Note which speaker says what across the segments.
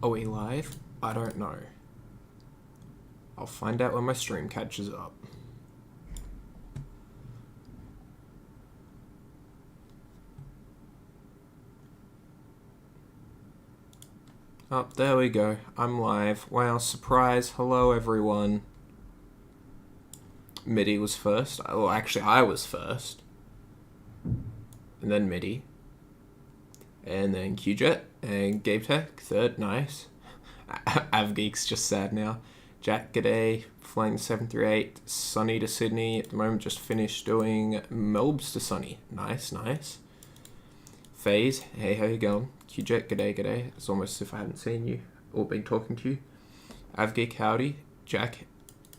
Speaker 1: Are we live? I don't know. I'll find out when my stream catches up. Oh, there we go. I'm live. Wow, surprise. Hello, everyone. MIDI was first. Well, actually, I was first. And then MIDI. And then QJet. And Gabe Tech. Third. Nice. Avgeek's just sad now. Jack, g'day. Flying the 738. Sunny to Sydney. At the moment, just finished doing Melbs to Sunny. Nice, nice. FaZe, hey, how you going? QJet, g'day, g'day. It's almost as if I haven't seen you or been talking to you. Avgeek, howdy. Jack,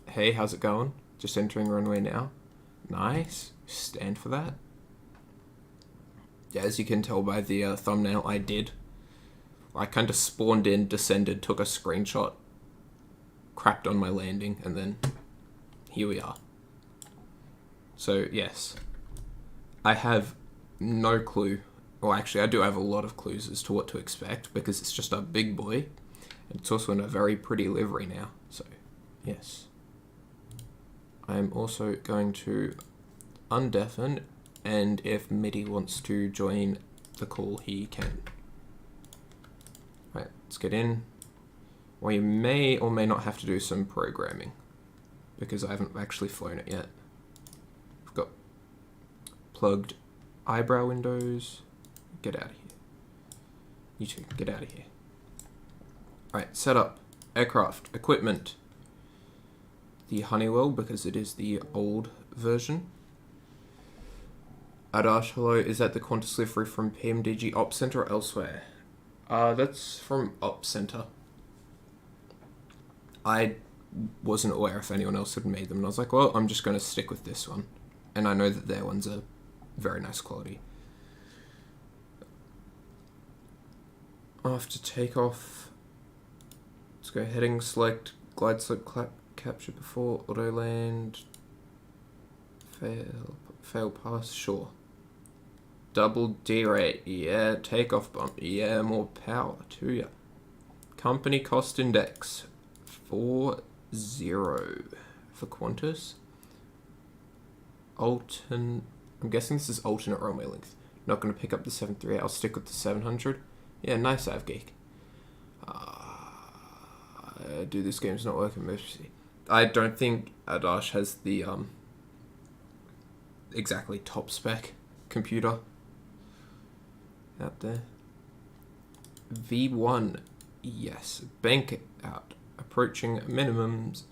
Speaker 1: hey, how's it going? Just entering runway now. Nice. Stand for that. Yeah, as you can tell by the thumbnail, I did. I kind of spawned in, descended, took a screenshot, crapped on my landing, and then here we are. So, yes. I have no clue. Well, actually, I do have a lot of clues as to what to expect, because it's just a big boy. And it's also in a very pretty livery now. So, yes. I'm also going to undeafen, and if MIDI wants to join the call, he can. Right, let's get in. We may or may not have to do some programming, because I haven't actually flown it yet. I've got plugged eyebrow windows. Get out of here. You two, get out of here. Alright, setup. Aircraft. Equipment. The Honeywell, because it is the old version. Adash, hello. Is that the Qantas livery from PMDG Op Center or elsewhere? That's from Op Center. I wasn't aware if anyone else had made them, and I was like, well, I'm just going to stick with this one. And I know that their ones are very nice quality. After takeoff, let's go heading, select, glide slope, capture before, auto land, fail pass, sure. Double D rate, yeah, takeoff bump, yeah, more power to ya. Company cost index, 40 for Qantas. I'm guessing this is alternate runway length. Not going to pick up the 738, I'll stick with the 700. Yeah, nice Avgeek. Dude, this game's not working. Emergency. I don't think Adash has the exactly top spec computer out there. V1, yes. Bank out. Approaching minimums.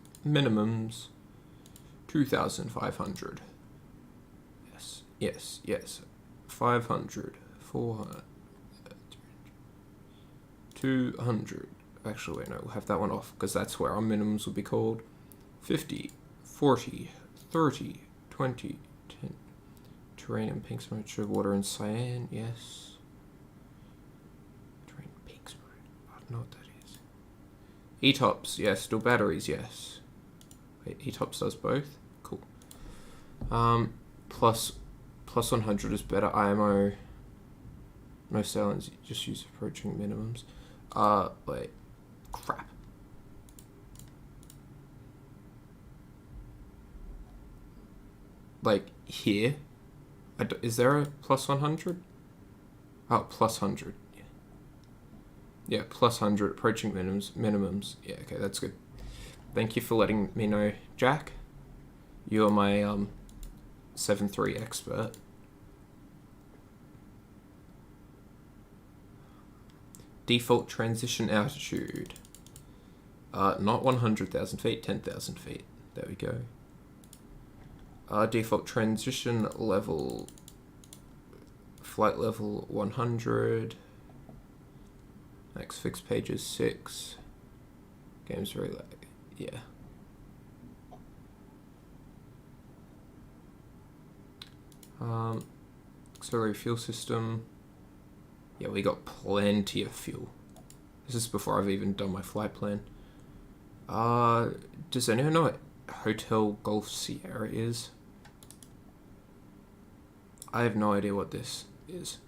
Speaker 1: 2,500. Yes. 500, 400. 200. Actually, wait, no, we'll have that one off because that's where our minimums will be called. 50, 40, 30, 20, 10. Terrain and pink mode, show water and cyan, yes. Terrain pink mode, I don't know what that is. E-tops, yes. Dual batteries, yes. Wait, E-tops does both? Cool. Plus 100 is better. IMO, no sailings, just use approaching minimums. Wait. Crap. Like, here? Is there a plus 100? Oh, plus 100. Yeah. Yeah, plus 100. Approaching minimums. Yeah, okay, that's good. Thank you for letting me know, Jack. You're my, 7.3 expert. Default transition altitude. Not 100,000 feet, 10,000 feet. There we go. Default transition level. Flight level 100. Next fixed page is 6. Game's very lag. Yeah. Auxiliary fuel system. Yeah, we got plenty of fuel. This is before I've even done my flight plan. Does anyone know what Hotel Golf Sierra is? I have no idea what this is.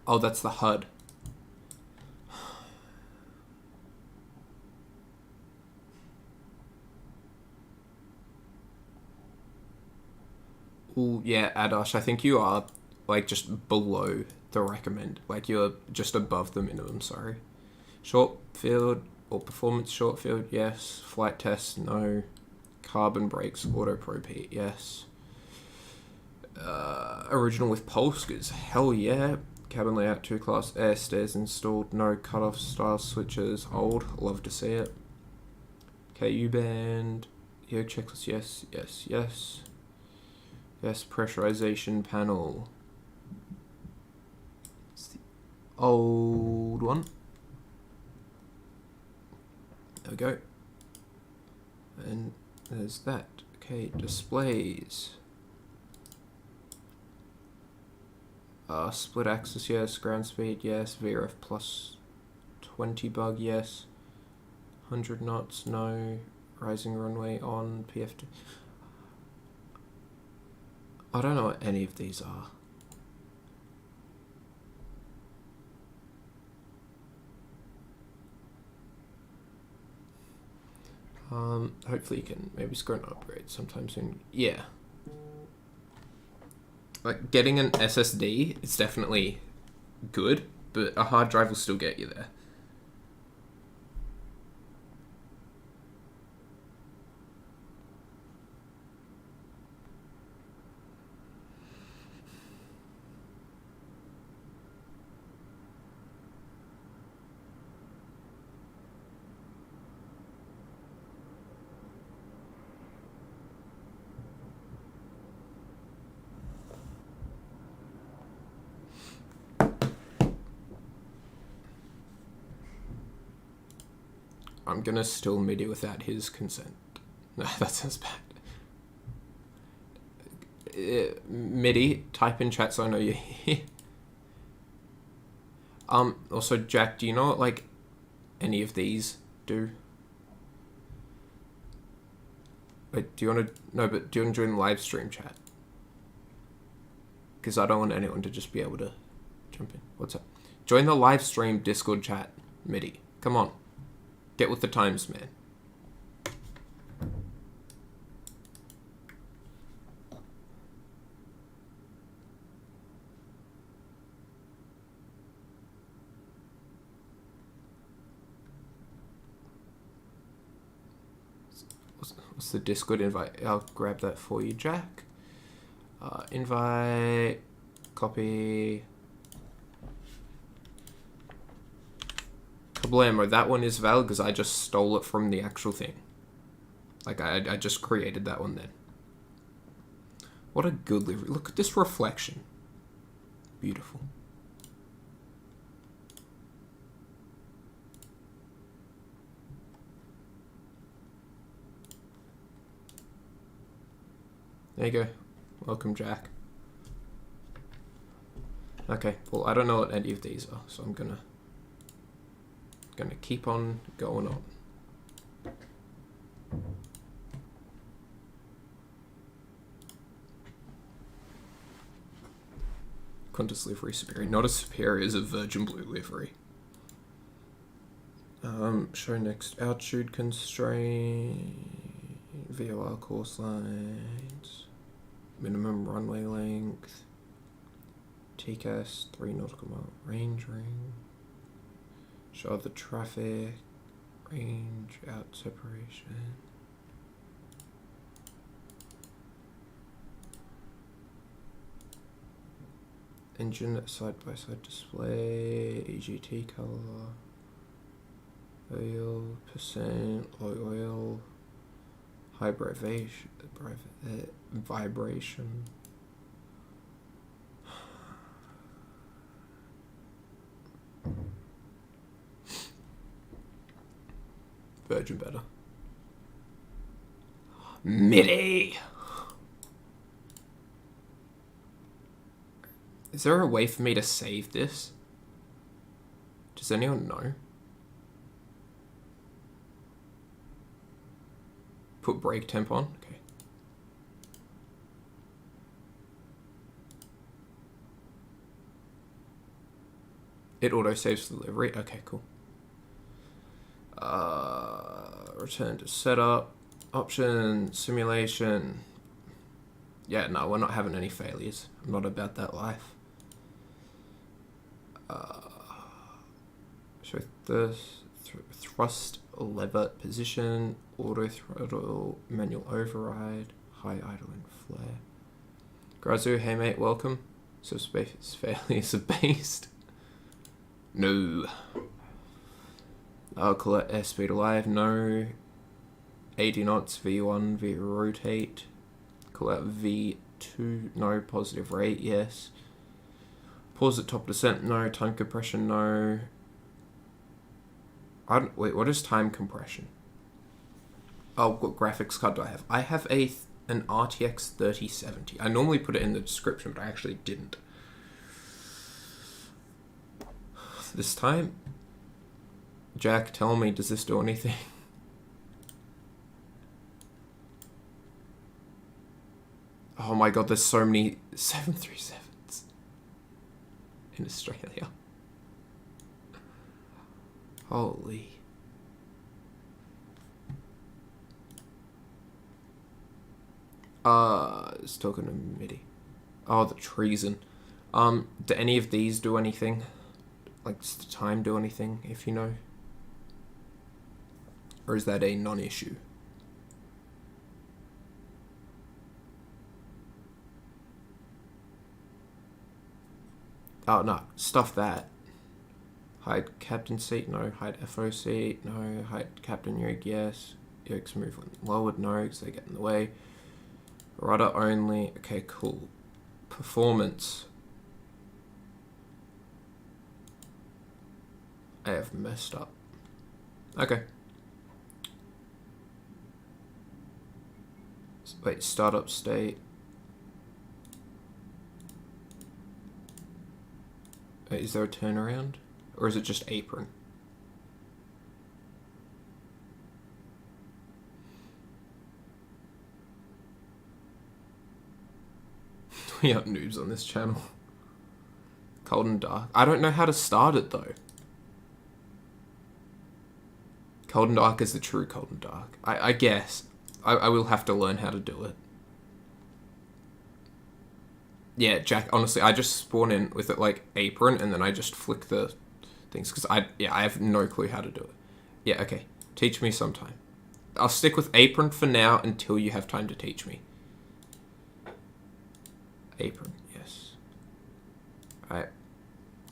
Speaker 1: Oh, that's the HUD. Ooh, yeah, Adash, I think you are, like, just below the recommend. Like, you're just above the minimum, sorry. Short field, or performance short field, yes. Flight test, no. Carbon brakes, auto pro-P, yes. Original with pulse goods, hell yeah. Cabin layout 2 class, air stairs installed, no cutoff style switches, old, love to see it. KU band, yoke checklist, yes, yes, yes. Yes, pressurization panel. It's the old one. There we go. And there's that. Okay, displays. Split axis, yes. Ground speed, yes. VRF plus 20 bug, yes. 100 knots, no. Rising runway on. PFD. I don't know what any of these are. Hopefully you can maybe score an upgrade sometime soon. Yeah. Like, getting an SSD is definitely good, but a hard drive will still get you there. I'm gonna still MIDI without his consent. No, that sounds bad. MIDI, type in chat so I know you're here. Also, Jack, do you know what, like, any of these do? Wait, do you want to... No, but do you want to join the live stream chat? Because I don't want anyone to just be able to jump in. What's up? Join the live stream Discord chat, MIDI. Come on. Get with the times, man. What's the Discord invite? I'll grab that for you, Jack. Invite, copy. Kablamo, that one is valid because I just stole it from the actual thing. Like, I just created that one then. What a good livery. Look at this reflection. Beautiful. There you go. Welcome, Jack. Okay, well, I don't know what any of these are, so I'm gonna keep on going on. Qantas livery superior. Not a superior, is a Virgin Blue livery. Show next altitude constraint, VOR course lines, minimum runway length, TCAS 3 nautical mile range ring, show the traffic, range, out separation. Engine side-by-side display, EGT color, oil, percent, oil, high vibration. Virgin better. MIDI! Is there a way for me to save this? Does anyone know? Put brake temp on? Okay. It auto-saves the livery. Okay, cool. Return to setup. Option, simulation. Yeah, no, we're not having any failures. I'm not about that life. Show this. Thrust lever position. Auto throttle. Manual override. High idle and flare. Grazu, hey mate, welcome. Subspace failures are based. No. I'll call it airspeed alive. No. 80 knots. V1. V rotate. Call out V2. No. Positive rate. Yes. Pause at top descent. No. Time compression. No. Wait. What is time compression? Oh, what graphics card do I have? I have an RTX 3070. I normally put it in the description, but I actually didn't. This time, Jack, tell me, does this do anything? Oh my god, there's so many 737s in Australia. Holy. It's talking to MIDI. Oh, the treason. Do any of these do anything? Like, does the time do anything, if you know? Or is that a non-issue? Oh, no. Stuff that. Hide captain seat, no. Hide FO seat, no. Hide captain yoke, yes. Yokes move when lowered, no, because they get in the way. Rudder only. Okay, cool. Performance. I have messed up. Okay. Wait, startup state. Wait, is there a turnaround? Or is it just apron? We are noobs on this channel. Cold and dark. I don't know how to start it though. Cold and dark is the true cold and dark. I guess. I will have to learn how to do it. Yeah, Jack, honestly, I just spawn in with it like apron and then I just flick the things because I have no clue how to do it. Yeah, okay. Teach me sometime. I'll stick with apron for now until you have time to teach me. Apron, yes. Alright.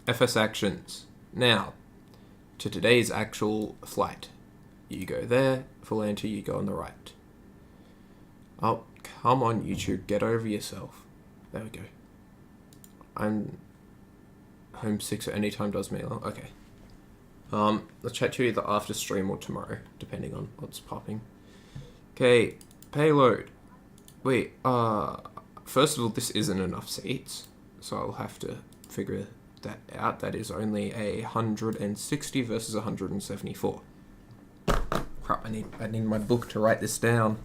Speaker 1: FS actions. Now, to today's actual flight. You go there, full enter, you go on the right. Oh, come on YouTube, get over yourself. There we go. I'm homesick, so anytime does me long. Okay. Let's chat to you either after stream or tomorrow, depending on what's popping. Okay, payload. Wait, first of all, this isn't enough seats, so I'll have to figure that out. That is only 160 versus 174. Crap, I need my book to write this down.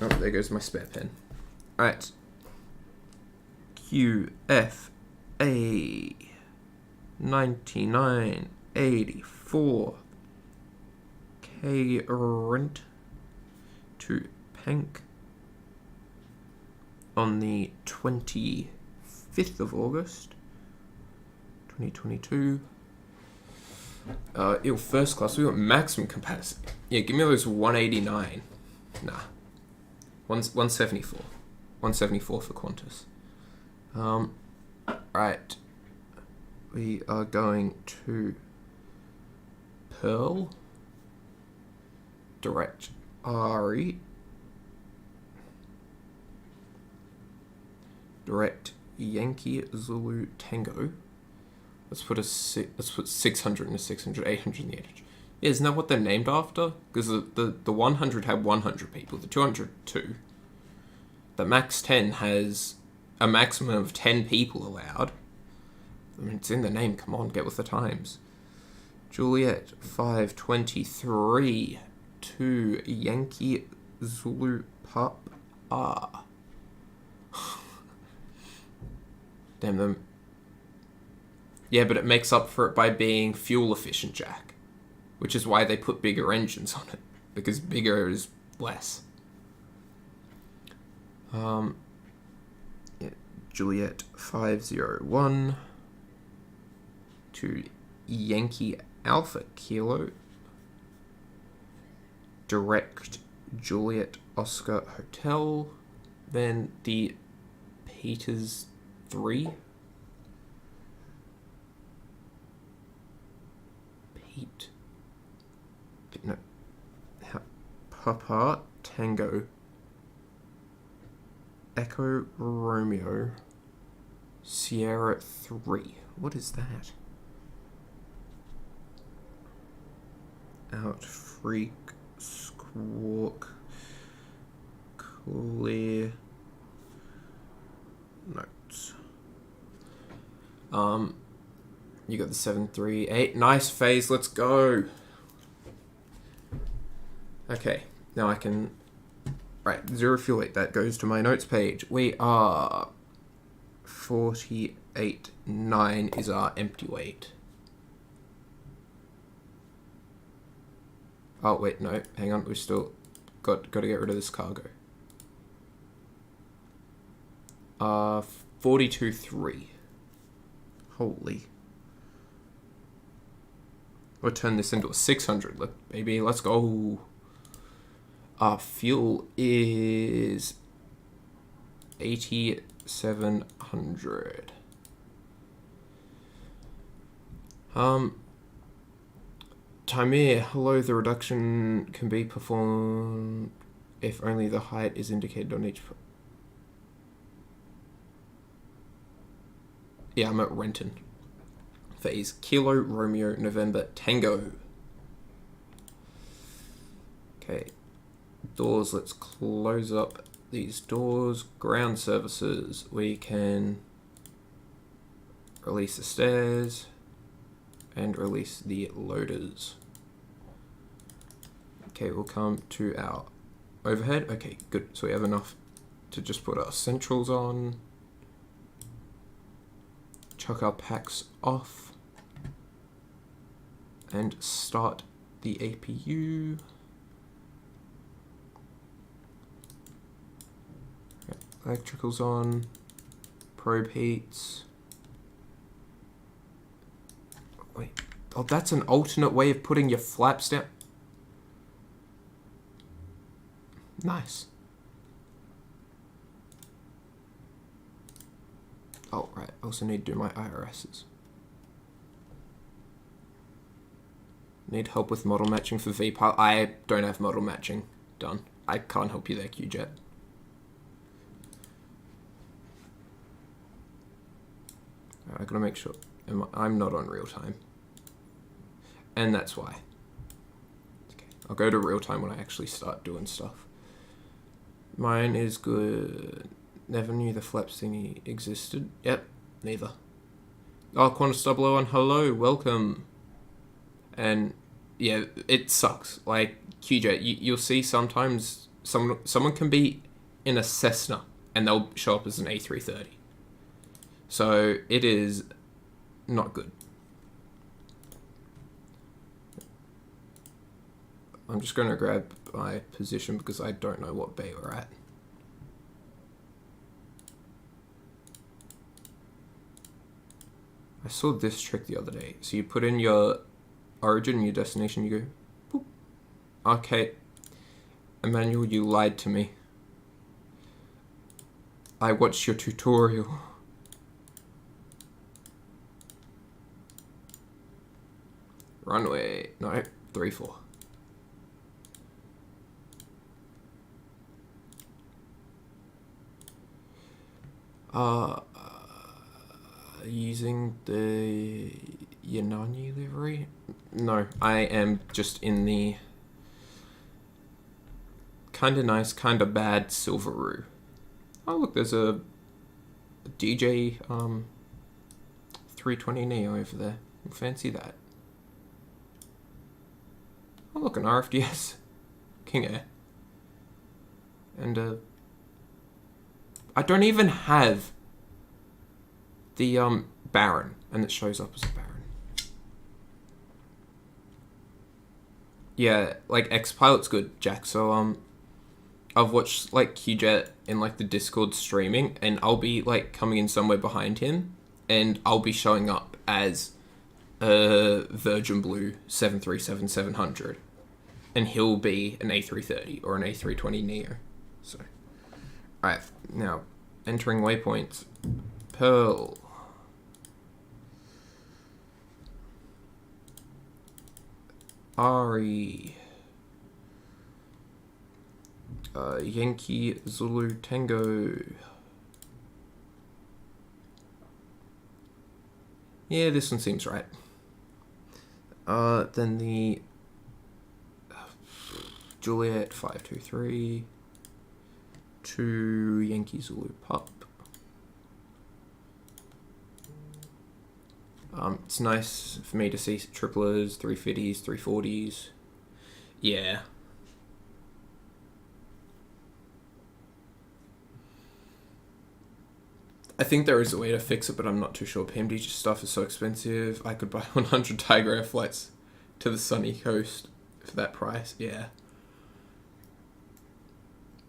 Speaker 1: Oh, there goes my spare pen. Alright. QFA 9984 KRNT-PANC on the 25th of August 2022. First class, we got maximum capacity. Yeah, give me those 189. Nah. 174. 174 for Qantas. Right. We are going to PERLL. Direct ARRIE. Direct Yankee Zulu Tango. Let's put 600 in the 600, 800 in the 800. Yeah, isn't that what they're named after? Because the 100 had 100 people, the 200 2. The max 10 has a maximum of 10 people allowed. I mean, it's in the name, come on, get with the times. Juliet 523 to Yankee Zulu Pup R. Damn them. Yeah, but it makes up for it by being fuel efficient, Jack. Which is why they put bigger engines on it. Because bigger is less. Yeah, Juliet 501 to Yankee Alpha Kilo. Direct Juliet Oscar Hotel. Then the Peters 3. No. Papa Tango Echo Romeo Sierra 3. What is that? Out Freak Squawk Clear Notes. You got the 738. Nice phase, let's go. Okay, now I can... Right, 0 fuel 8, that goes to my notes page. We are 48.9 is our empty weight. Oh, wait, no, hang on, we've still got to get rid of this cargo. 42.3. Holy. We'll turn this into a 600, baby, let's go. Our fuel is 8,700. Timir, hello, the reduction can be performed if only the height is indicated on each... Yeah, I'm at Renton. Phase Kilo Romeo November Tango. Okay. Doors, let's close up these doors. Ground services, we can release the stairs and release the loaders. Okay, we'll come to our overhead. Okay, good. So we have enough to just put our centrals on. Chuck our packs off. And start the APU. Electricals on, probe heats. Wait, oh, that's an alternate way of putting your flaps down. Nice. Oh, right, I also need to do my IRSs. Need help with model matching for VPARLL. I don't have model matching done. I can't help you there, QJet. I gotta make sure I'm not on real time. And that's why. Okay, I'll go to real time when I actually start doing stuff. Mine is good. Never knew the flaps thingy existed. Yep, neither. Oh, Qantas 001, hello, welcome. And yeah, it sucks. Like, QJ, you'll see sometimes someone can be in a Cessna and they'll show up as an A330. So it is not good. I'm just going to grab my position because I don't know what bay we're at. I saw this trick the other day. So you put in your origin, your destination, you go, boop. Okay, Emmanuel, you lied to me. I watched your tutorial. Runway, no, 34. Using the Yanani livery? No, I am just in the kinda nice, kinda bad Silver Roo. Oh look, there's a DJ 320 Neo over there. Fancy that. Oh look, an RFDS King Air. And I don't even have the Baron, and it shows up as a Baron. Yeah, like X-Pilot's good, Jack. So I've watched like QJet in like the Discord streaming, and I'll be like coming in somewhere behind him, and I'll be showing up as a Virgin Blue 737-700, and he'll be an A330 or an A320 Neo. So, alright, now entering waypoints. PERLL. ARRIE. Yankee Zulu Tango. Yeah, this one seems right. Then the Juliet 523 to Yankee Zulu Pup. It's nice for me to see triplers, 350s, 340s. Yeah. I think there is a way to fix it, but I'm not too sure. PMDG stuff is so expensive. I could buy 100 Tiger Air flights to the sunny coast for that price. Yeah.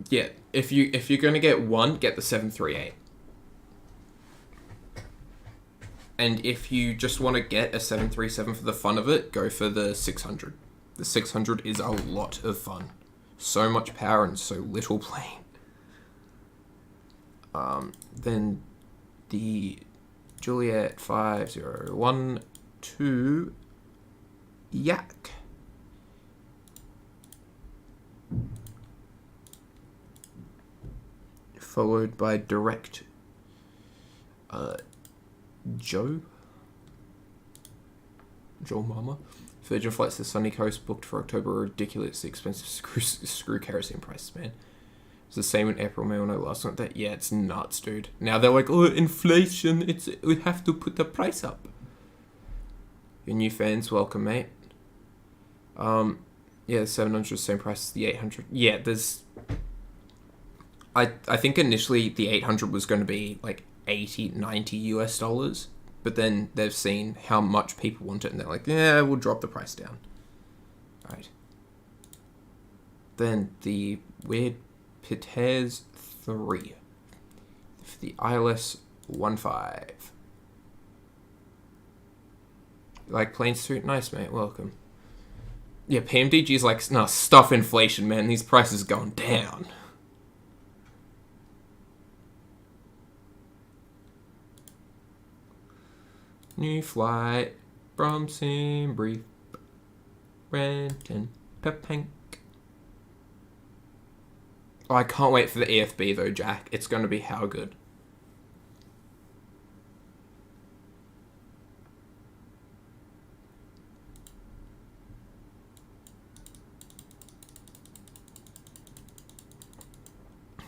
Speaker 1: Yeah, if you're gonna get one, get the 738. And if you just want to get a 737 for the fun of it, go for the 600. The 600 is a lot of fun. So much power and so little plane. Then the Juliet 5012 Yak. Followed by direct Joe Mama. Virgin flights to the sunny coast booked for October are ridiculously expensive. Screw kerosene prices, man. It's the same in April, May, when I last went there. Yeah, it's nuts, dude. Now they're like, oh, inflation. We have to put the price up. Your new fans, welcome, mate. Yeah, the 700 same price as the 800. Yeah, there's. I think initially the 800 was going to be like 80, 90 US dollars, but then they've seen how much people want it, and they're like, yeah, we'll drop the price down. All right. Then the weird Pitez 3 for the ILS 15. Like plane suit? Nice, mate. Welcome. Yeah, PMDG is like, no, stuff inflation, man. These prices going down. New flight from Simbrief, Renton, PANC. Oh, I can't wait for the EFB though, Jack. It's going to be how good.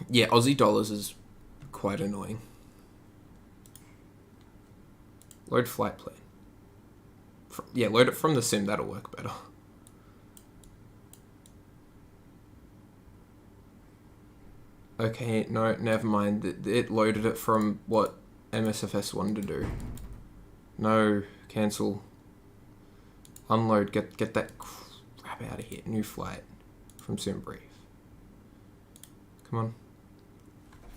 Speaker 1: Yeah, Aussie dollars is quite annoying. Load flight plan. Yeah, load it from the sim. That'll work better. Okay, no, never mind. It loaded it from what MSFS wanted to do. No, cancel. Unload. Get that crap out of here. New flight from Simbrief. Come on.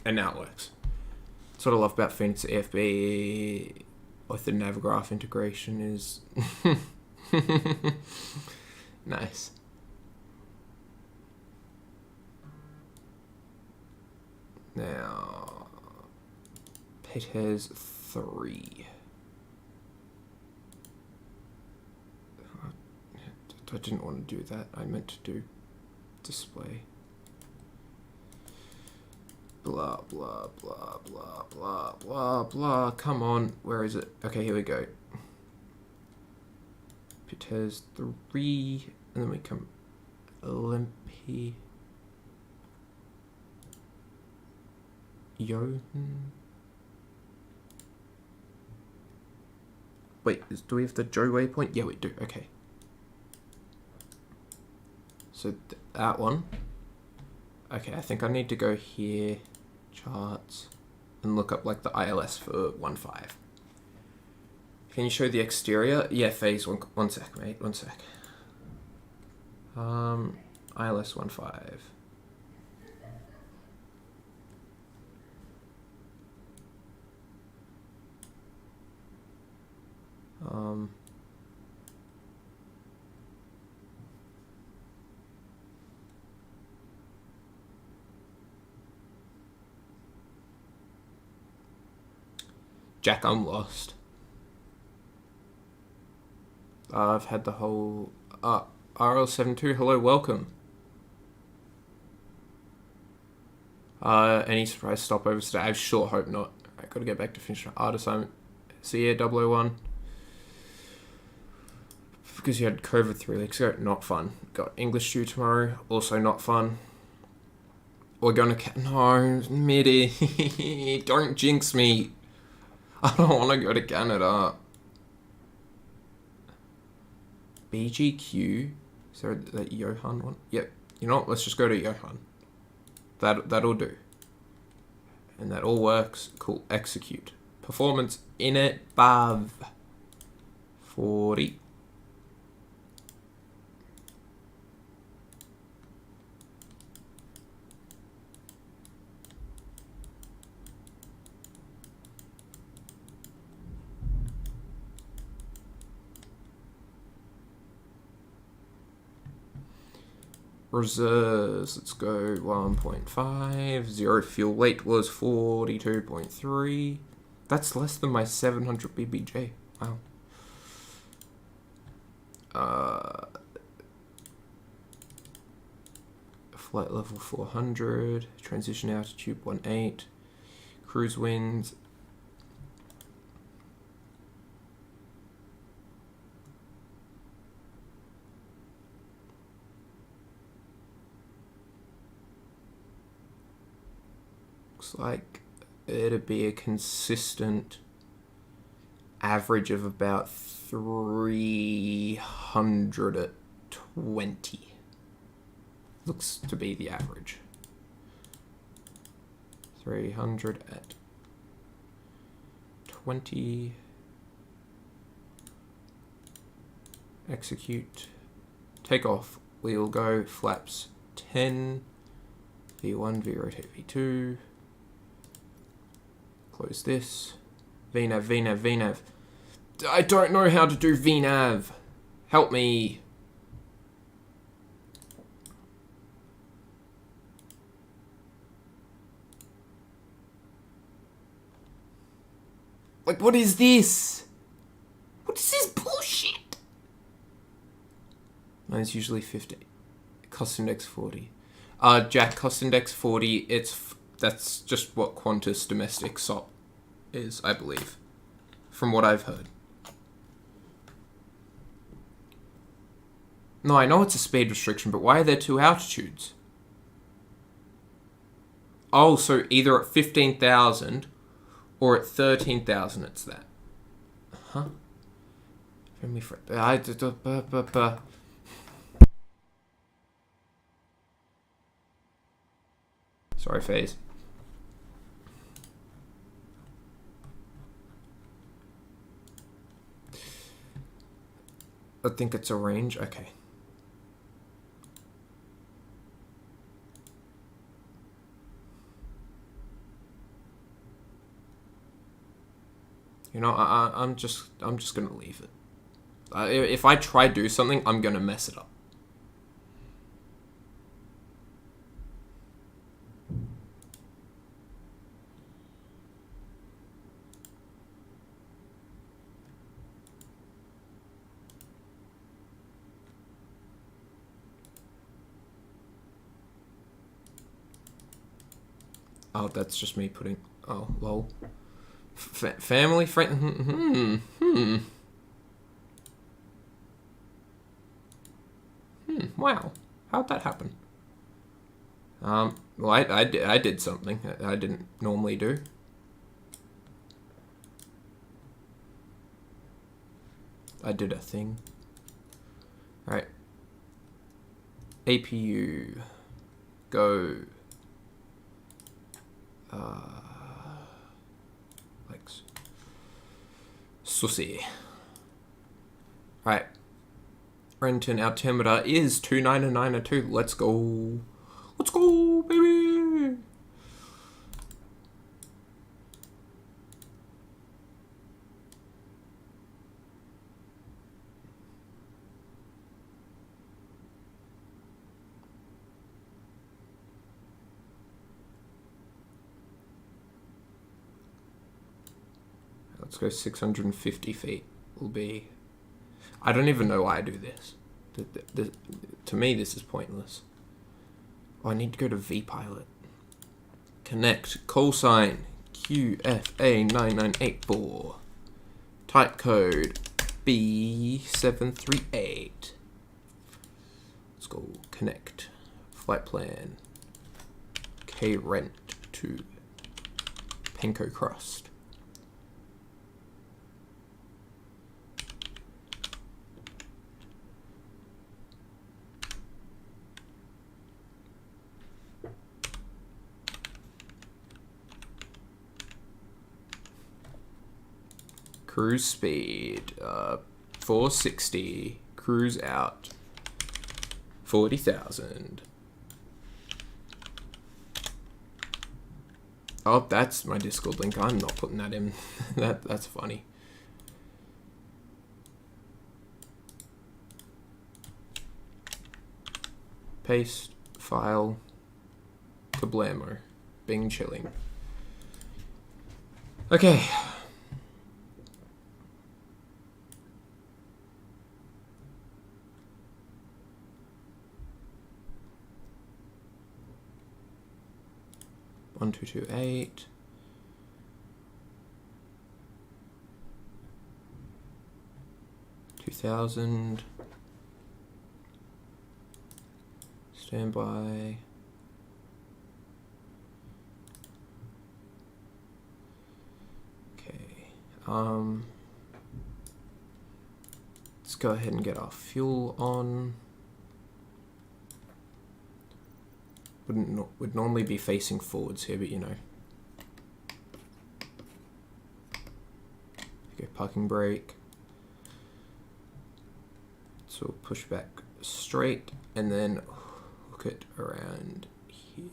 Speaker 1: And now it works. That's what I love about Phoenix AFB. With the Navigraph integration is nice. Now, Pitez 3. I didn't want to do that. I meant to do display. Blah, blah, blah, blah, blah, blah, blah. Come on. Where is it? Okay, here we go. Pitez 3. And then we come Olympi. Yo. Wait, do we have the Joe waypoint? Yeah, we do. Okay. So that one. Okay, I think I need to go here. Charts and look up like the ILS for 15. Can you show the exterior? Yeah, phase one sec, mate. One sec. ILS 15. Jack, I'm lost. I've had the whole... RL72, hello, welcome. Any surprise stopovers today? I sure hope not. I gotta get back to finish art assignment. See ya, 001. Because you had COVID 3 weeks ago, not fun. Got English due tomorrow, also not fun. We're going to... No, Mitty, don't jinx me. I don't want to go to Canada. BGQ. Is there that Johan one? Yep. You know what? Let's just go to Johan. That'll do. And that all works. Cool. Execute. Performance in it. Above 40. Reserves, let's go 1.5. Zero fuel weight was 42.3. That's less than my 700 BBJ. Wow. Flight level 400. Transition altitude 18. Cruise winds. Like it'd be a consistent average of about 320. Looks to be the average. 300 at 20. Execute. Takeoff. We'll go flaps 10. V1, V-rotate, V2. Close this. VNav, VNav, VNav. I don't know how to do VNav. Help me. Like, what is this? What is this bullshit? Mine's usually 50. Cost index 40. Jack, cost index 40, that's just what Qantas domestic SOP is, I believe, from what I've heard. No, I know it's a speed restriction, but why are there two altitudes? Oh, so either at 15,000 or at 13,000 it's that. Huh? Sorry, phase. I think it's a range. Okay. You know, I'm just gonna leave it. If I try to do something, I'm gonna mess it up. Oh, that's just me putting... Oh, lol. Family, friend... Wow. How'd that happen? Well, I did something I didn't normally do. I did a thing. Alright. APU. Go. Like sussy. Right. Renton altimeter is 29902. Let's go. Let's go, baby. Let's go 650 feet. Will be... I don't even know why I do this. To me, this is pointless. Oh, I need to go to VPilot. Connect. Call sign QFA9984. Type code B738. Let's go. Connect. Flight plan. KRNT-PANC Crust. Cruise speed, 460. Cruise out, 40,000. Oh, that's my Discord link. I'm not putting that in. That's funny. Paste, file, kablamo, Bing chilling. Okay. One, 228. $2,000. Standby. Okay. Let's go ahead and get our fuel on. Would normally be facing forwards here, but you know. Okay, parking brake. So we'll push back straight and then hook it around here.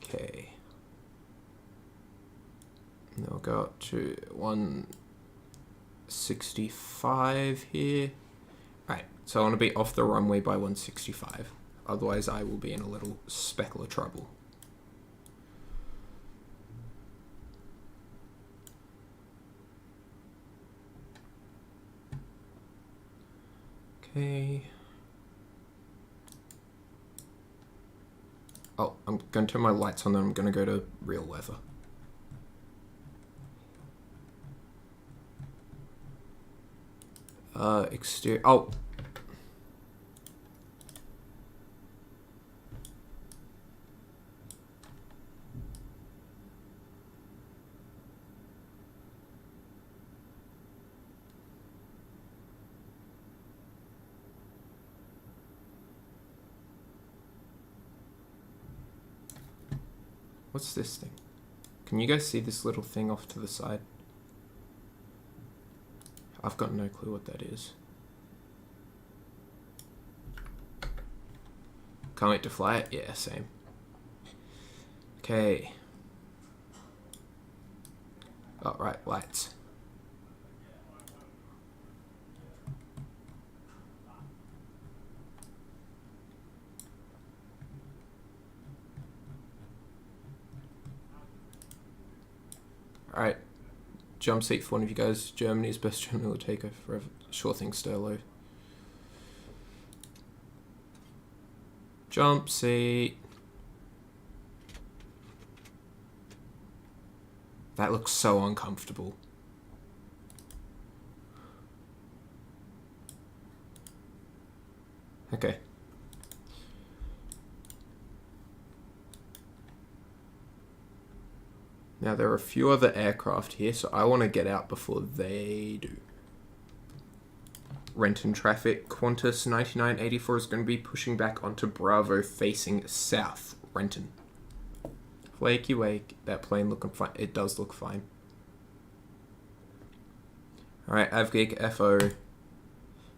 Speaker 1: Okay. And then we'll go up to 165 here. Right, so I want to be off the runway by 165. Otherwise I will be in a little speckle of trouble. Okay. Oh, I'm going to turn my lights on, then I'm going to go to real weather. Exterior. Oh. What's this thing? Can you guys see this little thing off to the side? I've got no clue what that is. Can't wait to fly it? Yeah, same. Okay. Oh, right, lights. Alright. Jump seat for one of you guys. Germany's best terminal takeoff forever. Sure thing, Sterlo. Jump seat. That looks so uncomfortable. Okay. Now there are a few other aircraft here, so I want to get out before they do. Renton traffic, Qantas 9984 is going to be pushing back onto Bravo facing south, Renton. Wakey wake, that plane looking fine. It does look fine. Alright, AvGig, FO,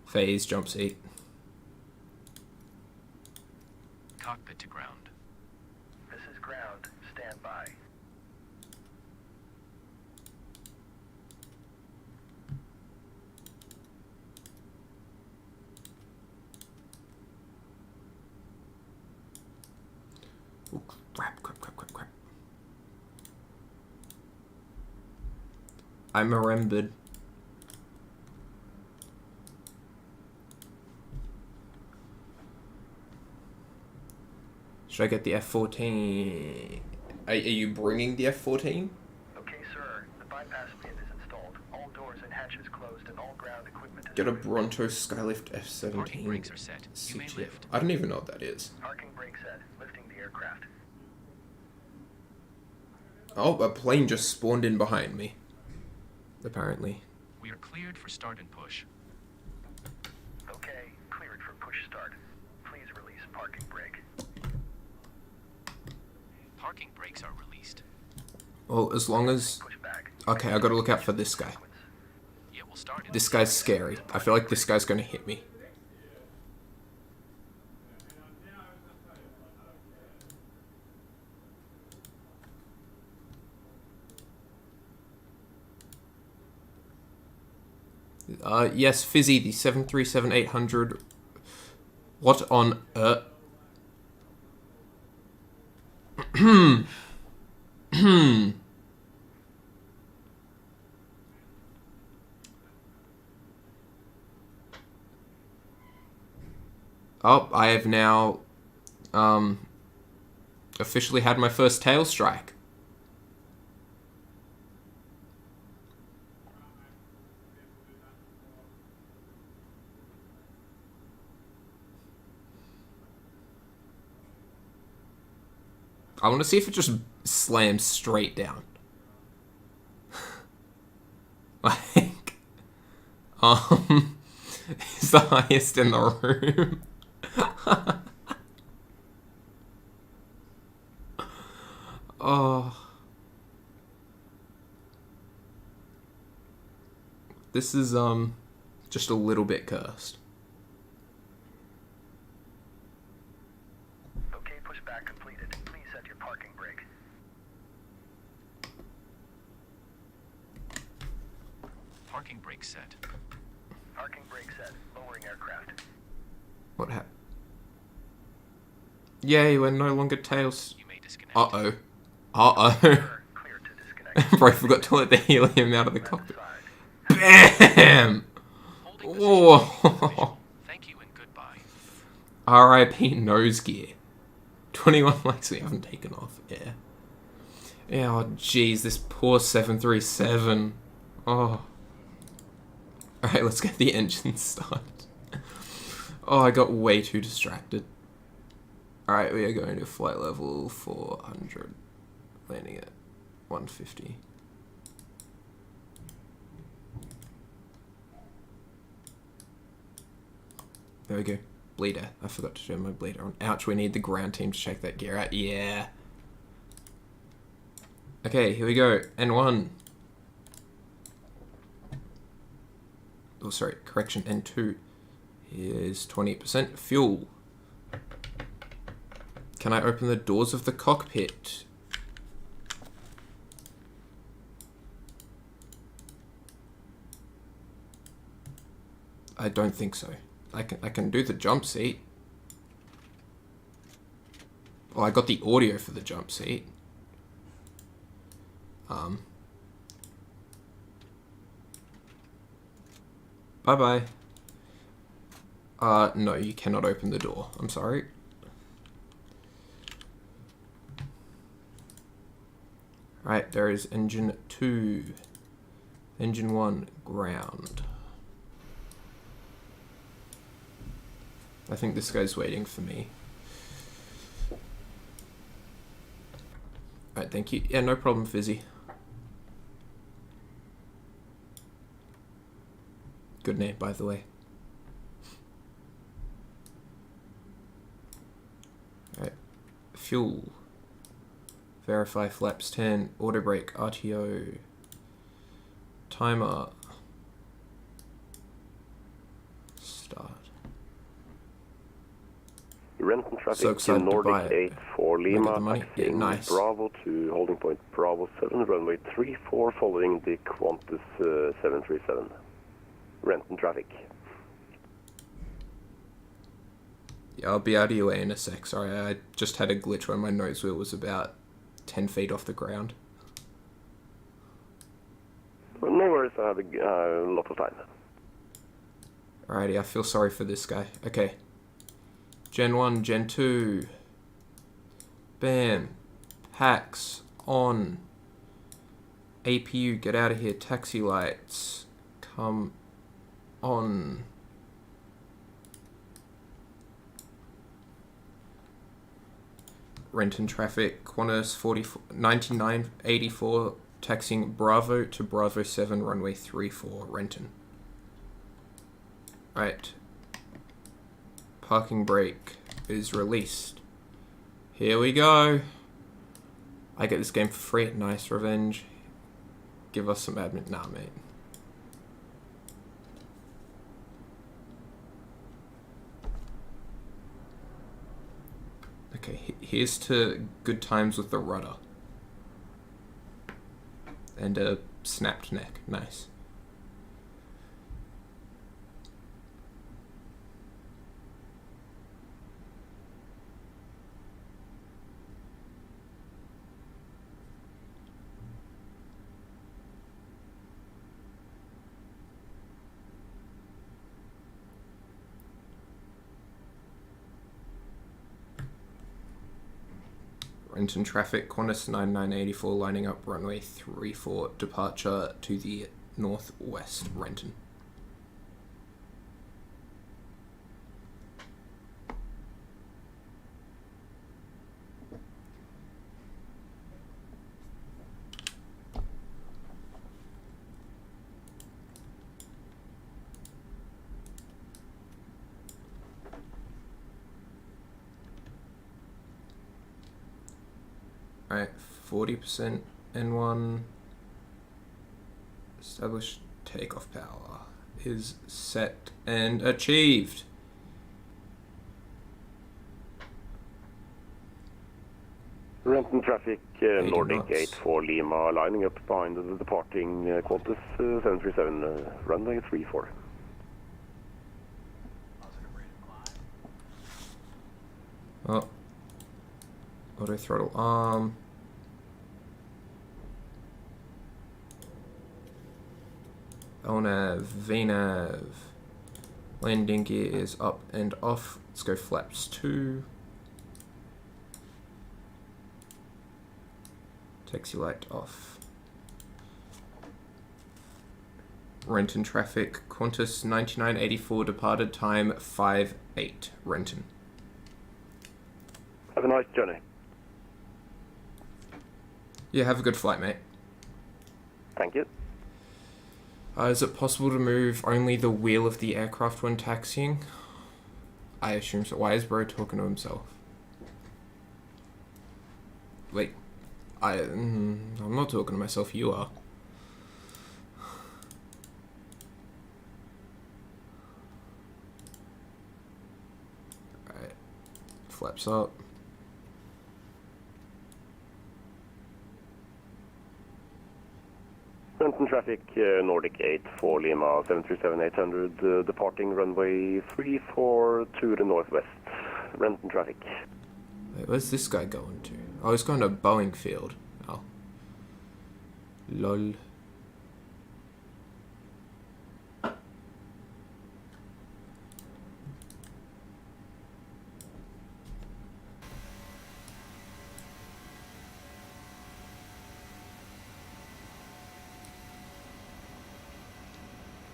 Speaker 1: phase, jump seat.
Speaker 2: Cockpit to ground.
Speaker 3: This is ground. Stand by.
Speaker 1: Oh, crap. I'm remembered. Should I get the F-14? Are you bringing the F-14?
Speaker 3: Okay, sir. The bypass pin is installed. All doors and hatches closed and all ground equipment is
Speaker 1: Get a
Speaker 3: removed.
Speaker 1: Bronto Skylift
Speaker 2: Parking
Speaker 1: F-17.
Speaker 2: brakes are set. You may
Speaker 1: CTF.
Speaker 2: lift.
Speaker 1: I don't even know what that is.
Speaker 3: Parking brake set. Lifting the aircraft.
Speaker 1: Oh, a plane just spawned in behind me. Apparently.
Speaker 2: We are cleared for start and push.
Speaker 3: Okay, cleared for push start. Please release parking brake.
Speaker 2: Parking brakes are released.
Speaker 1: Well, as long as...
Speaker 3: Pushback.
Speaker 1: Okay, I gotta look out for this guy.
Speaker 2: Yeah, we'll start in
Speaker 1: This guy's scary. I feel like this guy's gonna hit me. Yes, Fizzy, the 737-800. What on earth? Oh, I have now officially had my first tail strike. I want to see if it just slams straight down. Like, it's the highest in the room. Oh. This is, just a little bit cursed.
Speaker 3: Okay, pushback completed. Please set your parking brake.
Speaker 2: parking brake set.
Speaker 3: Parking brake set. Lowering aircraft.
Speaker 1: What happened? Yay, we're no longer tails.
Speaker 2: You may disconnect.
Speaker 1: Uh-oh. Uh-oh.
Speaker 3: Clear to disconnect.
Speaker 1: Bro, I forgot to let the helium out of the cockpit.
Speaker 3: Side.
Speaker 1: BAM!
Speaker 2: Holding position
Speaker 1: Whoa.
Speaker 2: official. Thank you and goodbye.
Speaker 1: RIP nose gear. 21 likes we haven't taken off air. Yeah, oh jeez, this poor 737. Oh. Alright, let's get the engine started. Oh, I got way too distracted. Alright, we are going to flight level 400. Landing at 150. There we go. Bleeder. I forgot to turn my bleeder on. Ouch, we need the ground team to check that gear out. Yeah. Okay, here we go. N1. Oh, sorry. Correction. N2 is 20% fuel. Can I open the doors of the cockpit? I don't think so. I can do the jump seat. Well, I got the audio for the jump seat. Bye-bye. No, you cannot open the door. I'm sorry. Right, there is engine 2. Engine 1, ground. I think this guy's waiting for me. Alright, thank you. Yeah, no problem, Fizzy. Good name, by the way. Alright. Fuel. Verify flaps 10. Auto brake. RTO. Timer. start.
Speaker 4: Renton
Speaker 1: So
Speaker 4: traffic
Speaker 1: excited
Speaker 4: in
Speaker 1: to
Speaker 4: Nordic
Speaker 1: buy it.
Speaker 4: 8 for
Speaker 1: Can I get
Speaker 4: Lima,
Speaker 1: the money? Yeah,
Speaker 4: taxiing
Speaker 1: nice.
Speaker 4: Bravo to holding point Bravo 7, runway 34, following the Qantas 737. Renton traffic.
Speaker 1: Yeah, I'll be out of your way in a sec. Sorry, I just had a glitch where my nose wheel was about 10 feet off the ground.
Speaker 4: Well, no worries, I have a lot of time.
Speaker 1: Alrighty, I feel sorry for this guy. Okay. Gen 1, Gen 2. Bam. Packs on. APU, get out of here. Taxi lights. Come on. Renton traffic. Qantas 9984 taxiing Bravo to Bravo 7 runway 34 Renton. Right. Parking brake is released. Here we go. I get this game for free. Nice revenge. Give us some admin. Nah, mate. Okay, here's to good times with the rudder. And a snapped neck. Nice. Renton traffic, Qantas 9984 lining up runway 34, departure to the northwest, Renton. Alright, 40% N1. Established takeoff power is set and achieved.
Speaker 4: Renton traffic, Nordic
Speaker 1: knots.
Speaker 4: 8 for Lima, lining up behind the departing Qantas 737, runway 34.
Speaker 1: Oh. Auto throttle arm. LNAV, VNAV. Landing gear is up and off. Let's go flaps 2. Taxi light off. Renton traffic, Qantas 9984 departed time 5-8, Renton.
Speaker 4: Have a nice journey.
Speaker 1: Yeah, have a good flight, mate.
Speaker 4: Thank you.
Speaker 1: Is it possible to move only the wheel of the aircraft when taxiing? I assume so. Why is bro talking to himself? Wait. I'm not talking to myself, you are. Alright. Flaps up.
Speaker 4: Renton traffic, Nordic 8 for Lima, 737-800, departing runway 34 to the northwest. Renton traffic.
Speaker 1: Wait, where's this guy going to? Oh, he's going to Boeing Field. Oh. Lol.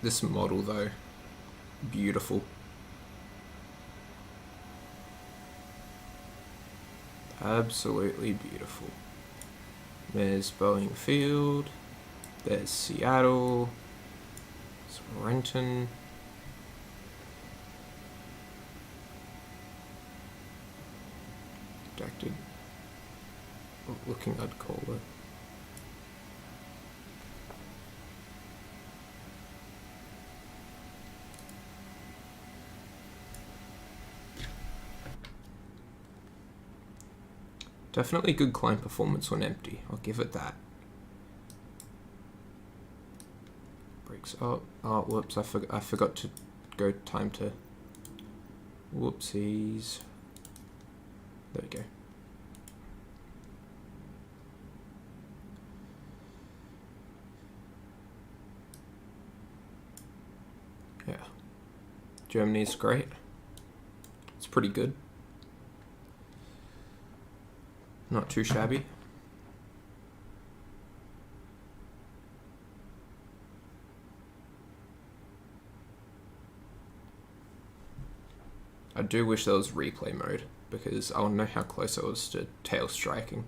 Speaker 1: This model though, beautiful. Absolutely beautiful. There's Boeing Field, there's Seattle, there's Renton. Redacted. Looking, I'd call it. Definitely good climb performance when empty. I'll give it that. Brakes up. Oh, whoops! I forgot to go time to. Whoopsies. There we go. Yeah. Germany's great. It's pretty good. Not too shabby. I do wish there was replay mode, because I want to know how close I was to tail striking.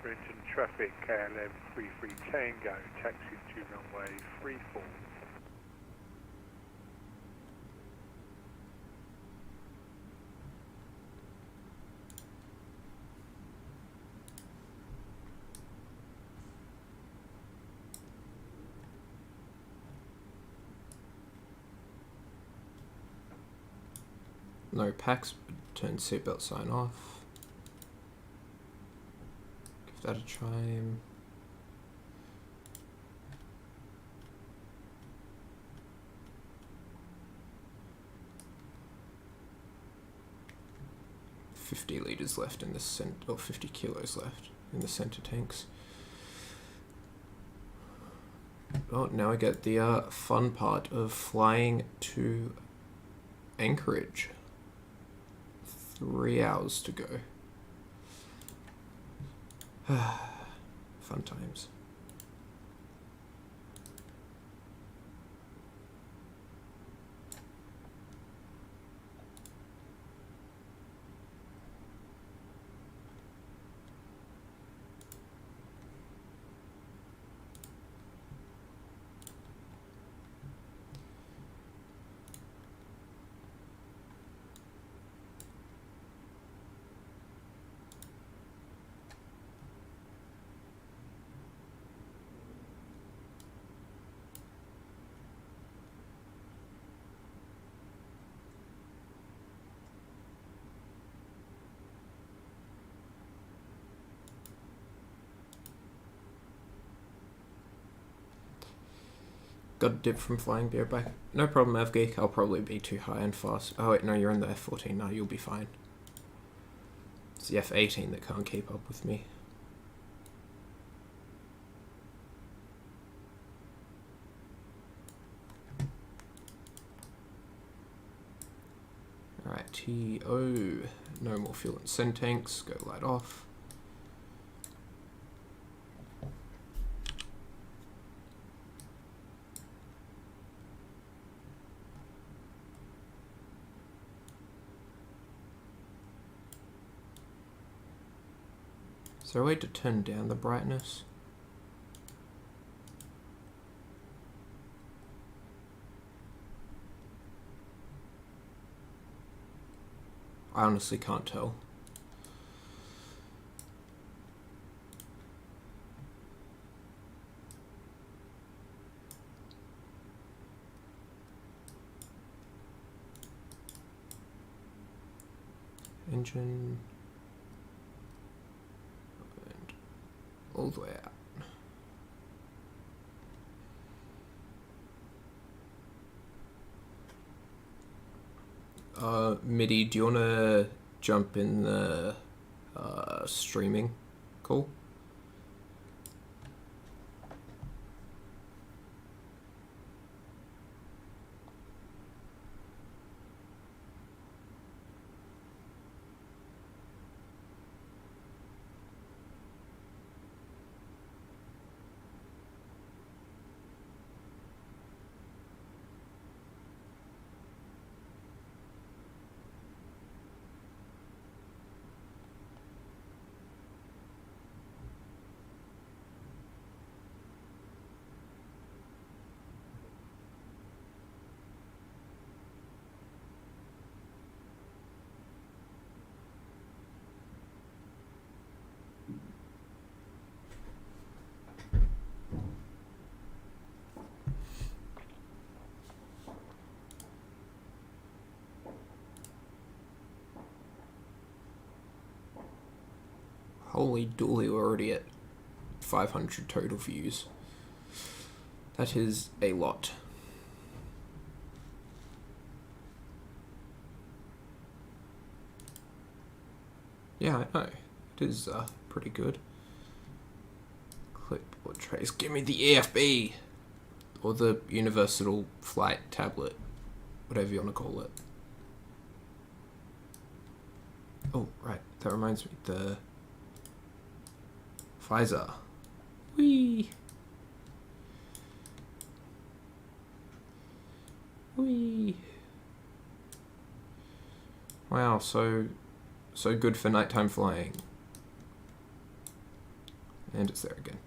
Speaker 5: Renton traffic, KLM 33 Tango, taxi to runway 34.
Speaker 1: No packs, turn seatbelt sign off. Give that a try. $50 left in the center, or 50 kilos left in the center tanks. Oh, now I get the fun part of flying to Anchorage. 3 hours to go. Fun times. Got a dip from flying beer back. No problem, Avgeek. I'll probably be too high and fast. Oh wait, no, you're in the F14 now. You'll be fine. It's the F18 that can't keep up with me. Alright, TO. No more fuel in send tanks. Go light off. Is there a way to turn down the brightness? I honestly can't tell. Engine. And all the way out. MIDI, do you want to jump in the streaming call? Holy dooly, we're already at 500 total views. That is a lot. Yeah, I know. It is pretty good. Clipboard trace. Give me the EFB! Or the Universal Flight Tablet. Whatever you want to call it. Oh, right. That reminds me. The Pfizer. Whee! Whee! Wow, so good for nighttime flying. And it's there again.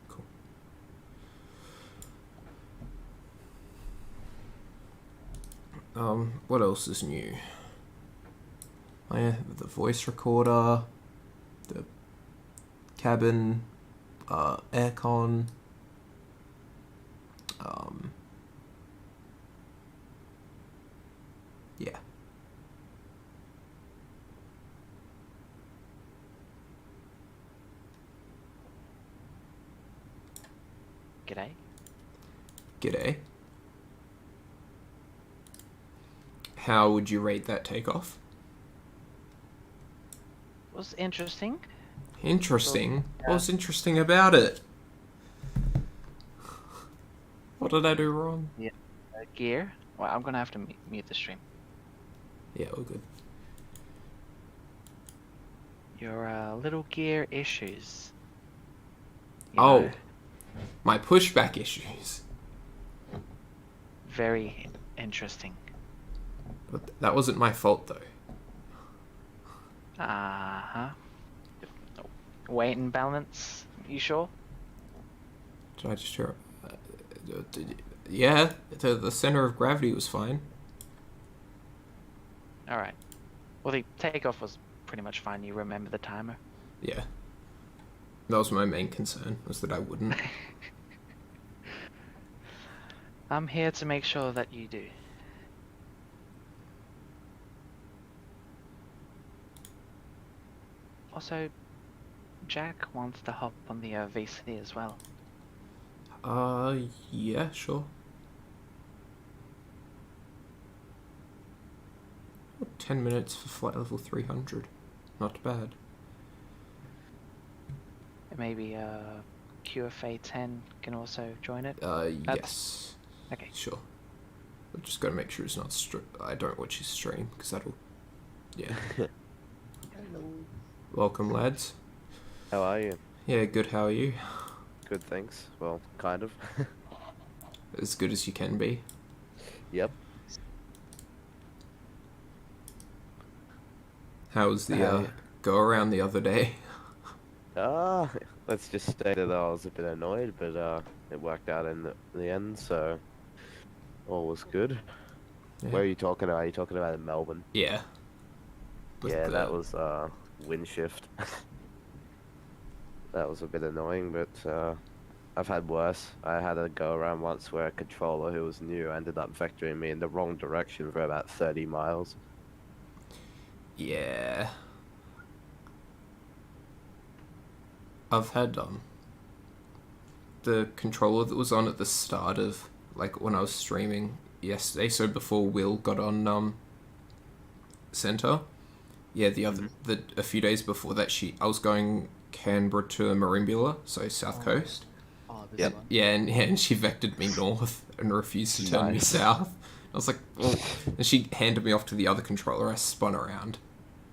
Speaker 1: Cool. What else is new? Oh yeah, the voice recorder, the cabin, aircon, yeah.
Speaker 6: G'day.
Speaker 1: G'day. How would you rate that takeoff?
Speaker 6: Was interesting.
Speaker 1: Interesting?
Speaker 6: Yeah.
Speaker 1: What's interesting about it? What did I do wrong?
Speaker 6: Gear. Well, I'm gonna have to mute the stream.
Speaker 1: Yeah, all good.
Speaker 6: Your little gear issues. You
Speaker 1: Oh,
Speaker 6: know,
Speaker 1: my pushback issues.
Speaker 6: very interesting.
Speaker 1: But that wasn't my fault though.
Speaker 6: Uh-huh. Weight and balance, you sure?
Speaker 1: Did I just hear? Yeah, the center of gravity was fine.
Speaker 6: Alright. Well, the takeoff was pretty much fine. You remember the timer?
Speaker 1: Yeah. That was my main concern, was that I wouldn't.
Speaker 6: I'm here to make sure that you do. Also, Jack wants to hop on the VC as well.
Speaker 1: Yeah, sure. 10 minutes for flight level 300. Not bad.
Speaker 6: Maybe QFA 10 can also join it.
Speaker 1: Yes.
Speaker 6: Okay.
Speaker 1: Sure. I've just got to make sure it's not. I don't watch his stream because that'll. Yeah.
Speaker 7: Hello.
Speaker 1: Welcome, lads.
Speaker 7: How are you?
Speaker 1: Yeah, good. How are you?
Speaker 7: Good, thanks. Well, kind of.
Speaker 1: As good as you can be.
Speaker 7: Yep.
Speaker 1: How was the go around the other day?
Speaker 7: Let's just say that I was a bit annoyed, but it worked out in the end, so all was good.
Speaker 1: Yeah.
Speaker 7: Where are you talking about? Are you talking about in Melbourne?
Speaker 1: Yeah.
Speaker 7: Yeah, that was wind shift. That was a bit annoying, but I've had worse. I had a go around once where a controller who was new ended up vectoring me in the wrong direction for about 30 miles.
Speaker 1: Yeah. I've had the controller that was on at the start of like when I was streaming yesterday, so before Will got on center. Yeah, a few days before that I was going Canberra to Merimbula, so south coast.
Speaker 8: Oh, this
Speaker 7: Yep.
Speaker 8: one.
Speaker 1: Yeah, and she vectored me north and refused to turn me
Speaker 7: Nice.
Speaker 1: south. I was like, well, and she handed me off to the other controller. I spun around,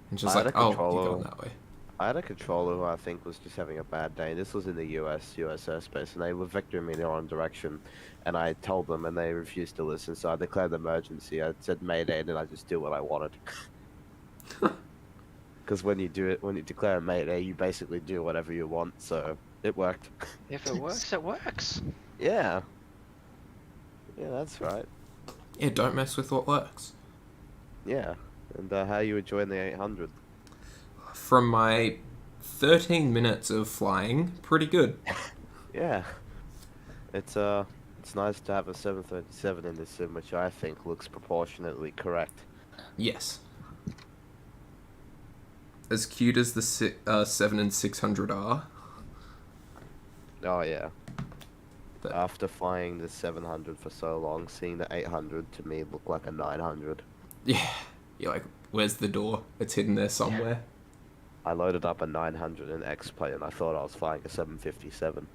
Speaker 1: and she was
Speaker 7: I had
Speaker 1: like,
Speaker 7: a
Speaker 1: oh, you're
Speaker 7: controller.
Speaker 1: going that way.
Speaker 7: I had a controller who I think was just having a bad day. This was in the US airspace, and they were vectoring me in the wrong direction. And I told them, and they refused to listen, so I declared emergency. I said Mayday, and then I just do what I wanted. Because when you declare a Mayday, you basically do whatever you want, so it worked.
Speaker 6: If it works, it works.
Speaker 7: Yeah. Yeah, that's right.
Speaker 1: Yeah, don't mess with what works.
Speaker 7: Yeah. And how you enjoying the 800?
Speaker 1: From my 13 minutes of flying, pretty good.
Speaker 7: Yeah. It's nice to have a 737 in this sim, which I think looks proportionately correct.
Speaker 1: Yes. as cute as the 7 and 600 are.
Speaker 7: Oh yeah.
Speaker 1: But
Speaker 7: After flying the 700 for so long, seeing the 800 to me looked like a 900.
Speaker 1: yeah, you're like, where's the door? It's hidden there somewhere.
Speaker 7: I loaded up a 900 in X-Plane and I thought I was flying a 757.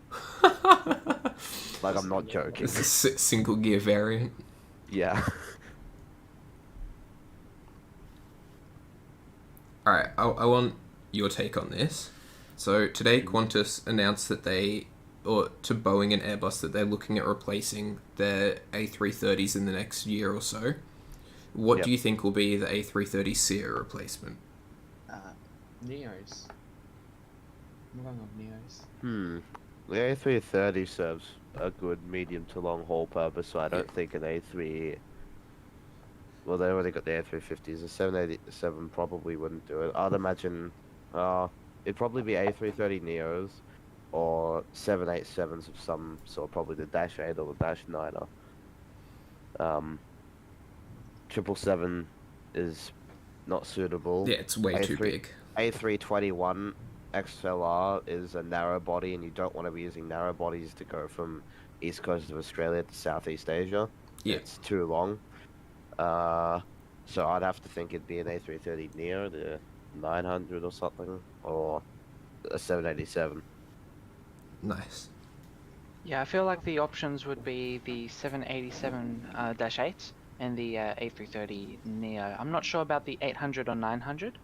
Speaker 7: Like, I'm not joking.
Speaker 1: It's a single gear variant.
Speaker 7: Yeah.
Speaker 1: Alright, I want your take on this. So today Qantas announced that to Boeing and Airbus that they're looking at replacing their A330s in the next year or so. What do you think will be the A330 CEO replacement?
Speaker 8: Neos. I'm going on Neos.
Speaker 7: The A330 serves a good medium to long haul purpose, so I don't think an A3... Well, they already got the A350s. The 787 probably wouldn't do it. I'd imagine it'd probably be A330 Neos or 787s of some sort, probably the Dash 8 or the Dash 9er. 777 is not suitable.
Speaker 1: Yeah, it's way too big.
Speaker 7: A321 XLR is a narrow body, and you don't want to be using narrow bodies to go from east coast of Australia to Southeast Asia.
Speaker 1: Yeah.
Speaker 7: It's too long. So I'd have to think it'd be an A330 Neo, the 900 or something, or a 787.
Speaker 1: Nice.
Speaker 6: Yeah, I feel like the options would be the 787-8 and the A330 Neo. I'm not sure about the 800 or 900,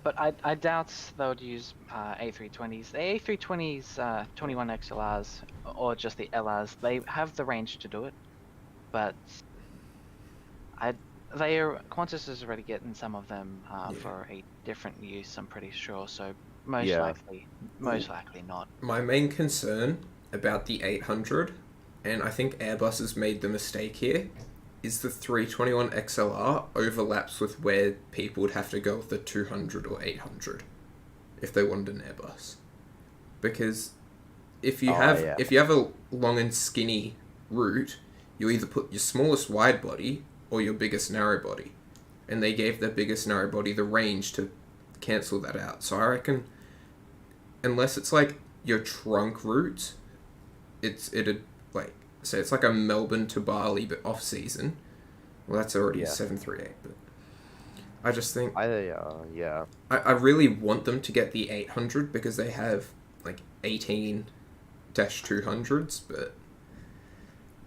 Speaker 6: but I doubt they would use A320s. The A320s, 21 XLRs, or just the LRs, they have the range to do it, but Qantas is already getting some of them for a different use, I'm pretty sure, so most likely not.
Speaker 1: My main concern about the 800, and I think Airbus has made the mistake here, is the 321 XLR overlaps with where people would have to go with the 200 or 800 if they wanted an Airbus. Because if you have a long and skinny route, you either put your smallest wide body or your biggest narrow body, and they gave their biggest narrow body the range to cancel that out. So I reckon, unless it's like your trunk route, it'd like say it's like a Melbourne to Bali but off season. Well, that's already a 738, but I just think I really want them to get the 800 because they have like 18-200s, but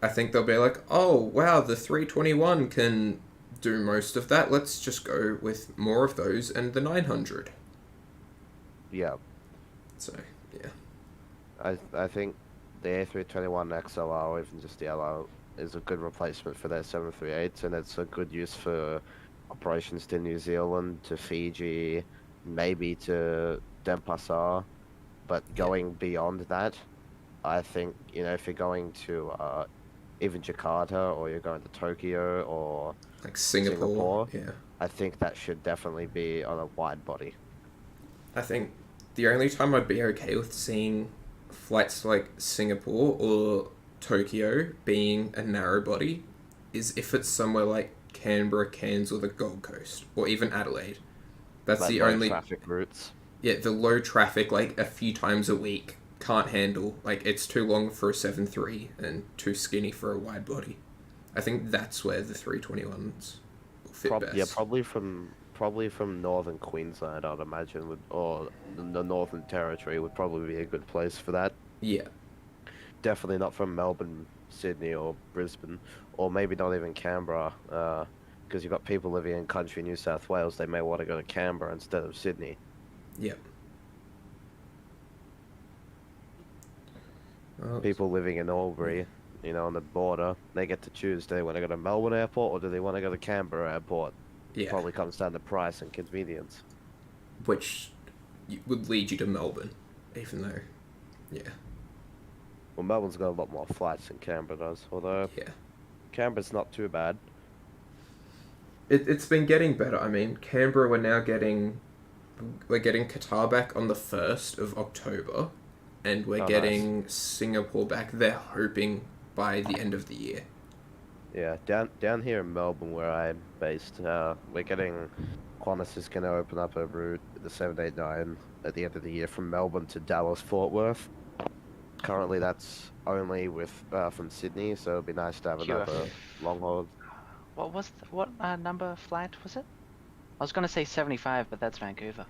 Speaker 1: I think they'll be like, oh, wow, the 321 can do most of that. Let's just go with more of those and the 900.
Speaker 7: Yeah.
Speaker 1: So, yeah.
Speaker 7: I think the A321 XLR, or even just the LR, is a good replacement for their 738s, and it's a good use for operations to New Zealand, to Fiji, maybe to Denpasar. But going beyond that, I think, if you're going to even Jakarta, or you're going to Tokyo, or
Speaker 1: like Singapore,
Speaker 7: I think that should definitely be on a wide body.
Speaker 1: I think the only time I'd be okay with seeing flights to like Singapore or Tokyo being a narrow body is if it's somewhere like Canberra, Cairns, or the Gold Coast, or even Adelaide. That's like the only
Speaker 7: traffic routes.
Speaker 1: Yeah, the low traffic, like a few times a week, can't handle. Like, it's too long for a 7.3 and too skinny for a wide body. I think that's where the 321s will fit best.
Speaker 7: Yeah, probably from northern Queensland, I'd imagine, or the Northern Territory would probably be a good place for that.
Speaker 1: Yeah.
Speaker 7: Definitely not from Melbourne, Sydney, or Brisbane, or maybe not even Canberra, because you've got people living in country New South Wales. They may want to go to Canberra instead of Sydney.
Speaker 1: Yep.
Speaker 7: People living in Albury, on the border, they get to choose. Do they want to go to Melbourne Airport, or do they want to go to Canberra Airport?
Speaker 1: Yeah.
Speaker 7: Probably comes down to price and convenience.
Speaker 1: Which would lead you to Melbourne, even though, yeah.
Speaker 7: Well, Melbourne's got a lot more flights than Canberra does, although Canberra's not too bad.
Speaker 1: It's been getting better. I mean, Canberra, we're getting Qatar back on the 1st of October, and we're getting Singapore back. They're hoping by the end of the year.
Speaker 7: Yeah, down here in Melbourne, where I'm based, we're getting Qantas is going to open up a route, the 789, at the end of the year from Melbourne to Dallas Fort Worth. Currently, that's only with from Sydney, so it'd be nice to have
Speaker 6: QF.
Speaker 7: another long haul.
Speaker 6: What number flight was it? I was gonna say 75, but that's Vancouver.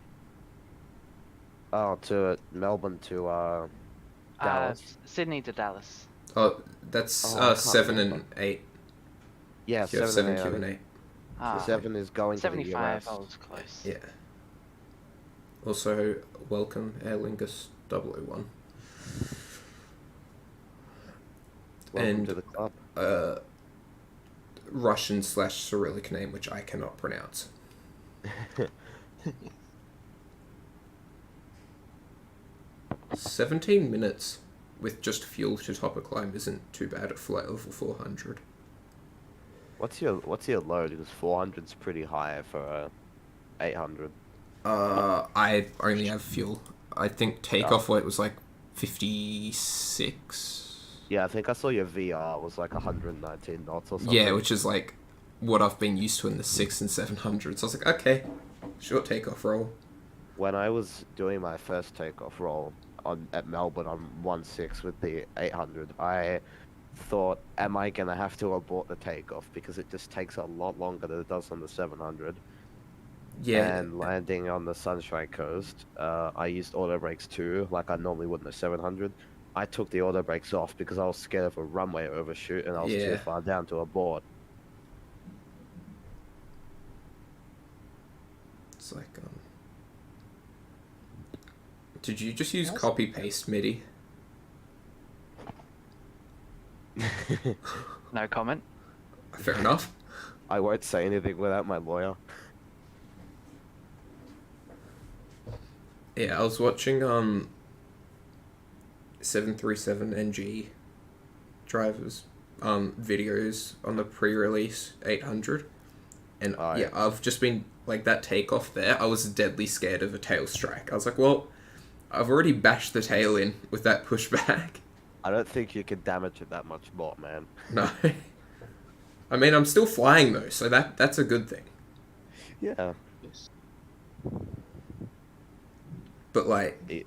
Speaker 7: Oh, to Melbourne to Dallas.
Speaker 6: Sydney to Dallas.
Speaker 1: Oh, that's
Speaker 7: Oh, I can't
Speaker 1: 7
Speaker 7: remember.
Speaker 1: and 8.
Speaker 7: Yeah,
Speaker 1: You have
Speaker 7: 7
Speaker 1: 7,
Speaker 7: and
Speaker 1: Q,
Speaker 7: 8.
Speaker 1: and 8.
Speaker 6: Ah,
Speaker 7: 7 is going to the
Speaker 6: 75.
Speaker 7: US.
Speaker 6: I was close.
Speaker 1: Yeah. Also, welcome Aer Lingus 001.
Speaker 7: Welcome
Speaker 1: And
Speaker 7: to the club.
Speaker 1: Russian/Cyrillic name, which I cannot pronounce. 17 minutes with just fuel to top a climb isn't too bad at flight level 400.
Speaker 7: What's your load? Because 400's pretty high for 800.
Speaker 1: I only have fuel. I think takeoff weight was like 56.
Speaker 7: Yeah, I think I saw your VR was like 119 knots or something.
Speaker 1: Yeah, which is like what I've been used to in the 6 and 700s. So I was like, okay, short takeoff roll.
Speaker 7: When I was doing my first takeoff roll at Melbourne on 1.6 with the 800, I thought, am I gonna have to abort the takeoff because it just takes a lot longer than it does on the 700.
Speaker 1: Yeah.
Speaker 7: And landing on the Sunshine Coast, I used auto brakes too, like I normally would in the 700. I took the auto brakes off because I was scared of a runway overshoot and I was too far down to abort.
Speaker 1: It's like, did you just use copy paste MIDI?
Speaker 6: No comment.
Speaker 1: Fair enough.
Speaker 7: I won't say anything without my lawyer.
Speaker 1: Yeah, I was watching 737NG drivers videos on the pre-release 800, and yeah, I've just been like that takeoff there. I was deadly scared of a tail strike. I was like, well, I've already bashed the tail in with that pushback.
Speaker 7: I don't think you can damage it that much more, man.
Speaker 1: No. I mean, I'm still flying though, so that's a good thing.
Speaker 7: Yeah.
Speaker 1: But like,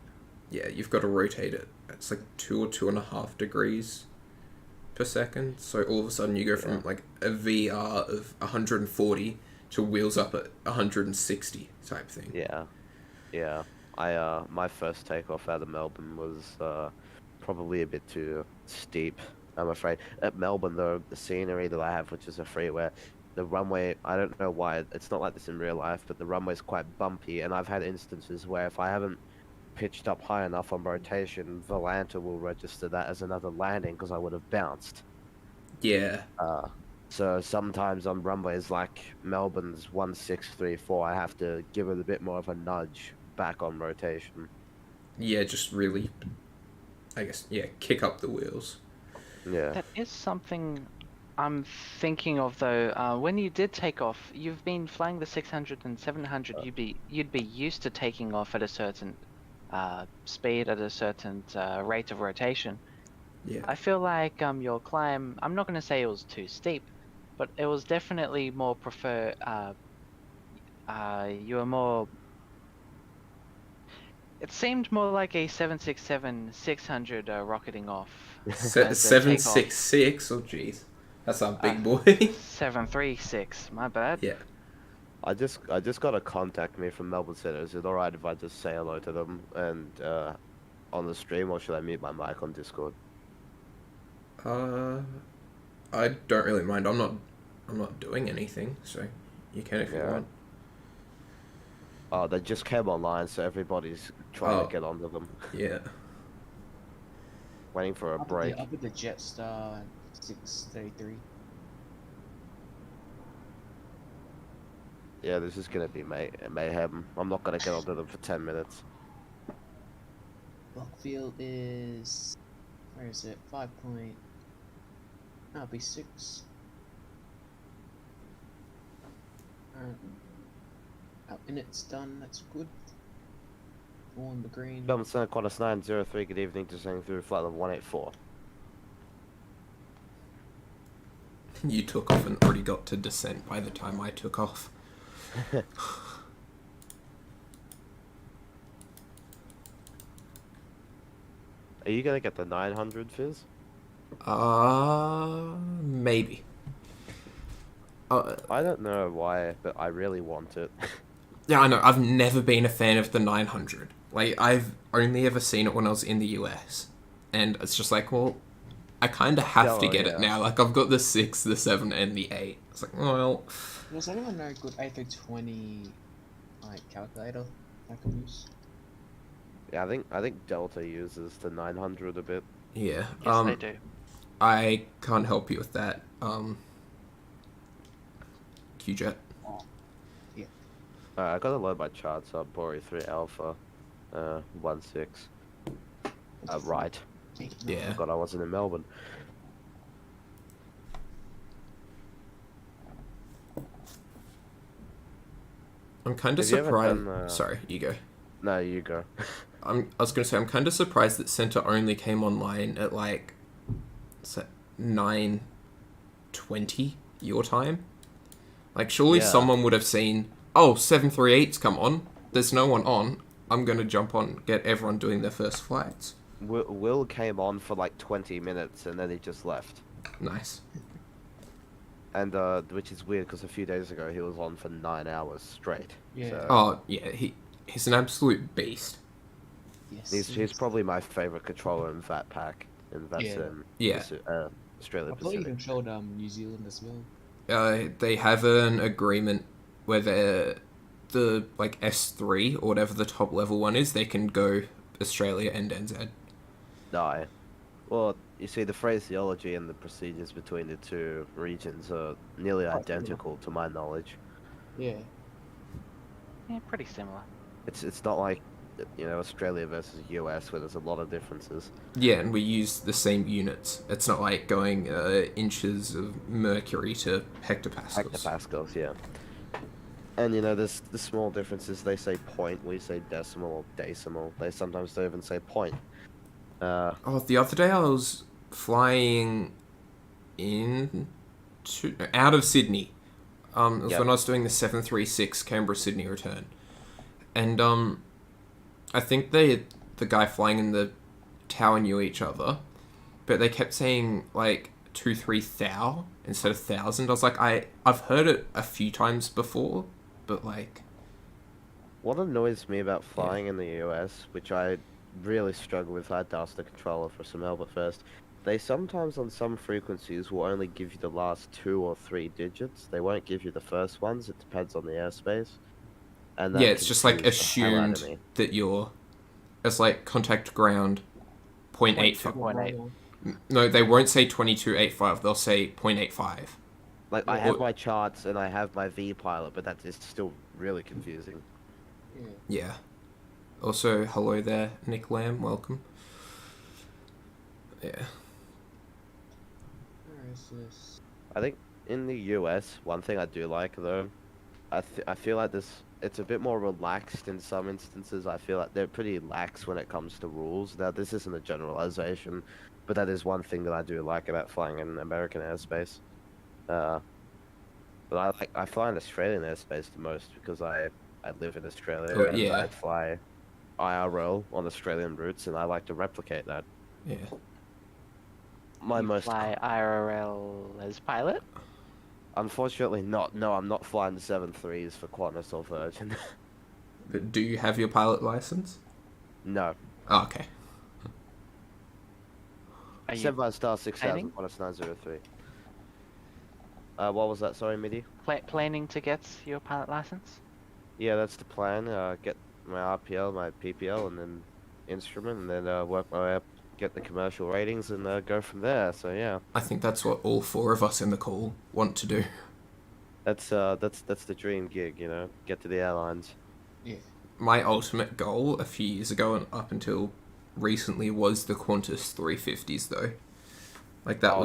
Speaker 1: yeah, you've got to rotate it. It's like 2 or 2.5 degrees per second. So all of a sudden you go from like a VR of 140 to wheels up at 160 type thing.
Speaker 7: Yeah. Yeah. My first takeoff out of Melbourne was probably a bit too steep, I'm afraid. At Melbourne, though, the scenery that I have, which is a freeway, the runway, I don't know why, it's not like this in real life, but the runway's quite bumpy, and I've had instances where if I haven't pitched up high enough on rotation, Volanta will register that as another landing because I would have bounced.
Speaker 1: Yeah.
Speaker 7: So sometimes on runways like Melbourne's 1634, I have to give it a bit more of a nudge back on rotation.
Speaker 1: Yeah, just really, I guess, yeah, kick up the wheels.
Speaker 7: Yeah.
Speaker 6: That is something I'm thinking of though. When you did take off, you've been flying the 600 and 700. You'd be used to taking off at a certain speed, at a certain rate of rotation.
Speaker 1: Yeah.
Speaker 6: I feel like your climb, I'm not going to say it was too steep, but it was definitely more you were more, it seemed more like a 767-600 rocketing off.
Speaker 1: 766, oh jeez. That's a big boy.
Speaker 6: 736, my bad.
Speaker 1: Yeah.
Speaker 7: I just got a contact me from Melbourne Center. Is it alright if I just say hello to them and on the stream, or should I mute my mic on Discord?
Speaker 1: I don't really mind. I'm not doing anything, so you can if you want.
Speaker 7: Oh, they just came online, so everybody's trying to get onto them.
Speaker 1: Yeah.
Speaker 7: Waiting for a break.
Speaker 8: Up at the Jetstar 633.
Speaker 7: Yeah, this is gonna be mayhem. I'm not gonna get onto them for 10 minutes.
Speaker 8: Blockfield is, where is it? 5 point. That'll be 6. Our inlet's done. That's good. On the green.
Speaker 7: Melbourne Center, Qantas 903. Good evening, descending through flight level 184.
Speaker 1: You took off and already got to descent by the time I took off.
Speaker 7: Are you gonna get the 900, Fizz?
Speaker 1: Maybe.
Speaker 7: I don't know why, but I really want it.
Speaker 1: Yeah, I know. I've never been a fan of the 900. Like, I've only ever seen it when I was in the US. And it's just like, well, I kind of have to get it now. Like, I've got the 6, the 7, and the 8. It's like, well...
Speaker 8: Does anyone know a good A320 like calculator I can use?
Speaker 7: Yeah, I think Delta uses the 900 a bit.
Speaker 1: Yeah.
Speaker 6: Yes, they do.
Speaker 1: I can't help you with that. QJet.
Speaker 8: Yeah.
Speaker 7: I gotta load my charts up. Bori 3 Alpha, 16. Right.
Speaker 1: Yeah.
Speaker 7: God, I wasn't in Melbourne.
Speaker 1: I'm kind of
Speaker 7: Have you ever
Speaker 1: surprised.
Speaker 7: done,
Speaker 1: Sorry, you go.
Speaker 7: No, you go.
Speaker 1: I was gonna say I'm kind of surprised that Center only came online at like 9:20 your time. Like, surely
Speaker 7: Yeah.
Speaker 1: someone would have seen, oh, 738's come on. There's no one on. I'm gonna jump on, get everyone doing their first flights.
Speaker 7: Will came on for like 20 minutes and then he just left.
Speaker 1: Nice.
Speaker 7: And which is weird because a few days ago he was on for 9 hours straight.
Speaker 8: Yeah.
Speaker 7: So
Speaker 1: Oh yeah, he's an absolute beast.
Speaker 8: Yes.
Speaker 7: he's probably my favorite controller in VATSIM in VATSIM.
Speaker 1: Yeah.
Speaker 7: Australia
Speaker 8: I believe he
Speaker 7: Pacific.
Speaker 8: controlled New Zealand as well.
Speaker 1: They have an agreement where the like S3 or whatever the top level one is, they can go Australia and NZ.
Speaker 7: No. Well, you see, the phraseology and the procedures between the two regions are nearly identical to my knowledge.
Speaker 8: Yeah.
Speaker 6: Yeah, pretty similar.
Speaker 7: It's not like, you know, Australia versus US where there's a lot of differences.
Speaker 1: Yeah, and we use the same units. It's not like going inches of mercury to hectopascals.
Speaker 7: Hectopascals, yeah. And you know, there's the small differences. They say point, we say decimal or decimal. They sometimes don't even say point.
Speaker 1: Oh, the other day I was flying out of Sydney. It was
Speaker 7: Yep.
Speaker 1: when I was doing the 736 Canberra-Sydney return. And I think the guy flying in the tower knew each other, but they kept saying like 2-3 thou instead of 1,000. I was like, I've heard it a few times before, but like...
Speaker 7: What annoys me about flying in the US, which I really struggle with, I had to ask the controller for some help at first. They sometimes on some frequencies will only give you the last 2 or 3 digits. They won't give you the first ones. It depends on the airspace. And that
Speaker 1: Yeah, it's just like
Speaker 7: confused the hell out of
Speaker 1: assumed
Speaker 7: me.
Speaker 1: that you're... It's like contact ground 0.85.
Speaker 6: 0.8.
Speaker 1: No, they won't say 2285. They'll say 0.85.
Speaker 7: Like, I have my charts and I have my V pilot, but that is still really confusing.
Speaker 8: Yeah.
Speaker 1: Yeah. Also, hello there, Nick Lamb. Welcome. Yeah.
Speaker 8: Where is this?
Speaker 7: I think in the US, one thing I do like though, I feel like it's a bit more relaxed in some instances. I feel like they're pretty lax when it comes to rules. Now, this isn't a generalization, but that is one thing that I do like about flying in American airspace. But I fly in Australian airspace the most because I live in Australia
Speaker 1: Oh,
Speaker 7: and
Speaker 1: yeah.
Speaker 7: I fly IRL on Australian routes, and I like to replicate that.
Speaker 1: Yeah.
Speaker 7: My
Speaker 6: You
Speaker 7: most
Speaker 6: fly IRL as pilot?
Speaker 7: Unfortunately not. No, I'm not flying the 7.3s for Qantas or Virgin.
Speaker 1: But do you have your pilot license?
Speaker 7: No.
Speaker 1: Oh, okay.
Speaker 6: Are you
Speaker 7: 7 star 6000
Speaker 6: planning?
Speaker 7: Qantas 903. What was that? Sorry, Midi?
Speaker 6: planning to get your pilot license?
Speaker 7: Yeah, that's the plan. Get my RPL, my PPL, and then instrument, and then work my way up, get the commercial ratings, and go from there. So yeah,
Speaker 1: I think that's what all 4 of us in the call want to do.
Speaker 7: that's the dream gig, you know. Get to the airlines.
Speaker 8: Yeah.
Speaker 1: My ultimate goal a few years ago and up until recently was the Qantas 350s, though. Like that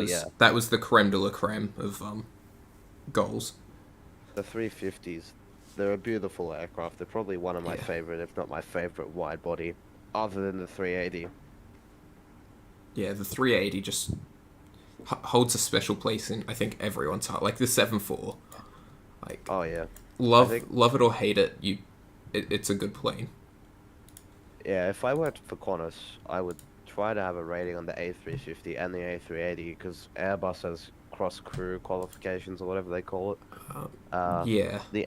Speaker 1: was the creme de la creme of goals.
Speaker 7: The 350s, they're a beautiful aircraft. They're probably one of my
Speaker 1: Yeah.
Speaker 7: favorite, if not my favorite, wide body, other than the 380.
Speaker 1: Yeah, the 380 just... holds a special place in, I think, everyone's heart. Like the 7-4. Like,
Speaker 7: Oh yeah.
Speaker 1: love
Speaker 7: think-
Speaker 1: love it or hate it, it's a good plane.
Speaker 7: Yeah, if I worked for Qantas, I would try to have a rating on the A350 and the A380 because Airbus has cross crew qualifications or whatever they call it.
Speaker 1: Yeah.
Speaker 7: The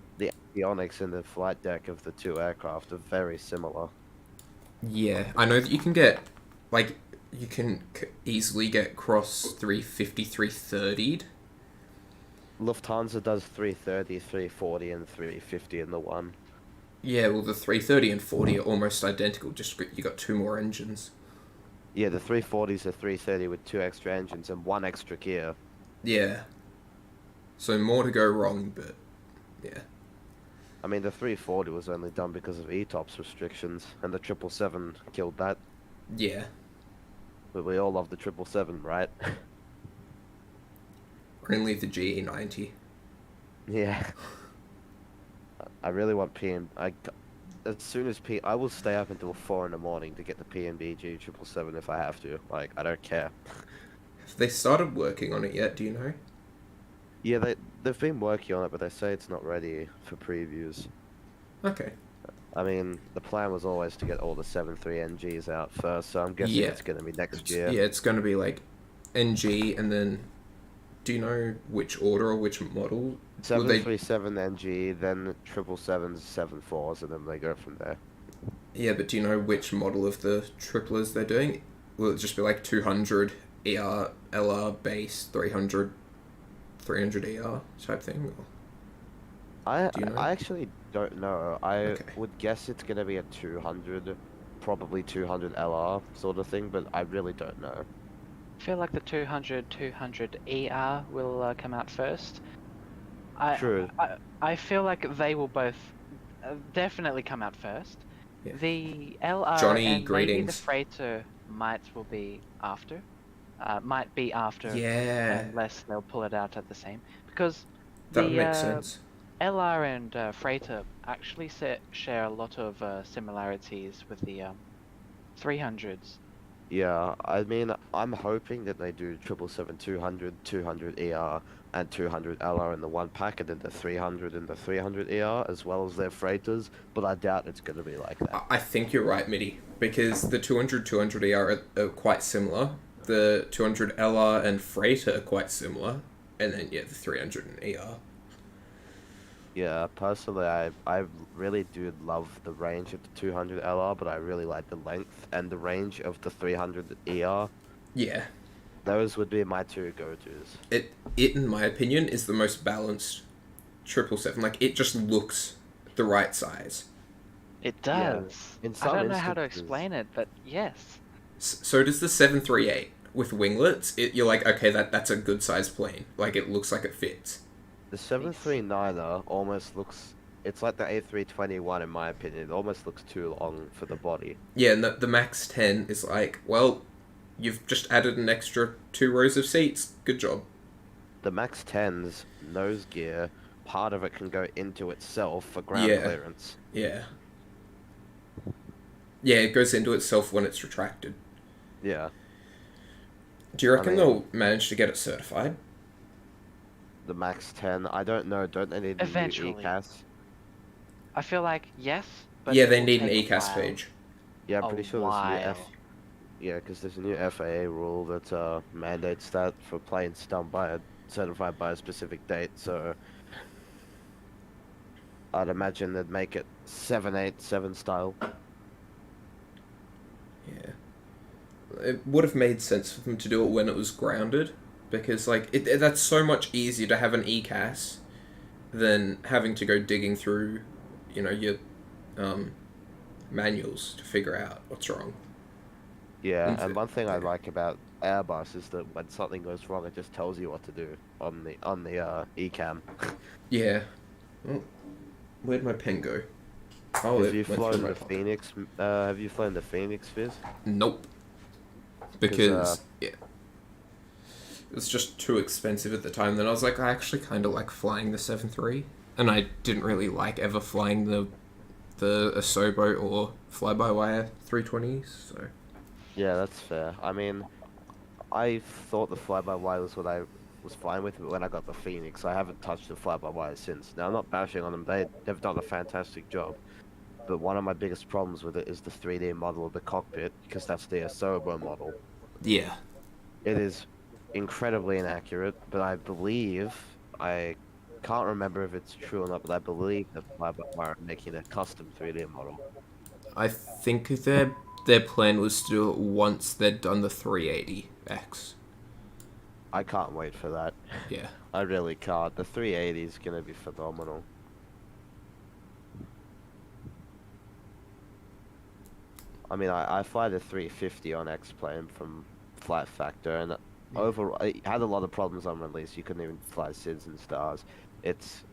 Speaker 7: avionics in the flight deck of the two aircraft are very similar.
Speaker 1: Yeah, I know that you can get, like, you can easily get cross 350, 330'd.
Speaker 7: Lufthansa does 330, 340, and 350 in the one.
Speaker 1: Yeah, well, the 330 and 40 are almost identical, just you got 2 more engines.
Speaker 7: Yeah, the 340's a 330 with 2 extra engines and 1 extra gear.
Speaker 1: Yeah. So more to go wrong, but yeah.
Speaker 7: I mean, the 340 was only done because of ETOPS restrictions, and the 777 killed that.
Speaker 1: Yeah.
Speaker 7: But we all love the 777, right?
Speaker 1: Only the GE90.
Speaker 7: Yeah. I really want as soon as I will stay up until 4 in the morning to get the PMDG 777 if I have to. Like, I don't care.
Speaker 1: Have they started working on it yet, do you know?
Speaker 7: Yeah, they've been working on it, but they say it's not ready for previews.
Speaker 1: Okay.
Speaker 7: I mean, the plan was always to get all the 73NGs out first, so I'm guessing
Speaker 1: Yeah.
Speaker 7: it's going to be next year.
Speaker 1: Yeah, it's going to be like NG, and then do you know which order or which model?
Speaker 7: 737NG, then 777s, 74s, and then they go from there.
Speaker 1: Yeah, but do you know which model of the triplers they're doing? Will it just be like 200 ER, LR base, 300 ER type thing? Or? Do you know?
Speaker 7: I actually don't know. I
Speaker 1: Okay.
Speaker 7: would guess it's going to be a 200, probably 200 LR sort of thing, but I really don't know.
Speaker 6: I feel like the 200 ER will come out first.
Speaker 7: True.
Speaker 6: I feel like they will both definitely come out first.
Speaker 1: Yeah.
Speaker 6: The LR
Speaker 1: Johnny,
Speaker 6: and maybe the
Speaker 1: greetings.
Speaker 6: freighter will be after. Might be after.
Speaker 1: Yeah.
Speaker 6: Unless they'll pull it out at the same. Because
Speaker 1: That
Speaker 6: the
Speaker 1: would make sense.
Speaker 6: LR and freighter actually share a lot of similarities with the 300s.
Speaker 7: Yeah, I mean, I'm hoping that they do 777-200, 200 ER, and 200 LR in the one pack, and then the 300 and the 300 ER, as well as their freighters, but I doubt it's going to be like that.
Speaker 1: I think you're right, Mitty, because the 200 ER are quite similar. The 200 LR and freighter are quite similar, and then, yeah, the 300 and ER.
Speaker 7: Yeah, personally, I really do love the range of the 200 LR, but I really like the length and the range of the 300 ER.
Speaker 1: Yeah.
Speaker 7: Those would be my 2 go-tos.
Speaker 1: It, in my opinion, is the most balanced 777. Like, it just looks the right size.
Speaker 6: It does.
Speaker 7: In
Speaker 6: I
Speaker 7: some
Speaker 6: don't know how to
Speaker 7: instances-
Speaker 6: explain it, but yes.
Speaker 1: So does the 738 with winglets. You're like, okay, that's a good size plane. Like, it looks like it fits.
Speaker 7: The 739er almost looks... It's like the A321 in my opinion. It almost looks too long for the body.
Speaker 1: Yeah, and the Max 10 is like, well, you've just added an extra 2 rows of seats. Good job.
Speaker 7: The Max 10's nose gear, part of it can go into itself for ground
Speaker 1: Yeah.
Speaker 7: clearance.
Speaker 1: Yeah. Yeah, it goes into itself when it's retracted.
Speaker 7: Yeah.
Speaker 1: Do you reckon
Speaker 7: mean-
Speaker 1: they'll manage to get it certified?
Speaker 7: The Max 10, I don't know. Don't they need a new
Speaker 6: Eventually.
Speaker 7: ECAS?
Speaker 6: I feel like yes, but
Speaker 1: Yeah,
Speaker 6: it
Speaker 1: they
Speaker 6: will
Speaker 1: need an
Speaker 6: take a
Speaker 1: ECAS
Speaker 6: while.
Speaker 1: page.
Speaker 7: Yeah, I'm
Speaker 6: A
Speaker 7: pretty sure there's a new
Speaker 6: while.
Speaker 7: Yeah, because there's a new FAA rule that mandates that for planes done by certified by a specific date. So I'd imagine they'd make it 787 style.
Speaker 1: Yeah. It would have made sense for them to do it when it was grounded, because like that's so much easier to have an ECAS than having to go digging through, your manuals to figure out what's wrong.
Speaker 7: Yeah,
Speaker 1: Infi-
Speaker 7: and one thing I
Speaker 1: yeah.
Speaker 7: like about Airbus is that when something goes wrong, it just tells you what to do on the ECAM.
Speaker 1: Yeah. Oh, where'd my pen go? Oh,
Speaker 7: Have
Speaker 1: it
Speaker 7: you
Speaker 1: went through
Speaker 7: flown
Speaker 1: my
Speaker 7: the
Speaker 1: pocket.
Speaker 7: Phoenix? Have you flown the Phoenix, Fizz?
Speaker 1: Nope. Because
Speaker 7: uh,
Speaker 1: yeah, it was just too expensive at the time. Then I was like, I actually kind of like flying the 7.3, and I didn't really like ever flying the Asobo or fly-by-wire 320s. So
Speaker 7: Yeah, that's fair. I mean, I thought the fly-by-wire was what I was fine with, but when I got the Phoenix, I haven't touched the fly-by-wire since. Now, I'm not bashing on them. They've done a fantastic job. But one of my biggest problems with it is the 3D model of the cockpit, because that's the Asobo model.
Speaker 1: Yeah.
Speaker 7: It is incredibly inaccurate, but I believe, I can't remember if it's true or not, but I believe that fly-by-wire are making a custom 3D model.
Speaker 1: I think their plan was to do it once they'd done the 380X.
Speaker 7: I can't wait for that.
Speaker 1: Yeah.
Speaker 7: I really can't. The 380 is going to be phenomenal. I mean, I fly the 350 on X-Plane from Flight Factor, and overall, it had a lot of problems on release. You couldn't even fly SIDS and stars. It's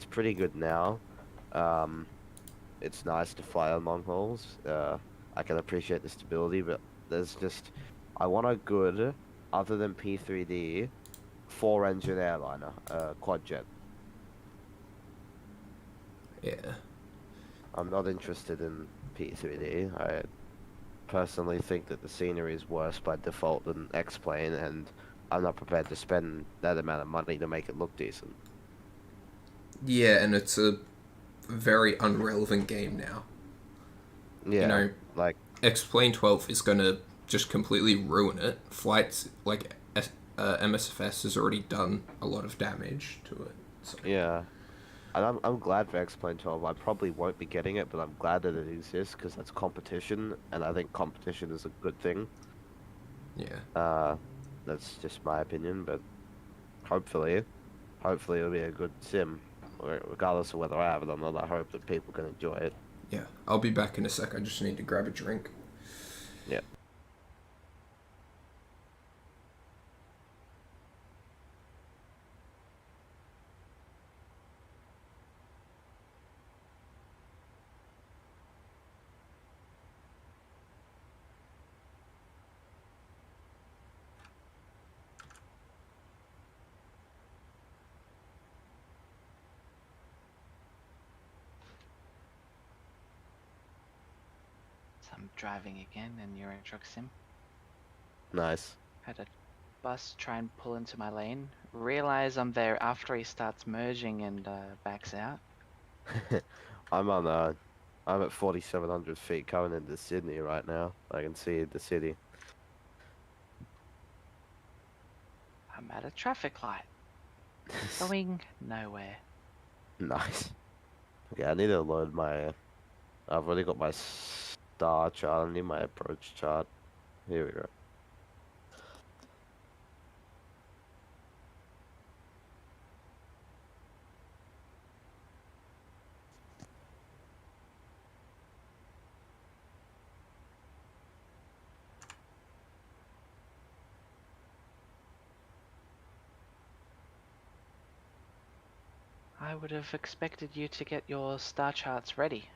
Speaker 7: pretty good now. It's nice to fly on long hauls. I can appreciate the stability, but there's just, I want a good, other than P3D, 4-engine airliner, quad jet.
Speaker 1: Yeah.
Speaker 7: I'm not interested in P3D. I personally think that the scenery is worse by default than X-Plane, and I'm not prepared to spend that amount of money to make it look decent.
Speaker 1: Yeah, and it's a very unrelevant game now.
Speaker 7: Yeah,
Speaker 1: You know,
Speaker 7: like,
Speaker 1: X-Plane 12 is going to just completely ruin it. Flights, like MSFS has already done a lot of damage to it. So.
Speaker 7: yeah. And I'm glad for X-Plane 12. I probably won't be getting it, but I'm glad that it exists, because that's competition, and I think competition is a good thing.
Speaker 1: Yeah.
Speaker 7: That's just my opinion, but hopefully it'll be a good sim, regardless of whether I have it or not. I hope that people can enjoy it.
Speaker 1: Yeah. I'll be back in a sec. I just need to grab a drink.
Speaker 7: Yeah.
Speaker 6: So I'm driving again and you're in truck sim.
Speaker 7: Nice.
Speaker 6: Had a bus try and pull into my lane. Realize I'm there after he starts merging and backs out.
Speaker 7: I'm at 4,700 feet coming into Sydney right now. I can see the city.
Speaker 6: I'm at a traffic light. Going nowhere.
Speaker 7: Nice. Okay, I need to load my. I've already got my star chart. I need my approach chart. Here we go.
Speaker 6: I would have expected you to get your star charts ready.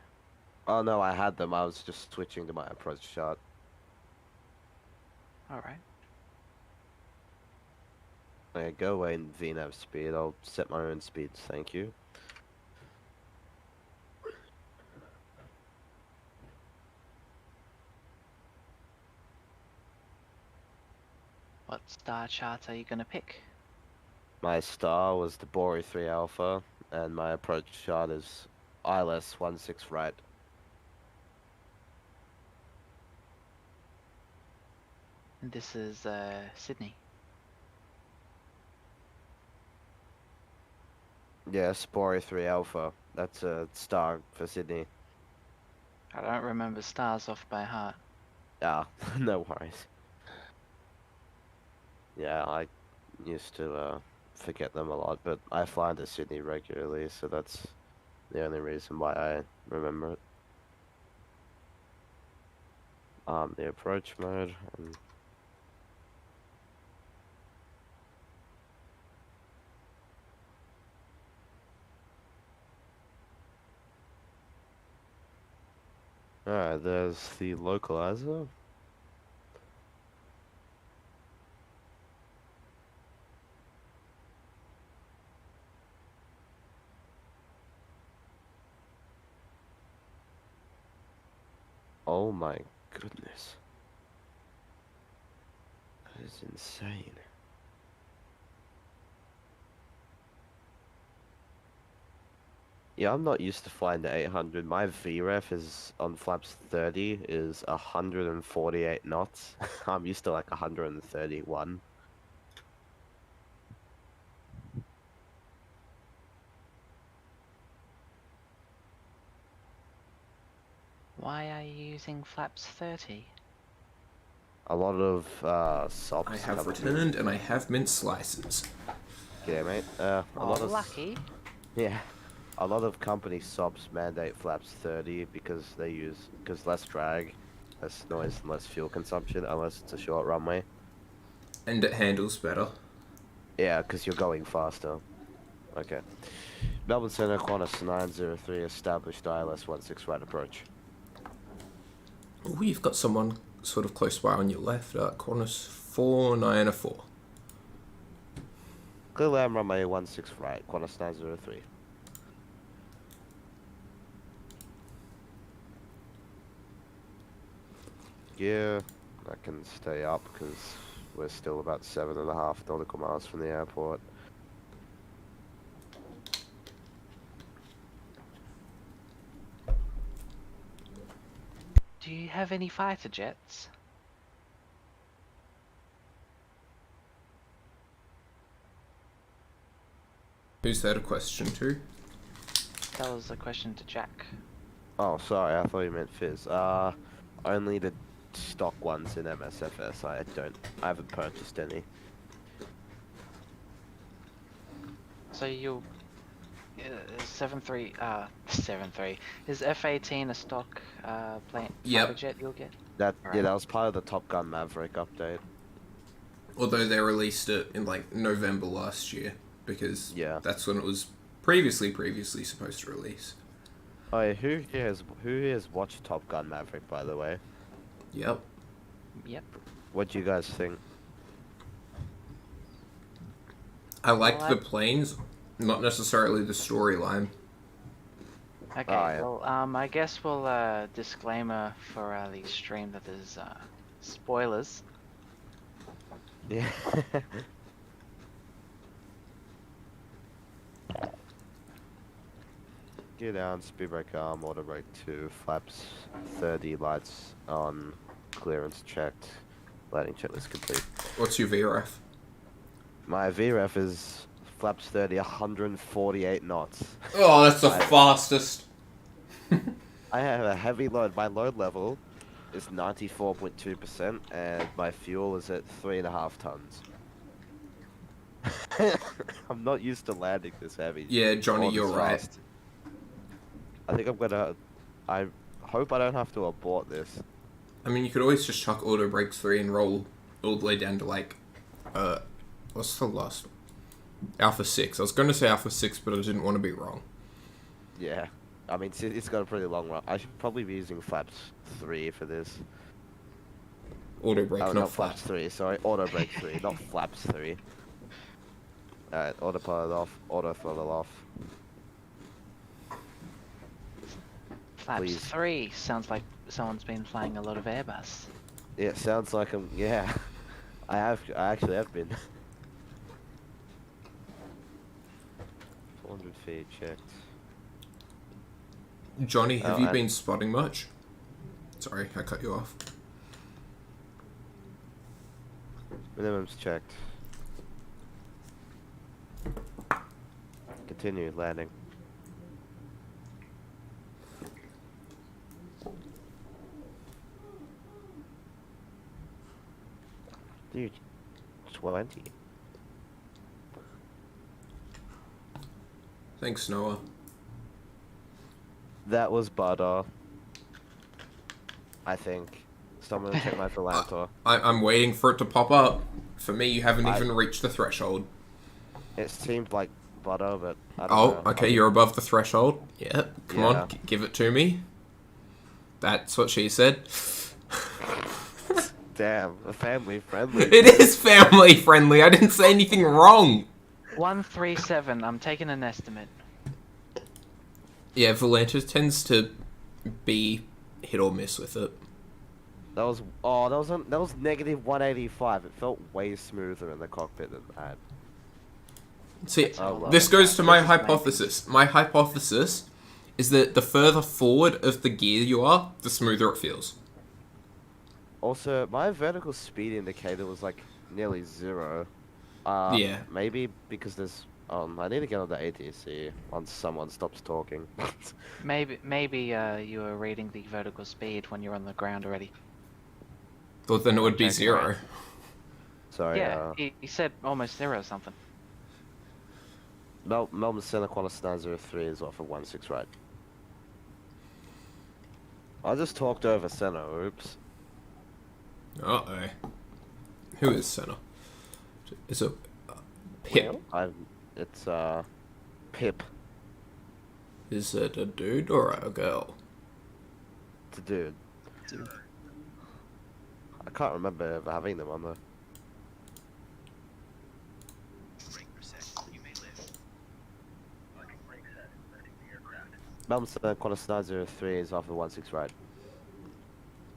Speaker 7: Oh no, I had them. I was just switching to my approach chart.
Speaker 6: Alright.
Speaker 7: Okay, go away in VNAV speed. I'll set my own speeds, thank you.
Speaker 6: What star chart are you gonna pick?
Speaker 7: My star was the Bori 3 Alpha, and my approach chart is ILS 16 right.
Speaker 6: And this is Sydney.
Speaker 7: Yes, Bori 3 Alpha. That's a star for Sydney.
Speaker 6: I don't remember stars off by heart.
Speaker 7: Ah, no worries. Yeah, I used to forget them a lot, but I fly to Sydney regularly, so that's the only reason why I remember it. The approach mode, and alright, there's the localizer. Oh my goodness. It's insane. Yeah, I'm not used to flying the 800. My VREF is on flaps 30 is 148 knots. I'm used to like 131.
Speaker 6: Why are you using flaps 30?
Speaker 7: A lot of SOPs
Speaker 1: I have
Speaker 7: come
Speaker 1: returned and I have mint slices.
Speaker 7: Yeah, mate.
Speaker 6: Oh, lucky.
Speaker 7: Yeah, a lot of company SOPs mandate flaps 30 because less drag, less noise, and less fuel consumption unless it's a short runway.
Speaker 1: And it handles better.
Speaker 7: Yeah, because you're going faster. Okay. Melbourne Centre, Qantas 903, established ILS 16 right approach.
Speaker 1: Oh, you've got someone sort of close by on your left. Qantas 494.
Speaker 7: Clear land runway 16 right, Qantas 903. Yeah, I can stay up because we're still about 7.5 nautical miles from the airport.
Speaker 6: Do you have any fighter jets?
Speaker 1: Who's that a question to?
Speaker 6: That was a question to Jack.
Speaker 7: Oh, sorry, I thought you meant Fizz. Only the stock ones in MSFS. I haven't purchased any.
Speaker 6: So you'll... 73... 73. Is F-18 a stock plane
Speaker 1: Yep.
Speaker 6: fighter jet you'll get?
Speaker 7: Yeah,
Speaker 6: Alright.
Speaker 7: that was part of the Top Gun Maverick update.
Speaker 1: Although they released it in like November last year because
Speaker 7: Yeah.
Speaker 1: that's when it was previously supposed to release.
Speaker 7: Oh, yeah, who here has watched Top Gun Maverick, by the way?
Speaker 1: Yep.
Speaker 6: Yep.
Speaker 7: What do you guys think?
Speaker 1: I liked
Speaker 6: Well,
Speaker 1: the planes, not necessarily the storyline.
Speaker 6: Okay,
Speaker 7: Oh, yeah.
Speaker 6: well, I guess we'll, disclaimer for the stream that there's, spoilers.
Speaker 7: Yeah. Gear down, speed brake arm, auto brake 2, flaps 30, lights on, clearance checked, landing checklist complete.
Speaker 1: What's your VRF?
Speaker 7: My VREF is flaps 30, 148 knots.
Speaker 1: Oh, that's the fastest.
Speaker 7: I have a heavy load. My load level is 94.2%, and my fuel is at 3.5 tons. I'm not used to landing this heavy.
Speaker 1: Yeah, Johnny,
Speaker 7: or this
Speaker 1: you're right.
Speaker 7: fast. I think I'm gonna. I hope I don't have to abort this.
Speaker 1: I mean, you could always just chuck auto brakes 3 and roll all the way down to like, what's the last? Alpha 6. I was going to say Alpha 6, but I didn't want to be wrong.
Speaker 7: Yeah. I mean, it's got a pretty long run. I should probably be using flaps 3 for this.
Speaker 1: Auto brake,
Speaker 7: Oh,
Speaker 1: not
Speaker 7: not flaps
Speaker 1: flap.
Speaker 7: 3. Sorry, auto brake 3, not flaps 3. Alright, autopilot off, auto throttle off.
Speaker 6: Flaps
Speaker 7: Please.
Speaker 6: 3 sounds like someone's been flying a lot of Airbus.
Speaker 7: Yeah, it sounds like I'm. Yeah, I actually have been. 400 feet checked.
Speaker 1: Johnny, have
Speaker 7: Oh,
Speaker 1: you been spotting much? Sorry, I cut you off.
Speaker 7: Minimums checked. Continue landing. Dude, 20.
Speaker 1: Thanks, Noah.
Speaker 7: That was butter. I think. Someone check my Philantor.
Speaker 1: I'm waiting for it to pop up. For me, you haven't
Speaker 7: I-
Speaker 1: even reached the threshold.
Speaker 7: It seemed like butter, but I don't
Speaker 1: Oh,
Speaker 7: know.
Speaker 1: okay, you're above the threshold. Yeah, come
Speaker 7: Yeah.
Speaker 1: on, give it to me. That's what she said.
Speaker 7: Damn, a family friendly.
Speaker 1: It is family friendly. I didn't say anything wrong.
Speaker 6: 137, I'm taking an estimate.
Speaker 1: Yeah, Volantis tends to be hit or miss with it.
Speaker 7: That was that was negative 185. It felt way smoother in the cockpit than that.
Speaker 1: See,
Speaker 7: Oh, well.
Speaker 1: this goes to my
Speaker 6: This is my
Speaker 1: hypothesis. My hypothesis is that the further forward of the gear you are, the smoother it feels.
Speaker 7: Also, my vertical speed indicator was like nearly 0.
Speaker 1: Yeah.
Speaker 7: Maybe because there's I need to get on the ATC once someone stops talking.
Speaker 6: Maybe you were reading the vertical speed when you're on the ground already.
Speaker 1: Thought then it would be
Speaker 6: Joking
Speaker 1: 0.
Speaker 6: around.
Speaker 7: Sorry.
Speaker 6: Yeah, he said almost 0 or something.
Speaker 7: Melbourne Center Qantas 903 is off at 16 right. I just talked over center. Oops.
Speaker 1: Uh-oh. Who is Senna? Is it Pip?
Speaker 7: It's Pip.
Speaker 1: Is it a dude or a girl?
Speaker 7: It's a dude. I can't remember ever having them on the.
Speaker 2: Brake reset. You may live.
Speaker 3: Parking brake set. Lifting the aircraft.
Speaker 7: Melbourne Center Qantas 903 is off at 16 right.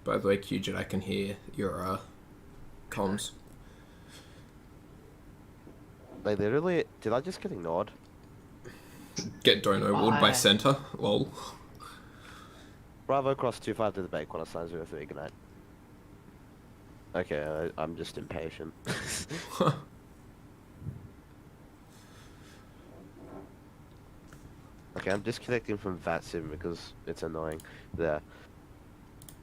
Speaker 1: By the way, QJet, I can hear your comms.
Speaker 7: They literally. Did I just get ignored?
Speaker 1: Get dono walled by
Speaker 6: Why?
Speaker 1: center. Lol.
Speaker 7: Bravo cross 25 to the bay, Qantas 903, good night. Okay, I'm just impatient. Okay, I'm disconnecting from VATSIM because it's annoying. There.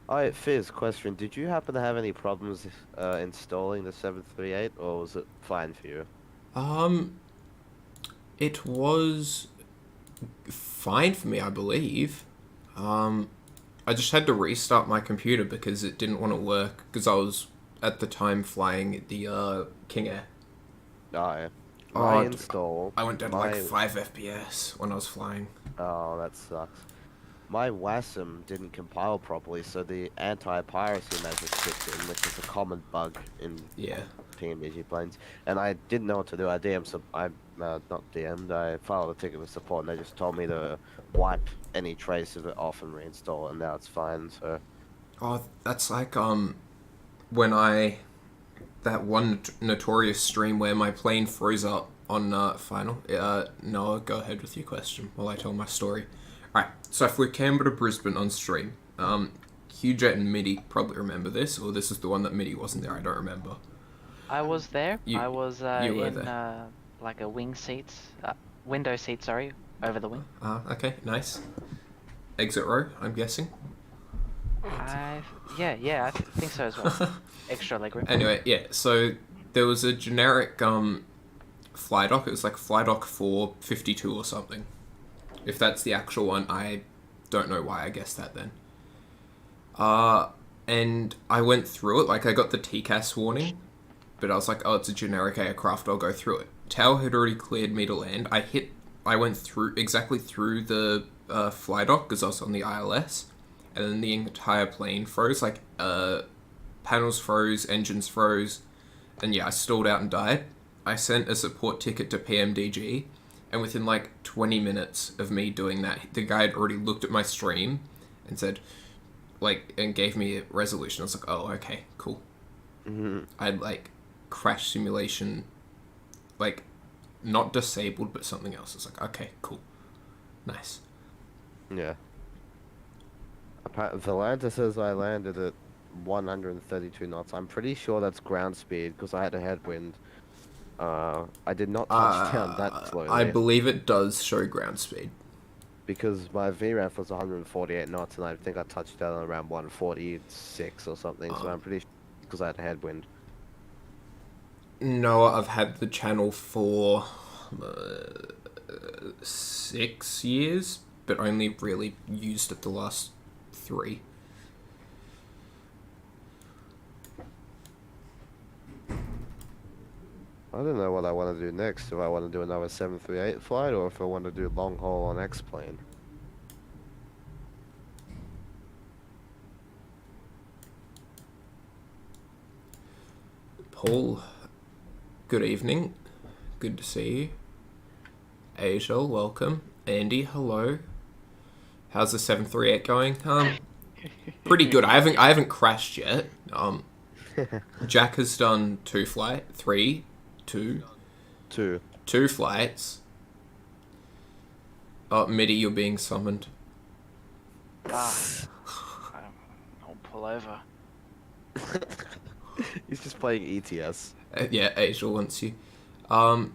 Speaker 7: Alright, Fizz, question. Did you happen to have any problems installing the 738, or was it fine for you?
Speaker 1: It was fine for me, I believe. I just had to restart my computer because it didn't want to work, because I was, at the time, flying the King Air.
Speaker 7: Oh, yeah.
Speaker 1: Oh,
Speaker 7: My install...
Speaker 1: I went down to like
Speaker 7: my-
Speaker 1: 5 FPS when I was flying.
Speaker 7: Oh, that sucks. My WASM didn't compile properly, so the anti-piracy measures kicked in, which is a common bug in
Speaker 1: Yeah.
Speaker 7: PMDG planes. And I didn't know what to do. I not DM'd, I filed a ticket with support, and they just told me to wipe any trace of it off and reinstall it, and now it's fine, so...
Speaker 1: Oh, that's like, when that one notorious stream where my plane froze up on, final. Noah, go ahead with your question while I tell my story. Alright, so I flew Canberra to Brisbane on stream. QJet and Mitty probably remember this, or this is the one that Mitty wasn't there, I don't remember.
Speaker 6: I was there.
Speaker 1: You-
Speaker 6: I was
Speaker 1: you were
Speaker 6: in
Speaker 1: there.
Speaker 6: like a window seat, sorry, over the wing.
Speaker 1: Okay, nice. Exit row, I'm guessing.
Speaker 6: Yeah, I think so as well. Extra legroom.
Speaker 1: Anyway, yeah, so there was a generic fly dock. It was like fly dock 452 or something. If that's the actual one, I don't know why I guessed that then. And I went through it, like I got the TCAS warning, but I was like, oh, it's a generic aircraft, I'll go through it. Tower had already cleared me to land. I went through, exactly through the fly dock, because I was on the ILS, and then the entire plane froze, like, panels froze, engines froze, and yeah, I stalled out and died. I sent a support ticket to PMDG, and within like 20 minutes of me doing that, the guy had already looked at my stream and said, like, and gave me a resolution. I was like, oh, okay, cool.
Speaker 7: Mm-hmm.
Speaker 1: I had like crash simulation, like, not disabled, but something else. It's like, okay, cool. Nice.
Speaker 7: Yeah. Valanta says I landed at 132 knots. I'm pretty sure that's ground speed because I had a headwind. I did not touch down that slowly.
Speaker 1: I believe it does show ground speed.
Speaker 7: Because my VRAF was 148 knots and I think I touched down around 146 or something, so I'm pretty sure because I had a headwind.
Speaker 1: No, I've had the channel for 6 years, but only really used it the last 3.
Speaker 7: I don't know what I want to do next. If I want to do another 738 flight or if I want to do long haul on X-plane.
Speaker 1: Paul, good evening. Good to see you. Asia, welcome. Andy, hello. How's the 738 going? Pretty good. I haven't crashed yet. Jack has done 2 flights. Oh, Mitty, you're being summoned.
Speaker 6: I'll pull over.
Speaker 7: He's just playing ETS.
Speaker 1: Yeah, Asia wants you. I'm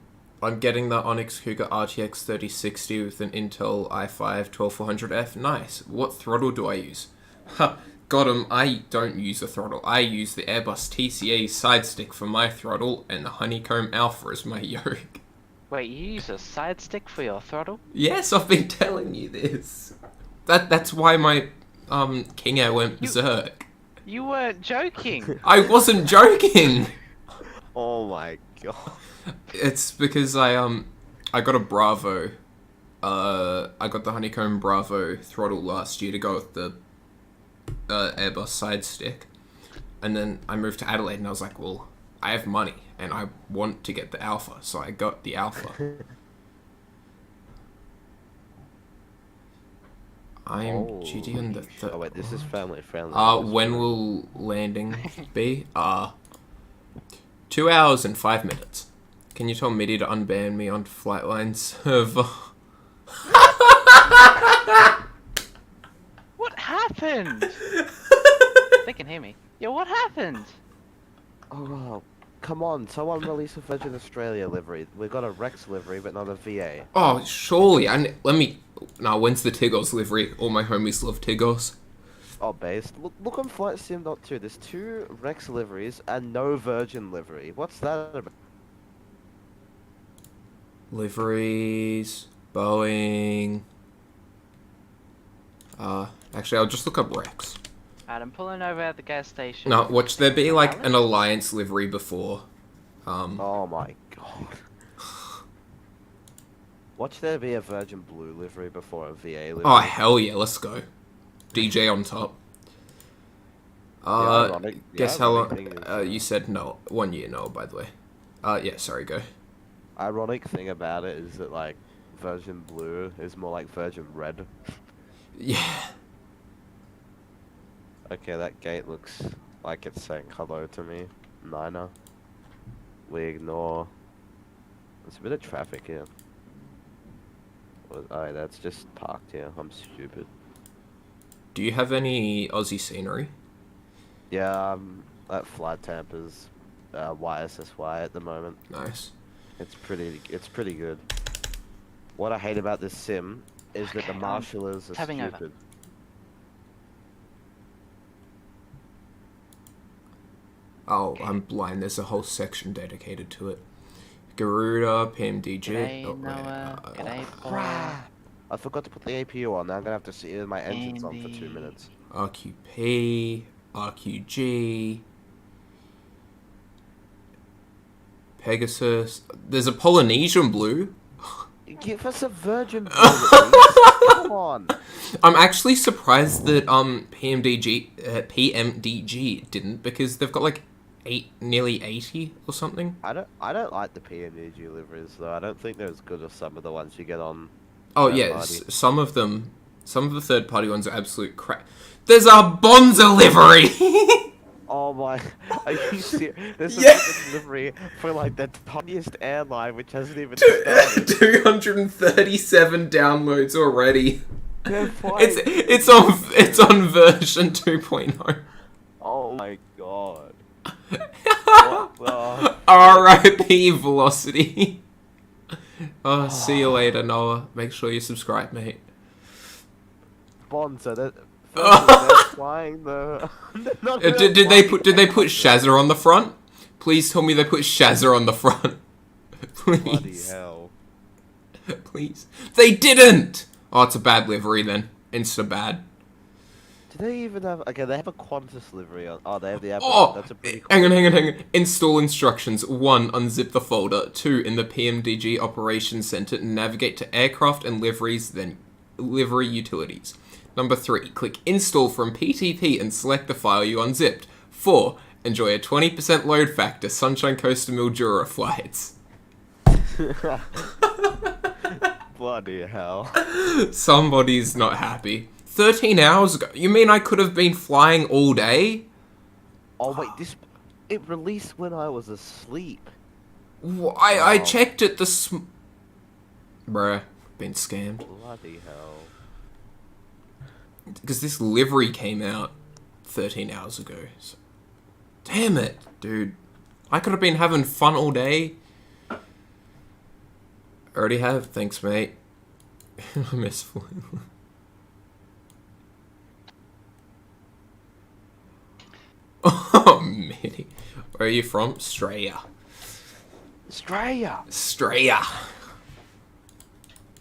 Speaker 1: getting the Onyx Cougar RTX 3060 with an Intel i5 12400F. Nice. What throttle do I use? Ha, got him. I don't use a throttle. I use the Airbus TCA side stick for my throttle and the Honeycomb Alpha as my yoke.
Speaker 6: Wait, you use a side stick for your throttle?
Speaker 1: Yes, I've been telling you this. That's why my King Air went berserk.
Speaker 6: You weren't joking.
Speaker 1: I wasn't joking.
Speaker 7: Oh my god.
Speaker 1: It's because I got a Bravo. I got the Honeycomb Bravo throttle last year to go with the Airbus side stick, and then I moved to Adelaide and I was like, well, I have money and I want to get the Alpha, so I got the Alpha. I'm GD on the third.
Speaker 7: Oh wait, this is family friendly.
Speaker 1: When will landing be? 2 hours and 5 minutes. Can you tell Mitty to unban me on Flightline server?
Speaker 6: What happened? They can hear me. Yo, what happened?
Speaker 7: Oh, come on, someone release a Virgin Australia livery. We got a Rex livery, but not a VA.
Speaker 1: Oh, surely. Now, when's the Tigos livery? All my homies love Tigos.
Speaker 7: Oh, based. Look on FlightSim.2. There's 2 Rex liveries and no Virgin livery. What's that about?
Speaker 1: Liveries, Boeing. Actually, I'll just look up Rex.
Speaker 6: Alright, I'm pulling over at the gas station.
Speaker 1: No, watch there be like an Alliance livery before.
Speaker 7: Oh my god. Watch there be a Virgin Blue livery before a VA livery.
Speaker 1: Oh, hell yeah, let's go. DJ on top. Guess how long? You said no. 1 year, no, by the way. Yeah, sorry, go.
Speaker 7: Ironic thing about it is that, like, Virgin Blue is more like Virgin Red.
Speaker 1: Yeah.
Speaker 7: Okay, that gate looks like it's saying hello to me. Niner. We ignore. There's a bit of traffic here. Oh, that's just parked here. I'm stupid.
Speaker 1: Do you have any Aussie scenery?
Speaker 7: Yeah, at Flight Tampa's YSSY at the moment.
Speaker 1: Nice.
Speaker 7: It's pretty good. What I hate about this sim is that the marshallers are
Speaker 6: tapping
Speaker 7: stupid.
Speaker 6: over.
Speaker 1: Oh,
Speaker 6: Okay.
Speaker 1: I'm blind. There's a whole section dedicated to it. Garuda, PMDG.
Speaker 6: G'day,
Speaker 1: Oh, wait,
Speaker 6: Noah. G'day, Paul.
Speaker 7: I forgot to put the APU on. Now I'm gonna have to see my engines on for 2 minutes.
Speaker 1: RQP, RQG, Pegasus. There's a Polynesian blue.
Speaker 7: Give us a Virgin Blue, come on.
Speaker 1: I'm actually surprised that PMDG didn't, because they've got like nearly 80 or something.
Speaker 7: I don't like the PMDG liveries though. I don't think they're as good as some of the ones you get on.
Speaker 1: Oh
Speaker 7: third
Speaker 1: yeah,
Speaker 7: party.
Speaker 1: some of the third party ones are absolute crap. There's a Bonza livery.
Speaker 7: Oh my, are you serious? There's a
Speaker 1: Yeah.
Speaker 7: fucking livery for like the tiniest airline which hasn't even started.
Speaker 1: 237 downloads already.
Speaker 7: They're fine.
Speaker 1: It's on version 2.0.
Speaker 7: Oh my god. What the?
Speaker 1: R.I.P. Velocity. Oh, see you later, Noah. Make sure you subscribe, mate.
Speaker 7: Bonza, they're flying the.
Speaker 1: Did they put Shazza on the front? Please tell me they put Shazza on the front.
Speaker 7: Bloody
Speaker 1: Please.
Speaker 7: hell.
Speaker 1: Please. They didn't! Oh, it's a bad livery then. Insta bad.
Speaker 7: Do they even have? Okay, they have a Qantas livery on. Oh, they have the app.
Speaker 1: Oh!
Speaker 7: That's a pretty cool.
Speaker 1: Hang on. Install instructions. 1. Unzip the folder. 2. In the PMDG Operations Center, navigate to Aircraft and Liveries, then Livery Utilities. Number 3. Click Install from PTP and select the file you unzipped. 4. Enjoy a 20% load factor Sunshine Coast to Mildura flights.
Speaker 7: Bloody hell.
Speaker 1: Somebody's not happy. 13 hours ago? You mean I could have been flying all day?
Speaker 7: Oh wait, it released when I was asleep.
Speaker 1: I
Speaker 7: Wow.
Speaker 1: checked it Bruh, been scammed.
Speaker 7: Bloody hell.
Speaker 1: Because this livery came out 13 hours ago. So. Damn it, dude. I could have been having fun all day. Already have, thanks mate. I miss flying. Oh, Mitty. Where are you from? Australia.
Speaker 7: Australia!
Speaker 1: Australia.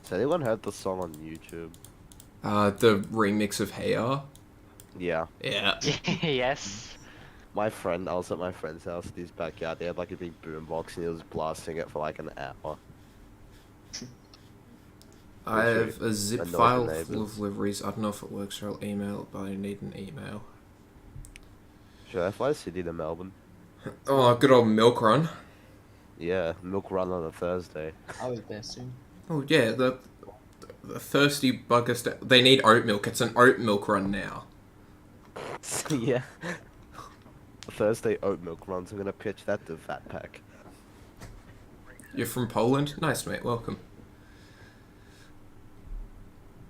Speaker 7: Has anyone heard the song on YouTube?
Speaker 1: The remix of Hey Ya.
Speaker 7: Yeah.
Speaker 1: Yeah.
Speaker 6: Yes.
Speaker 7: I was at my friend's house in his backyard. They had like a big boombox and he was blasting it for like an hour.
Speaker 1: I have a zip
Speaker 7: annoyed the
Speaker 1: file
Speaker 7: neighbours.
Speaker 1: full of liveries. I don't know if it works or I'll email it, but I need an email.
Speaker 7: Should I fly Sydney to Melbourne?
Speaker 1: Oh, good old milk run.
Speaker 7: Yeah, milk run on a Thursday.
Speaker 8: I'll be there soon.
Speaker 1: Oh yeah, the thirsty buggers. They need oat milk. It's an oat milk run now.
Speaker 7: Yeah. Thursday oat milk runs. I'm gonna pitch that to VATPAC.
Speaker 1: You're from Poland? Nice, mate. Welcome.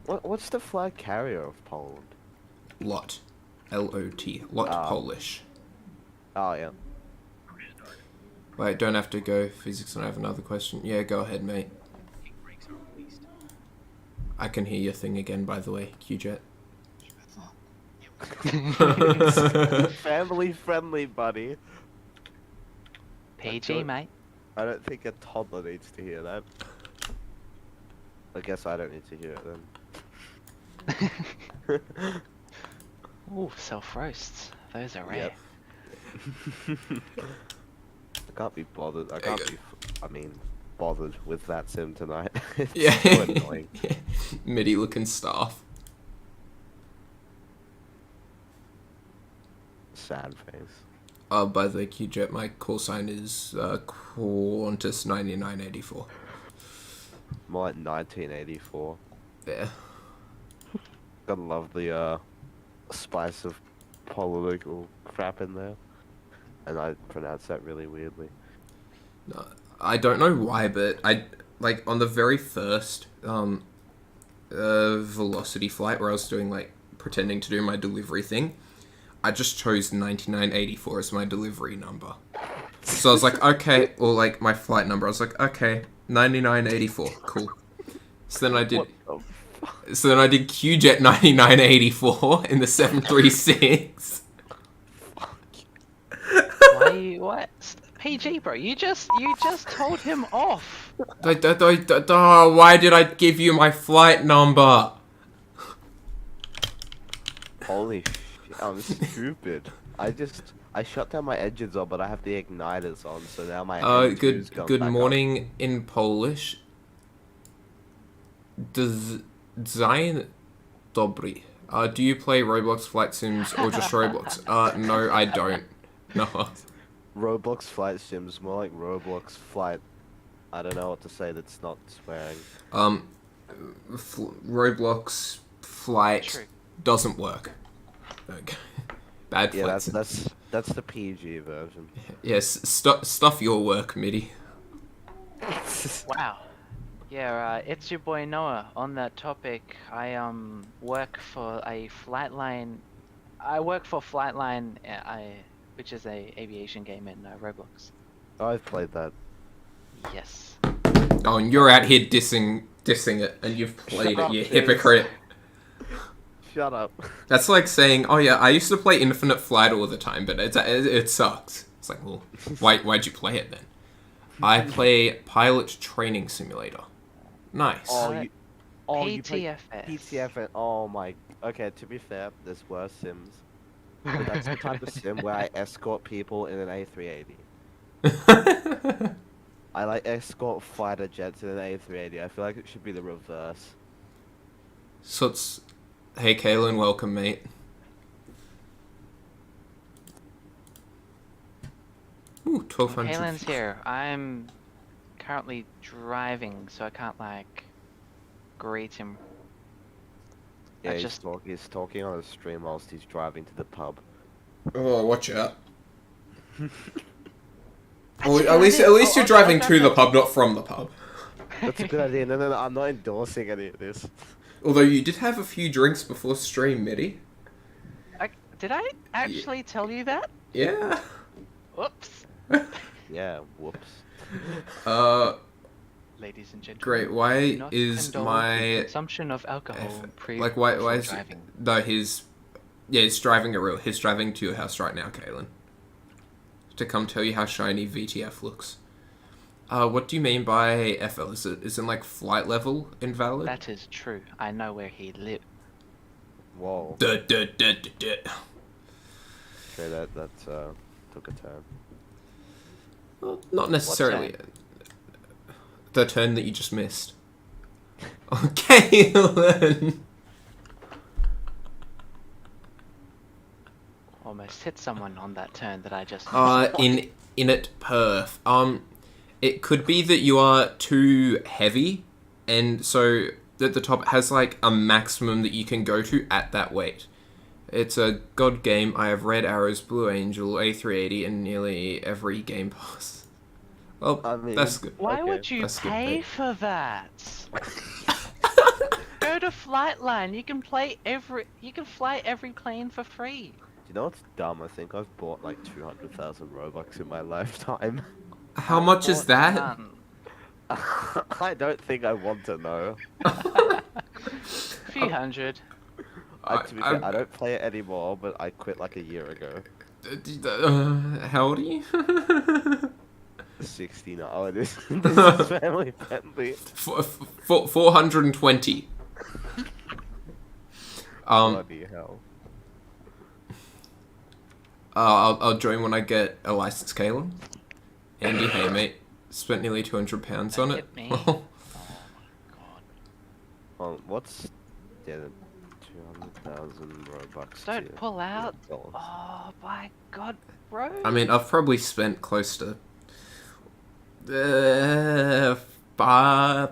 Speaker 7: What's the flag carrier of Poland?
Speaker 1: Lot. L-O-T. Lot
Speaker 7: Ah.
Speaker 1: Polish.
Speaker 7: Oh yeah.
Speaker 1: Wait, don't have to go. Physics, and I have another question. Yeah, go ahead, mate.
Speaker 2: Brakes are released.
Speaker 1: I can hear your thing again, by the way, QJet.
Speaker 7: Family friendly, buddy.
Speaker 6: PG, mate.
Speaker 7: I don't think a toddler needs to hear that. I guess I don't need to hear it then.
Speaker 6: Ooh, self roasts. Those are rare.
Speaker 7: Yep. I can't be bothered. Bothered with VATSIM tonight. It's
Speaker 1: Yeah.
Speaker 7: so annoying.
Speaker 1: MIDI looking staff.
Speaker 7: Sad face.
Speaker 1: By the way, QJet, my call sign is Qantas 9984.
Speaker 7: More like 1984.
Speaker 1: Yeah.
Speaker 7: Gotta love the spice of political crap in there. And I pronounce that really weirdly.
Speaker 1: No, I don't know why, but I like on the very first velocity flight where I was doing like pretending to do my delivery thing, I just chose 9984 as my delivery number. So I was like, okay, or like my flight number. I was like, okay, 9984, cool. So then I did. So then I did QJet 9984 in the 736.
Speaker 6: What? PG, bro, you just told him off.
Speaker 1: Why did I give you my flight number?
Speaker 7: Holy shit, I'm stupid. I shut down my engines on, but I have the igniters on, so now my engines
Speaker 1: Good morning in Polish. Dzień dobry. Do you play Roblox flight sims or just Roblox? No, I don't. No.
Speaker 7: Roblox flight sims, more like Roblox flight. I don't know what to say that's not swearing.
Speaker 1: Roblox flight
Speaker 6: True.
Speaker 1: doesn't work. Okay. Bad
Speaker 7: Yeah,
Speaker 1: flight sims.
Speaker 7: that's the PG version.
Speaker 1: Yes, stuff your work, MIDI.
Speaker 6: Wow. Yeah, it's your boy Noah. On that topic, I work for a Flightline. I work for Flightline, which is a aviation game in Roblox.
Speaker 7: I've played that.
Speaker 6: Yes.
Speaker 1: Oh, and you're out here dissing it, and you've played
Speaker 7: Shut
Speaker 1: it, you
Speaker 7: up,
Speaker 1: hypocrite.
Speaker 7: Shut up.
Speaker 1: That's like saying, oh yeah, I used to play Infinite Flight all the time, but it sucks. It's like, well, why'd you play it then? I play Pilot Training Simulator. Nice.
Speaker 7: You play
Speaker 6: PTFS.
Speaker 7: PTFS. Oh my. Okay, to be fair, there's worse sims. But that's the type of sim where I escort people in an A380. I like escort fighter jets in an A380. I feel like it should be the reverse.
Speaker 1: So it's... Hey, Kalen, welcome, mate. Ooh, 1200.
Speaker 6: Kalen's here. I'm currently driving, so I can't like greet him.
Speaker 7: Yeah,
Speaker 6: I
Speaker 7: he's,
Speaker 6: just
Speaker 7: he's talking on a stream whilst he's driving to the pub.
Speaker 1: Oh, watch out.
Speaker 6: That's
Speaker 1: Well,
Speaker 6: a
Speaker 1: at
Speaker 6: good
Speaker 1: least
Speaker 6: idea.
Speaker 1: at least
Speaker 6: I'll
Speaker 1: you're driving
Speaker 6: grab
Speaker 1: to the
Speaker 6: that.
Speaker 1: pub, not from the pub.
Speaker 7: That's a good idea. No, no, no, I'm not endorsing any of this.
Speaker 1: Although you did have a few drinks before stream, Mitty.
Speaker 6: Did I actually tell you that?
Speaker 1: Yeah.
Speaker 6: Whoops.
Speaker 7: Yeah, whoops.
Speaker 6: Ladies and gentlemen.
Speaker 1: Great. Why
Speaker 6: do not
Speaker 1: is
Speaker 6: condone the
Speaker 1: my
Speaker 6: consumption of alcohol
Speaker 1: like why
Speaker 6: before
Speaker 1: is
Speaker 6: driving?
Speaker 1: no he's driving a real he's driving to your house right now, Kaylin, to come tell you how shiny VTF looks. What do you mean by FL? Is it like flight level invalid?
Speaker 6: That is true. I know where he lives.
Speaker 7: Whoa.
Speaker 1: Duh, duh, duh, duh, duh.
Speaker 7: Okay, that took a turn.
Speaker 1: Well, not necessarily. The turn that you just missed. Okay, Kaylin.
Speaker 6: Almost hit someone on that turn that I just.
Speaker 1: In it perf. It could be that you are too heavy, and so at the top it has like a maximum that you can go to at that weight. It's a god game. I have Red Arrows, Blue Angel, A380, and nearly every game pass. Well,
Speaker 7: I mean,
Speaker 1: that's good.
Speaker 6: Why
Speaker 7: Okay,
Speaker 6: would you
Speaker 1: that's good,
Speaker 6: pay
Speaker 1: mate.
Speaker 6: for that? Go to Flightline. You can fly every plane for free.
Speaker 7: Do you know what's dumb? I think I've bought like 200,000 Robux in my lifetime.
Speaker 1: How much is that?
Speaker 6: None.
Speaker 7: I don't think I want to know.
Speaker 6: Few hundred.
Speaker 7: To be fair, I don't play it anymore, but I quit like a year ago.
Speaker 1: How old are you?
Speaker 7: 69. Oh, this is family friendly.
Speaker 1: 420.
Speaker 7: Bloody hell.
Speaker 1: I'll join when I get a license, Caleb. Andy, hey mate, spent nearly £200 on it.
Speaker 6: Hit me. Oh my god.
Speaker 7: Well, what's yeah, 200,000 Robux?
Speaker 6: Don't
Speaker 7: to
Speaker 6: pull out.
Speaker 7: $100?
Speaker 6: Oh my god, bro.
Speaker 1: I mean, I've probably spent close to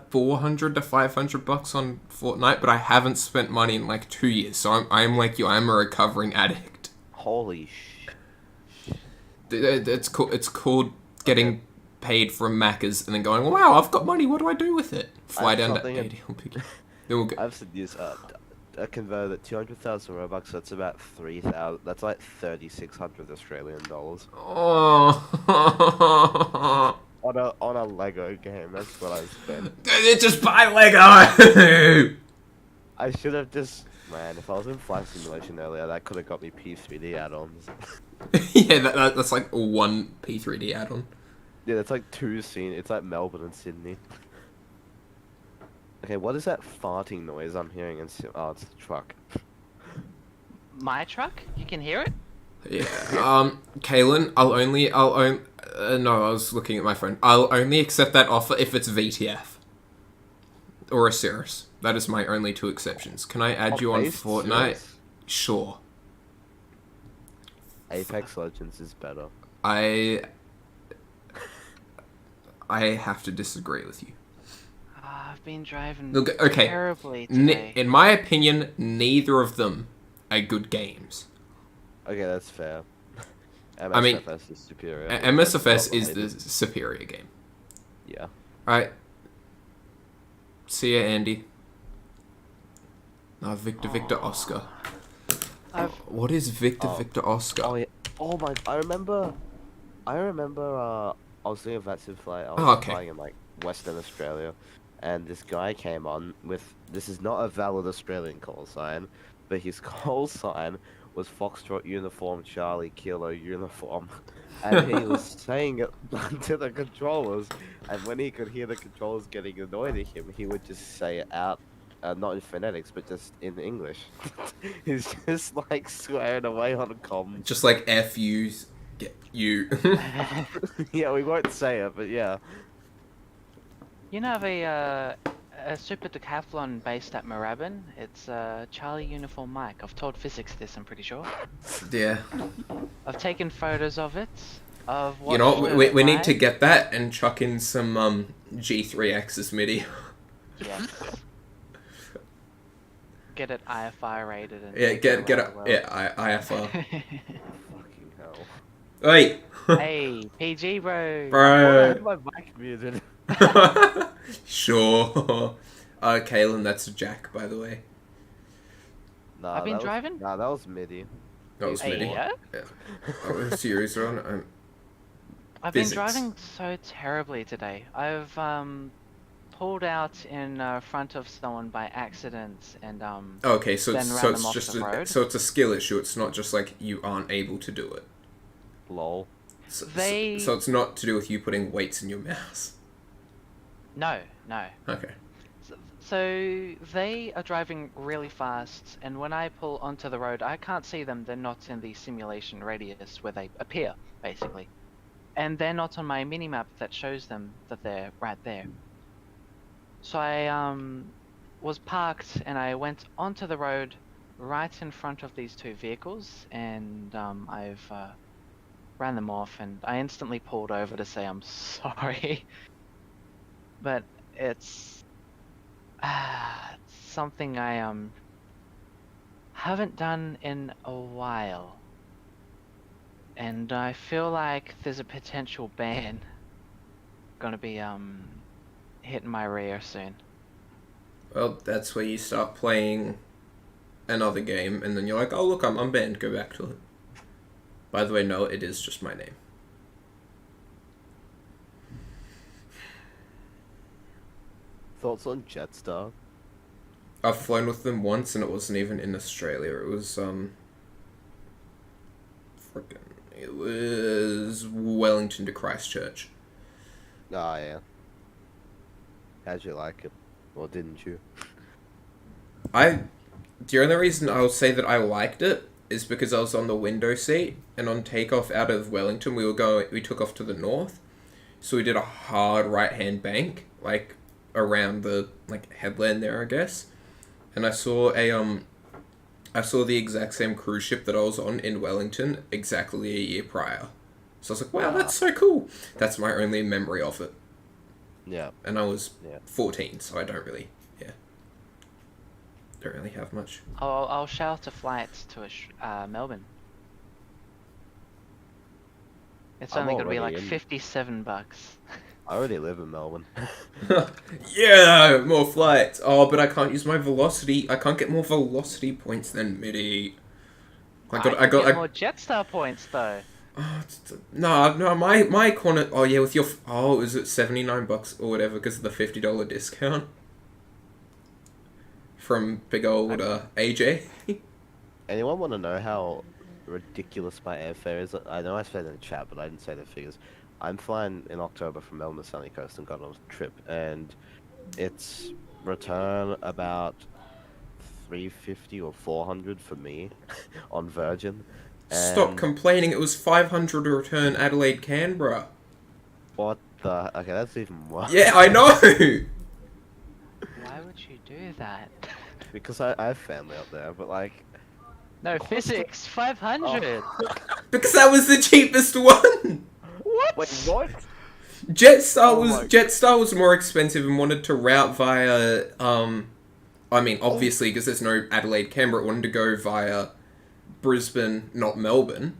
Speaker 1: 400 to 500 bucks on Fortnite, but I haven't spent money in like 2 years. So I'm like you. I'm a recovering addict.
Speaker 7: Holy sh!
Speaker 1: It's called getting paid from Macca's and then going, wow, I've got money. What do I do with it? Fly down to ADL. Then we'll go.
Speaker 7: I've said this. I converted at 200,000 Robux. That's about 3,000. That's like 3,600 Australian dollars
Speaker 1: Oh.
Speaker 7: on a Lego game. That's what I spent.
Speaker 1: Just buy Lego.
Speaker 7: I should have just. Man, if I was in Flight Simulation earlier, that could have got me P3D add-ons.
Speaker 1: Yeah, that's like one P3D add-on.
Speaker 7: Yeah, that's like 2 scenes. It's like Melbourne and Sydney. Okay, what is that farting noise I'm hearing in oh, it's the truck.
Speaker 6: My truck? You can hear it?
Speaker 1: Yeah. Kaylin, I'll only no, I was looking at my phone. I'll only accept that offer if it's VTF. Or a Cirrus. That is my only 2 exceptions. Can I add you on
Speaker 7: Based
Speaker 1: Fortnite?
Speaker 7: Cirrus?
Speaker 1: Sure.
Speaker 7: Apex Legends is better.
Speaker 1: I have to disagree with you.
Speaker 6: I've been driving
Speaker 1: Look, okay.
Speaker 6: terribly today.
Speaker 1: In my opinion, neither of them are good games.
Speaker 7: Okay, that's fair. MSFS
Speaker 1: I mean,
Speaker 7: is superior.
Speaker 1: MSFS is the superior game.
Speaker 7: Yeah.
Speaker 1: Alright. See ya, Andy. Victor Oscar. What is Victor Oscar?
Speaker 7: Oh yeah. Oh my. I remember. I was doing a VATSIM flight. I was
Speaker 1: okay.
Speaker 7: flying in like Western Australia, and this guy came on with. This is not a valid Australian call sign, but his call sign was Foxtrot Uniform Charlie Kilo Uniform, and he was saying it to the controllers. And when he could hear the controllers getting annoyed at him, he would just say it out. Not in phonetics, but just in English. He's just like swearing away on a comm.
Speaker 1: Just like F U's get you.
Speaker 7: Yeah, we won't say it, but yeah.
Speaker 6: You know of a super decathlon based at Moorabbin? It's Charlie Uniform Mike. I've told physics this, I'm pretty sure.
Speaker 1: Yeah.
Speaker 6: I've taken photos of it. Of what
Speaker 1: You know, we need to get that and chuck in some G3 Axis MIDI.
Speaker 6: Yes. get it IFR rated and
Speaker 1: Yeah,
Speaker 6: take
Speaker 1: get
Speaker 6: it
Speaker 1: get
Speaker 6: around
Speaker 1: a
Speaker 6: the
Speaker 1: IFR.
Speaker 7: Fucking hell.
Speaker 1: Wait.
Speaker 6: world. Hey, PG bro.
Speaker 7: I thought I
Speaker 1: Bro.
Speaker 7: had my mic muted.
Speaker 1: Sure. Kalen, that's Jack, by the way.
Speaker 7: Nah,
Speaker 6: I've been
Speaker 7: that
Speaker 6: driving?
Speaker 7: Was, nah, that was MIDI.
Speaker 1: That was
Speaker 6: Hey,
Speaker 1: Mitty.
Speaker 6: yeah?
Speaker 1: Yeah. Oh, serious on.
Speaker 6: I've
Speaker 1: Physics.
Speaker 6: been driving so terribly today. I've pulled out in front of someone by accident and
Speaker 1: Okay, so
Speaker 6: then
Speaker 1: it's,
Speaker 6: ran
Speaker 1: so
Speaker 6: them
Speaker 1: it's
Speaker 6: off
Speaker 1: just
Speaker 6: the road.
Speaker 1: so it's a skill issue. It's not just like you aren't able to do it.
Speaker 7: Lol.
Speaker 1: So,
Speaker 6: They-
Speaker 1: so it's not to do with you putting weights in your mouse.
Speaker 6: No, no.
Speaker 1: Okay.
Speaker 6: So they are driving really fast, and when I pull onto the road, I can't see them. They're not in the simulation radius where they appear, basically. And they're not on my minimap that shows them that they're right there. So I was parked and I went onto the road right in front of these two vehicles, and I've ran them off, and I instantly pulled over to say I'm sorry. But it's something I haven't done in a while, and I feel like there's a potential ban gonna be hitting my rear soon.
Speaker 1: Well, that's where you start playing another game, and then you're like, oh look, I'm banned. Go back to it. By the way, no, it is just my name.
Speaker 7: Thoughts on Jetstar?
Speaker 1: I've flown with them once, and it wasn't even in Australia. It was it was Wellington to Christchurch.
Speaker 7: Oh, yeah. How'd you like it? Or didn't you?
Speaker 1: The only reason I'll say that I liked it is because I was on the window seat, and on takeoff out of Wellington, we took off to the north, so we did a hard right-hand bank, like around the headland there, I guess, and I saw the exact same cruise ship that I was on in Wellington exactly a year prior. So I was like, wow, that's so cool. That's my only memory of it.
Speaker 7: Yeah.
Speaker 1: And I was
Speaker 7: Yeah.
Speaker 1: 14, so I don't really have much.
Speaker 6: I'll shout a flight to Melbourne. It's
Speaker 7: I'm
Speaker 6: only gonna be
Speaker 7: already
Speaker 6: like
Speaker 7: in.
Speaker 6: $57.
Speaker 7: I already live in Melbourne.
Speaker 1: Yeah, more flights. Oh, but I can't use my velocity. I can't get more velocity points than MIDI. I
Speaker 6: Get more Jetstar points though.
Speaker 1: No, my corner. Oh yeah, with your. Oh, is it $79 or whatever because of the $50 discount from big old AJ?
Speaker 7: Anyone want to know how ridiculous my airfare is? I know I said in the chat, but I didn't say the figures. I'm flying in October from Melbourne to Sunny Coast and got on a trip, and it's return about 350 or 400 for me on Virgin.
Speaker 1: Stop
Speaker 7: And
Speaker 1: complaining. It was 500 to return Adelaide Canberra.
Speaker 7: what the? Okay, that's even worse.
Speaker 1: Yeah, I know.
Speaker 6: Why would you do that?
Speaker 7: Because I have family up there, but like,
Speaker 6: No, physics, 500.
Speaker 1: Because that was the cheapest one.
Speaker 6: What?
Speaker 7: wait, what?
Speaker 1: Jetstar was more expensive and wanted to route via obviously because there's no Adelaide Canberra, it wanted to go via Brisbane, not Melbourne.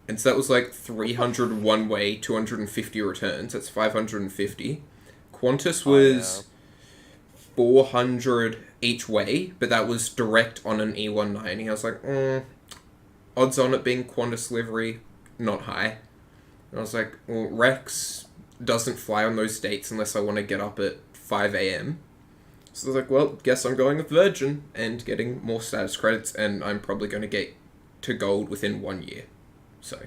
Speaker 1: And so that was like 300 one way, 250 returns. That's 550. Qantas was 400 each way, but that was direct on an E190. I was like, odds on it being Qantas livery, not high. And I was like, well, Rex doesn't fly on those dates unless I want to get up at 5 a.m. So I was like, well, guess I'm going with Virgin and getting more status credits, and I'm probably going to get to gold within 1 year. So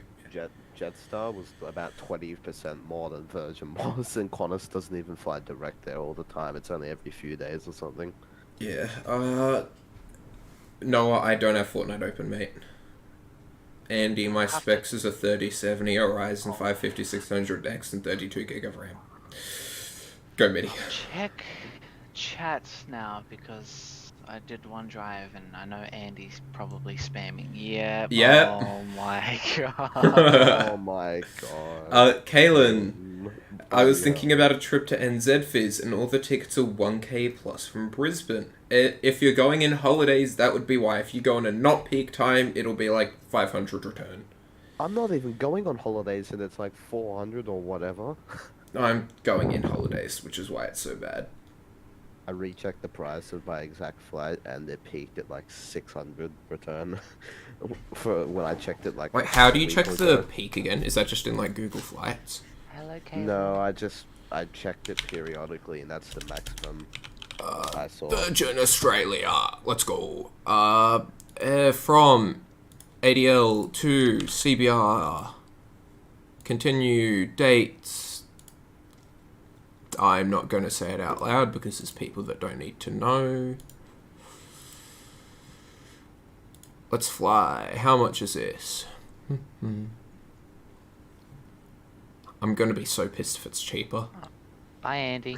Speaker 7: Jetstar was about 20% more than Virgin was, and Qantas doesn't even fly direct there all the time. It's only every few days or something.
Speaker 1: yeah, no, I don't have Fortnite open, mate. Andy, my specs is a 3070, a Ryzen 5 5600X, and 32 gig of RAM. Go, Mitty.
Speaker 6: Check chat now because I did one drive and I know Andy's probably spamming. Yep.
Speaker 1: Yep.
Speaker 6: Oh my god.
Speaker 7: Oh my god.
Speaker 1: Kalen, I was thinking about a trip to NZ Fizz, and all the tickets are 1k plus from Brisbane. If you're going in holidays, that would be why. If you go on a not peak time, it'll be like 500 return.
Speaker 7: I'm not even going on holidays and it's like 400 or whatever.
Speaker 1: I'm going in holidays, which is why it's so bad.
Speaker 7: I rechecked the price of my exact flight and it peaked at like 600 return. For when I checked it like...
Speaker 1: Wait, how do you
Speaker 7: a
Speaker 1: check
Speaker 7: week
Speaker 1: the
Speaker 7: ago.
Speaker 1: peak again? Is that just in like Google Flights?
Speaker 6: Hello, Caleb.
Speaker 7: No, I checked it periodically and that's the maximum I saw.
Speaker 1: Virgin Australia, let's go. From ADL to CBR. Continue dates. I'm not going to say it out loud because there's people that don't need to know. Let's fly. How much is this? I'm going to be so pissed if it's cheaper.
Speaker 6: Bye, Andy.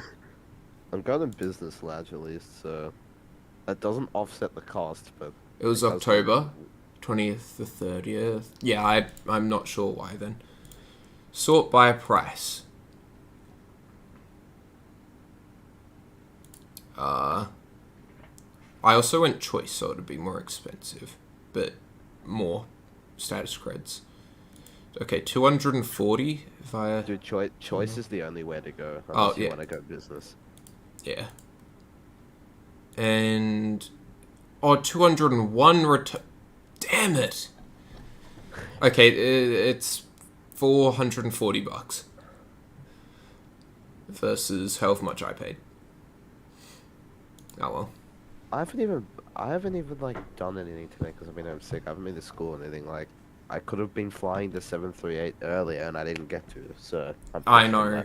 Speaker 7: I'm going in business lounge at least, so that doesn't offset the cost, but...
Speaker 1: It was
Speaker 7: does
Speaker 1: October 20th to 30th. Yeah, I'm not sure why then. Sort by price. I also went choice, so it'd be more expensive, but more status creds. Okay, 240 if I...
Speaker 7: Dude, choice is the only way to go,
Speaker 1: Oh,
Speaker 7: unless you
Speaker 1: yeah.
Speaker 7: want to go business.
Speaker 1: Yeah. And... Oh, 201 return... Damn it! Okay, it's 440 bucks. Versus however much I paid. Oh well.
Speaker 7: I haven't even like done anything today because I've been home sick. I haven't been to school or anything. Like, I could have been flying the 738 earlier and I didn't get to. So
Speaker 1: I know.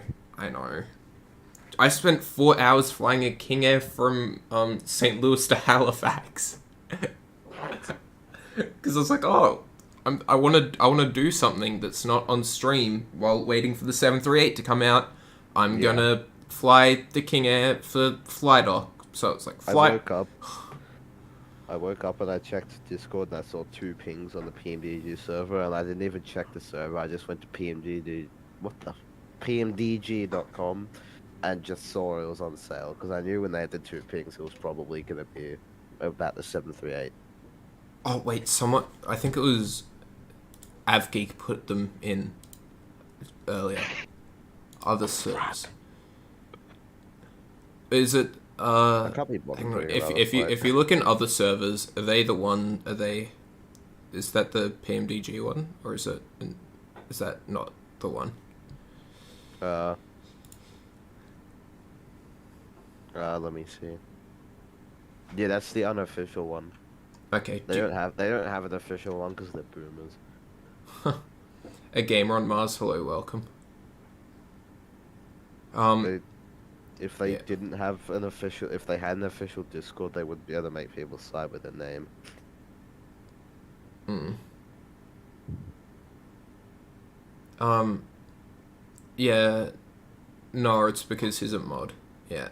Speaker 1: I spent 4 hours flying a King Air from St. Louis to Halifax. Because I was like, oh, I want to do something that's not on stream while waiting for the 738 to come out. I'm gonna fly the King Air for fly dock. So it's like fly.
Speaker 7: I woke up and I checked Discord and I saw 2 pings on the PMDG server and I didn't even check the server. I just went to PMDG.com and just saw it was on sale because I knew when they had the 2 pings it was probably gonna be about the 738.
Speaker 1: Oh wait, I think it was AvGeek put them in earlier. Other servers. Is it?
Speaker 7: I can't be bothered doing
Speaker 1: If you look in other servers, are they the one? Is that the PMDG one, or is that not the one?
Speaker 7: Let me see. Yeah, that's the unofficial one.
Speaker 1: Okay.
Speaker 7: They don't have an official one because they're boomers.
Speaker 1: A gamer on Mars. Hello, welcome.
Speaker 7: If they didn't have an official, if they had an official Discord, they would be able to make people side with their name.
Speaker 1: Yeah. No, it's because he's a mod. Yeah.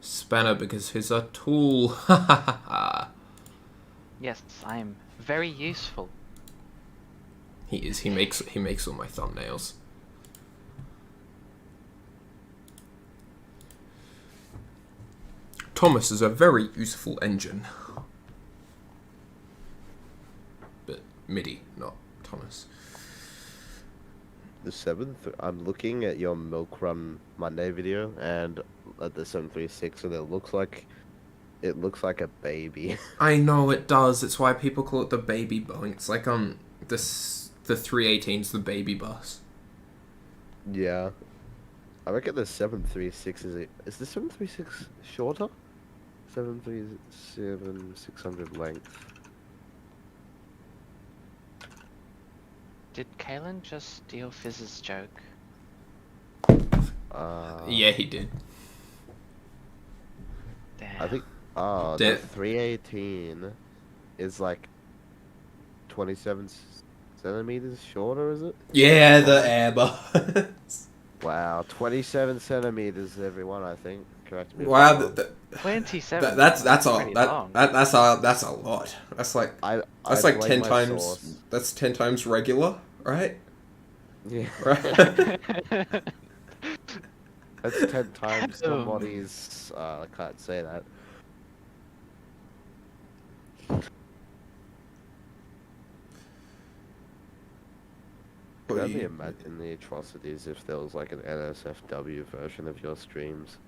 Speaker 1: Spanner because he's a tool.
Speaker 6: Yes, I'm very useful.
Speaker 1: He is. He makes all my thumbnails. Thomas is a very useful engine. But MIDI, not Thomas.
Speaker 7: The 7th, I'm looking at your Milk Run Monday video and at the 736, and it looks like a baby.
Speaker 1: I know it does. It's why people call it the baby Boeing. It's like the 318's the baby bus.
Speaker 7: Yeah. I reckon the 736 is the 736 shorter? 737 600 length.
Speaker 6: Did Kalen just steal Fizz's joke?
Speaker 1: Yeah, he did.
Speaker 6: Damn.
Speaker 7: I think the 318 is like 27 centimeters shorter, is it?
Speaker 1: Yeah, the Airbus.
Speaker 7: Wow, 27 centimeters, everyone. I think. Correct me.
Speaker 1: Wow,
Speaker 6: 27.
Speaker 1: that's a
Speaker 6: pretty long.
Speaker 1: that's a lot. That's like
Speaker 7: I
Speaker 1: that's like
Speaker 7: blame
Speaker 1: 10
Speaker 7: my
Speaker 1: times.
Speaker 7: source.
Speaker 1: That's 10 times regular, right?
Speaker 7: Yeah.
Speaker 1: Right?
Speaker 7: That's 10 times
Speaker 6: Oh.
Speaker 7: somebody's. I can't say that. Could only imagine the atrocities if there was like an NSFW version of your streams.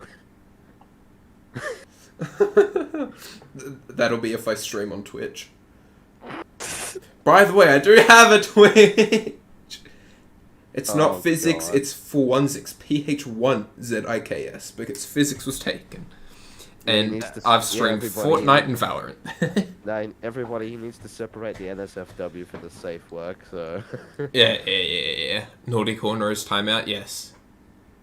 Speaker 1: That'll be if I stream on Twitch. By the way, I do have a Twitch. It's
Speaker 7: Oh,
Speaker 1: not physics,
Speaker 7: God.
Speaker 1: it's 416 PH1ZIKS because physics was taken.
Speaker 7: Yeah, he
Speaker 1: And
Speaker 7: needs to-
Speaker 1: I've
Speaker 7: yeah,
Speaker 1: streamed
Speaker 7: everybody-
Speaker 1: Fortnite and Valorant.
Speaker 7: Now, everybody needs to separate the NSFW for the safe work, so...
Speaker 1: Yeah. Naughty corner is timeout, yes.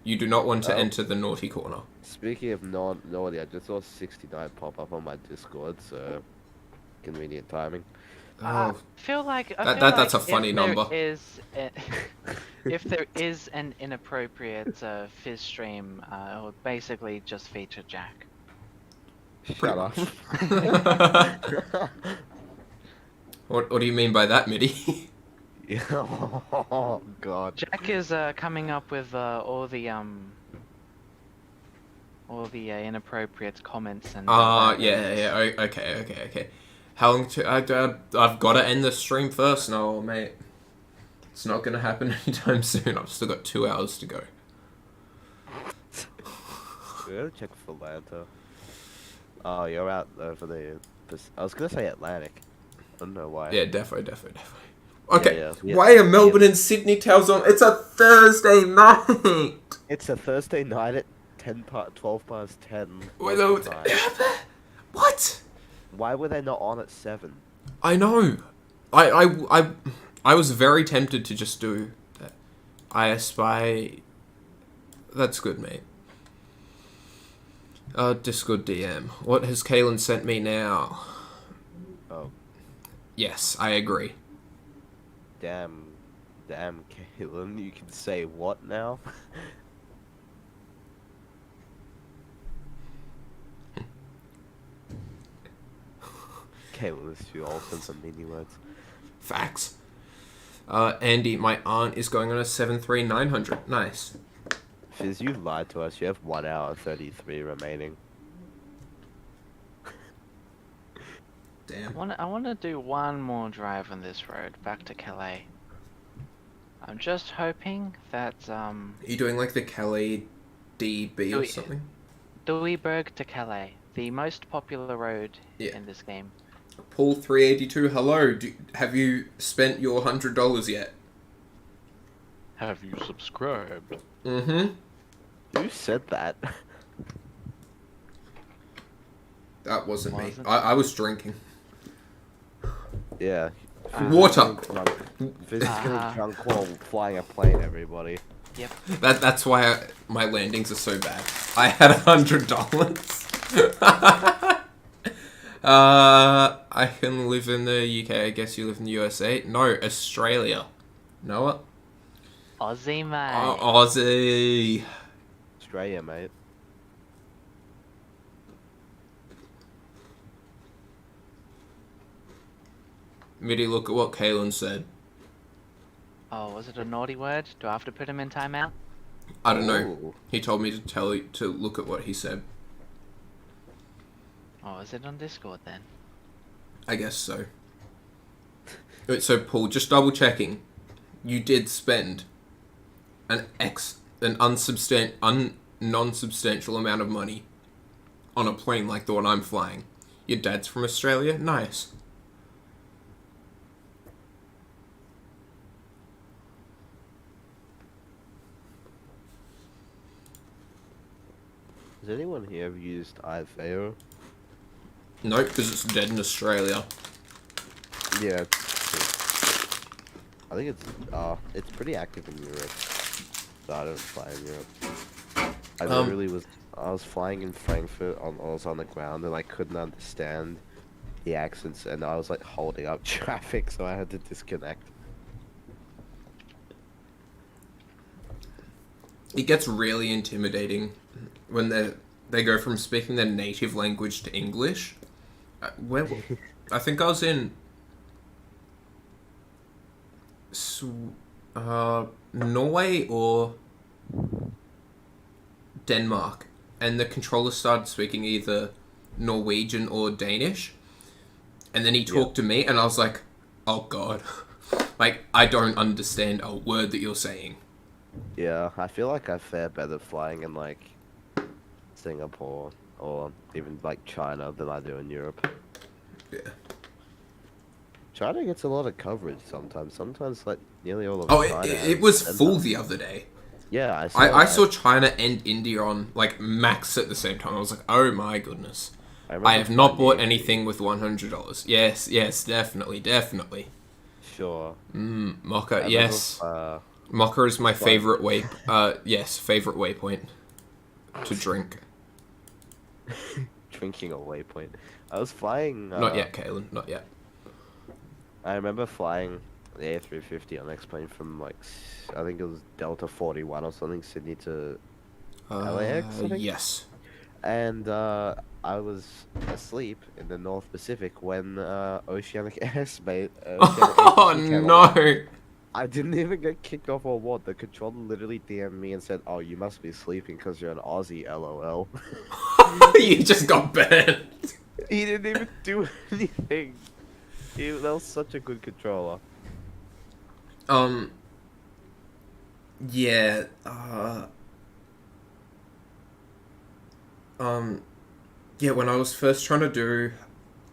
Speaker 1: You do not want to
Speaker 7: Oh.
Speaker 1: enter the naughty corner.
Speaker 7: Speaking of naughty, I just saw 69 pop up on my Discord, so... Convenient timing.
Speaker 6: I feel like
Speaker 1: That's a funny
Speaker 6: if
Speaker 1: number.
Speaker 6: There is if there is an inappropriate fizz stream, it would basically just feature Jack.
Speaker 7: Shut up.
Speaker 1: What do you mean by that, Mitty?
Speaker 7: Oh, God.
Speaker 6: Jack is coming up with all the inappropriate comments and.
Speaker 1: Yeah. Okay. How long I've got to end the stream first? No, mate. It's not gonna happen anytime soon. I've still got 2 hours to go.
Speaker 7: We gotta check for Atlanta. Oh, you're out over the... I was gonna say Atlantic. I don't know why.
Speaker 1: Yeah, definitely. Okay,
Speaker 7: Yeah.
Speaker 1: why are Melbourne and Sydney towers on? It's a Thursday night!
Speaker 7: It's a Thursday night at 12 past 10.
Speaker 1: Wait,
Speaker 7: local time.
Speaker 1: What?
Speaker 7: Why were they not on at 7?
Speaker 1: I know. I was very tempted to just do that. I spy. That's good, mate. Discord DM. What has Kalen sent me now?
Speaker 7: Oh,
Speaker 1: Yes, I agree.
Speaker 7: damn, Caitlin, you can say what now? Caitlin is too old for some mini words.
Speaker 1: Facts. Andy, my aunt is going on a 73900. Nice.
Speaker 7: Fizz, you lied to us. You have 1 hour 33 remaining.
Speaker 1: Damn.
Speaker 6: I want to do one more drive on this road back to Calais. I'm just hoping that
Speaker 1: Are you doing like the Calais DB or something?
Speaker 6: Duiberg to Calais, the most popular road
Speaker 1: Yeah.
Speaker 6: in this game.
Speaker 1: Paul 382, hello. Have you spent your $100 yet?
Speaker 9: Have you subscribed?
Speaker 1: Mm-hmm.
Speaker 7: Who said that?
Speaker 1: That wasn't me.
Speaker 6: Wasn't?
Speaker 1: I was drinking.
Speaker 7: Yeah.
Speaker 1: Water.
Speaker 7: Fizz is getting
Speaker 6: Ah.
Speaker 7: drunk while flying a plane, everybody.
Speaker 6: Yep.
Speaker 1: That's why my landings are so bad. I had $100. I can live in the UK. I guess you live in the USA. No, Australia. Know it?
Speaker 6: Aussie, mate.
Speaker 1: Aussie.
Speaker 7: Australia, mate.
Speaker 1: Mitty, look at what Kalen said.
Speaker 6: Oh, was it a naughty word? Do I have to put him in timeout?
Speaker 1: I don't know.
Speaker 7: Ooh.
Speaker 1: He told me to tell you to look at what he said.
Speaker 6: Oh, is it on Discord then?
Speaker 1: I guess so. Wait, so Paul, just double checking. You did spend an non-substantial amount of money on a plane like the one I'm flying. Your dad's from Australia? Nice.
Speaker 7: Has anyone here ever used iFair?
Speaker 1: Nope, because it's dead in Australia.
Speaker 7: Yeah. I think it's pretty active in Europe. So I don't fly in Europe. I was flying in Frankfurt I was on the ground and I couldn't understand the accents and I was like holding up traffic so I had to disconnect.
Speaker 1: It gets really intimidating when they go from speaking their native language to English. I think I was in Norway or Denmark, and the controller started speaking either Norwegian or Danish, and then he talked to me, and I was like, oh god, like, I don't understand a word that you're saying.
Speaker 7: Yeah, I feel like I fare better flying in like Singapore or even like China than I do in Europe.
Speaker 1: Yeah.
Speaker 7: China gets a lot of coverage sometimes. Sometimes like nearly all of
Speaker 1: Oh,
Speaker 7: China.
Speaker 1: it was full the other day.
Speaker 7: Yeah,
Speaker 1: I saw China and India on like max at the same time. I was like, oh my goodness. I have not bought anything with $100. Yes, definitely.
Speaker 7: Sure.
Speaker 1: Mocha, yes. Mocha is my favorite favorite waypoint to drink.
Speaker 7: Drinking a waypoint. I was flying.
Speaker 1: Not yet, Kaylin. Not yet.
Speaker 7: I remember flying the A350 on X-plane from like I think it was Delta 41 or something, Sydney to LAX. I think?
Speaker 1: Yes.
Speaker 7: And I was asleep in the North Pacific when Oceanic Airspace.
Speaker 1: Oh no!
Speaker 7: I didn't even get kicked off or what. The controller literally DM'd me and said, "Oh, you must be sleeping because you're an Aussie, LOL."
Speaker 1: You just got banned.
Speaker 7: He didn't even do anything. That was such a good controller.
Speaker 1: Yeah. Yeah. When I was first trying to do,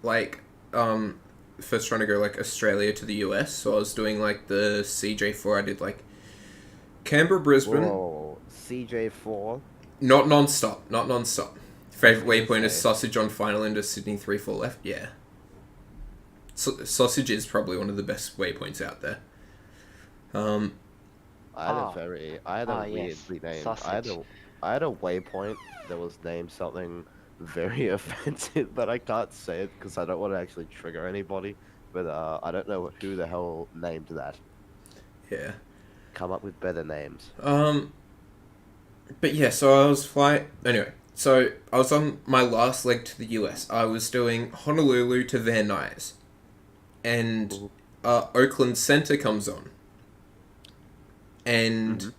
Speaker 1: like, first trying to go like Australia to the US, so I was doing like the CJ4. I did like Canberra, Brisbane.
Speaker 7: Whoa, CJ4.
Speaker 1: Not non-stop. Favorite waypoint is Sausage on final into Sydney 3-4 left. Yeah. Sausage is probably one of the best waypoints out there.
Speaker 7: I had a weirdly named. I had a waypoint that was named something very offensive, but I can't say it because I don't want to actually trigger anybody. But I don't know who the hell named that.
Speaker 1: Yeah.
Speaker 7: Come up with better names.
Speaker 1: But yeah, so I was anyway, so I was on my last leg to the US. I was doing Honolulu to Van Nuys. And Oakland Center comes on. And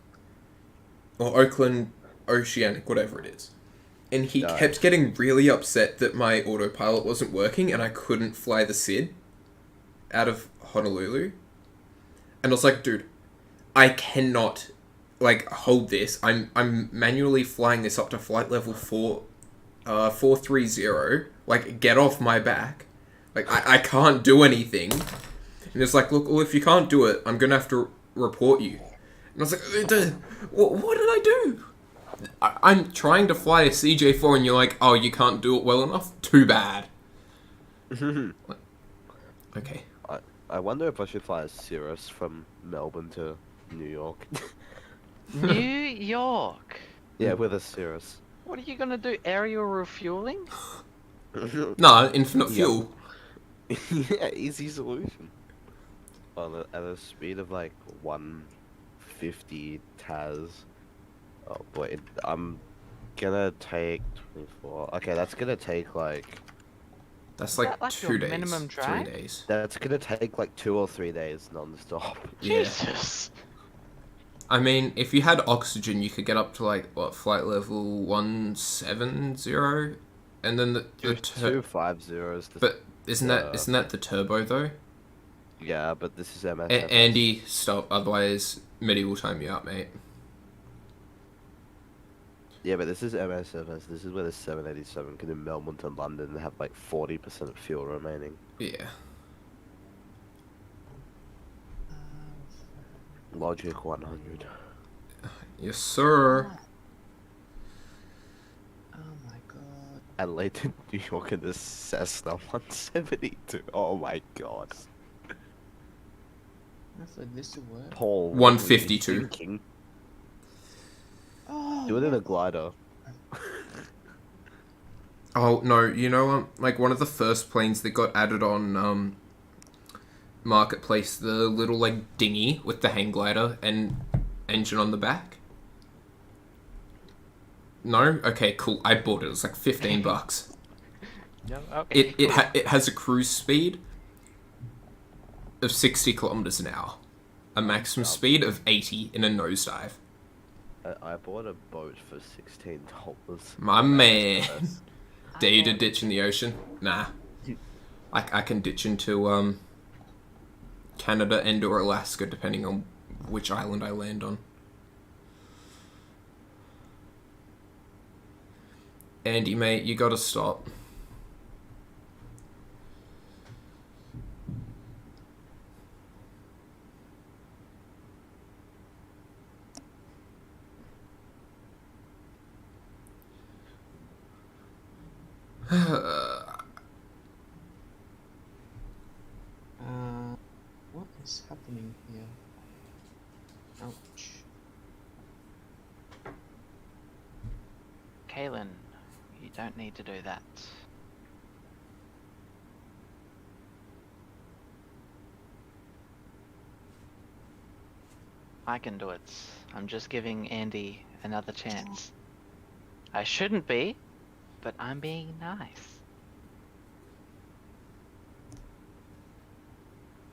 Speaker 1: or Oakland Oceanic, whatever it is. And he kept getting really upset that my autopilot wasn't working and I couldn't fly the SID out of Honolulu. And I was like, dude, I cannot like hold this. I'm manually flying this up to flight level 430. Like, get off my back. Like, I can't do anything. And it's like, look, well, if you can't do it, I'm gonna have to report you. And I was like, what did I do? I'm trying to fly a CJ4 and you're like, oh, you can't do it well enough? Too bad. Okay.
Speaker 7: I wonder if I should fly a Cirrus from Melbourne to New York.
Speaker 6: New York?
Speaker 7: Yeah, with a Cirrus.
Speaker 6: What are you gonna do? Aerial refueling?
Speaker 1: No, infinite fuel.
Speaker 7: Yeah, easy solution. At a speed of like 150 TAS. Oh boy, I'm gonna take 24. Okay, that's gonna take like...
Speaker 1: That's like,
Speaker 6: like
Speaker 1: 2 days.
Speaker 6: Minimum drag?
Speaker 1: 3 days.
Speaker 7: That's gonna take like 2 or 3 days non-stop.
Speaker 1: Yeah.
Speaker 6: Jesus.
Speaker 1: I mean, if you had oxygen, you could get up to like, what, flight level 170? And then the
Speaker 7: 250s.
Speaker 1: But isn't that the turbo though?
Speaker 7: Yeah, but this is MSFS.
Speaker 1: Andy, stop. Otherwise, Medi will time you out, mate.
Speaker 7: Yeah, but this is MSFS. This is where the 787 can do Melbourne to London and have like 40% of fuel remaining.
Speaker 1: Yeah.
Speaker 7: Logic 100.
Speaker 1: Yes, sir.
Speaker 8: Oh my god.
Speaker 7: Adelaide to New York in the Cessna 172. Oh my god.
Speaker 8: I thought this would work.
Speaker 7: Paul.
Speaker 1: 152.
Speaker 8: Oh,
Speaker 7: Do it in a glider.
Speaker 1: Oh, no, you know, like, one of the first planes that got added on, Marketplace, the little, like, dinghy with the hang glider and engine on the back? No? Okay, cool. I bought it. It was like $15.
Speaker 6: Yeah, okay.
Speaker 1: It has a cruise speed of 60 kilometers an hour. a maximum speed of 80 in a nosedive.
Speaker 7: I bought a boat for $16.
Speaker 1: My
Speaker 7: on
Speaker 1: man.
Speaker 7: MSFS.
Speaker 1: Dare you to ditch in the ocean? Nah. I can ditch into Canada and or Alaska depending on which island I land on. Andy, mate, you gotta stop.
Speaker 8: What is happening here? Ouch.
Speaker 6: Kaylin, you don't need to do that. I can do it. I'm just giving Andy another chance. I shouldn't be, but I'm being nice.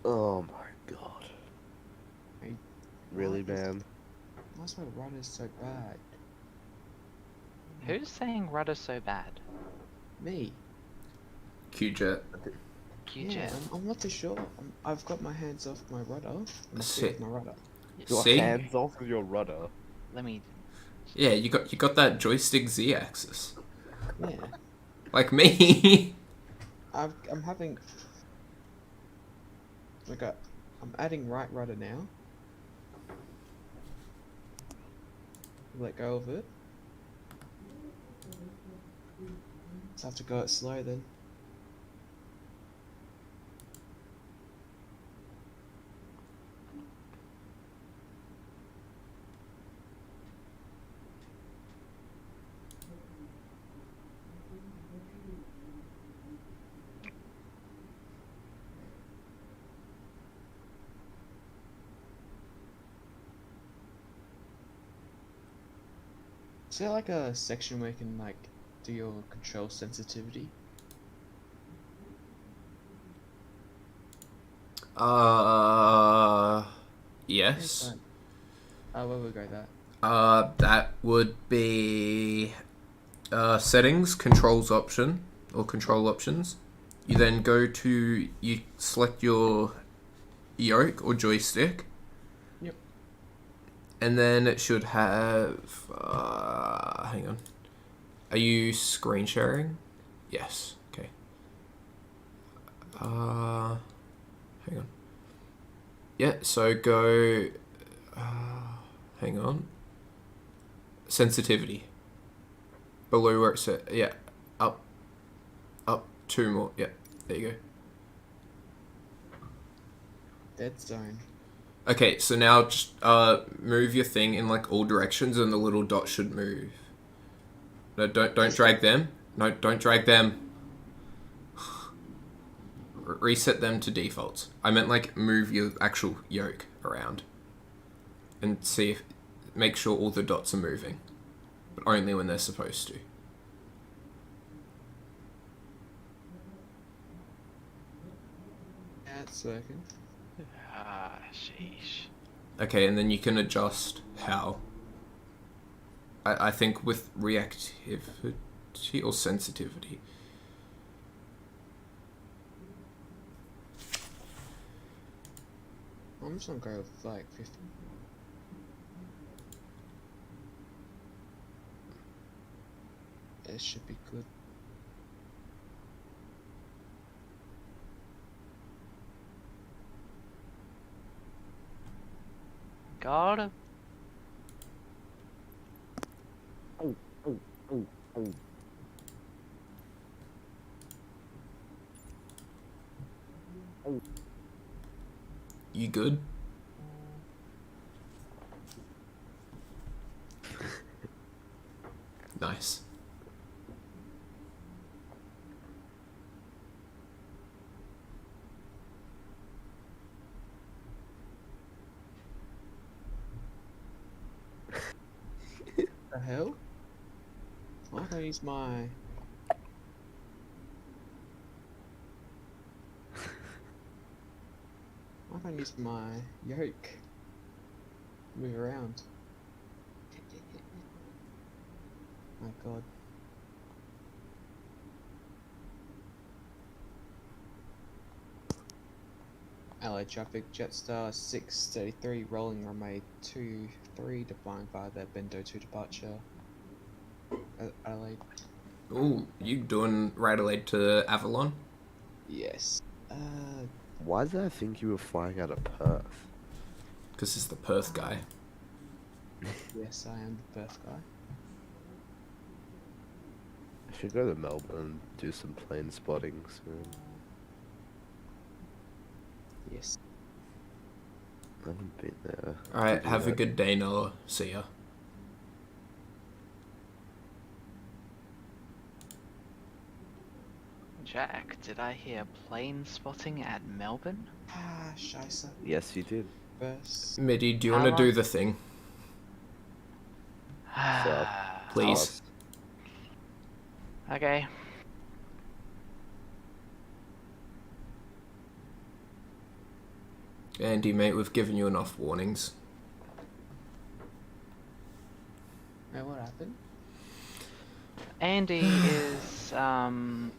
Speaker 7: Oh my god.
Speaker 8: Hey,
Speaker 7: Really,
Speaker 8: what is-
Speaker 7: man?
Speaker 8: Why's my rudder so bad?
Speaker 6: Who's saying rudder's so bad?
Speaker 8: Me?
Speaker 1: QJet.
Speaker 6: QJ.
Speaker 8: I'm not too sure. I've got my hands off my rudder. I'm
Speaker 1: Sick.
Speaker 8: with my rudder.
Speaker 7: Your
Speaker 1: See?
Speaker 7: hands off of your rudder.
Speaker 6: Let me.
Speaker 1: Yeah, you got that joystick Z-axis.
Speaker 8: Yeah.
Speaker 1: Like me.
Speaker 8: I'm having. I'm adding right rudder now. Let go of it. Just have to go it slow then. Is there like a section where you can like do your control sensitivity?
Speaker 1: Yes.
Speaker 8: Where would we go that?
Speaker 1: That would be settings, controls option, or control options. You then go to, you select your yoke or joystick.
Speaker 8: Yep.
Speaker 1: And then it should have, hang on. Are you screen sharing? Yes, okay. Hang on. Yeah, so go, hang on. Sensitivity. Below where it said, yeah, up, two more, yeah, there you go.
Speaker 8: Dead zone.
Speaker 1: Okay, so now just move your thing in like all directions and the little dot should move. No, don't drag them. No, don't drag them. Reset them to defaults. I meant like move your actual yoke around. And see if, make sure all the dots are moving. But only when they're supposed to.
Speaker 8: Yeah, it's working.
Speaker 6: Ah, sheesh.
Speaker 1: Okay, and then you can adjust how. I think with reactivity or sensitivity.
Speaker 8: I'm just gonna go with like 50. It should be good.
Speaker 6: Got him.
Speaker 1: You good? Nice.
Speaker 8: The hell? Why can't I use my... Why can't I use my yoke? Move around. My god. Allied traffic, Jetstar 633, rolling runway 23, deploying via the Bendo 2 departure. Adelaide.
Speaker 1: Ooh, you doing Adelaide to Avalon?
Speaker 8: Yes.
Speaker 7: Why did I think you were flying out of Perth?
Speaker 1: Because it's the Perth guy.
Speaker 8: Yes, I am the Perth guy.
Speaker 7: I should go to Melbourne and do some plane spotting soon.
Speaker 8: Yes.
Speaker 7: I haven't been there.
Speaker 1: Alright, have a good day, Noah. See ya.
Speaker 6: Jack, did I hear plane spotting at Melbourne?
Speaker 8: Ah, scheisse.
Speaker 7: Yes, you did.
Speaker 8: First.
Speaker 1: Midi, do you
Speaker 6: How
Speaker 1: want to do
Speaker 6: long-
Speaker 1: the thing? Please.
Speaker 6: Okay.
Speaker 1: Andy, mate, we've given you enough warnings.
Speaker 8: Wait, what happened?
Speaker 6: Andy is, I'm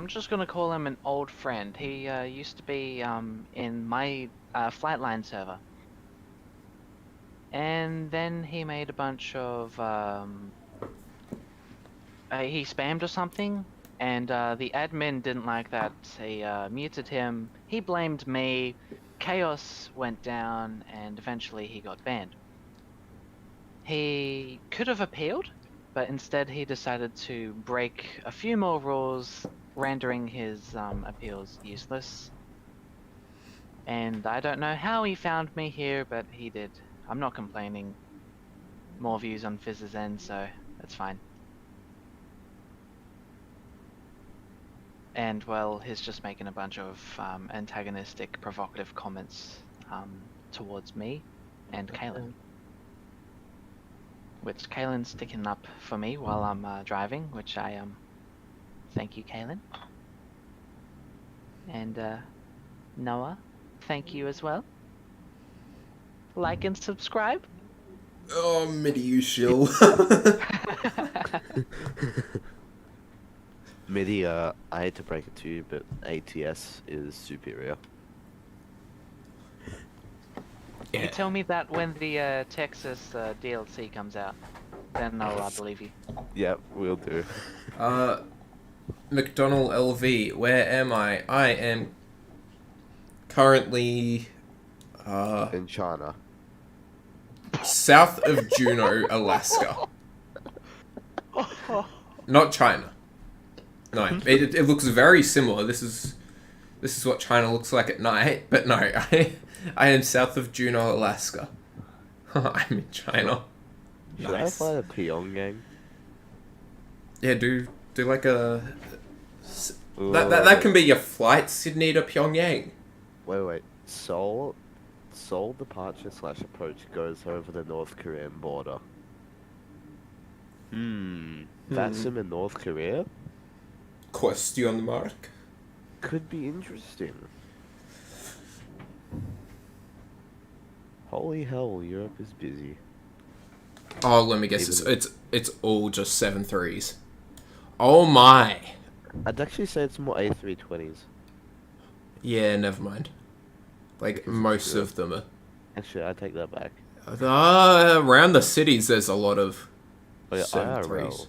Speaker 6: just gonna call him an old friend. He used to be in my Flightline server. And then he made a bunch of, he spammed or something, and the admin didn't like that. He muted him, he blamed me, chaos went down, and eventually he got banned. He could have appealed, but instead he decided to break a few more rules, rendering his appeals useless. And I don't know how he found me here, but he did. I'm not complaining. More views on Fizz's end, so that's fine. And well, he's just making a bunch of antagonistic, provocative comments towards me and Kaylin. Which Kaylin's sticking up for me while I'm driving, which I thank you, Kaylin. And Noah, thank you as well. Like and subscribe.
Speaker 1: Oh, Midi, you shill.
Speaker 7: Midi, I hate to break it to you, but ATS is superior.
Speaker 1: Yeah.
Speaker 6: You tell me that when the Texas DLC comes out, then I'll believe you.
Speaker 7: Yep, we'll do.
Speaker 1: McDonald LV, where am I? I am currently
Speaker 7: In China.
Speaker 1: south of Juneau, Alaska. Not China. No, it looks very similar. This is what China looks like at night, but no, I am south of Juneau, Alaska. I'm in China.
Speaker 7: Should
Speaker 1: Nice.
Speaker 7: I fly to Pyongyang?
Speaker 1: Yeah, do like a
Speaker 7: Ooh,
Speaker 1: that can be your flight, Sydney to Pyongyang.
Speaker 7: Wait. Seoul departure / approach goes over the North Korean border. VATSIM in North Korea?
Speaker 1: Question mark.
Speaker 7: Could be interesting. Holy hell, Europe is busy.
Speaker 1: Oh, let me guess. It's all just 7.3s. Oh my.
Speaker 7: I'd actually say it's more A320s.
Speaker 1: Yeah, never mind. Like
Speaker 7: Because it's
Speaker 1: most
Speaker 7: good.
Speaker 1: of them are.
Speaker 7: Actually, I take that back.
Speaker 1: Around the cities, there's a lot of
Speaker 7: Oh, yeah,
Speaker 1: 7.3s.
Speaker 7: IRL.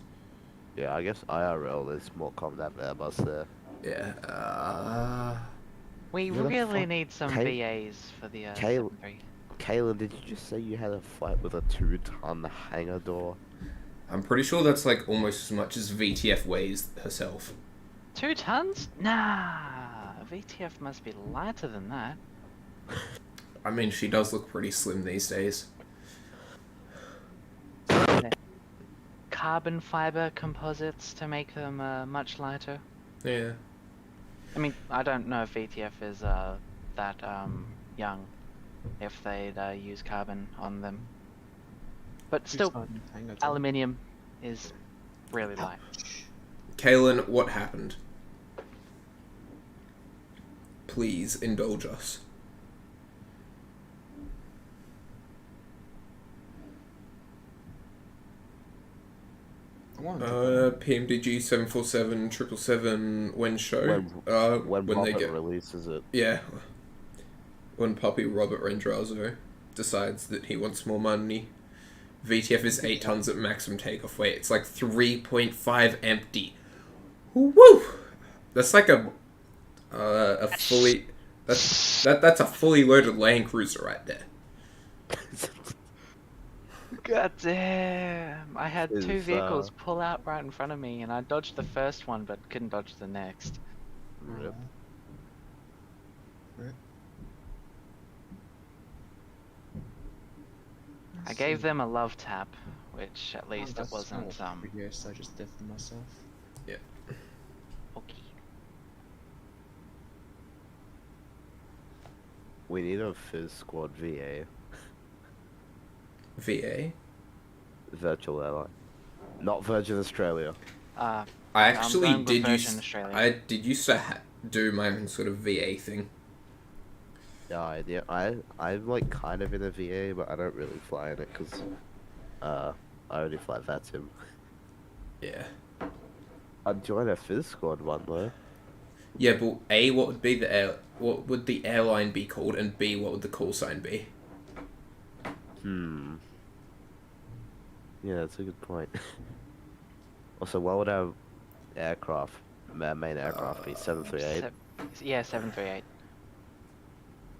Speaker 7: Yeah, I guess IRL is more common than Airbus there.
Speaker 1: Yeah.
Speaker 6: We
Speaker 7: What the
Speaker 6: really
Speaker 7: fuck?
Speaker 6: need some
Speaker 7: Kay-
Speaker 6: VAs for the
Speaker 7: Kay-
Speaker 6: 7.3.
Speaker 7: Kayla, did you just say you had a flight with a 2-ton hangar door?
Speaker 1: I'm pretty sure that's like almost as much as VTF weighs herself.
Speaker 6: 2 tons? Nah, VTF must be lighter than that.
Speaker 1: I mean, she does look pretty slim these days.
Speaker 6: Carbon fiber composites to make them much lighter.
Speaker 1: Yeah.
Speaker 6: I mean, I don't know if VTF is that young, if they'd use carbon on them. But still, aluminium is really light.
Speaker 1: Kaylin, what happened? Please indulge us.
Speaker 8: I want to
Speaker 1: PMDG 747-777 when show.
Speaker 7: When
Speaker 1: when they
Speaker 7: Robert
Speaker 1: get
Speaker 7: releases it.
Speaker 1: yeah. When puppy Robert Rendrazo decides that he wants more money. VTF is 8 tons at maximum takeoff weight. It's like 3.5 empty. Woo! That's like a fully that's a fully loaded Land Cruiser right there.
Speaker 6: God damn! I had
Speaker 7: Is,
Speaker 6: two vehicles pull out right in front of me, and I dodged the first one, but couldn't dodge the next.
Speaker 7: Rip.
Speaker 8: Rip.
Speaker 6: I gave them a love tap, which at least it
Speaker 8: that's
Speaker 6: wasn't
Speaker 8: small for you, so I just did for myself.
Speaker 6: okay.
Speaker 7: We need a Fizz Squad VA.
Speaker 1: VA?
Speaker 7: Virtual airline. Not Virgin Australia.
Speaker 1: I
Speaker 6: I'm
Speaker 1: actually
Speaker 6: going with
Speaker 1: did
Speaker 6: Virgin
Speaker 1: use
Speaker 6: Australia.
Speaker 1: I did used to do my own sort of VA thing.
Speaker 7: Yeah, I'm like kind of in a VA, but I don't really fly in it because I only fly VATSIM.
Speaker 1: Yeah.
Speaker 7: I'd join a Fizz Squad one though.
Speaker 1: Yeah, but A, what would the airline be called, and B, what would the call sign be?
Speaker 7: Yeah, that's a good point. Also, what would our aircraft, main aircraft be? 738?
Speaker 6: Yeah, 738.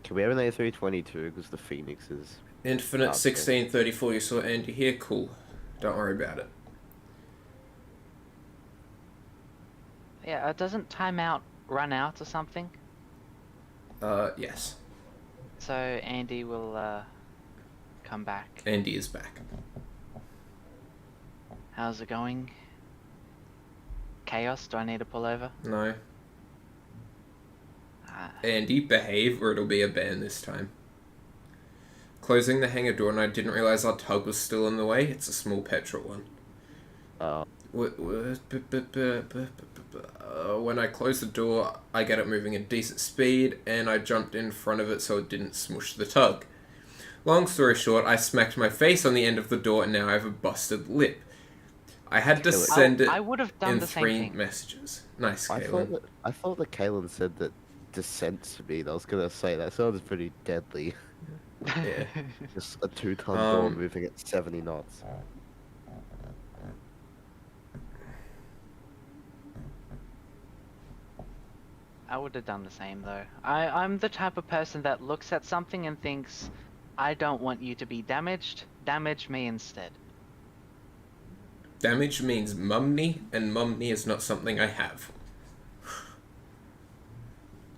Speaker 7: Can we have an A322 because the Phoenix is...
Speaker 1: Infinite
Speaker 7: Okay.
Speaker 1: 1634, you saw Andy here? Cool. Don't worry about it.
Speaker 6: Yeah, doesn't timeout run out or something?
Speaker 1: Yes.
Speaker 6: So Andy will come back.
Speaker 1: Andy is back.
Speaker 6: How's it going? Chaos? Do I need to pull over?
Speaker 1: No.
Speaker 6: Ah,
Speaker 1: Andy, behave or it'll be a ban this time. Closing the hangar door, and I didn't realize our tug was still in the way. It's a small petrol one. When I closed the door, I get it moving at decent speed, and I jumped in front of it so it didn't smush the tug. Long story short, I smacked my face on the end of the door, and now I have a busted lip. I had to send it
Speaker 6: I would have done
Speaker 1: in
Speaker 6: the same
Speaker 1: 3
Speaker 6: thing.
Speaker 1: messages. Nice,
Speaker 7: I
Speaker 1: Kaylin.
Speaker 7: thought that Kaylin said that descent speed. I was gonna say that sounds pretty deadly.
Speaker 1: Yeah.
Speaker 7: Just a 2-ton door
Speaker 1: Um,
Speaker 7: moving at 70 knots.
Speaker 6: I would have done the same though. I'm the type of person that looks at something and thinks, I don't want you to be damaged, damage me instead.
Speaker 1: Damage means mumney, and mumney is not something I have.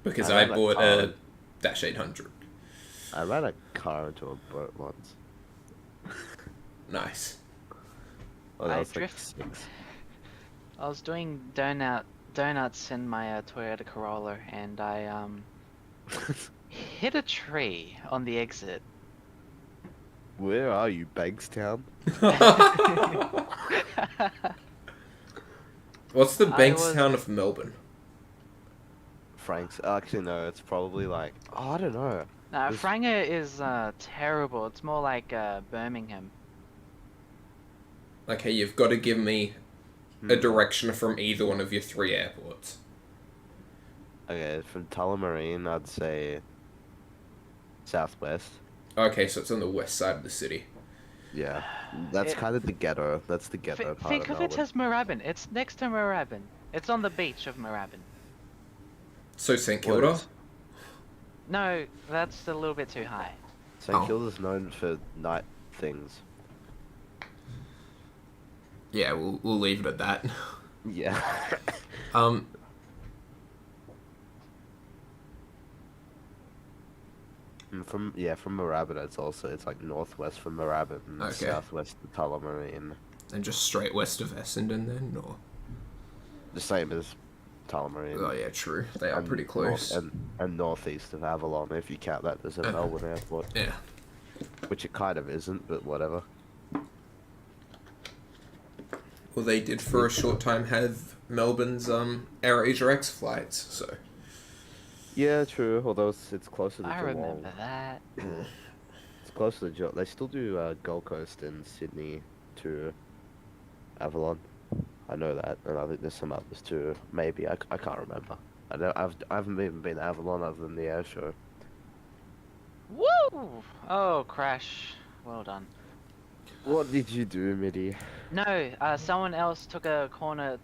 Speaker 1: Because I
Speaker 7: I have a
Speaker 1: bought
Speaker 7: car.
Speaker 1: a Dash 800.
Speaker 7: I ran a car into a boat once.
Speaker 1: Nice.
Speaker 7: Oh, that
Speaker 6: I
Speaker 7: was like
Speaker 6: drift-
Speaker 7: 6.
Speaker 6: I was doing donuts in my Toyota Corolla, and I hit a tree on the exit.
Speaker 7: Where are you, Bankstown?
Speaker 1: What's the
Speaker 6: I
Speaker 1: Bankstown of Melbourne?
Speaker 7: Frank's. Actually, no, it's probably like. Oh, I don't know.
Speaker 6: Nah,
Speaker 7: This-
Speaker 6: Franger is terrible. It's more like Birmingham.
Speaker 1: Okay, you've got to give me a direction from either one of your 3 airports.
Speaker 7: Okay, from Tullamarine, I'd say. Southwest.
Speaker 1: Okay, so it's on the west side of the city.
Speaker 7: Yeah. That's
Speaker 6: It-
Speaker 7: kind of the ghetto. That's the ghetto part
Speaker 6: Think
Speaker 7: of
Speaker 6: of it
Speaker 7: Melbourne.
Speaker 6: as Moorabbin. It's next to Moorabbin. It's on the beach of Moorabbin.
Speaker 1: So St
Speaker 7: What
Speaker 1: Kilda?
Speaker 7: is-
Speaker 6: No, that's a little bit too high.
Speaker 7: St.
Speaker 1: Oh.
Speaker 7: Kilda's known for night things.
Speaker 1: Yeah, we'll leave it at that.
Speaker 7: Yeah.
Speaker 1: Um,
Speaker 7: And from Moorabbin, it's like northwest from Moorabbin and
Speaker 1: Okay.
Speaker 7: southwest of Tullamarine.
Speaker 1: and just straight west of Essendon then, or?
Speaker 7: The same as Tullamarine.
Speaker 1: Oh yeah, true. They are
Speaker 7: and
Speaker 1: pretty close.
Speaker 7: and northeast of Avalon, if you count that as a Melbourne airport.
Speaker 1: Yeah.
Speaker 7: Which it kind of isn't, but whatever.
Speaker 1: Well, they did for a short time have Melbourne's AirAsia X flights, so.
Speaker 7: Yeah, true. Although it's closer to
Speaker 6: I
Speaker 7: Geelong.
Speaker 6: remember that.
Speaker 7: It's closer to Geelong. They still do Gold Coast and Sydney to Avalon. I know that, and I think there's some others too. Maybe I can't remember. I haven't even been to Avalon other than the air show.
Speaker 6: Woo! Oh, crash. Well done.
Speaker 7: What did you do, Mitty?
Speaker 6: No, someone else took a corner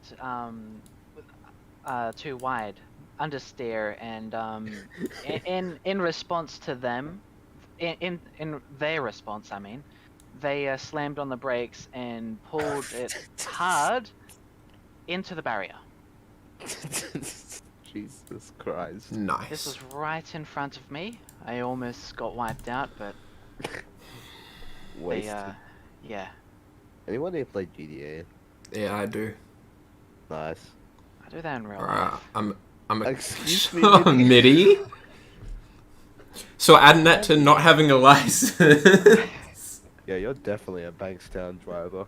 Speaker 6: too wide, understeer, and in response to them, in their response, I mean, they slammed on the brakes and pulled it hard into the barrier.
Speaker 7: Jesus Christ.
Speaker 1: Nice.
Speaker 6: This was right in front of me. I almost got wiped out, but
Speaker 7: Wasted.
Speaker 6: yeah,
Speaker 7: Anyone here play GTA?
Speaker 1: Yeah, I do.
Speaker 7: Nice.
Speaker 6: I do that in real
Speaker 1: Alright,
Speaker 6: life.
Speaker 1: I'm a
Speaker 7: Excuse me,
Speaker 1: Oh, Mitty. So adding that to not having a license.
Speaker 7: Yeah, you're definitely a Bankstown driver.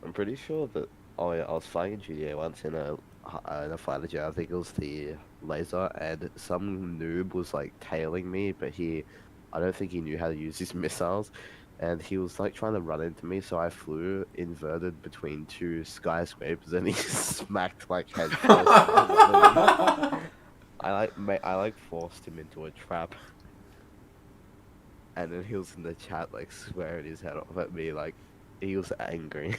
Speaker 7: I'm pretty sure that I was flying in GTA once in a fighter jet. I think it was the laser, and some noob was like tailing me, but I don't think he knew how to use his missiles, and he was like trying to run into me. So I flew inverted between two skyscrapers, and he smacked like head first. I like forced him into a trap. And then he was in the chat, like, swearing his head off at me, like, he was angry.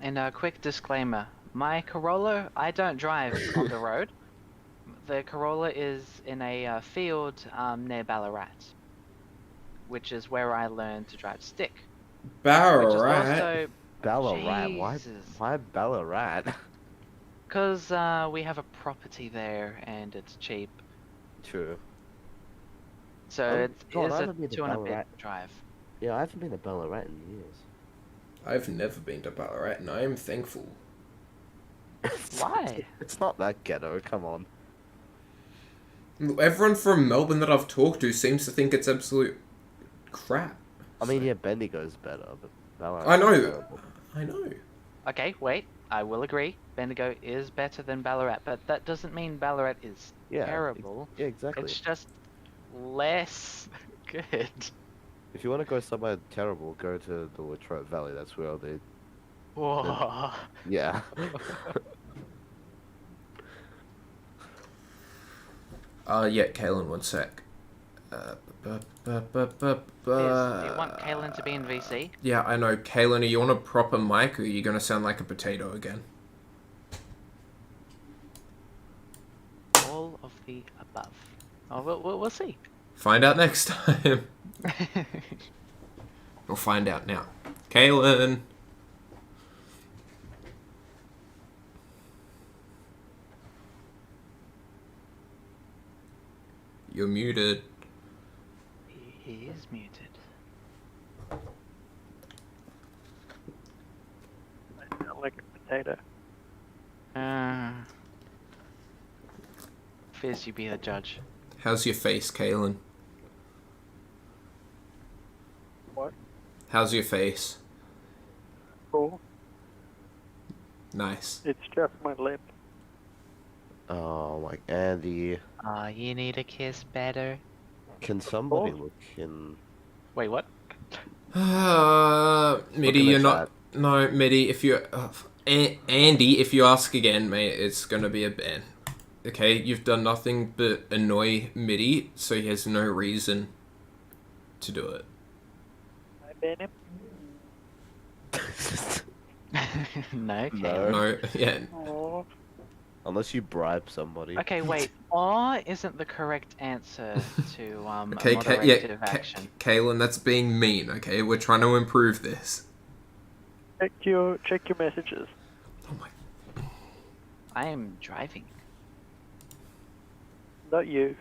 Speaker 6: And a quick disclaimer, my Corolla, I don't drive on the road. The Corolla is in a field near Ballarat, which is where I learned to drive stick. Which is
Speaker 1: Ballarat.
Speaker 6: also,
Speaker 7: Ballarat?
Speaker 6: Jesus.
Speaker 7: Why Ballarat?
Speaker 6: because we have a property there and it's cheap.
Speaker 7: True.
Speaker 6: So
Speaker 7: Oh,
Speaker 6: it
Speaker 7: God,
Speaker 6: is
Speaker 7: I
Speaker 6: a
Speaker 7: haven't been to
Speaker 6: 2 and a
Speaker 7: Ballarat.
Speaker 6: bit drive.
Speaker 7: Yeah, I haven't been to Ballarat in years.
Speaker 1: I've never been to Ballarat, and I am thankful.
Speaker 6: Why?
Speaker 7: It's not that ghetto, come on.
Speaker 1: Everyone from Melbourne that I've talked to seems to think it's absolute crap.
Speaker 7: I mean, yeah, Bendigo's better, but Ballarat.
Speaker 1: I know. I know.
Speaker 6: Okay, wait. I will agree. Bendigo is better than Ballarat, but that doesn't mean Ballarat is
Speaker 7: Yeah,
Speaker 6: terrible.
Speaker 7: Yeah, exactly.
Speaker 6: It's just less good.
Speaker 7: If you want to go somewhere terrible, go to the Latrobe Valley. That's where they.
Speaker 6: Whoa.
Speaker 7: Yeah.
Speaker 1: Yeah, Kalen, one sec.
Speaker 6: Yes, do you want Kalen to be in VC?
Speaker 1: Yeah, I know. Kalen, are you on a proper mic, or are you going to sound like a potato again?
Speaker 6: All of the above. Oh, we'll see.
Speaker 1: Find out next time. We'll find out now. Kalen. You're muted.
Speaker 6: He is muted.
Speaker 5: I sound like a potato.
Speaker 6: Fizz, you be the judge.
Speaker 1: How's your face, Kalen?
Speaker 5: What?
Speaker 1: How's your face?
Speaker 5: Cool.
Speaker 1: Nice.
Speaker 5: It's just my lip.
Speaker 7: Oh my, Andy.
Speaker 6: You need a kiss better.
Speaker 7: Can somebody look in?
Speaker 6: Wait, what?
Speaker 1: Mitty,
Speaker 7: in the
Speaker 1: you're not.
Speaker 7: chat.
Speaker 1: No, Mitty, if you. Andy, if you ask again, mate, it's gonna be a ban. Okay, you've done nothing but annoy Mitty, so he has no reason to do it.
Speaker 5: I ban him.
Speaker 6: No, okay.
Speaker 7: No.
Speaker 1: No, yeah.
Speaker 5: Oh,
Speaker 7: Unless you bribe somebody.
Speaker 6: Okay, wait. Aw isn't the correct answer to
Speaker 1: Okay,
Speaker 6: a moderative action.
Speaker 1: Kalen, that's being mean. Okay, we're trying to improve this.
Speaker 5: check your messages.
Speaker 1: Oh my.
Speaker 6: I am driving.
Speaker 5: Not you.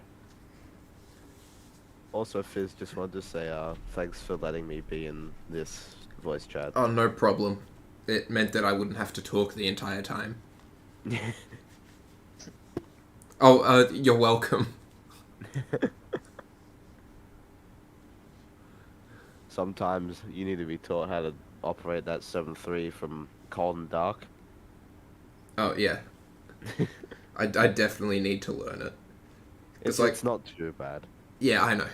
Speaker 7: Also, Fizz, just wanted to say, thanks for letting me be in this voice chat.
Speaker 1: Oh, no problem. It meant that I wouldn't have to talk the entire time. Oh, you're welcome.
Speaker 7: Sometimes you need to be taught how to operate that 7.3 from cold and dark.
Speaker 1: Oh, yeah. I definitely need to learn it.
Speaker 7: It's not too bad.
Speaker 1: Yeah, I know.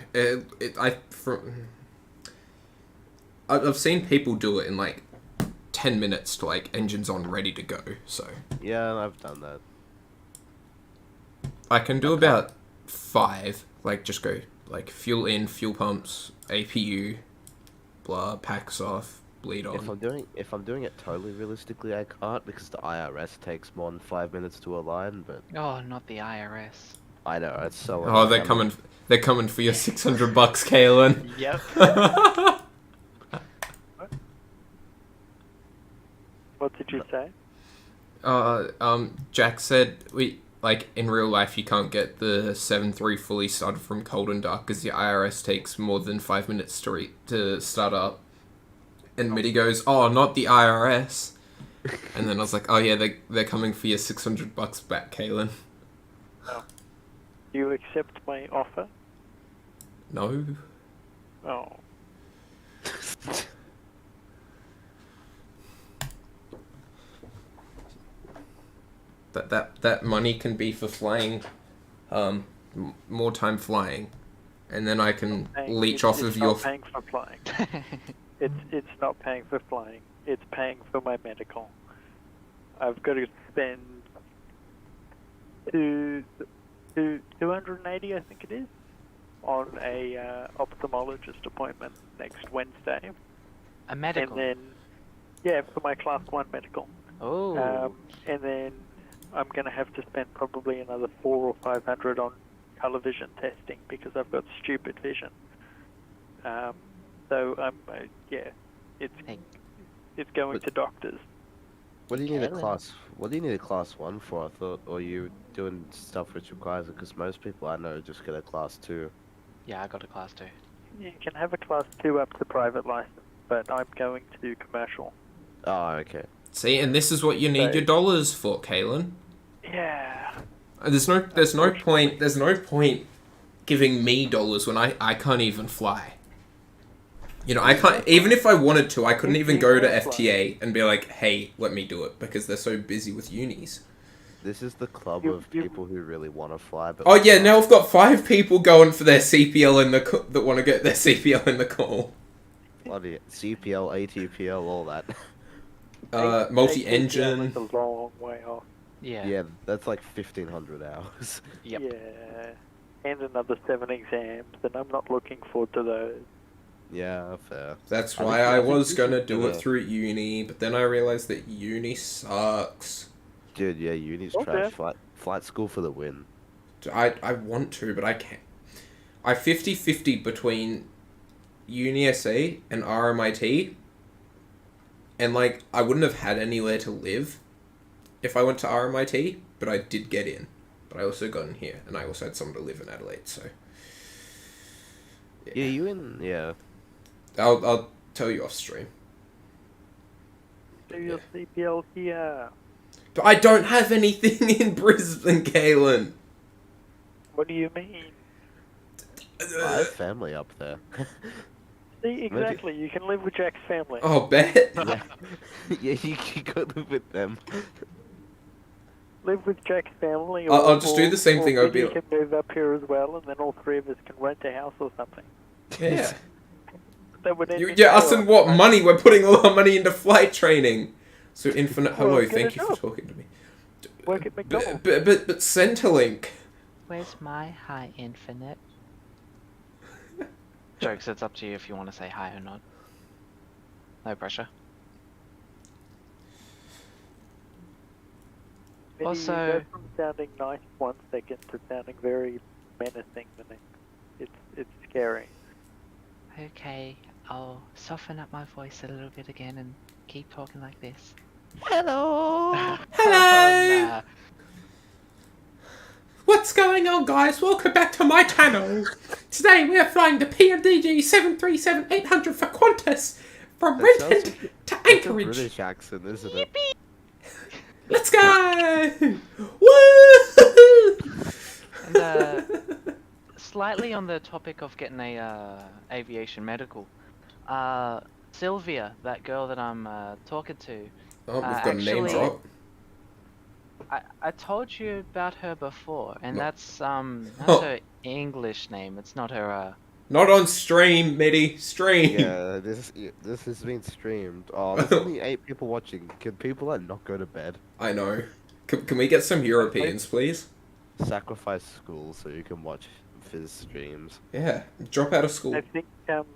Speaker 1: I've seen people do it in like 10 minutes to like engines on ready to go. So
Speaker 7: Yeah, I've done that.
Speaker 1: I can do about 5. Like just go like fuel in, fuel pumps, APU, blah, packs off, bleed on.
Speaker 7: If I'm doing it totally realistically, I can't because the IRS takes more than 5 minutes to align. But
Speaker 6: Oh, not the IRS.
Speaker 7: I know it's so.
Speaker 1: Oh, they're
Speaker 7: annoying.
Speaker 1: coming. They're coming for your $600, Kalen.
Speaker 6: Yep.
Speaker 5: What did you say?
Speaker 1: Jack said like in real life you can't get the 7.3 fully started from cold and dark because the IRS takes more than 5 minutes to start up. And Mitty goes, "Oh, not the IRS." And then I was like, "Oh yeah, they're coming for your $600 back, Kalen."
Speaker 5: Do you accept my offer?
Speaker 1: No.
Speaker 5: Oh.
Speaker 1: That money can be for flying, more time flying, and then I can leech off of your.
Speaker 5: It's not paying for flying. It's not paying for flying. It's paying for my medical. I've got to spend 280, I think it is, on a ophthalmologist appointment next Wednesday.
Speaker 6: A medical.
Speaker 5: And then, yeah, for my class 1 medical.
Speaker 6: Oh.
Speaker 5: And then I'm going to have to spend probably another 400 or 500 on colour vision testing because I've got stupid vision. So it's going to doctors.
Speaker 7: What do you need a class? What do you need a class 1 for? I thought, or you doing stuff which requires it? Because most people I know just get a class 2.
Speaker 6: Yeah, I got a class 2.
Speaker 5: You can have a class 2 up to private license, but I'm going to do commercial.
Speaker 7: Oh, okay.
Speaker 1: See, and this is what you need your dollars for, Kalen.
Speaker 5: Yeah.
Speaker 1: There's no point giving me dollars when I can't even fly. You know, I can't, even if I wanted to, I couldn't even go to FTA and be like, "Hey, let me do it," because they're so busy with unis.
Speaker 7: This is the club of people who really want to fly. But
Speaker 1: Oh yeah, now I've got 5 people going for their CPL in the that want to get their CPL in the call.
Speaker 7: Bloody CPL, ATPL, all that.
Speaker 1: Multi-engine.
Speaker 5: It's a long way off.
Speaker 6: Yeah.
Speaker 7: Yeah, that's like 1,500 hours.
Speaker 6: Yep.
Speaker 5: Yeah. And another 7 exams, and I'm not looking forward to those.
Speaker 7: Yeah, fair.
Speaker 1: That's
Speaker 7: I
Speaker 1: why
Speaker 7: think-
Speaker 1: I
Speaker 7: I think
Speaker 1: was
Speaker 7: you
Speaker 1: gonna
Speaker 7: should
Speaker 1: do
Speaker 7: do
Speaker 1: it
Speaker 7: it.
Speaker 1: through uni, but then I realized that uni sucks.
Speaker 7: Dude, yeah, uni's
Speaker 5: Okay.
Speaker 7: trash. Flight school for the win.
Speaker 1: I want to, but I can't. I 50-50 between Uni SE and RMIT, and like I wouldn't have had anywhere to live if I went to RMIT, but I did get in. But I also got in here, and I also had someone to live in Adelaide, so
Speaker 7: Yeah, you in? Yeah.
Speaker 1: I'll tell you off stream.
Speaker 5: Do your CPL here.
Speaker 1: But I don't have anything in Brisbane, Kalen.
Speaker 5: What do you mean?
Speaker 7: I have family up there.
Speaker 5: See, exactly. You can live with Jack's family.
Speaker 1: Oh, bet.
Speaker 7: Yeah, yeah, you could live with them.
Speaker 5: Live with Jack's family.
Speaker 1: I'll just do the same thing,
Speaker 5: Or
Speaker 1: I'd be
Speaker 5: Biggie can move up here as well, and then all 3 of us can rent a house or something.
Speaker 1: Yeah.
Speaker 5: That would end in
Speaker 1: Yeah, us
Speaker 5: chaos.
Speaker 1: and what money? We're putting all our money into flight training. So Infinite,
Speaker 5: Well,
Speaker 1: hello,
Speaker 5: get a
Speaker 1: thank you for
Speaker 5: job.
Speaker 1: talking to me.
Speaker 5: Work at McDonald's.
Speaker 1: But Centrelink.
Speaker 6: Where's my hi, Infinite? Jokes, it's up to you if you want to say hi or not. No pressure.
Speaker 5: Maybe
Speaker 6: Also-
Speaker 5: you go from sounding nice 1 second to sounding very menacing the next. It's scary.
Speaker 6: Okay, I'll soften up my voice a little bit again and keep talking like this.
Speaker 7: Hello.
Speaker 1: Hello!
Speaker 6: Nah.
Speaker 1: What's going on, guys? Welcome back to my channel. Today we are flying the PMDG 737-800 for Qantas from
Speaker 7: That sounds
Speaker 1: Renton
Speaker 7: like-
Speaker 1: to
Speaker 7: That's a
Speaker 1: Anchorage.
Speaker 7: British accent, isn't it?
Speaker 1: Let's go! Woo!
Speaker 6: And slightly on the topic of getting a aviation medical, Sylvia, that girl that I'm talking to,
Speaker 1: Oh, we've got a name
Speaker 6: actually-
Speaker 1: drop.
Speaker 6: I told you about her before, and
Speaker 1: No.
Speaker 6: that's
Speaker 1: Oh.
Speaker 6: her English name. It's not her
Speaker 1: Not on stream, Mitty. Stream.
Speaker 7: Yeah, this has been streamed. Oh, there's only 8 people watching. Can people like not go to bed?
Speaker 1: I know. Can we get some Europeans, please?
Speaker 7: Sacrifice school so you can watch Fizz streams.
Speaker 1: Yeah. Drop out of school.
Speaker 5: I think,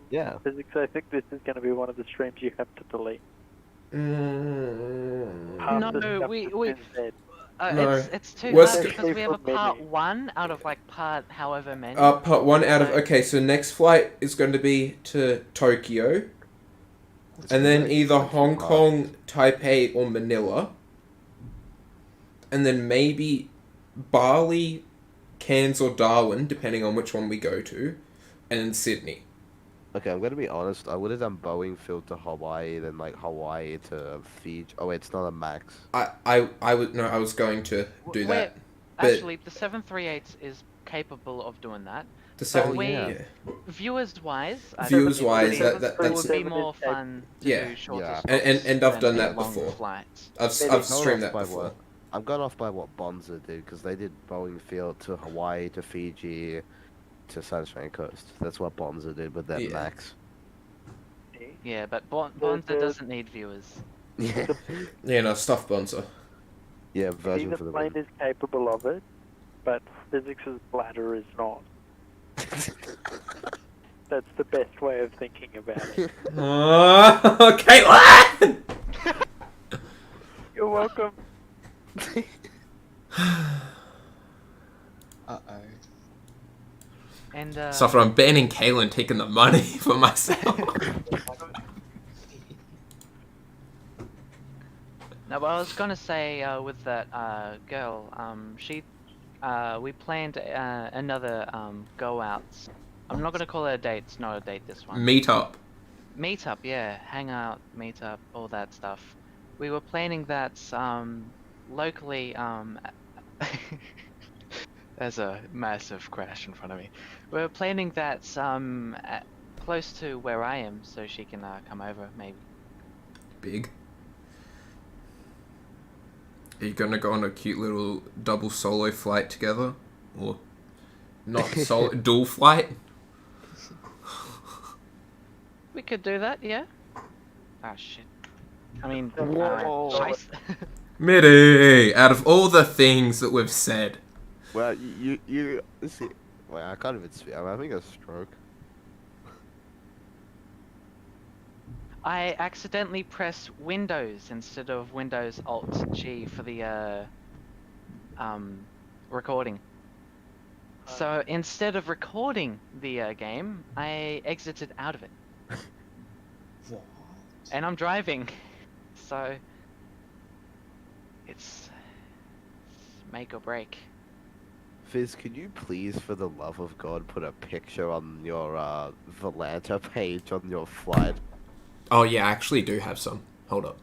Speaker 7: Yeah.
Speaker 5: Physics, I think this is going to be one of the streams you have to delete. Half the
Speaker 6: No,
Speaker 5: stuff
Speaker 6: we
Speaker 5: that's been said.
Speaker 1: No.
Speaker 6: It's too
Speaker 1: Worst
Speaker 6: hard
Speaker 1: ca-
Speaker 6: because we have a
Speaker 5: Especially for
Speaker 6: part
Speaker 5: many.
Speaker 6: 1 out of like part however many.
Speaker 1: Part 1 out of... Okay, so next flight is going to be to Tokyo. And then either Hong Kong, Taipei, or Manila. And then maybe Bali, Cairns, or Darwin, depending on which one we go to. And then Sydney.
Speaker 7: Okay, I'm gonna be honest. I would have done Boeing Field to Hawaii, then like Hawaii to Fiji. Oh wait, it's not a max.
Speaker 1: I was going to do
Speaker 6: Wait,
Speaker 1: that. But
Speaker 6: Actually, the 738 is capable of doing that.
Speaker 1: the
Speaker 6: but
Speaker 1: 7...
Speaker 6: we-
Speaker 1: Yeah.
Speaker 6: Viewers-wise, I
Speaker 1: Viewers-wise,
Speaker 6: think
Speaker 1: that-
Speaker 6: it
Speaker 1: that's-
Speaker 6: would be more fun to
Speaker 1: Yeah.
Speaker 6: do shorter
Speaker 7: Yeah.
Speaker 6: stops
Speaker 1: And I've done
Speaker 6: than
Speaker 1: that
Speaker 6: longer
Speaker 1: before.
Speaker 6: Flights.
Speaker 1: I've
Speaker 7: Gone
Speaker 1: streamed
Speaker 7: off
Speaker 1: that
Speaker 7: by
Speaker 1: before.
Speaker 7: what? I'm gone off by what Bonza did because they did Boeing Field to Hawaii to Fiji to Sunshine Coast. That's what Bonza did with that
Speaker 1: Yeah.
Speaker 7: max.
Speaker 6: Yeah, but Bonza doesn't need viewers.
Speaker 7: Yeah.
Speaker 1: Yeah, no, stuff Bonza.
Speaker 7: Yeah, version
Speaker 5: Either
Speaker 7: for the
Speaker 5: plane
Speaker 7: win.
Speaker 5: is capable of it, but physics' bladder is not. That's the best way of thinking about it.
Speaker 1: Oh, Caitlin!
Speaker 5: You're welcome.
Speaker 8: Uh-oh.
Speaker 6: And
Speaker 1: Suffer, I'm banning Caitlin taking the money for myself.
Speaker 6: no, but I was gonna say with that girl, we planned another go outs. I'm not gonna call it a date. It's not a date. This one.
Speaker 1: Meet up.
Speaker 6: Meetup, yeah, hangout, meetup, all that stuff. We were planning that locally. There's a massive crash in front of me. We were planning that close to where I am, so she can come over, maybe.
Speaker 1: Big. Are you gonna go on a cute little double solo flight together? Or not solo, dual flight?
Speaker 6: We could do that, yeah. Ah shit. I mean,
Speaker 5: Whoa.
Speaker 6: shice.
Speaker 1: Mitty! Out of all the things that we've said,
Speaker 7: Well, you see. Wait, I can't even speak. I'm having a stroke.
Speaker 6: I accidentally pressed Windows instead of Windows Alt G for the recording. So instead of recording the game, I exited out of it,
Speaker 8: What?
Speaker 6: and I'm driving, so it's make or break.
Speaker 7: Fizz, could you please, for the love of God, put a picture on your Volanta page on your flight?
Speaker 1: oh yeah, I actually do have some. Hold up.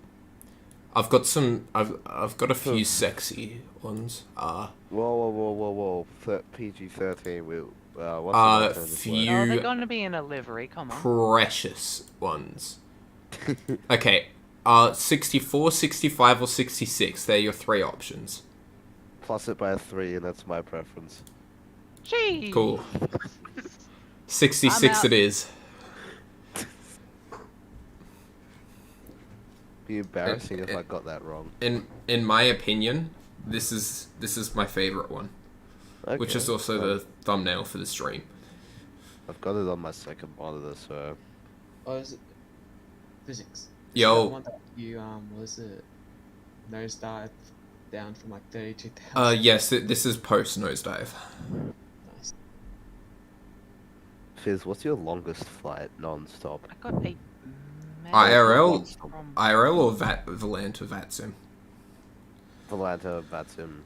Speaker 1: I've got some. I've got a few sexy ones.
Speaker 7: Whoa. PG-13. What's the alternative
Speaker 1: few-
Speaker 6: Oh,
Speaker 1: You-
Speaker 6: they're gonna be in a livery. Come on.
Speaker 1: Precious ones. Okay. 64, 65, or 66. They're your 3 options.
Speaker 7: Plus it by 3, and that's my preference.
Speaker 6: Gee.
Speaker 1: Cool. 66
Speaker 6: out.
Speaker 1: it is.
Speaker 7: Be embarrassing if I got that wrong.
Speaker 1: In my opinion, this is my favorite one, which
Speaker 7: Okay,
Speaker 1: is also
Speaker 7: well,
Speaker 1: the thumbnail for the stream.
Speaker 7: I've got it on my second monitor, so...
Speaker 8: Oh, is it physics?
Speaker 1: Yo.
Speaker 8: That one that you was it nosedive down from like 32,000?
Speaker 1: Yes, this is post nosedive.
Speaker 8: Nice.
Speaker 7: Fizz, what's your longest flight non-stop?
Speaker 6: I got a
Speaker 1: IRL?
Speaker 7: Non-stop.
Speaker 1: IRL or Volanta VATSIM?
Speaker 7: Volanta, VATSIM.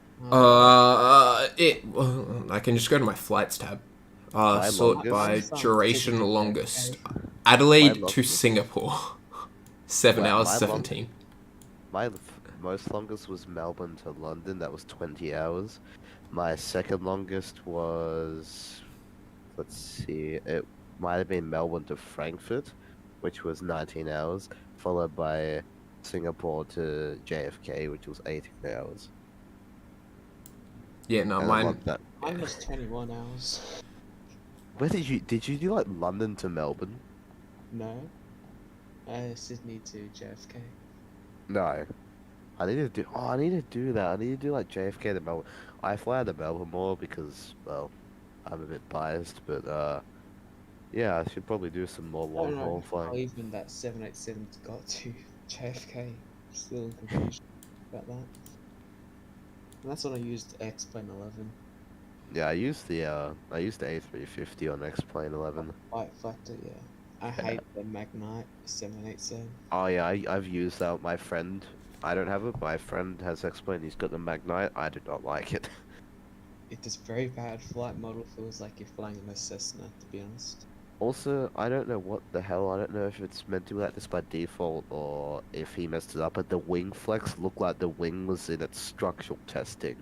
Speaker 1: I can just go to my flights tab.
Speaker 7: My
Speaker 1: Sort
Speaker 7: longest?
Speaker 1: by
Speaker 8: Sounds
Speaker 1: duration
Speaker 8: typical.
Speaker 1: longest.
Speaker 8: Okay.
Speaker 1: Adelaide
Speaker 7: My
Speaker 1: to
Speaker 7: longest?
Speaker 1: Singapore. 7
Speaker 7: Well,
Speaker 1: hours
Speaker 7: my
Speaker 1: 17.
Speaker 7: My most longest was Melbourne to London, that was 20 hours. My second longest was... Let's see, it might have been Melbourne to Frankfurt, which was 19 hours, followed by Singapore to JFK, which was 18 hours.
Speaker 1: Yeah, no,
Speaker 7: And I
Speaker 1: mine.
Speaker 7: loved that.
Speaker 8: Mine was 21 hours.
Speaker 7: Where did you do like London to Melbourne?
Speaker 8: No. Sydney to JFK.
Speaker 7: No. I need to do. Oh, I need to do that. I need to do like JFK to Melbourne. I fly to Melbourne more because, well, I'm a bit biased, but yeah, I should probably do some more
Speaker 8: I don't
Speaker 7: long
Speaker 8: know
Speaker 7: haul
Speaker 8: how
Speaker 7: flying.
Speaker 8: even that 787 got to JFK. Still in confusion about that. And that's when I used X-Plane 11.
Speaker 7: Yeah, I used the A350 on X-Plane 11.
Speaker 8: Fight Factor, yeah. I hate the Magnite 787.
Speaker 7: Oh yeah, I've used that. My friend, I don't have it. My friend has X-Plane. He's got the Magnite. I do not like it.
Speaker 8: It is very bad flight model. Feels like you're flying in a Cessna, to be honest.
Speaker 7: Also, I don't know what the hell. I don't know if it's meant to be like this by default or if he messed it up. But the wing flex looked like the wing was in its structural testing.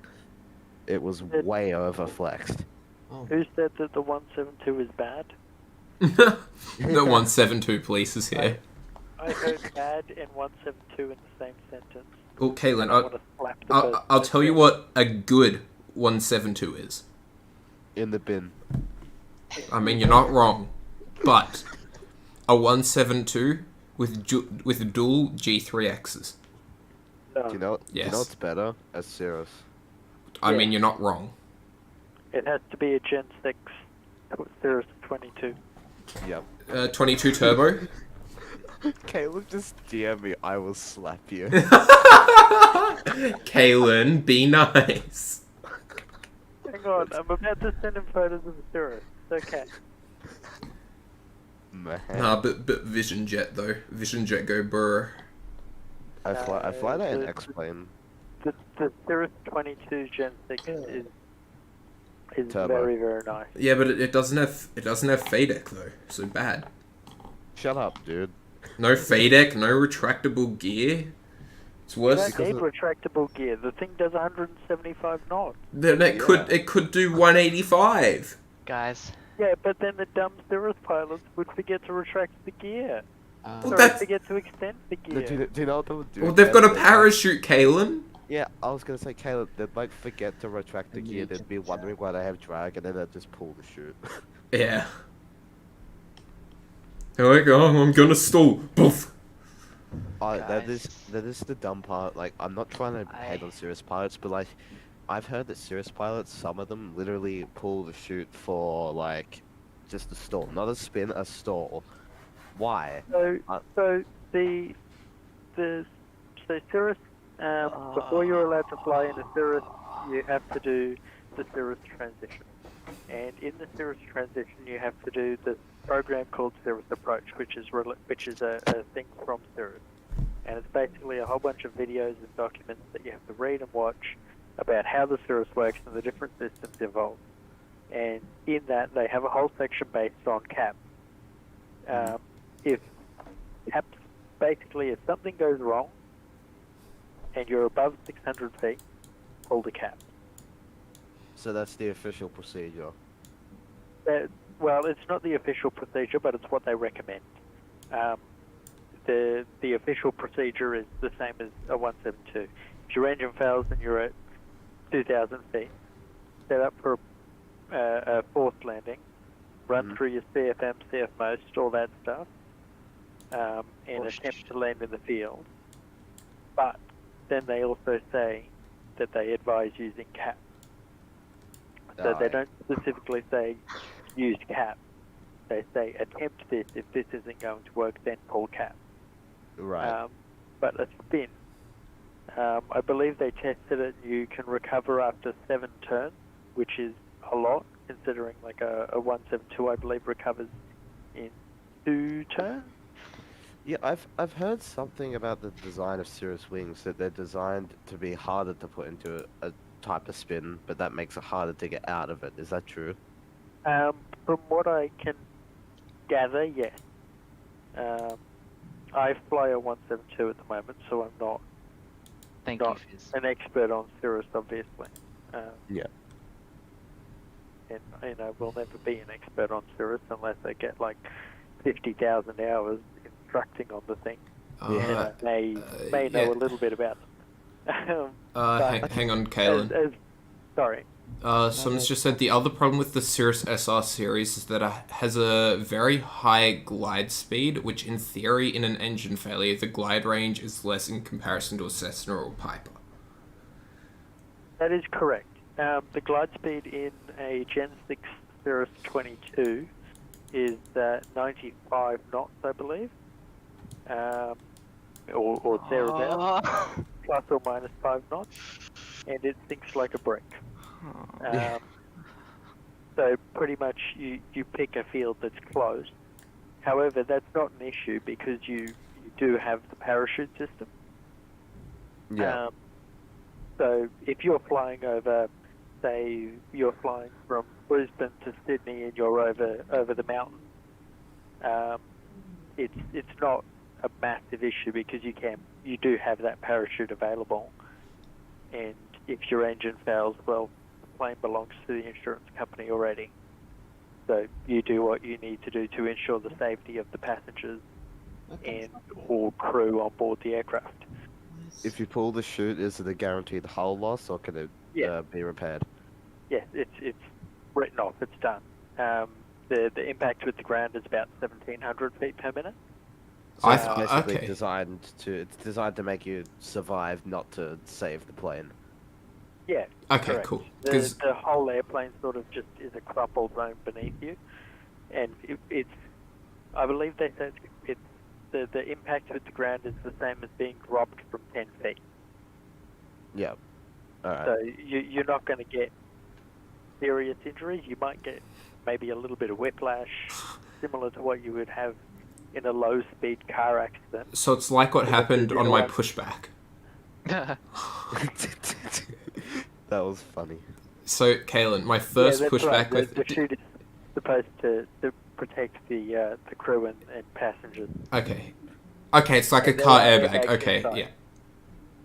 Speaker 7: It was way over flexed.
Speaker 8: Oh,
Speaker 5: Who said that the 172 is bad?
Speaker 1: The 172 police is here.
Speaker 5: I heard bad and 172 in the same sentence.
Speaker 1: Well, Caitlin,
Speaker 5: I wanna slap the person
Speaker 1: I'll
Speaker 5: that
Speaker 1: tell you
Speaker 5: said-
Speaker 1: what a good 172 is.
Speaker 7: In the bin.
Speaker 1: I mean, you're not wrong, but a 172 with dual G3Xs.
Speaker 5: No,
Speaker 7: Do you know?
Speaker 1: Yes.
Speaker 7: You know what's better? A Cirrus.
Speaker 1: I
Speaker 5: Yeah.
Speaker 1: mean, you're not wrong.
Speaker 5: it has to be a Gen 6 Cirrus 22.
Speaker 7: Yep.
Speaker 1: 22 turbo.
Speaker 7: Caleb, just DM me. I will slap you.
Speaker 1: Kaylin, be nice.
Speaker 5: Hang on, I'm about to send him photos of the Cirrus. It's okay.
Speaker 7: Man.
Speaker 1: Nah, but Vision Jet though. Vision Jet go brr.
Speaker 7: I fly that in
Speaker 5: the-
Speaker 7: X-Plane.
Speaker 5: The Cirrus 22 Gen 6 is
Speaker 7: Turbo.
Speaker 5: very, very nice.
Speaker 1: Yeah, but it doesn't have FADEC though. So bad.
Speaker 7: Shut up, dude.
Speaker 1: No FADEC, no retractable gear. It's
Speaker 5: You
Speaker 1: worse.
Speaker 5: don't
Speaker 7: because
Speaker 5: need
Speaker 7: of-
Speaker 5: retractable gear. The thing does 175 knots.
Speaker 1: Then it could do 185.
Speaker 6: Guys,
Speaker 5: Yeah, but then the dumb Cirrus pilots would forget to retract the gear.
Speaker 1: Well,
Speaker 5: Sorry,
Speaker 1: that's-
Speaker 5: forget to extend the
Speaker 7: No,
Speaker 5: gear.
Speaker 7: do you know what they would do?
Speaker 1: Well, they've got a
Speaker 7: They'd, like-
Speaker 1: parachute, Kaylin.
Speaker 7: Yeah, I was gonna say, Caleb, they'd like forget to retract the
Speaker 8: And
Speaker 7: gear.
Speaker 8: you
Speaker 7: They'd
Speaker 8: check
Speaker 7: be
Speaker 8: the
Speaker 7: wondering why they have drag, and then they'd just pull the chute.
Speaker 1: Yeah. They're like, oh, I'm gonna stall. Poof.
Speaker 7: That
Speaker 6: Guys.
Speaker 7: is the dumb part. Like, I'm not trying to hate on Cirrus pilots, but like, I've heard that Cirrus pilots, some of them literally pull the chute for like just a stall, not a spin, a stall. Why?
Speaker 5: So,
Speaker 7: Uh,
Speaker 5: so Cirrus, before you're allowed to fly in a Cirrus, you have to do the Cirrus transition. And in the Cirrus transition, you have to do the program called Cirrus Approach, which is a thing from Cirrus. And it's basically a whole bunch of videos and documents that you have to read and watch about how the Cirrus works and the different systems involved. And in that, they have a whole section based on CAP. If CAP's basically, if something goes wrong and you're above 600 feet, pull the CAP.
Speaker 7: So that's the official procedure.
Speaker 5: Well, it's not the official procedure, but it's what they recommend. The official procedure is the same as a 172. If your engine fails and you're at 2,000 feet, set up for a forced landing, run through your CFM, CF most, all that stuff, and attempt to land in the field. But then they also say that they advise using CAP. So they don't specifically say use CAP. They say attempt this. If this isn't going to work, then pull CAP.
Speaker 7: Right.
Speaker 5: But a spin, I believe they tested it. You can recover after 7 turns, which is a lot, considering like a 172, I believe, recovers in 2 turns.
Speaker 7: Yeah, I've heard something about the design of Cirrus wings, that they're designed to be harder to put into a type of spin, but that makes it harder to get out of it. Is that true?
Speaker 5: From what I can gather, yes. I fly a 172 at the moment, so I'm not
Speaker 6: thank
Speaker 5: Not-
Speaker 6: you, Fizz.
Speaker 5: an expert on Cirrus, obviously.
Speaker 7: Yeah.
Speaker 5: And, we'll never be an expert on Cirrus unless they get like 50,000 hours instructing on the thing. And I may know
Speaker 1: yeah.
Speaker 5: a little bit about them.
Speaker 1: Hang on, Kaylin.
Speaker 5: Sorry.
Speaker 1: Someone's just said the other problem with the Cirrus SR series is that it has a very high glide speed, which in theory, in an engine failure, the glide range is less in comparison to a Cessna or Piper.
Speaker 5: That is correct. The glide speed in a Gen 6 Cirrus 22 is 95 knots, I believe, or thereabouts, plus or minus 5 knots, and it sinks like a brick. So pretty much you pick a field that's closed. However, that's not an issue because you do have the parachute system.
Speaker 7: Yeah.
Speaker 5: So if you're flying over, say you're flying from Brisbane to Sydney and you're over the mountain, it's not a massive issue because you do have that parachute available. And if your engine fails, well, the plane belongs to the insurance company already. So you do what you need to do to ensure the safety of the passengers and all crew on board the aircraft.
Speaker 7: If you pull the chute, is it a guaranteed hull loss, or can it be repaired?
Speaker 5: Yes, it's written off. It's done. The impact with the ground is about 1,700 feet per minute.
Speaker 7: So it's basically
Speaker 1: okay.
Speaker 7: it's designed to make you survive, not to save the plane.
Speaker 5: Yeah.
Speaker 1: Okay,
Speaker 5: correct.
Speaker 1: cool.
Speaker 5: The whole airplane sort of just is a crumpled zone beneath you, and it's. I believe they said it's the impact with the ground is the same as being dropped from 10 feet.
Speaker 7: Yeah. All right.
Speaker 5: So you're not going to get serious injuries. You might get maybe a little bit of whiplash, similar to what you would have in a low-speed car accident.
Speaker 1: So it's like what happened on my pushback.
Speaker 7: That was funny.
Speaker 1: So, Kalen, my first
Speaker 5: that's
Speaker 1: pushback
Speaker 5: right.
Speaker 1: with...
Speaker 5: The chute is supposed to protect the crew and passengers.
Speaker 1: Okay. Okay, it's like
Speaker 5: And
Speaker 1: a car
Speaker 5: there are
Speaker 1: airbag.
Speaker 5: airbags
Speaker 1: Okay,
Speaker 5: inside.
Speaker 1: yeah.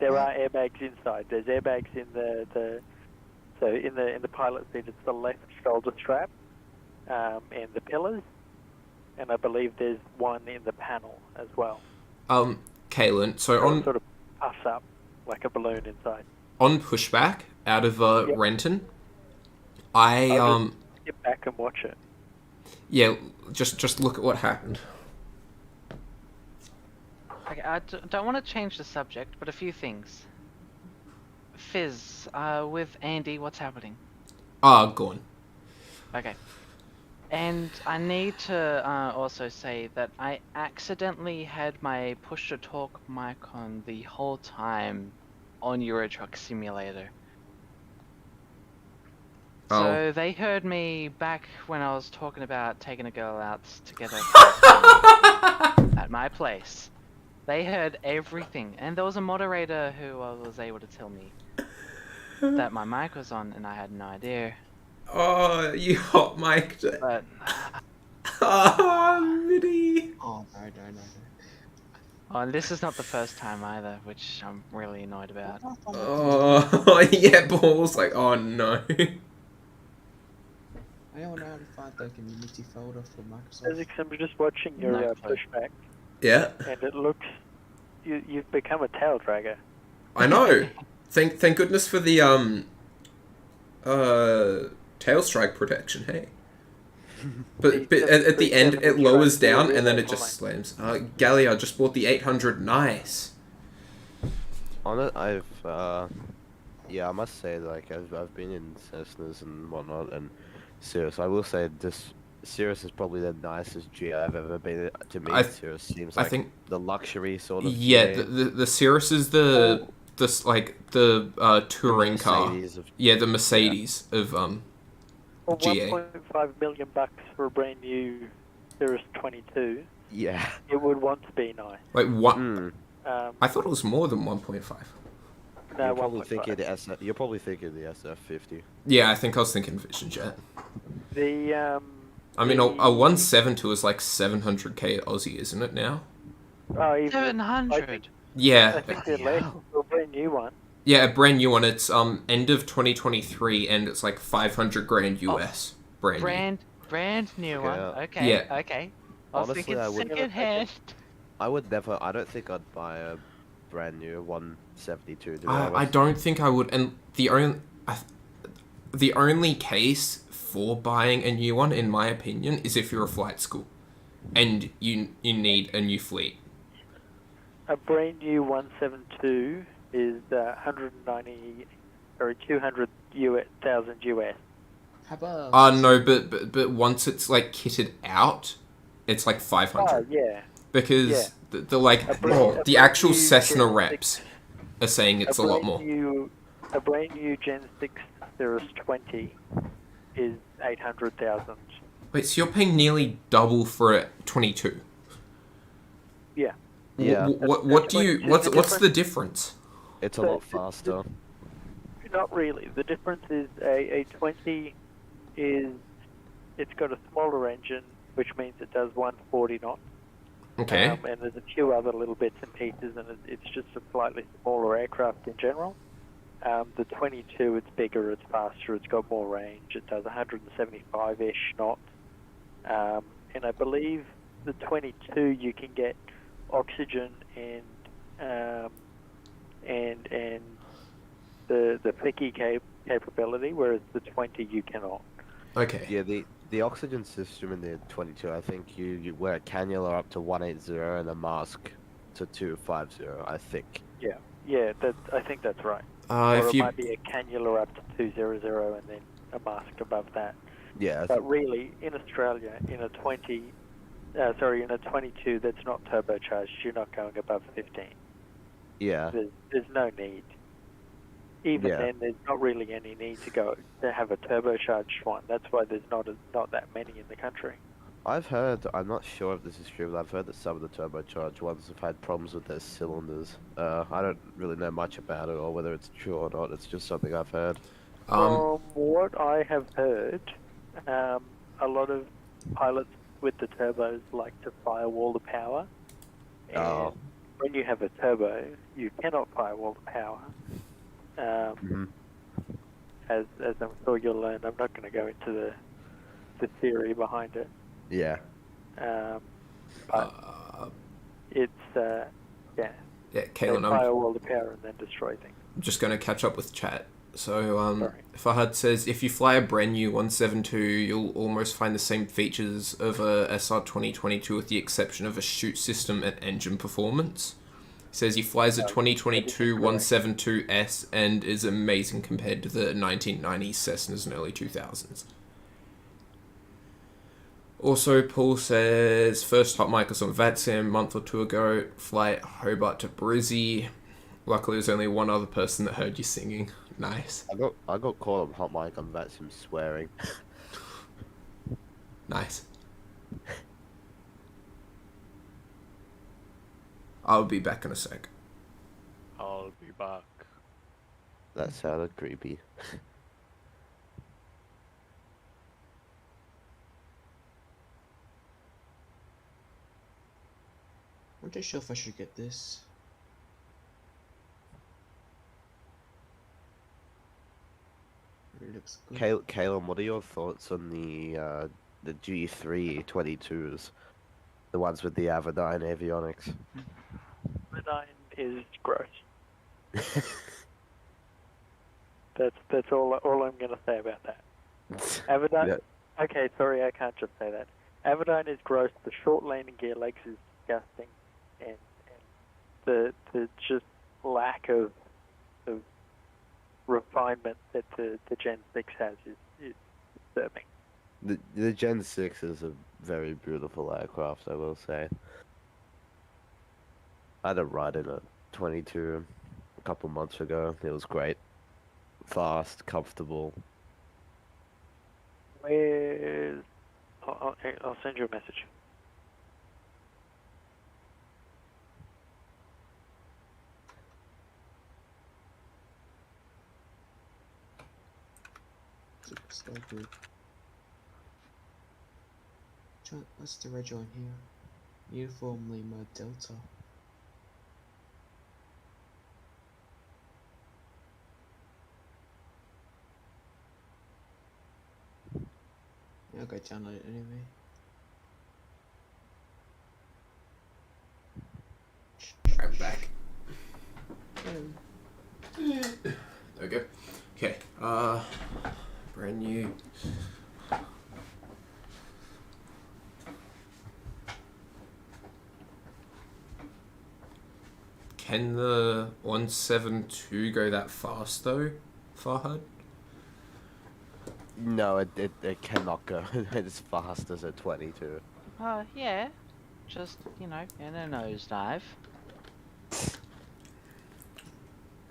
Speaker 5: There are airbags inside. There's airbags in the pilot seat. It's the left shoulder strap and the pillars, and I believe there's one in the panel as well.
Speaker 1: Kalen, so
Speaker 5: It
Speaker 1: on
Speaker 5: sort of puffs up like a balloon inside.
Speaker 1: on pushback out of
Speaker 5: Yep.
Speaker 1: Renton,
Speaker 5: I'll just get back and watch it.
Speaker 1: yeah, just look at what happened.
Speaker 6: Okay, I don't want to change the subject, but a few things. Fizz, with Andy, what's happening?
Speaker 1: Gone.
Speaker 6: Okay. And I need to also say that I accidentally had my push-to-talk mic on the whole time on Euro Truck Simulator.
Speaker 1: Oh.
Speaker 6: So they heard me back when I was talking about taking a girl out together at my place. They heard everything, and there was a moderator who was able to tell me that my mic was on, and I had no idea.
Speaker 1: Oh, you hot mic'd it.
Speaker 6: But
Speaker 1: Oh, Mitty.
Speaker 8: Oh, no.
Speaker 6: oh, and this is not the first time either, which I'm really annoyed about.
Speaker 1: Oh, yeah, balls. Like, oh no.
Speaker 8: I don't know how to find the community folder for Microsoft.
Speaker 5: Physics, I'm just watching your
Speaker 6: No clue.
Speaker 5: pushback,
Speaker 1: Yeah,
Speaker 5: and it looks you've become a tail dragger.
Speaker 1: I know. Thank goodness for the tail strike protection. Hey. But at the end it lowers down and then it just slams. Gally, I just bought the 800. Nice.
Speaker 7: On it, I must say, like, I've been in Cessnas and whatnot, and Cirrus, I will say this Cirrus is probably the nicest G I've ever been to meet. Cirrus seems like the luxury sort of.
Speaker 1: Yeah,
Speaker 7: GA.
Speaker 1: the Cirrus is the touring car. Yeah, the Mercedes of
Speaker 5: Well,
Speaker 1: GA.
Speaker 5: $1.5 million for a brand new Cirrus 22.
Speaker 7: Yeah.
Speaker 5: It would want to be nice.
Speaker 1: Like what?
Speaker 5: I
Speaker 1: thought it was more than 1.5.
Speaker 5: No,
Speaker 7: You're probably
Speaker 5: 1.5.
Speaker 7: thinking the SF. You're probably thinking the SF50.
Speaker 1: Yeah, I think I was thinking Vision Jet.
Speaker 5: The
Speaker 1: I mean, a 172 is like 700k Aussie, isn't it now?
Speaker 5: Oh, even
Speaker 6: 700.
Speaker 1: Yeah.
Speaker 5: I think they're less for a brand new one.
Speaker 1: Yeah, a brand new one. It's end of 2023, and it's like 500 grand US. Brand
Speaker 6: Brand new one.
Speaker 7: Yeah.
Speaker 6: Okay.
Speaker 1: Yeah.
Speaker 6: Okay. I was
Speaker 7: Honestly,
Speaker 6: thinking
Speaker 7: I wouldn't-
Speaker 6: second hand.
Speaker 7: I would never. I don't think I'd buy a brand new 172. To be
Speaker 1: I
Speaker 7: honest.
Speaker 1: don't think I would. And the only the only case for buying a new one, in my opinion, is if you're a flight school and you need a new fleet.
Speaker 5: A brand new 172 is 200,000 US.
Speaker 8: How about
Speaker 1: No, but once it's like kitted out, it's like 500.
Speaker 5: Oh yeah.
Speaker 1: Because
Speaker 5: Yeah.
Speaker 1: the actual Cessna reps are saying it's a lot more.
Speaker 5: A brand new Gen 6 Cirrus 20 is 800,000.
Speaker 1: Wait, so you're paying nearly double for a 22?
Speaker 5: Yeah.
Speaker 7: Yeah.
Speaker 1: What's the difference?
Speaker 7: It's a lot faster.
Speaker 5: Not really. The difference is a 20 it's got a smaller engine, which means it does 140 knots.
Speaker 1: Okay.
Speaker 5: And there's a few other little bits and pieces, and it's just a slightly smaller aircraft in general. The 22, it's bigger, it's faster, it's got more range. It does 175-ish knots. And I believe the 22 you can get oxygen and the picky capability, whereas the 20 you cannot.
Speaker 1: Okay.
Speaker 7: Yeah, the oxygen system in the 22, I think you wear a cannula up to 180 and a mask to 250, I think.
Speaker 5: Yeah, I think that's right. Or it might be a cannula up to 200 and then a mask above that.
Speaker 7: Yeah.
Speaker 5: But really, in Australia, in a 22 that's not turbocharged, you're not going above 15.
Speaker 7: Yeah.
Speaker 5: There's no need. Even then, there's not really any need to have a turbocharged one. That's why there's not that many in the country.
Speaker 7: I've heard, I'm not sure if this is true, but I've heard that some of the turbocharged ones have had problems with their cylinders. I don't really know much about it or whether it's true or not. It's just something I've heard.
Speaker 5: From what I have heard, a lot of pilots with the turbos like to firewall the power. And when you have a turbo, you cannot firewall the power. As I'm sure you'll learn, I'm not going to go into the theory behind it.
Speaker 7: Yeah.
Speaker 5: But it's
Speaker 1: Yeah,
Speaker 5: they
Speaker 1: Kalen,
Speaker 5: firewall the power and then destroy things.
Speaker 1: I'm just going to catch up with chat. So, Fahad says, if you fly a brand new 172, you'll almost find the same features of a SR 2022 with the exception of a chute system and engine performance. He says he flies a 2022 172S and is amazing compared to the 1990s Cessnas and early 2000s. Also, Paul says, first hot mic was on VATSIM a month or two ago, flight Hobart to Brizzy. Luckily, there's only one other person that heard you singing. Nice.
Speaker 7: I got caught on hot mic on VATSIM swearing.
Speaker 1: Nice. I'll be back in a sec.
Speaker 9: I'll be back.
Speaker 7: That sounded creepy.
Speaker 8: I'm not sure if I should get this. It looks good.
Speaker 7: Caleb, what are your thoughts on the G3 22s? The ones with the Avidyne avionics?
Speaker 5: Avidyne is gross. That's all I'm going to say about that. Avidyne.
Speaker 7: Yeah.
Speaker 5: Okay, sorry, I can't just say that. Avidyne is gross. The short landing gear legs is disgusting, and the just lack of refinement that the Gen 6 has is disturbing.
Speaker 7: The Gen 6 is a very beautiful aircraft, I will say. I had a ride in a 22 a couple months ago. It was great. Fast, comfortable.
Speaker 5: I'll send you a message.
Speaker 8: So good. What's the reg on here? Uniform Lima Delta. Yeah, I'll go download it anyway.
Speaker 1: I'm back. There we go. Okay. Can the 172 go that fast though, Farhad?
Speaker 7: No, it cannot go as fast as a 22.
Speaker 6: Yeah. Just, you know, in a nosedive.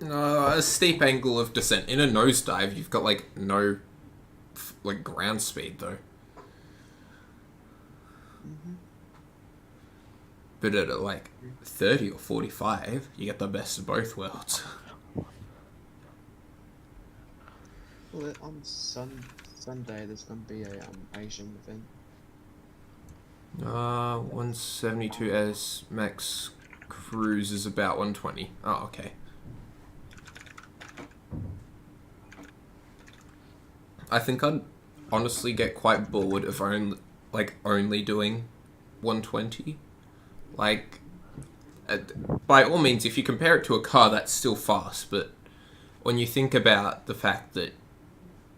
Speaker 1: A steep angle of descent. In a nosedive, you've got, like, no, like, ground speed, though. But at, like, 30 or 45, you get the best of both worlds.
Speaker 8: Well, on Sunday there's gonna be a Asian event.
Speaker 1: 172S max cruise is about 120. Oh, okay. I think I'd honestly get quite bored of only doing 120. Like, by all means, if you compare it to a car, that's still fast, but when you think about the fact that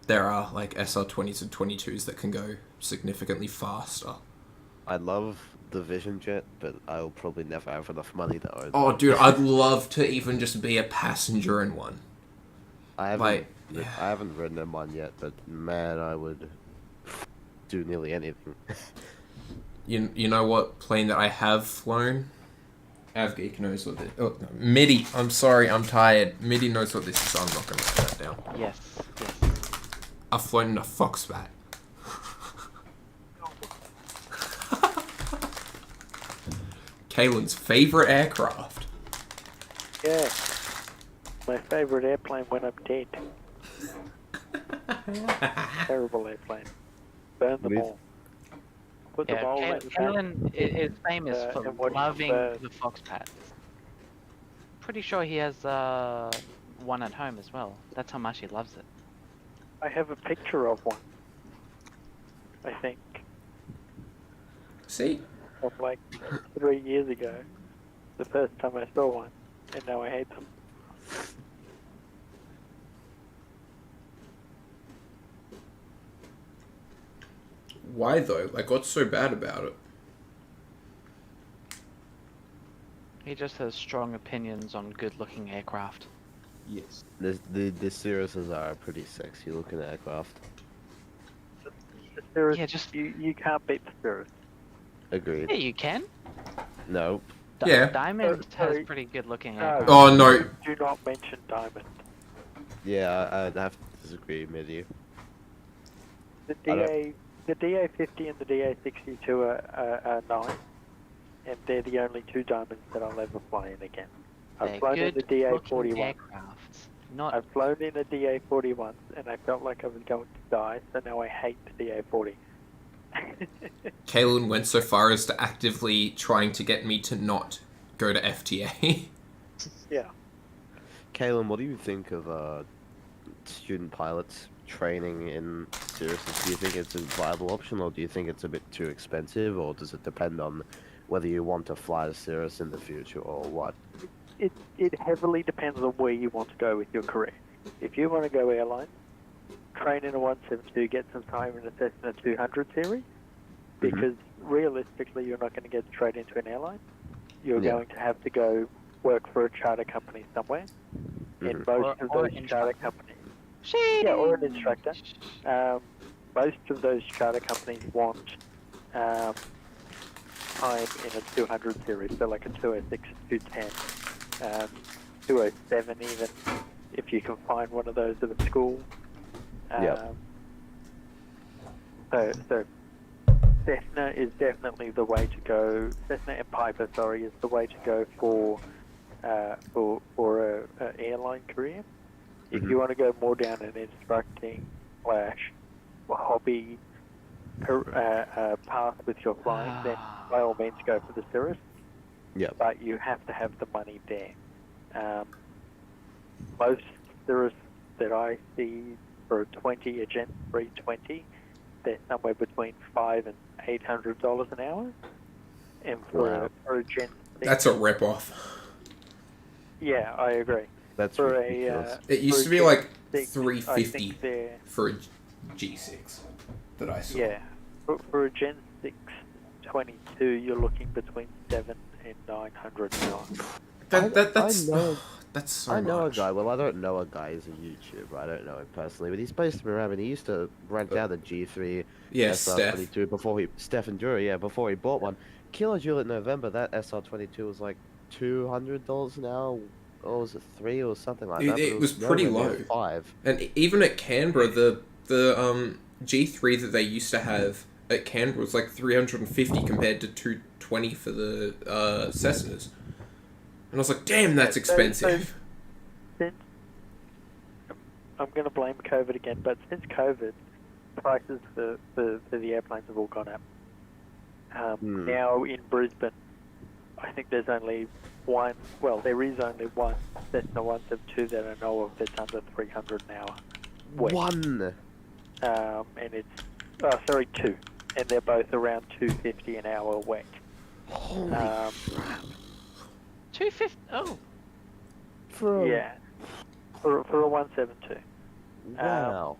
Speaker 1: there are, like, SR20s and 22s that can go significantly faster.
Speaker 7: I love the Vision Jet, but I'll probably never have enough money to own.
Speaker 1: Oh, dude, I'd love to even just be a passenger in one.
Speaker 7: I haven't ridden in one yet, but man, I would do nearly anything.
Speaker 1: You know what plane that I have flown? Avgeek knows what this... Oh, no, Midi. I'm sorry, I'm tired. Midi knows what this is, so I'm not going to write that down.
Speaker 6: Yes.
Speaker 1: I've flown in a Foxbat. Kaylin's favourite aircraft.
Speaker 5: Yeah. My favourite airplane when I'm dead. Terrible airplane. Burn them all. Put them all in the back.
Speaker 6: Kaylin is famous for
Speaker 5: and watch
Speaker 6: loving
Speaker 5: the-
Speaker 6: the Foxpat. Pretty sure he has one at home as well. That's how much he loves it.
Speaker 5: I have a picture of one. I think.
Speaker 1: See?
Speaker 5: Of like 3 years ago. The first time I saw one. And now I hate them.
Speaker 1: Why though? Like, what's so bad about it?
Speaker 6: He just has strong opinions on good-looking aircraft.
Speaker 8: Yes.
Speaker 7: The Cirruses are a pretty sexy looking aircraft.
Speaker 5: The Cirrus,
Speaker 6: Yeah, just-
Speaker 5: you can't beat the Cirrus.
Speaker 7: Agreed.
Speaker 6: Yeah, you can.
Speaker 7: No.
Speaker 1: Yeah.
Speaker 6: Diamond
Speaker 5: Sorry.
Speaker 6: has pretty good-looking
Speaker 5: No.
Speaker 6: aircraft.
Speaker 1: Oh, no.
Speaker 5: Do not mention Diamond.
Speaker 7: Yeah, I'd have to disagree with you.
Speaker 5: The
Speaker 7: I don't-
Speaker 5: the DA50 and the DA62 are nice, and they're the only two diamonds that I'll ever fly in again. I've
Speaker 6: They're
Speaker 5: flown in the
Speaker 6: good-looking
Speaker 5: DA41.
Speaker 6: aircrafts. Not
Speaker 5: I've flown in a DA40 once, and I felt like I was going to die, so now I hate the DA40.
Speaker 1: Kaylin went so far as to actively trying to get me to not go to FTA.
Speaker 5: Yeah.
Speaker 7: Kaylin, what do you think of student pilots training in Cirruses? Do you think it's a viable option, or do you think it's a bit too expensive, or does it depend on whether you want to fly the Cirrus in the future or what?
Speaker 5: It heavily depends on where you want to go with your career. If you want to go airline, train in a 172, get some time in a Cessna 200 series, because realistically you're not going to get straight into an airline. You're going to have to go work for a charter company somewhere, and most of
Speaker 6: or
Speaker 5: those
Speaker 6: an
Speaker 5: charter
Speaker 6: instructor.
Speaker 5: companies... Yeah, or an instructor. Most of those charter companies want time in a 200 series, so like a 206, 210, 207 even, if you can find one of those at a school. So Cessna is definitely the way to go. Cessna and Piper, sorry, is the way to go for a airline career. If you want to go more down an instructing / hobby path with your flying, then by all means go for the Cirrus.
Speaker 7: Yeah.
Speaker 5: But you have to have the money there. Most Cirrus that I see for a 20, a Gen 320, they're somewhere between $500 and $800 an hour. And for a Gen 6,
Speaker 1: That's a rip-off.
Speaker 5: yeah, I agree.
Speaker 7: That's
Speaker 5: For
Speaker 7: ridiculous.
Speaker 1: It used
Speaker 5: for
Speaker 1: to be
Speaker 5: Gen
Speaker 1: like
Speaker 5: 6, I
Speaker 1: $350
Speaker 5: think they're
Speaker 1: for G6 that I saw.
Speaker 5: Yeah. For a Gen 6 22, you're looking between 7 and 900 now.
Speaker 1: That's
Speaker 7: I know.
Speaker 1: that's so
Speaker 7: I know
Speaker 1: much.
Speaker 7: a guy. Well, I don't know a guy who's a YouTuber. I don't know him personally, but he's based in around. And he used to rent out a G3
Speaker 1: Yeah,
Speaker 7: SR22 before he Stephen Drury. Yeah, before he bought one. Kilojoule in November. That SR22 was like $200 an hour, or was it 3 or something like that? But
Speaker 1: It was pretty
Speaker 7: nowhere near
Speaker 1: low.
Speaker 7: 5.
Speaker 1: And even at Canberra, the G3 that they used to have at Canberra was like 350 compared to 220 for the Cessnas. And I was like, damn, that's expensive.
Speaker 5: Since, I'm going to blame COVID again, but since COVID, prices for the airplanes have all gone up. Now in Brisbane, I think there's only one, well, there is only one Cessna 172 that I know of that's under 300 an hour. Wet.
Speaker 7: One.
Speaker 5: And it's, two. And they're both around 250 an hour wet.
Speaker 7: Holy crap.
Speaker 6: 250. Oh.
Speaker 5: Yeah. For a 172.
Speaker 7: Wow.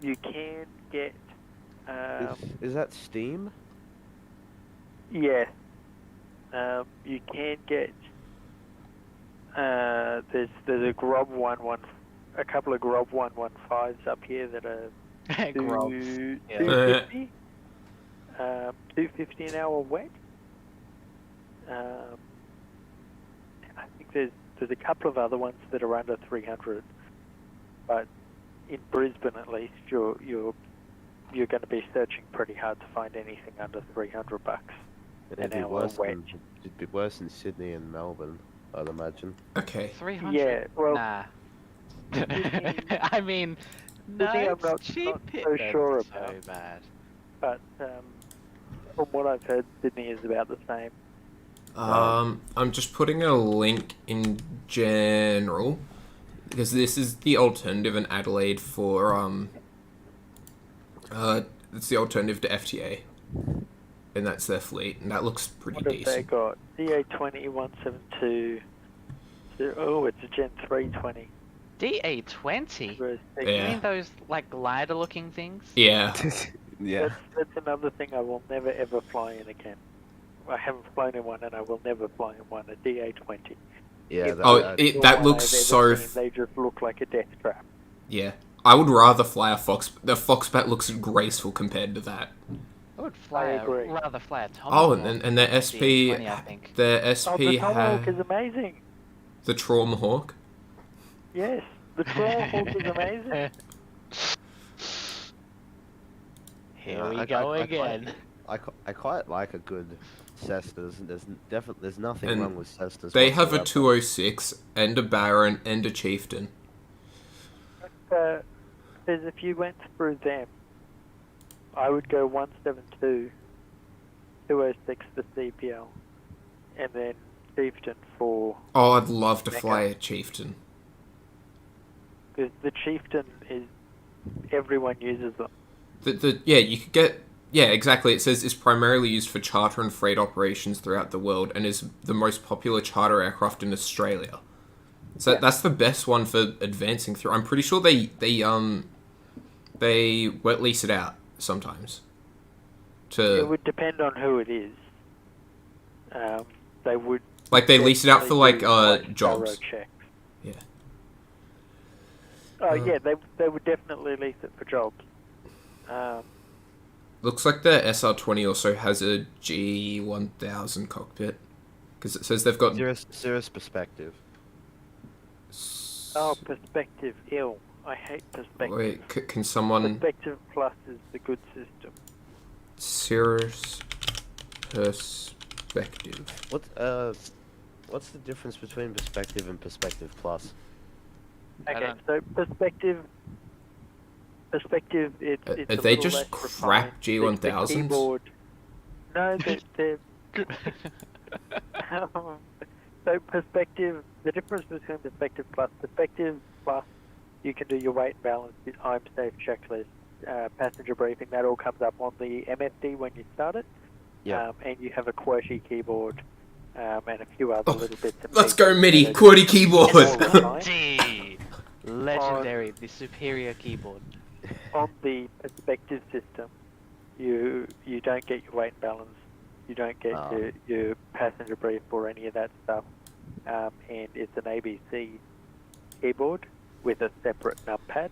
Speaker 5: You can get...
Speaker 7: Is that Steam?
Speaker 5: Yeah. You can get... there's a Grob 11... A couple of Grob 115s up here that are...
Speaker 6: Grobs.
Speaker 5: 250? 250 an hour wet. I think there's a couple of other ones that are under 300, but in Brisbane at least, you're going to be searching pretty hard to find anything under $300
Speaker 7: It'd
Speaker 5: an
Speaker 7: be
Speaker 5: hour
Speaker 7: worse
Speaker 5: wet.
Speaker 7: It'd be worse in Sydney and Melbourne, I'd imagine.
Speaker 1: Okay.
Speaker 6: 300.
Speaker 5: Yeah, well,
Speaker 6: Nah. I mean, no,
Speaker 5: I'm
Speaker 6: it's
Speaker 5: not
Speaker 6: cheap.
Speaker 5: so sure
Speaker 6: so
Speaker 5: about.
Speaker 6: bad.
Speaker 5: But from what I've heard, Sydney is about the same.
Speaker 1: I'm just putting a link in general because this is the alternative in Adelaide for it's the alternative to FTA, and that's their fleet, and that looks pretty
Speaker 5: What have they
Speaker 1: decent.
Speaker 5: got? DA20 172. Oh, it's a Gen 320.
Speaker 6: DA20? You
Speaker 1: Yeah.
Speaker 6: mean those, like, glider-looking things?
Speaker 1: Yeah.
Speaker 7: Yeah.
Speaker 5: That's another thing I will never ever fly in again. I haven't flown in one, and I will never fly in one. A DA20.
Speaker 7: Yeah.
Speaker 1: That looks so.
Speaker 5: They just look like a death trap.
Speaker 1: Yeah. I would rather fly a Fox. The Foxbat looks graceful compared to that.
Speaker 6: I would rather fly a Tomahawk.
Speaker 1: Oh, and their SP,
Speaker 6: DA20, I think.
Speaker 1: their SP
Speaker 5: the Tomahawk
Speaker 1: has
Speaker 5: is amazing.
Speaker 1: the Traumahawk.
Speaker 5: Yes, the Tomahawk is amazing.
Speaker 6: Here we go again.
Speaker 7: I quite like a good Cessnas. There's nothing
Speaker 1: And
Speaker 7: wrong with Cessnas.
Speaker 1: They have a
Speaker 7: whatsoever.
Speaker 1: 206 and a Baron and a Chieftain.
Speaker 5: Because if you went through them, I would go 172, 206 for CPL, and then Chieftain for...
Speaker 1: Oh, I'd love to
Speaker 5: Mecca.
Speaker 1: fly a Chieftain.
Speaker 5: Because the Chieftain is... Everyone uses them.
Speaker 1: You could get... Yeah, exactly. It says it's primarily used for charter and freight operations throughout the world and is the most popular charter aircraft in Australia. So that's the best one for advancing through. I'm pretty sure they wet lease it out sometimes.
Speaker 5: It would depend on who it is. They would...
Speaker 1: Like, they lease it out for, like,
Speaker 5: thorough
Speaker 1: jobs.
Speaker 5: checks.
Speaker 1: Yeah.
Speaker 5: Oh, yeah, they would definitely lease it for jobs.
Speaker 1: Looks like the SR20 also has a G1000 cockpit. Because it says they've got...
Speaker 7: Cirrus Perspective.
Speaker 5: Oh, Perspective, ill. I hate Perspective.
Speaker 1: Wait, can someone...
Speaker 5: Perspective Plus is the good system.
Speaker 1: Cirrus Perspective.
Speaker 7: What's the difference between Perspective and Perspective Plus?
Speaker 5: Okay, so Perspective, it's
Speaker 1: Are
Speaker 5: a
Speaker 1: they
Speaker 5: little
Speaker 1: just
Speaker 5: less
Speaker 1: crap
Speaker 5: refined. The
Speaker 1: G1000s?
Speaker 5: keyboard... No, they're so Perspective, the difference between Perspective Plus, you can do your weight and balance, I'm safe checklist, passenger briefing, that all comes up on the MFD when you start it.
Speaker 7: Yeah.
Speaker 5: And you have a QWERTY keyboard, and a few other little bits and
Speaker 1: Let's
Speaker 5: pieces
Speaker 1: go MIDI,
Speaker 5: that are
Speaker 1: QWERTY keyboard!
Speaker 5: more refined.
Speaker 6: Legendary, the superior keyboard.
Speaker 5: on the perspective system, you don't get your weight and balance, you don't get your passenger brief or any of that stuff, and it's an ABC keyboard with a separate numpad.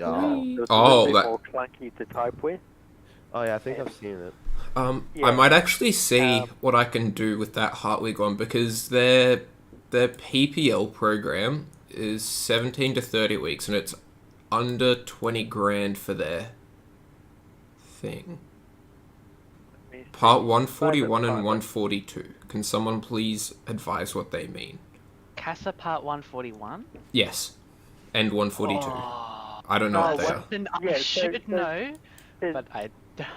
Speaker 7: Oh.
Speaker 5: So it's a little bit
Speaker 1: that-
Speaker 5: more clunky to type with.
Speaker 7: Oh yeah, I think I've seen it.
Speaker 5: Yeah.
Speaker 1: I might actually see what I can do with that Hartwig one, because their PPL program is 17 to 30 weeks, and it's under 20 grand for their thing. Part 141 and 142. Can someone please advise what they mean?
Speaker 6: CASA Part 141?
Speaker 1: Yes. And 142.
Speaker 6: Oh,
Speaker 1: I don't know what they are.
Speaker 6: then I
Speaker 5: Yeah,
Speaker 6: should know,
Speaker 5: there's
Speaker 6: but I don't.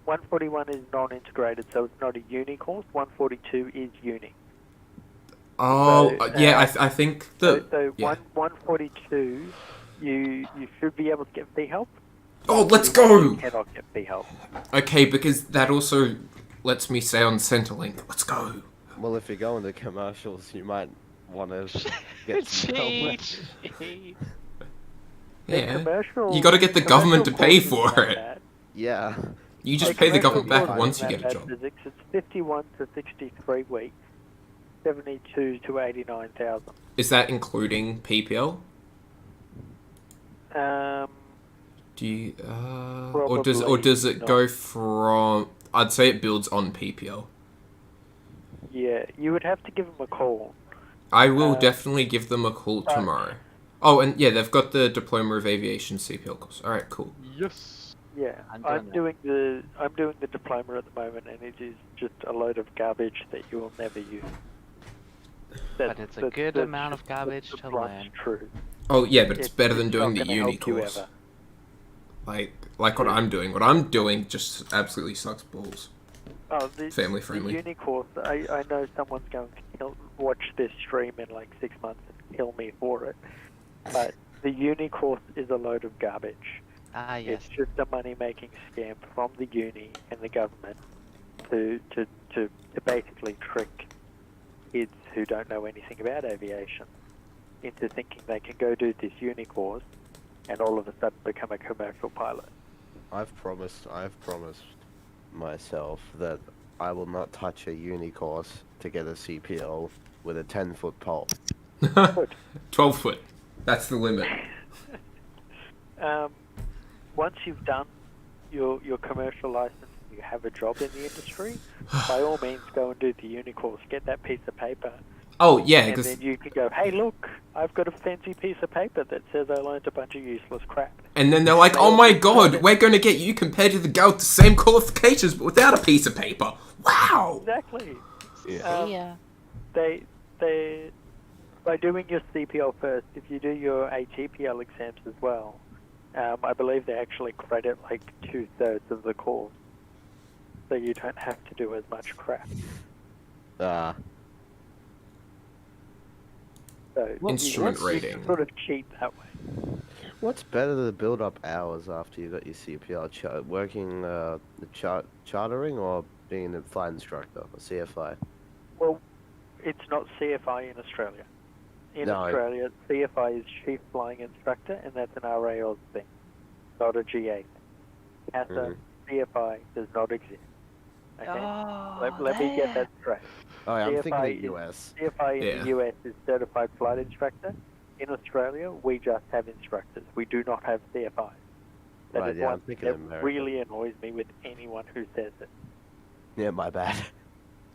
Speaker 5: 141 is non-integrated, so it's not a uni course. 142 is uni.
Speaker 1: Oh,
Speaker 5: So,
Speaker 1: yeah, I think the...
Speaker 5: So
Speaker 1: yeah.
Speaker 5: 142, you should be able to get fee help.
Speaker 1: Oh, let's
Speaker 5: 141,
Speaker 1: go!
Speaker 5: You cannot get fee help.
Speaker 1: Okay, because that also lets me stay on Centrelink. Let's go.
Speaker 7: Well, if you go into commercials, you might want to get some help.
Speaker 6: Cheat.
Speaker 1: Yeah.
Speaker 5: Commercial,
Speaker 1: You gotta get the government to pay
Speaker 5: commercial
Speaker 1: for
Speaker 5: courses
Speaker 1: it.
Speaker 5: like that.
Speaker 7: Yeah.
Speaker 1: You just
Speaker 5: The
Speaker 1: pay the
Speaker 5: commercial
Speaker 1: government back
Speaker 5: courses
Speaker 1: once you
Speaker 5: like
Speaker 1: get a
Speaker 5: that
Speaker 1: job.
Speaker 5: Physics, it's 51 to 63 weeks, 72 to 89,000.
Speaker 1: Is that including PPL? Do you, or does
Speaker 5: Probably
Speaker 1: it
Speaker 5: not.
Speaker 1: go from? I'd say it builds on PPL.
Speaker 5: Yeah, you would have to give them a call.
Speaker 1: I will definitely give them a call tomorrow. Oh, and yeah, they've got the Diploma of Aviation CPL course. All right, cool.
Speaker 9: Yes.
Speaker 5: Yeah,
Speaker 6: I'm
Speaker 5: doing the diploma at the moment, and it is just a load of garbage that you will never use.
Speaker 6: But it's a good amount of garbage
Speaker 5: that's
Speaker 6: to
Speaker 5: blunt
Speaker 6: learn.
Speaker 5: Truth.
Speaker 1: Oh yeah, but it's better than
Speaker 5: It's
Speaker 1: doing
Speaker 5: not
Speaker 1: the
Speaker 5: gonna
Speaker 1: uni
Speaker 5: help you
Speaker 1: course.
Speaker 5: ever.
Speaker 1: Like what I'm doing. What I'm doing just absolutely sucks balls.
Speaker 5: Oh,
Speaker 1: Family friendly.
Speaker 5: The uni course, I know someone's going to watch this stream in like 6 months and kill me for it. But the uni course is a load of garbage.
Speaker 6: Ah, yes.
Speaker 5: It's just a money-making scam from the uni and the government to basically trick kids who don't know anything about aviation into thinking they can go do this uni course and all of a sudden become a commercial pilot.
Speaker 7: I've promised myself that I will not touch a uni course to get a CPL with a 10-foot pole.
Speaker 1: 12 foot. That's the limit.
Speaker 5: Once you've done your commercial license, you have a job in the industry, by all means go and do the uni course, get that piece of paper.
Speaker 1: Oh yeah,
Speaker 5: And
Speaker 1: because
Speaker 5: then you can go, hey look, I've got a fancy piece of paper that says I learned a bunch of useless crap.
Speaker 1: and then they're like, "Oh my god, we're going to get you compared to the guy with the same qualifications but without a piece of paper." Wow.
Speaker 5: Exactly.
Speaker 7: Yeah.
Speaker 6: Yeah.
Speaker 5: They by doing your CPL first, if you do your ATPL exams as well, I believe they actually credit like 2/3 of the course, so you don't have to do as much crap. So
Speaker 1: Instrument
Speaker 5: you
Speaker 1: rating.
Speaker 5: can sort of cheat that way.
Speaker 7: What's better to build up hours after you got your CPL? Working the chartering or being a flight instructor, a CFI?
Speaker 5: Well, it's not CFI in Australia. In Australia, CFI is Chief Flying Instructor, and that's an RAOS thing, not a GA thing. CASA, CFI does not exist. Okay? Let me get that straight.
Speaker 7: Oh, yeah, I'm thinking
Speaker 5: CFI
Speaker 7: the US.
Speaker 5: CFI in the US is Certified Flight Instructor. In Australia, we just have instructors. We do not have CFI. That
Speaker 7: Right,
Speaker 5: is
Speaker 7: yeah,
Speaker 5: one
Speaker 7: I'm
Speaker 5: thing
Speaker 7: thinking
Speaker 5: that
Speaker 7: America.
Speaker 5: really annoys me with anyone who says it.
Speaker 7: Yeah, my bad.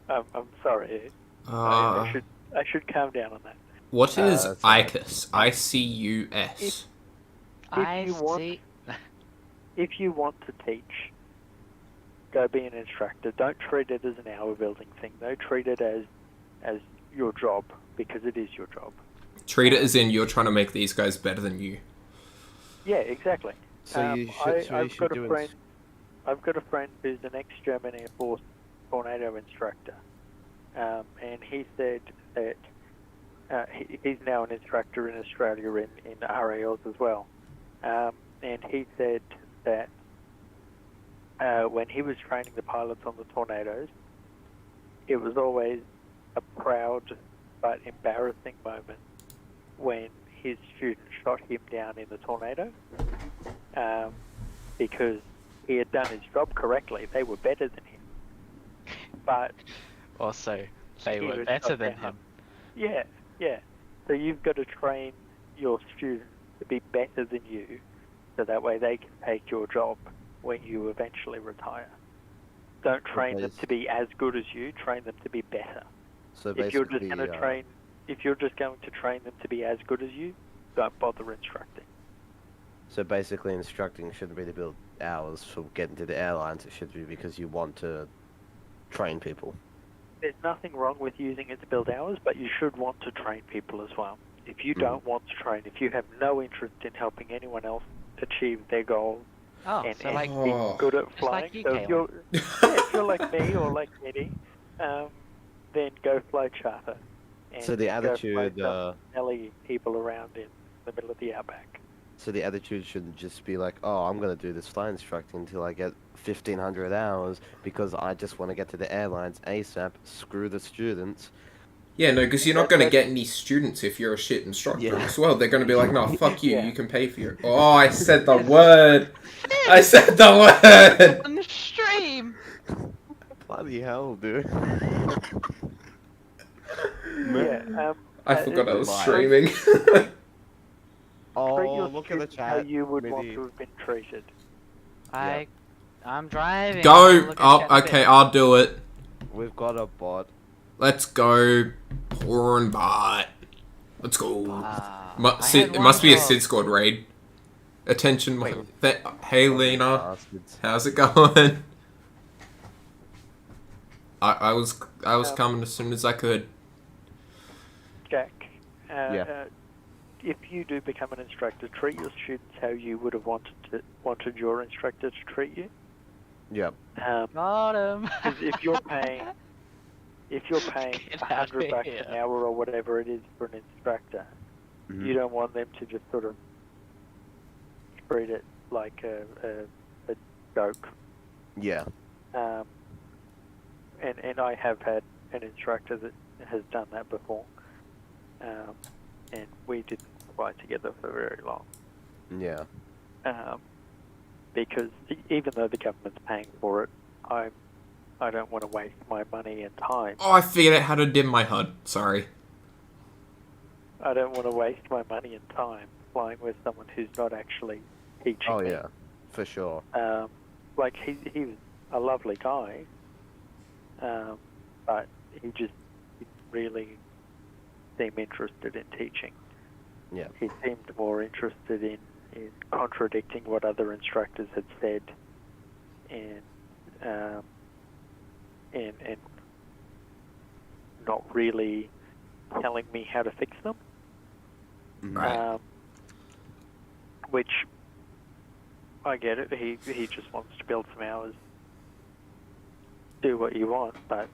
Speaker 5: I'm sorry. I should calm down on that.
Speaker 1: What is
Speaker 7: that's right.
Speaker 1: ICUS? ICUS.
Speaker 5: If you want to teach, go be an instructor. Don't treat it as an hour building thing. Don't treat it as your job, because it is your job.
Speaker 1: Treat it as in you're trying to make these guys better than you.
Speaker 5: Yeah, exactly.
Speaker 7: So you should do it.
Speaker 5: I've got a friend who's an ex-German Air Force tornado instructor, and he said that he's now an instructor in Australia in RALs as well. And he said that when he was training the pilots on the tornadoes, it was always a proud but embarrassing moment when his student shot him down in the tornado, because he had done his job correctly. They were better than him. But
Speaker 6: Also, they
Speaker 5: he
Speaker 6: were
Speaker 5: was
Speaker 6: better
Speaker 5: shot
Speaker 6: than
Speaker 5: down.
Speaker 6: him.
Speaker 5: Yeah, yeah. So you've got to train your students to be better than you, so that way they can take your job when you eventually retire. Don't train them to be as good as you. Train them to be better.
Speaker 7: So
Speaker 5: If you're
Speaker 7: basically,
Speaker 5: just going to train, if you're just going to train them to be as good as you, don't bother instructing.
Speaker 7: so basically, instructing shouldn't be to build hours for getting to the airlines. It should be because you want to train people.
Speaker 5: There's nothing wrong with using it to build hours, but you should want to train people as well. If you don't want to train, if you have no interest in helping anyone else achieve their goals
Speaker 6: Oh,
Speaker 5: and,
Speaker 6: so
Speaker 5: and
Speaker 6: like,
Speaker 5: be good at
Speaker 6: just
Speaker 5: flying,
Speaker 6: like you,
Speaker 5: so if you're, if you're like me or like Eddie, then go fly charter. And
Speaker 7: So the
Speaker 5: go
Speaker 7: attitude,
Speaker 5: fly some smelly people around in the middle of the outback.
Speaker 7: So the attitude shouldn't just be like, oh, I'm going to do this flight instructing until I get 1,500 hours because I just want to get to the airlines ASAP, screw the students.
Speaker 1: Yeah, no, because you're not going to get any students if you're a shit instructor
Speaker 7: Yeah.
Speaker 1: as well. They're going to be like, no, fuck you,
Speaker 5: Yeah.
Speaker 1: you can pay for your... Oh, I said the word! I said the word!
Speaker 6: on the stream.
Speaker 7: Bloody hell, dude.
Speaker 5: Yeah,
Speaker 1: I forgot I was
Speaker 7: Bye.
Speaker 1: streaming.
Speaker 5: treat
Speaker 7: Oh,
Speaker 5: your
Speaker 7: look at the
Speaker 5: students how
Speaker 7: chat.
Speaker 5: you would want
Speaker 7: Mitty.
Speaker 5: to have been treated.
Speaker 6: I'm driving.
Speaker 1: Go!
Speaker 6: Look at
Speaker 1: Oh,
Speaker 6: Chat
Speaker 1: okay,
Speaker 6: Bit.
Speaker 1: I'll do it.
Speaker 7: We've got a bot.
Speaker 1: Let's go. Porn bot. Let's go. It must be a Sid Squad raid. Attention, hey Lena.
Speaker 7: Bastards.
Speaker 1: How's it going? I was coming as soon as I could.
Speaker 5: Jack,
Speaker 7: Yeah.
Speaker 5: if you do become an instructor, treat your students how you would have wanted your instructor to treat you.
Speaker 7: Yep.
Speaker 6: Got him.
Speaker 5: 'Cause if you're paying
Speaker 6: Get out of
Speaker 5: $100
Speaker 6: here.
Speaker 5: an hour or whatever it is for an instructor, you don't want them to just sort of treat it like a joke.
Speaker 7: Yeah.
Speaker 5: And I have had an instructor that has done that before, and we didn't fly together for very long.
Speaker 7: Yeah.
Speaker 5: Because even though the government's paying for it, I don't want to waste my money and time.
Speaker 1: Oh, I figured out how to dim my HUD. Sorry.
Speaker 5: I don't want to waste my money and time flying with someone who's not actually teaching
Speaker 7: Oh,
Speaker 5: me.
Speaker 7: yeah. For sure.
Speaker 5: Like, he was a lovely guy, but he just didn't really seem interested in teaching.
Speaker 7: Yeah.
Speaker 5: He seemed more interested in contradicting what other instructors had said and not really telling me how to fix them.
Speaker 1: Right.
Speaker 5: Which I get it. He just wants to build some hours. Do what you want, but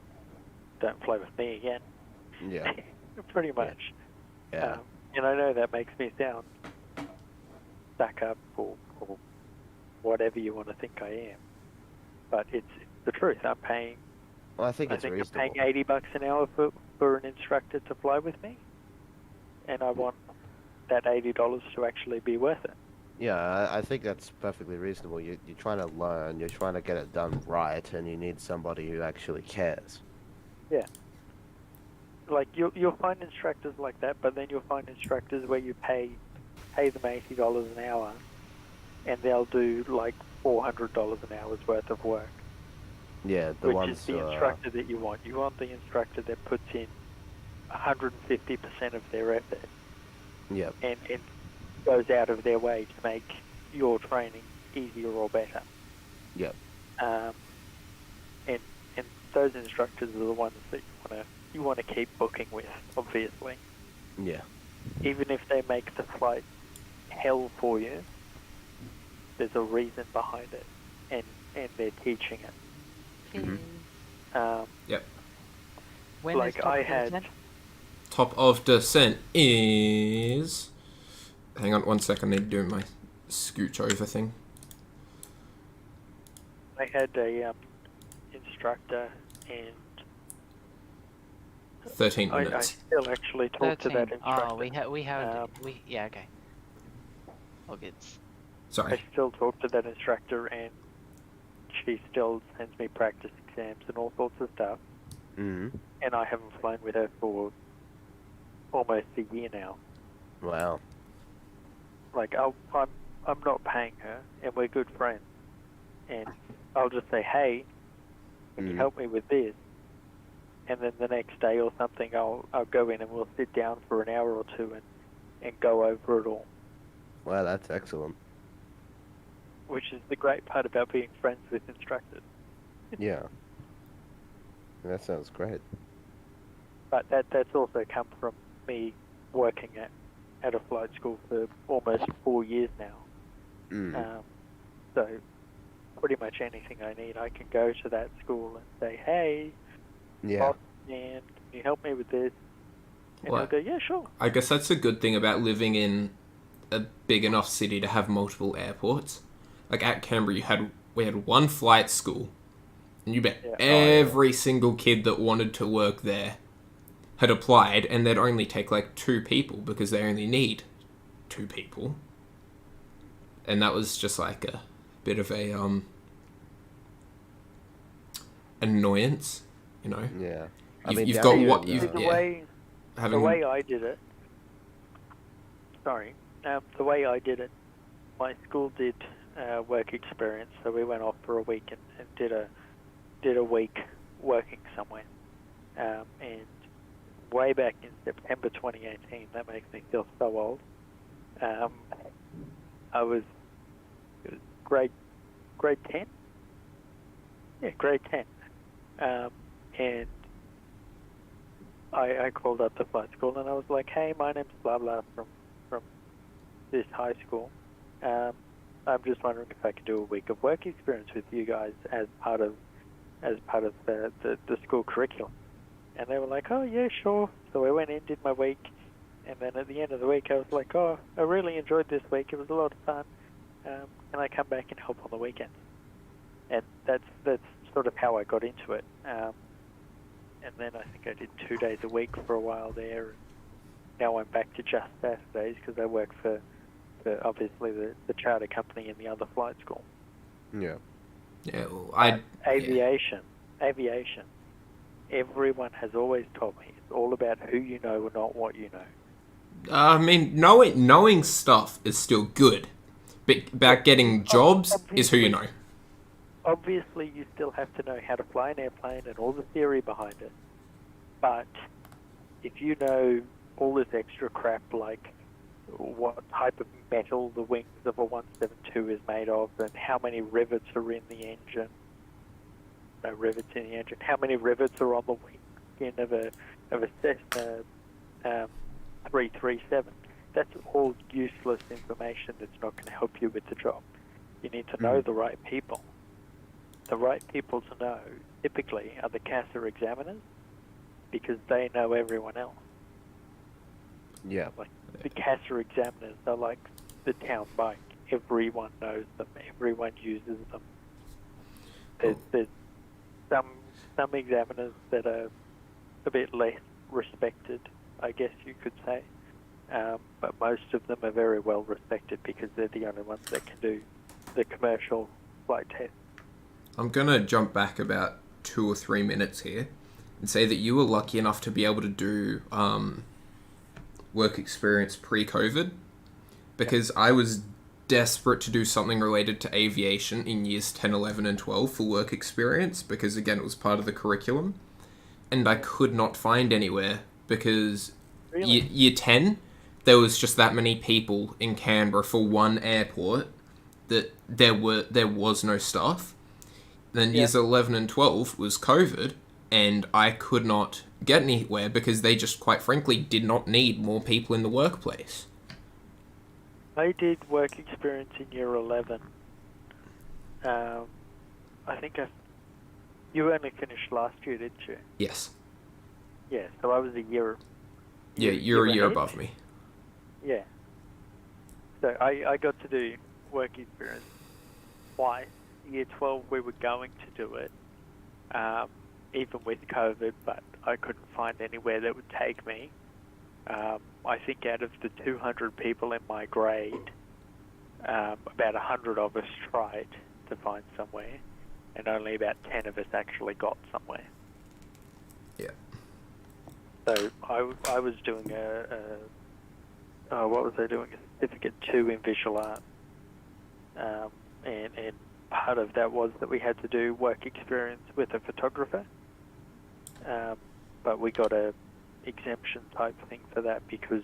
Speaker 5: don't play with me again.
Speaker 7: Yeah.
Speaker 5: Pretty much.
Speaker 7: Yeah.
Speaker 5: And I know that makes me sound stuck up or whatever you want to think I am, but it's the truth. I'm paying.
Speaker 7: Well, I think
Speaker 5: I'm
Speaker 7: reasonable.
Speaker 5: paying $80 an hour for an instructor to fly with me, and I want that $80 to actually be worth it.
Speaker 7: Yeah, I think that's perfectly reasonable. You're trying to learn, you're trying to get it done right, and you need somebody who actually cares.
Speaker 5: Yeah. Like you'll find instructors like that, but then you'll find instructors where you pay them $80 an hour, and they'll do like $400 an hour's worth of work.
Speaker 7: Yeah, the
Speaker 5: which
Speaker 7: ones
Speaker 5: is the instructor that you want. You want the instructor that puts in 150% of their effort.
Speaker 7: Yep.
Speaker 5: And goes out of their way to make your training easier or better.
Speaker 7: Yep.
Speaker 5: And those instructors are the ones that you want to keep booking with, obviously.
Speaker 7: Yeah.
Speaker 5: Even if they make the flight hell for you, there's a reason behind it, and they're teaching it.
Speaker 1: Yep.
Speaker 6: When
Speaker 5: Like
Speaker 6: is
Speaker 5: I
Speaker 6: Top
Speaker 5: had.
Speaker 6: Descent?
Speaker 1: Top of descent is... Hang on 1 second, I need to do my scooch over thing.
Speaker 5: I had a instructor, and
Speaker 1: 13
Speaker 5: I
Speaker 1: minutes.
Speaker 5: still actually talk to that
Speaker 6: 13.
Speaker 5: instructor.
Speaker 6: Oh, we have yeah, okay. All good.
Speaker 1: Sorry.
Speaker 5: I still talk to that instructor, and she still sends me practice exams and all sorts of stuff.
Speaker 7: Mm-hmm.
Speaker 5: And I haven't flown with her for almost a year now.
Speaker 7: Wow.
Speaker 5: Like, I'm not paying her, and we're good friends. And I'll just say, hey, can you help me with this? And then the next day or something, I'll go in and we'll sit down for an hour or two and go over it all.
Speaker 7: Wow, that's excellent.
Speaker 5: Which is the great part about being friends with instructors.
Speaker 7: Yeah. That sounds great.
Speaker 5: But that's also come from me working at a flight school for almost 4 years now. So pretty much anything I need, I can go to that school and say, hey, boss man, can you help me with this? And
Speaker 1: Well,
Speaker 5: they'll go, yeah, sure.
Speaker 1: I guess that's a good thing about living in a big enough city to have multiple airports. Like at Canberra, we had one flight school, and you bet every single kid that wanted to work there had applied, and they'd only take like 2 people because they only need 2 people. And that was just like a bit of a annoyance, you know.
Speaker 7: Yeah.
Speaker 1: You've got what you've
Speaker 5: the way I did it. Sorry, the way I did it. My school did work experience, so we went off for a week and did a week working somewhere. And way back in September 2018, that makes me feel so old. It was grade 10. Yeah, grade 10. And I called up the flight school and I was like, hey, my name's blah blah from this high school. I'm just wondering if I could do a week of work experience with you guys as part of the school curriculum. And they were like, oh yeah, sure. So I went in, did my week, and then at the end of the week I was like, oh, I really enjoyed this week. It was a lot of fun. Can I come back and help on the weekends? And that's sort of how I got into it. And then I think I did 2 days a week for a while there. And now I'm back to just Saturdays because I work for obviously the charter company and the other flight school.
Speaker 7: Yeah.
Speaker 1: Yeah, well,
Speaker 5: Aviation. Everyone has always told me it's all about who you know and not what you know.
Speaker 1: I mean, knowing stuff is still good, but about getting jobs is who you know.
Speaker 5: Obviously, you still have to know how to fly an airplane and all the theory behind it. But if you know all this extra crap, like what type of metal the wings of a 172 is made of, and how many rivets are in the engine, no rivets in the engine, how many rivets are on the wing of a Cessna 337, that's all useless information that's not going to help you with the job. You need to know the right people. The right people to know typically are the CASA examiners because they know everyone else.
Speaker 7: Yeah.
Speaker 5: Like the CASA examiners are like the town bike. Everyone knows them. Everyone uses them. There's some examiners that are a bit less respected, I guess you could say. But most of them are very well respected because they're the only ones that can do the commercial flight test.
Speaker 1: I'm going to jump back about 2 or 3 minutes here and say that you were lucky enough to be able to do work experience pre-COVID, because I was desperate to do something related to aviation in years 10, 11 and 12 for work experience because, again, it was part of the curriculum. And I could not find anywhere because year 10, there was just that many people in Canberra for one airport that there was no staff. Then years 11 and 12 was COVID, and I could not get anywhere because they just, quite frankly, did not need more people in the workplace.
Speaker 5: I did work experience in year 11. I think you only finished last year, didn't you?
Speaker 1: Yes.
Speaker 5: Yeah, so I was a year...
Speaker 1: Yeah, you're a year
Speaker 5: ahead.
Speaker 1: above me.
Speaker 5: Yeah. So I got to do work experience twice. Year 12 we were going to do it, even with COVID, but I couldn't find anywhere that would take me. I think out of the 200 people in my grade, about 100 of us tried to find somewhere, and only about 10 of us actually got somewhere.
Speaker 1: Yeah.
Speaker 5: So I was doing what was I doing? A certificate 2 in visual art, and part of that was that we had to do work experience with a photographer, but we got a exemption type thing for that because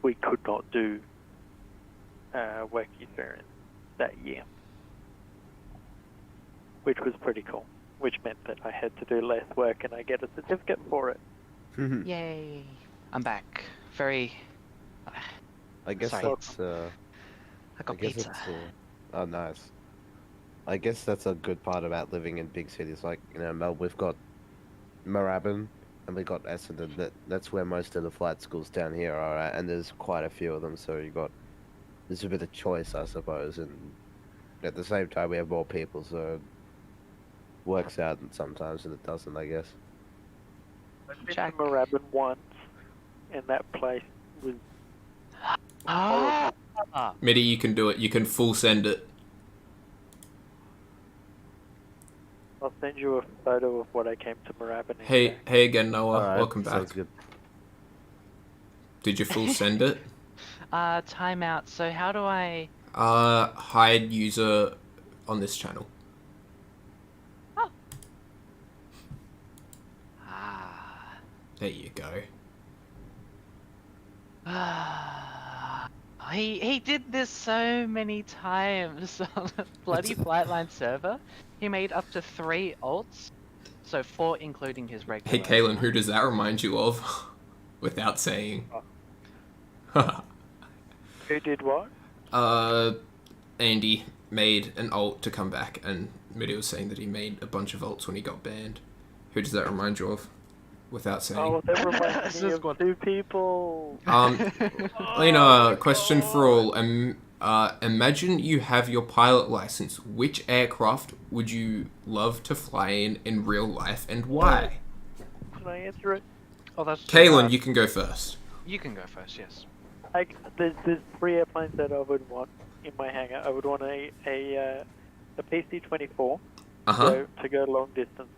Speaker 5: we could not do work experience that year, which was pretty cool, which meant that I had to do less work and I get a certificate for it.
Speaker 6: Yay! I'm back. Very.
Speaker 7: I guess
Speaker 6: Sorry.
Speaker 7: that's
Speaker 6: I got pizza.
Speaker 7: oh, nice. I guess that's a good part about living in big cities like, you know, Melbourne. We've got Moorabbin and we got Essendon. That's where most of the flight schools down here are at, and there's quite a few of them. So there's a bit of choice, I suppose, and at the same time we have more people, so it works out sometimes and it doesn't, I guess.
Speaker 5: I've been
Speaker 6: Jack.
Speaker 5: to Moorabbin once, and that place was
Speaker 6: Ah!
Speaker 1: Mitty, you can do it. You can full send it.
Speaker 5: I'll send you a photo of what I came to Moorabbin in.
Speaker 1: Hey again, Noah.
Speaker 7: Alright,
Speaker 1: Welcome back.
Speaker 7: sounds good.
Speaker 1: Did you full send it?
Speaker 6: Timeout. So how do I?
Speaker 1: Hide user on this channel.
Speaker 6: Oh. Ah.
Speaker 1: There you go.
Speaker 6: He did this so many times on the bloody Flightline server. He made up to 3 alts, so 4 including his regular.
Speaker 1: Hey, Kaylin, who does that remind you of? Without saying.
Speaker 5: Who did what?
Speaker 1: Andy made an alt to come back, and Mitty was saying that he made a bunch of alts when he got banned. Who does that remind you of? Without saying.
Speaker 5: Oh, that reminds me
Speaker 6: This
Speaker 5: of 2 people.
Speaker 1: Lena, question for all. Imagine you have your pilot license. Which aircraft would you love to fly in real life, and why?
Speaker 5: Can I answer it?
Speaker 6: Oh, that's
Speaker 1: Kaylin, you can go first.
Speaker 6: You can go first. Yes.
Speaker 5: There's 3 airplanes that I would want in my hangar. I would want a PC-24 to go long distance.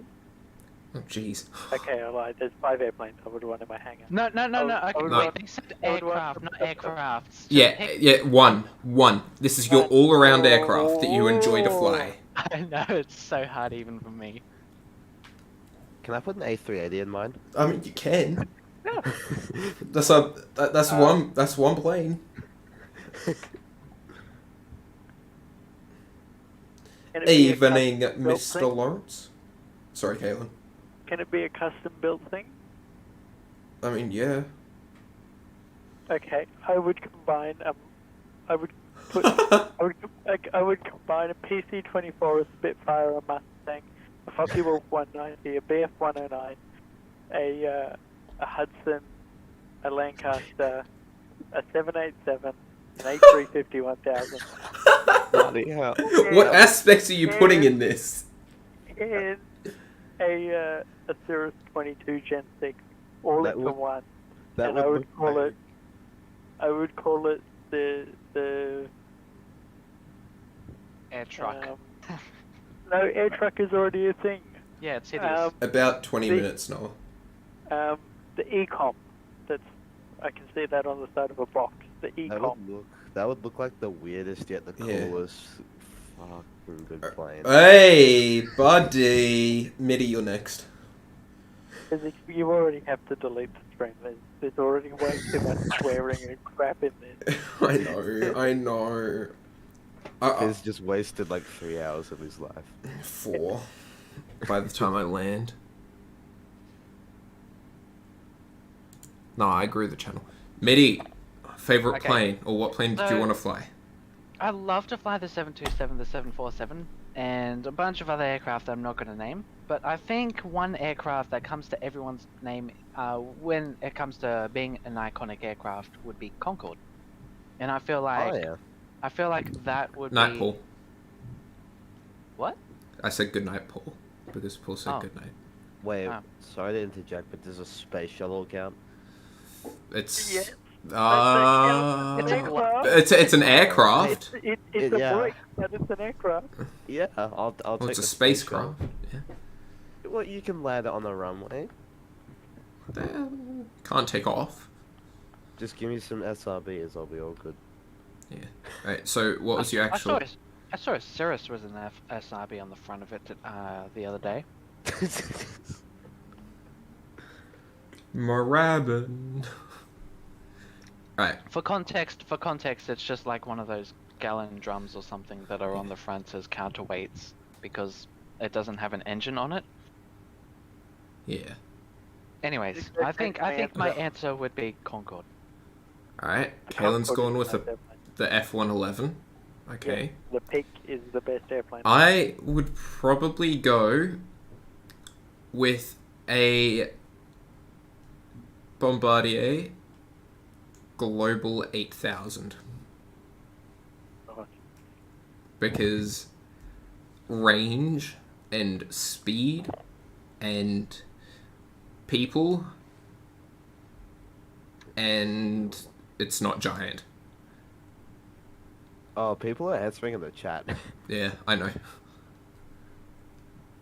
Speaker 1: Oh, jeez.
Speaker 5: Okay, I lied. There's 5 airplanes I would want in my hangar.
Speaker 6: No. Okay,
Speaker 5: would
Speaker 6: wait.
Speaker 5: want-
Speaker 6: They said
Speaker 5: I would want-
Speaker 6: aircraft, not aircrafts. So
Speaker 1: Yeah,
Speaker 6: pick-
Speaker 1: one. This is your all-around aircraft that you enjoy to fly.
Speaker 6: I know it's so hard even for me.
Speaker 7: Can I put an A380 in mine?
Speaker 1: I mean, you can. That's one plane.
Speaker 5: Can it be a
Speaker 1: Evening,
Speaker 5: custom-built
Speaker 1: Mr.
Speaker 5: thing?
Speaker 1: Lawrence. Sorry, Kaylin.
Speaker 5: Can it be a custom-built thing?
Speaker 1: I mean, yeah.
Speaker 5: Okay, I would combine I would combine a PC-24, a Spitfire, a Mustang, a Focke-Wulf 190, a BF-109, a Hudson, a Lancaster, a 787, an A350-1000.
Speaker 7: Bloody hell.
Speaker 1: What aspects are you putting in this?
Speaker 5: And a Cirrus 22 Gen 6, all
Speaker 7: That
Speaker 5: into
Speaker 7: would-
Speaker 5: one.
Speaker 7: That
Speaker 5: And I would call
Speaker 7: look
Speaker 5: it. I would call it the
Speaker 6: Air truck.
Speaker 5: no, air truck is already a thing.
Speaker 6: Yeah, it's hideous.
Speaker 1: About 20
Speaker 5: The-
Speaker 1: minutes, Noah.
Speaker 5: The Ecom. I can see that on the side of a box. The Ecom.
Speaker 7: That would look like the weirdest yet the
Speaker 1: Yeah.
Speaker 7: coolest fucking good plane.
Speaker 1: Hey, buddy. Mitty, you're next.
Speaker 5: You already have to delete the stream. There's already way too much swearing and crap in there.
Speaker 1: I know.
Speaker 7: He's just wasted like 3 hours of his life.
Speaker 1: 4. By the time I land. No, I agree with the channel. Mitty, favorite
Speaker 6: Okay.
Speaker 1: plane, or what plane did you
Speaker 6: So-
Speaker 1: want to fly?
Speaker 6: I love to fly the 727, the 747, and a bunch of other aircraft that I'm not going to name. But I think one aircraft that comes to everyone's name when it comes to being an iconic aircraft would be Concorde. And I feel like
Speaker 7: Oh yeah.
Speaker 6: I feel like that would
Speaker 1: Night,
Speaker 6: be
Speaker 1: Paul.
Speaker 6: What?
Speaker 1: I said good night, Paul, because Paul said
Speaker 6: Oh.
Speaker 1: good night.
Speaker 7: Wait,
Speaker 6: Ah.
Speaker 7: sorry to interject, but does a space shuttle count?
Speaker 1: It's
Speaker 5: Yes.
Speaker 1: It's an aircraft.
Speaker 5: It's a
Speaker 7: Yeah.
Speaker 5: brick, but it's an aircraft.
Speaker 7: Yeah, I'll
Speaker 1: Well,
Speaker 7: take
Speaker 1: it's a
Speaker 7: the
Speaker 1: spacecraft. Yeah.
Speaker 7: Well, you can land it on the runway.
Speaker 1: Can't take off.
Speaker 7: Just give me some SRBs, I'll be all good.
Speaker 1: Yeah. Right. So what was your actual?
Speaker 6: I saw a Cirrus with an SRB on the front of it the other day.
Speaker 1: Marabin. Right.
Speaker 6: For context, it's just like one of those gallon drums or something that are on the front as counterweights because it doesn't have an engine on it.
Speaker 1: Yeah.
Speaker 6: Anyways, I think my answer would be Concorde.
Speaker 1: All right. Kalen's gone with the F-111. Okay.
Speaker 5: Yeah, the Peak is the best airplane.
Speaker 1: I would probably go with a Bombardier Global 8000 because range and speed and people and it's not giant.
Speaker 7: Oh, people are answering in the chat.
Speaker 1: Yeah, I know.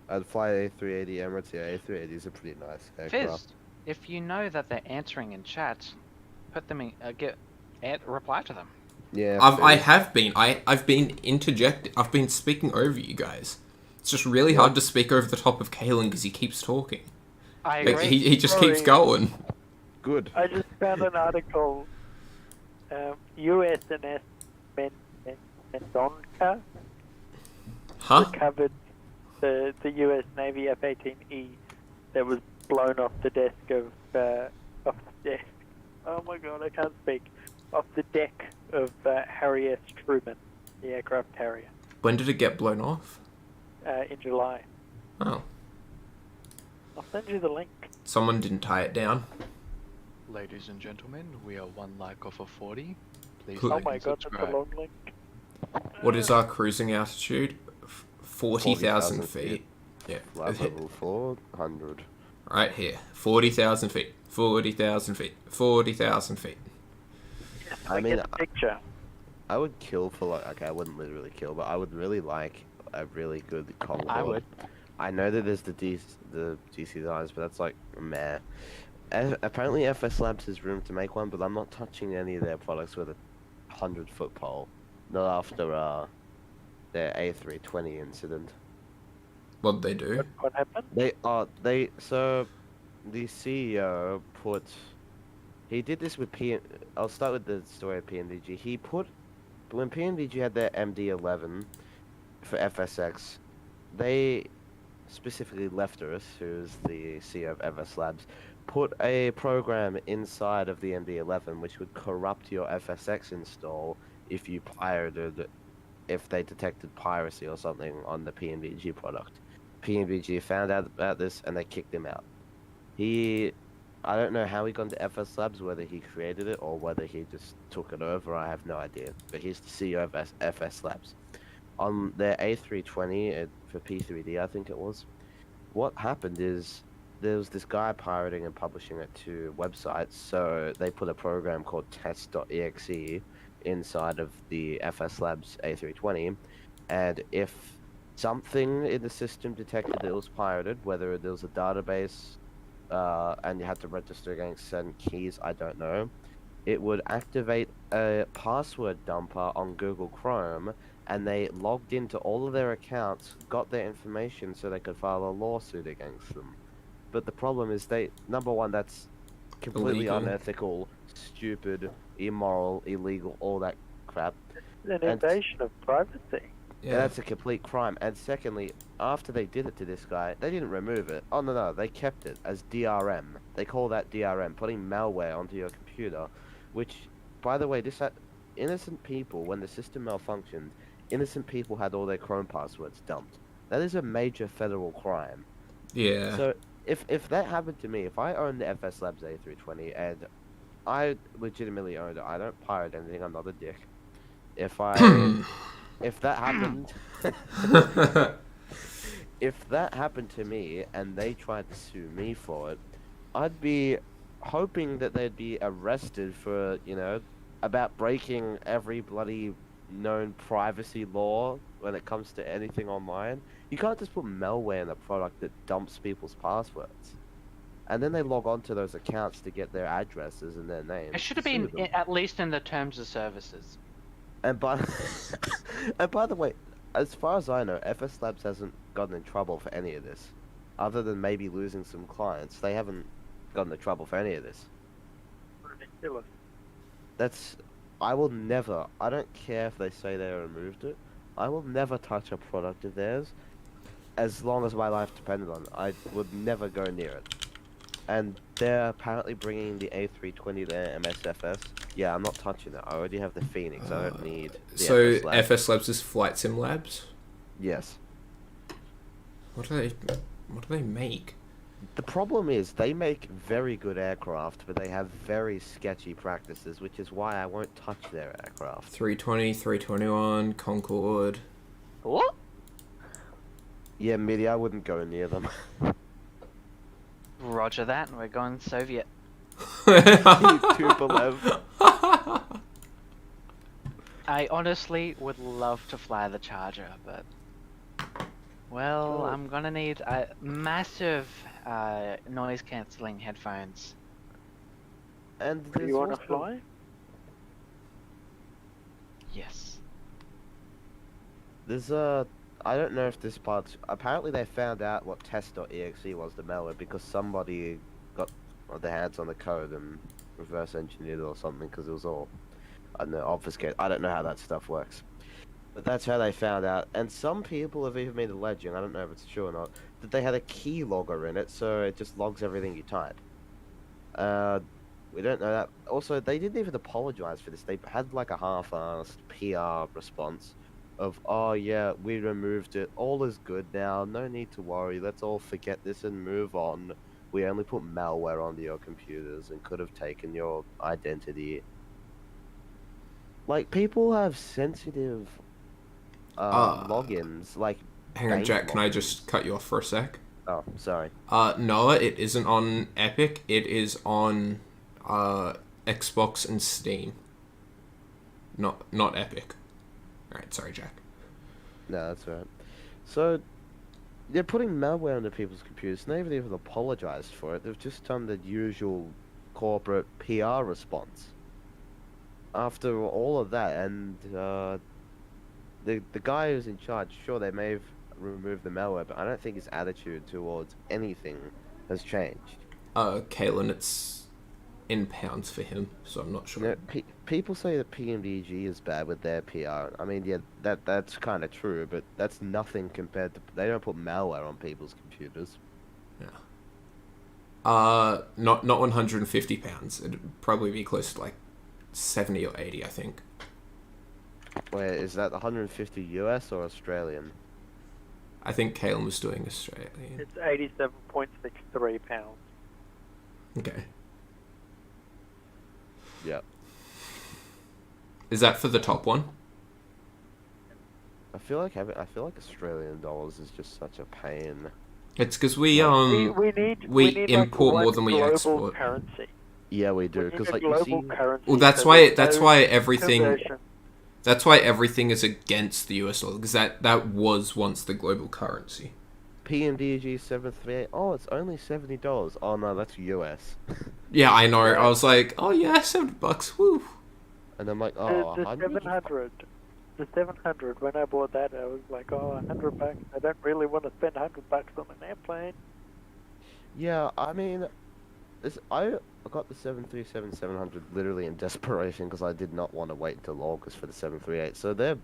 Speaker 7: I'd fly A380 Emirates. Yeah, A380 is a pretty nice aircraft.
Speaker 6: Fizz, if you know that they're answering in chat, put them in, reply to them.
Speaker 7: Yeah,
Speaker 1: I've been interjecting. I've been speaking over you guys. It's just really hard to speak over the top of Kalen because he keeps talking.
Speaker 6: I
Speaker 1: Like,
Speaker 6: agree.
Speaker 1: he just keeps going.
Speaker 7: Good.
Speaker 5: I just found an article. USNS Mendonca
Speaker 1: Huh?
Speaker 5: recovered the US Navy F-18E that was blown off the deck of the deck. Oh my god, I can't speak. Off the deck of Harry S. Truman, the aircraft carrier,
Speaker 1: When did it get blown off?
Speaker 5: in July.
Speaker 1: Oh,
Speaker 5: I'll send you the link.
Speaker 1: someone didn't tie it down.
Speaker 9: Ladies and gentlemen, we are 1 like off of 40. Please
Speaker 1: Cool.
Speaker 5: Oh
Speaker 9: like
Speaker 5: my
Speaker 9: and
Speaker 5: god, that's a
Speaker 9: subscribe.
Speaker 5: long link.
Speaker 1: What is our cruising altitude? 40,000 feet. Yeah.
Speaker 7: Flight level 400.
Speaker 1: Right here. 40,000 feet. 40,000 feet. 40,000 feet.
Speaker 7: I mean,
Speaker 5: Get the picture.
Speaker 7: I would kill for like, okay, I wouldn't literally kill, but I would really like a really good Concorde.
Speaker 6: I would.
Speaker 7: I know that there's the GC designs, but that's like, meh. Apparently FS Labs has room to make one, but I'm not touching any of their products with a 100-foot pole. Not after their A320 incident.
Speaker 1: What'd they do?
Speaker 5: What happened?
Speaker 7: So the CEO put, he did this with I'll start with the story of PMDG. When PMDG had their MD-11 for FSX, they, specifically Lefteris, who's the CEO of FS Labs, put a program inside of the MD-11 which would corrupt your FSX install if you pirated, if they detected piracy or something on the PMDG product. PMDG found out about this and they kicked him out. I don't know how he got into FS Labs, whether he created it or whether he just took it over, I have no idea. But he's the CEO of FS Labs. On their A320 for P3D, I think it was, what happened is there was this guy pirating and publishing it to websites, so they put a program called test.exe inside of the FS Labs A320, and if something in the system detected that it was pirated, whether there was a database and you had to register against certain keys, I don't know, it would activate a password dumper on Google Chrome, and they logged into all of their accounts, got their information so they could file a lawsuit against them. But the problem is number one, that's completely
Speaker 1: Illegal.
Speaker 7: unethical, stupid, immoral, illegal, all that crap.
Speaker 5: An invasion of privacy.
Speaker 7: Yeah, that's a complete crime. And secondly, after they did it to this guy, they didn't remove it. Oh, no, they kept it as DRM. They call that DRM, putting malware onto your computer, which, by the way, innocent people, when the system malfunctioned, innocent people had all their Chrome passwords dumped. That is a major federal crime.
Speaker 1: Yeah.
Speaker 7: So, if that happened to me, if I owned the FS Labs A320 and I legitimately owned it, I don't pirate anything, I'm not a dick. If that happened, if that happened to me and they tried to sue me for it, I'd be hoping that they'd be arrested for, you know, about breaking every bloody known privacy law when it comes to anything online. You can't just put malware in a product that dumps people's passwords. And then they log on to those accounts to get their addresses and their names.
Speaker 6: It should have
Speaker 7: Sue
Speaker 6: been
Speaker 7: them.
Speaker 6: at least in the terms of services.
Speaker 7: And by and by the way, as far as I know, FS Labs hasn't gotten in trouble for any of this, other than maybe losing some clients. They haven't gotten in trouble for any of this.
Speaker 5: Ridiculous.
Speaker 7: That's I will never. I don't care if they say they removed it. I will never touch a product of theirs, as long as my life depended on it. I would never go near it. And they're apparently bringing the A320 there, MSFS. Yeah, I'm not touching it. I already have the Phoenix. I don't need the
Speaker 1: So
Speaker 7: FS Labs.
Speaker 1: FS Labs is Flight Sim Labs.
Speaker 7: Yes.
Speaker 1: What do they make?
Speaker 7: The problem is they make very good aircraft, but they have very sketchy practices, which is why I won't touch their aircraft.
Speaker 1: 320, 321, Concorde.
Speaker 6: What?
Speaker 7: Yeah, Mitty, I wouldn't go near them.
Speaker 6: Roger that, and we're going Soviet.
Speaker 7: Tupolev.
Speaker 6: I honestly would love to fly the Charger, but... Well, I'm gonna need massive noise-cancelling headphones.
Speaker 7: And
Speaker 5: Do
Speaker 7: there's
Speaker 5: you want to
Speaker 7: also-
Speaker 5: fly?
Speaker 6: Yes.
Speaker 7: There's I don't know if this part's... Apparently they found out what test.exe was, the malware, because somebody got their hands on the code and reverse engineered it or something, because it was all, I don't know, obfuscated. I don't know how that stuff works. But that's how they found out. And some people have even been alleging, I don't know if it's true or not, that they had a key logger in it, so it just logs everything you type. We don't know that. Also, they didn't even apologize for this. They had like a half-assed PR response of, oh yeah, we removed it, all is good now, no need to worry, let's all forget this and move on. We only put malware onto your computers and could have taken your identity. Like, people have sensitive logins, like...
Speaker 1: Hang on,
Speaker 7: bank
Speaker 1: Jack, can I
Speaker 7: logins.
Speaker 1: just cut you off for a sec?
Speaker 7: Oh, sorry.
Speaker 1: No, it isn't on Epic, it is on Xbox and Steam. Not Epic. Alright, sorry, Jack.
Speaker 7: No, that's right. So, they're putting malware into people's computers, and they haven't even apologized for it. They've just done the usual corporate PR response. After all of that, and the guy who's in charge, sure, they may have removed the malware, but I don't think his attitude towards anything has changed.
Speaker 1: Kalen, it's in pounds for him, so I'm not sure.
Speaker 7: You know, people say that PMDG is bad with their PR. I mean, yeah, that's kind of true, but that's nothing compared to... They don't put malware on people's computers.
Speaker 1: Yeah. Not 150 pounds. It'd probably be close to like 70 or 80, I think.
Speaker 7: Wait, is that 150 US or Australian?
Speaker 1: I think Kalen was doing Australian.
Speaker 5: It's 87.63 pounds.
Speaker 1: Okay.
Speaker 7: Yep.
Speaker 1: Is that for the top one?
Speaker 7: I feel like Australian dollars is just such a pain.
Speaker 1: It's because we
Speaker 5: need
Speaker 1: import
Speaker 5: like
Speaker 1: more than we
Speaker 5: global
Speaker 1: export.
Speaker 5: currency.
Speaker 7: Yeah, we do.
Speaker 5: We need
Speaker 7: Because
Speaker 5: a
Speaker 7: like you
Speaker 5: global
Speaker 7: see,
Speaker 5: currency.
Speaker 1: Well, that's
Speaker 5: so
Speaker 1: why
Speaker 5: there's no
Speaker 1: everything
Speaker 5: conversion.
Speaker 1: that's why everything is against the US dollar, because that was once the global currency.
Speaker 7: PMDG 738. Oh, it's only $70. Oh no, that's US.
Speaker 1: Yeah, I know. I was like, oh yeah, $70. Woo.
Speaker 7: And I'm like, oh,
Speaker 5: The
Speaker 7: 100?
Speaker 5: 700. The 700. When I bought that, I was like, oh, $100. I don't really want to spend $100 on an airplane.
Speaker 7: Yeah, I mean, I got the 737-700 literally in desperation because I did not want to wait until August for the 738. So their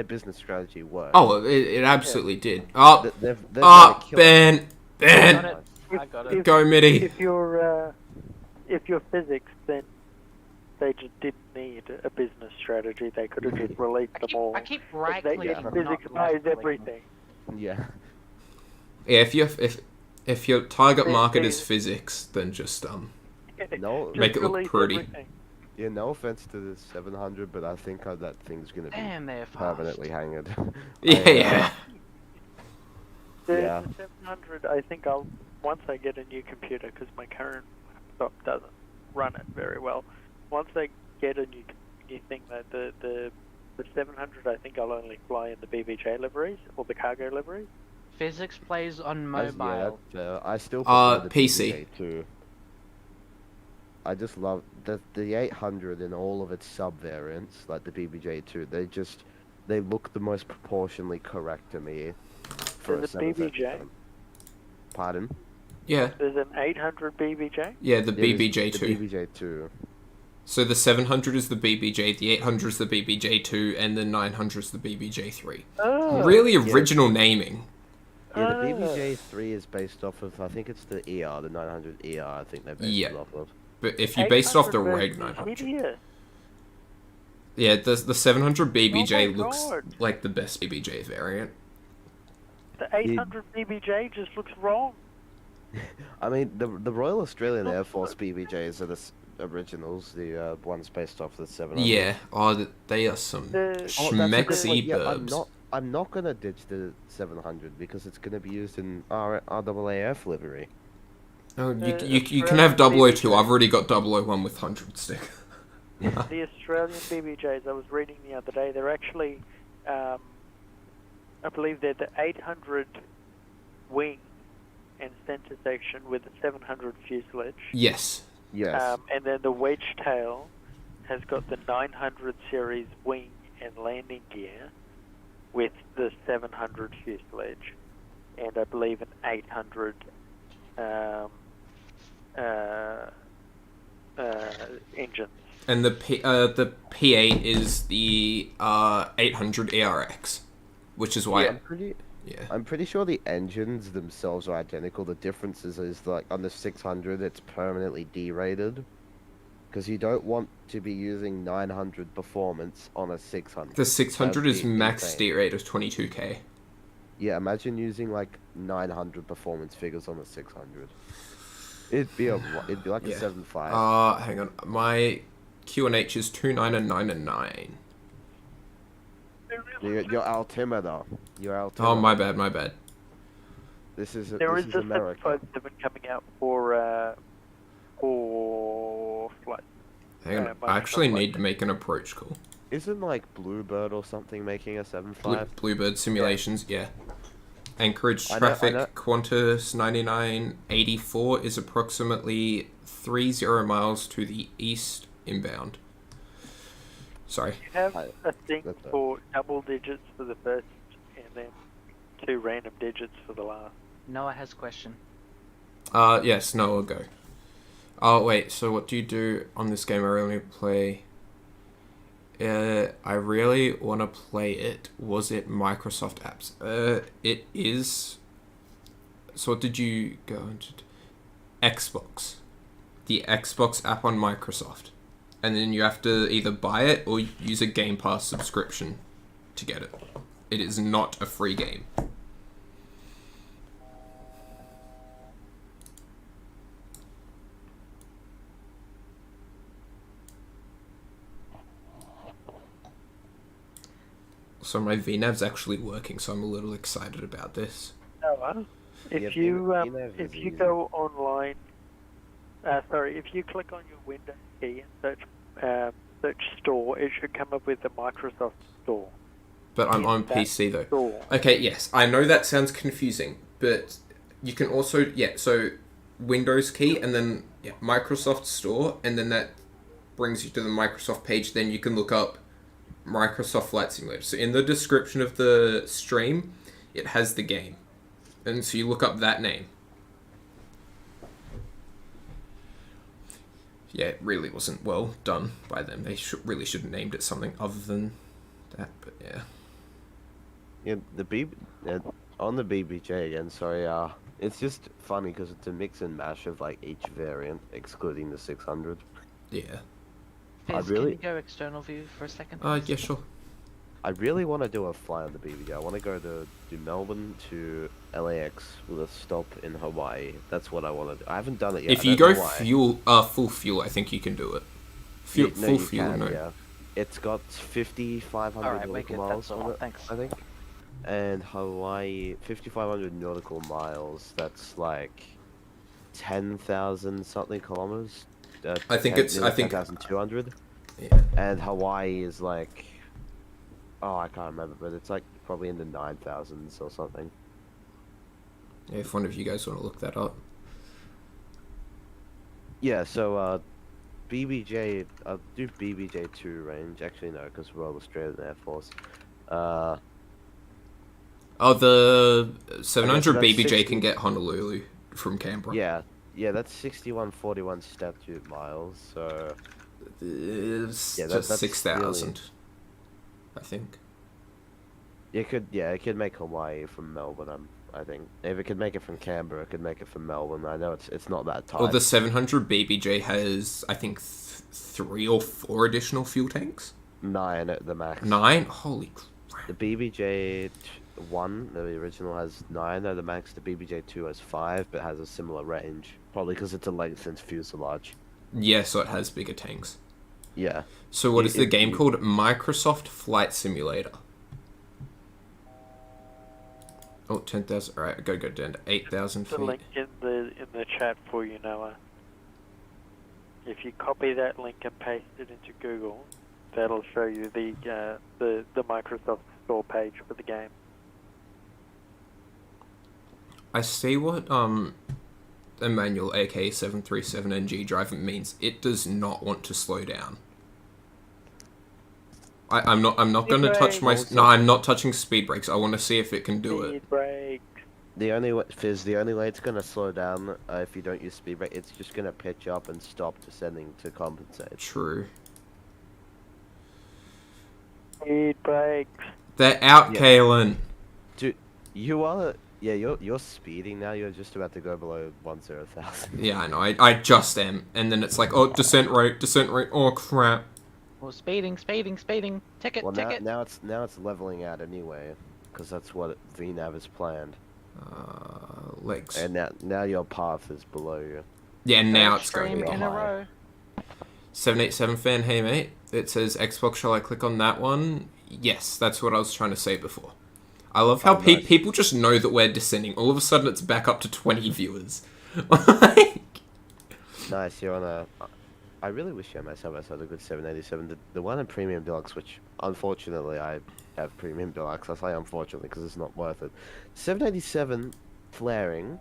Speaker 7: business strategy worked.
Speaker 1: Oh, it absolutely did. Oh,
Speaker 7: They've made a kill.
Speaker 1: Ben.
Speaker 6: I got it.
Speaker 1: Go, Mitty.
Speaker 5: If you're physics, then they just didn't need a business strategy. They could have just released them all.
Speaker 6: I keep right-clicking.
Speaker 5: Physics knows everything.
Speaker 7: Yeah.
Speaker 1: Yeah, if your target market is physics, then just
Speaker 7: No,
Speaker 5: Just
Speaker 1: make it look
Speaker 5: release
Speaker 1: pretty.
Speaker 5: everything.
Speaker 7: yeah, no offense to the 700, but I think that thing's gonna be
Speaker 6: Damn, they're fast.
Speaker 7: permanently hanged.
Speaker 1: Yeah.
Speaker 5: The
Speaker 7: Yeah.
Speaker 5: 700, I think once I get a new computer, because my current Microsoft doesn't run it very well. Once they get a new thing, though, the 700, I think I'll only fly in the BBJ liveries or the cargo liveries.
Speaker 6: Physics plays on
Speaker 7: Yeah,
Speaker 6: mobile.
Speaker 7: I still prefer the
Speaker 1: PC.
Speaker 7: BBJ too. I just love the 800 in all of its sub variants, like the BBJ2. They look the most proportionally correct to me. For
Speaker 5: There's a BBJ.
Speaker 7: 737. Pardon?
Speaker 1: Yeah.
Speaker 5: There's an 800 BBJ.
Speaker 1: Yeah, the
Speaker 7: Yeah,
Speaker 1: BBJ2.
Speaker 7: The BBJ2.
Speaker 1: So the 700 is the BBJ, the 800 is the BBJ2, and the 900 is the BBJ3.
Speaker 5: Oh.
Speaker 1: Really original naming.
Speaker 7: Yeah, the BBJ3 is based off of, I think it's the ER, the 900 ER, I think they're based it off of.
Speaker 1: But if you based off the Reg 900... Yeah, the 700 BBJ looks like the best BBJ variant.
Speaker 5: The 800 BBJ just looks wrong.
Speaker 7: I mean, the Royal Australian Air Force BBJs are the originals, the ones based off the 700.
Speaker 1: Yeah, they are some schmexy burbs.
Speaker 7: I'm not gonna ditch the 700 because it's gonna be used in RAAF livery.
Speaker 1: Oh, you can have 002. I've already got 001 with 100 stick.
Speaker 5: The Australian BBJs I was reading the other day, they're actually, I believe they're the 800 wing and center section with the 700 fuselage.
Speaker 1: Yes.
Speaker 7: Yes.
Speaker 5: And then the wedge tail has got the 900 series wing and landing gear with the 700 fuselage, and I believe an 800 engines.
Speaker 1: And the P8 is the 800 ARX, which is why
Speaker 7: I'm pretty sure the engines themselves are identical. The difference is like on the 600 it's permanently derated because you don't want to be using 900 performance on a 600.
Speaker 1: The 600 is max D rate of 22k.
Speaker 7: Yeah, imagine using like 900 performance figures on a 600. It'd be like a 7.5.
Speaker 1: Hang on, my QNH is 29 and 9 and 9.
Speaker 7: Your altimeter.
Speaker 1: Oh, my bad.
Speaker 7: This is
Speaker 5: There is a
Speaker 7: America.
Speaker 5: 757 coming out for flight.
Speaker 1: Hang on, I actually need to make an approach call.
Speaker 7: Isn't like Bluebird or something making a 7.5?
Speaker 1: Bluebird simulations, yeah. Anchorage
Speaker 7: I know-
Speaker 1: traffic, Qantas 9984 is approximately 30 miles to the east inbound. Sorry.
Speaker 5: You have a thing for double digits for the first and then 2 random digits for the last.
Speaker 6: Noah has a question.
Speaker 1: Yes, no, I'll go. Oh, wait, so what do you do on this game? I really play... I really want to play it. Was it Microsoft apps? It is... So what did you go into? Xbox. The Xbox app on Microsoft. And then you have to either buy it or use a Game Pass subscription to get it. It is not a free game. So my VNav's actually working, so I'm a little excited about this.
Speaker 5: Oh, wow. If you go online, if you click on your Windows key and search store, it should come up with the Microsoft Store.
Speaker 1: But I'm on PC though. Store. Okay, yes, I know that sounds confusing, but you can also, so Windows key and then Microsoft Store, and then that brings you to the Microsoft page. Then you can look up Microsoft Flight Simulator. So in the description of the stream, it has the game. And so you look up that name. Yeah, it really wasn't well done by them. They really should have named it something other than that, but yeah.
Speaker 7: Yeah, on the BBJ again, sorry, it's just funny because it's a mix and mash of like each variant, excluding the 600.
Speaker 1: Yeah.
Speaker 6: Fizz, can you go external view for a second?
Speaker 1: Yeah, sure.
Speaker 7: I really want to do a fly on the BBJ. I want to go to Melbourne to LAX with a stop in Hawaii. That's what I want to do. I haven't done it yet.
Speaker 1: If you go full fuel, I think you can do it. Full fuel, no.
Speaker 7: Yeah. It's got 5,500 nautical miles on it,
Speaker 6: thanks.
Speaker 7: I think. And Hawaii, 5,500 nautical miles. That's like 10,000 something kilometers.
Speaker 1: I think it's
Speaker 7: 10,200.
Speaker 1: Yeah.
Speaker 7: And Hawaii is like, oh, I can't remember, but it's like probably in the 9,000s or something.
Speaker 1: Yeah, if one of you guys want to look that up.
Speaker 7: Yeah, so BBJ, I'll do BBJ2 range. Actually, no, because we're all Australian Air Force.
Speaker 1: Oh, the 700
Speaker 7: that's
Speaker 1: BBJ
Speaker 7: 60.
Speaker 1: can get Honolulu from Canberra.
Speaker 7: Yeah, that's 6141 statute miles. So
Speaker 1: It's
Speaker 7: Yeah,
Speaker 1: just
Speaker 7: that's
Speaker 1: 6,000, I think.
Speaker 7: it could make Hawaii from Melbourne. I think if it could make it from Canberra, it could make it from Melbourne. I know it's not that tight.
Speaker 1: Well, the 700 BBJ has, I think, 3 or 4 additional fuel tanks.
Speaker 7: 9 at the max.
Speaker 1: 9? Holy crap.
Speaker 7: The BBJ1, the original, has 9 at the max. The BBJ2 has 5, but has a similar range. Probably because it's a lengthened fuselage.
Speaker 1: Yeah, so it has bigger tanks.
Speaker 7: Yeah.
Speaker 1: So what is the game called? Microsoft Flight Simulator. Oh, 10,000. Alright, I gotta go down to 8,000
Speaker 5: The
Speaker 1: feet.
Speaker 5: link in the chat for you, Noah. If you copy that link and paste it into Google, that'll show you the Microsoft Store page for the game.
Speaker 1: I see what Emmanuel, aka 737NG driver means. It does not want to slow down. I'm not going to touch my... No, I'm not touching speed brakes. I want to see if it can do it.
Speaker 5: Speed brakes.
Speaker 7: The only way, Fizz, the only way it's gonna slow down if you don't use speed brake, it's just gonna pitch up and stop descending to compensate.
Speaker 1: True.
Speaker 5: Speed brakes.
Speaker 1: They're out,
Speaker 7: Yeah.
Speaker 1: Kalen.
Speaker 7: Dude, you are... Yeah, you're speeding now. You're just about to go below 10,000.
Speaker 1: Yeah, I know. I just am. And then it's like, oh, descent rate. Oh, crap.
Speaker 6: Well, speeding. Ticket,
Speaker 7: Well,
Speaker 6: ticket.
Speaker 7: now it's leveling out anyway, because that's what VNav is planned.
Speaker 1: Legs.
Speaker 7: And now your path is below you.
Speaker 1: Yeah, now
Speaker 6: Third
Speaker 1: it's going to
Speaker 6: stream
Speaker 1: be
Speaker 6: in a
Speaker 1: high.
Speaker 6: row.
Speaker 1: 787 fan, hey mate. It says Xbox, shall I click on that one? Yes, that's what I was trying to say before. I love how
Speaker 7: nice.
Speaker 1: people just know that we're descending. All of a sudden it's back up to 20 viewers. Like...
Speaker 7: Nice, you're on a... I really wish MSFS had a good 787. The one in Premium Deluxe, which unfortunately I have Premium Deluxe. I say unfortunately because it's not worth it. 787 flaring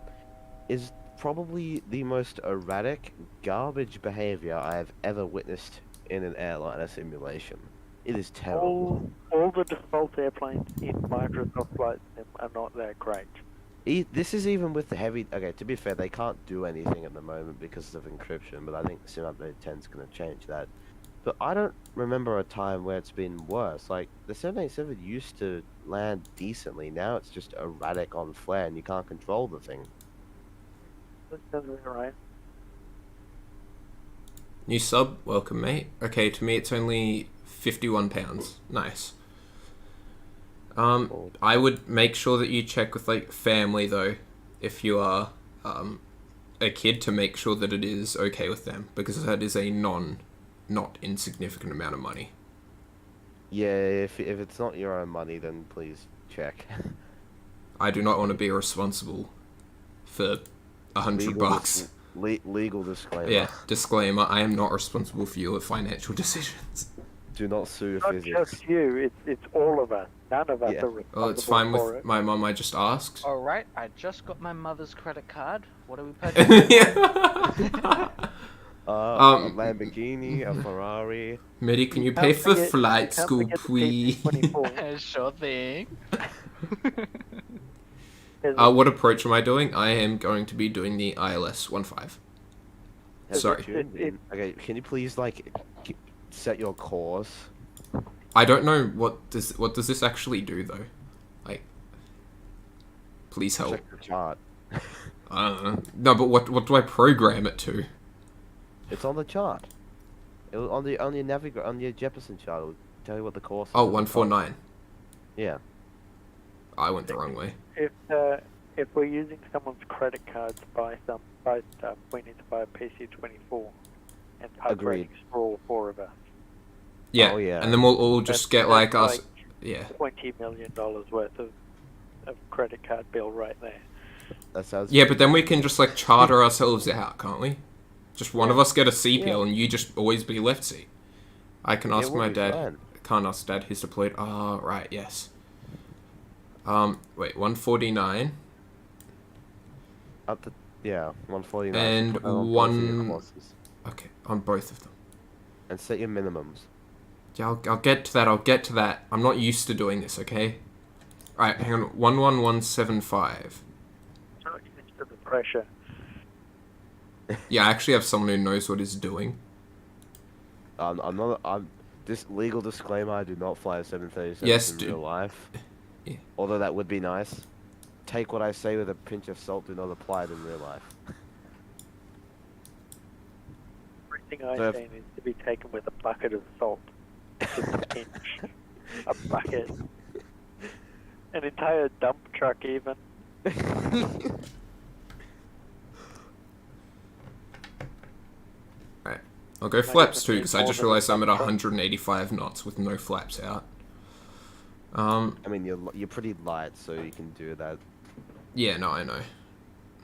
Speaker 7: is probably the most erratic, garbage behavior I have ever witnessed in an airliner simulation. It is terrible.
Speaker 5: All the default airplanes in Microsoft Flight Sim are not that great.
Speaker 7: This is even with the heavy... Okay, to be fair, they can't do anything at the moment because of encryption, but I think Sim Update 10 is going to change that. But I don't remember a time where it's been worse. Like, the 787 used to land decently. Now it's just erratic on flare, and you can't control the thing.
Speaker 5: That sounds about right.
Speaker 1: New sub, welcome mate. Okay, to me it's only £51. Nice. I would make sure that you check with like family though, if you are a kid, to make sure that it is okay with them, because that is a not insignificant amount of money.
Speaker 7: Yeah, if it's not your own money, then please check.
Speaker 1: I do not want to be responsible for $100.
Speaker 7: Legal disclaimer.
Speaker 1: Yeah, disclaimer, I am not responsible for your financial decisions.
Speaker 7: Do not sue
Speaker 5: Not
Speaker 7: physics.
Speaker 5: just you, it's all of us. None of us
Speaker 7: Yeah.
Speaker 5: are responsible
Speaker 1: Well, it's fine
Speaker 5: for
Speaker 1: with
Speaker 5: it.
Speaker 1: my mum, I just asked.
Speaker 6: Alright, I just got my mother's credit card. What are we purchasing?
Speaker 1: Yeah.
Speaker 7: A Lamborghini, a Ferrari.
Speaker 1: Medi, can you
Speaker 5: Can't
Speaker 1: pay for
Speaker 5: forget-
Speaker 1: flight
Speaker 5: can't
Speaker 1: school,
Speaker 5: forget the
Speaker 1: please?
Speaker 5: PT-24.
Speaker 6: Sure thing.
Speaker 1: What approach am I doing? I am going to be doing the ILS 15. Sorry.
Speaker 7: Okay, can you please like set your course?
Speaker 1: I don't know what does this actually do though. Like, please help.
Speaker 7: Check the chart.
Speaker 1: I don't know. No, but what do I program it to?
Speaker 7: It's on the chart. On your Jefferson chart, it'll tell you what the course is.
Speaker 1: Oh, 149.
Speaker 7: Yeah.
Speaker 1: I went the wrong way.
Speaker 5: If we're using someone's credit card to buy stuff, we need to buy a PC-24 and
Speaker 7: Agreed.
Speaker 5: upgrades for all 4 of us.
Speaker 1: Yeah.
Speaker 7: Oh, yeah.
Speaker 1: And then we'll all just get like
Speaker 5: That's
Speaker 1: us. Yeah.
Speaker 5: $20 million worth of credit card bill right there.
Speaker 7: That sounds.
Speaker 1: Yeah, but then we can just like charter ourselves out, can't we? Just one of us get a CPL and you just always be left seat. I can ask
Speaker 7: we'll
Speaker 1: my
Speaker 7: be
Speaker 1: dad.
Speaker 7: fine.
Speaker 1: Can't ask dad. He's deployed. Ah, right. Yes. Wait. 149
Speaker 7: Up to, yeah, 149.
Speaker 1: and
Speaker 7: Put that on both of your
Speaker 1: one.
Speaker 7: courses.
Speaker 1: Okay, on both of them.
Speaker 7: And set your minimums.
Speaker 1: Yeah, I'll get to that. I'll get to that. I'm not used to doing this. Okay. All right. Hang on. 11175.
Speaker 5: Not used to the pressure.
Speaker 1: Yeah, I actually have someone who knows what he's doing.
Speaker 7: I'm not. This legal disclaimer: I do not fly a 737
Speaker 1: Yes,
Speaker 7: in
Speaker 1: dude.
Speaker 7: real life.
Speaker 1: Yeah.
Speaker 7: Although that would be nice. Take what I say with a pinch of salt. Do not apply it in real life.
Speaker 5: Everything I
Speaker 7: So if-
Speaker 5: say needs to be taken with a bucket of salt. Just a pinch. A bucket. An entire dump truck, even.
Speaker 1: I'll go flaps too, because I just realized I'm at 185 knots with no flaps out.
Speaker 7: I mean, you're pretty light, so you can do that.
Speaker 1: Yeah, no, I know.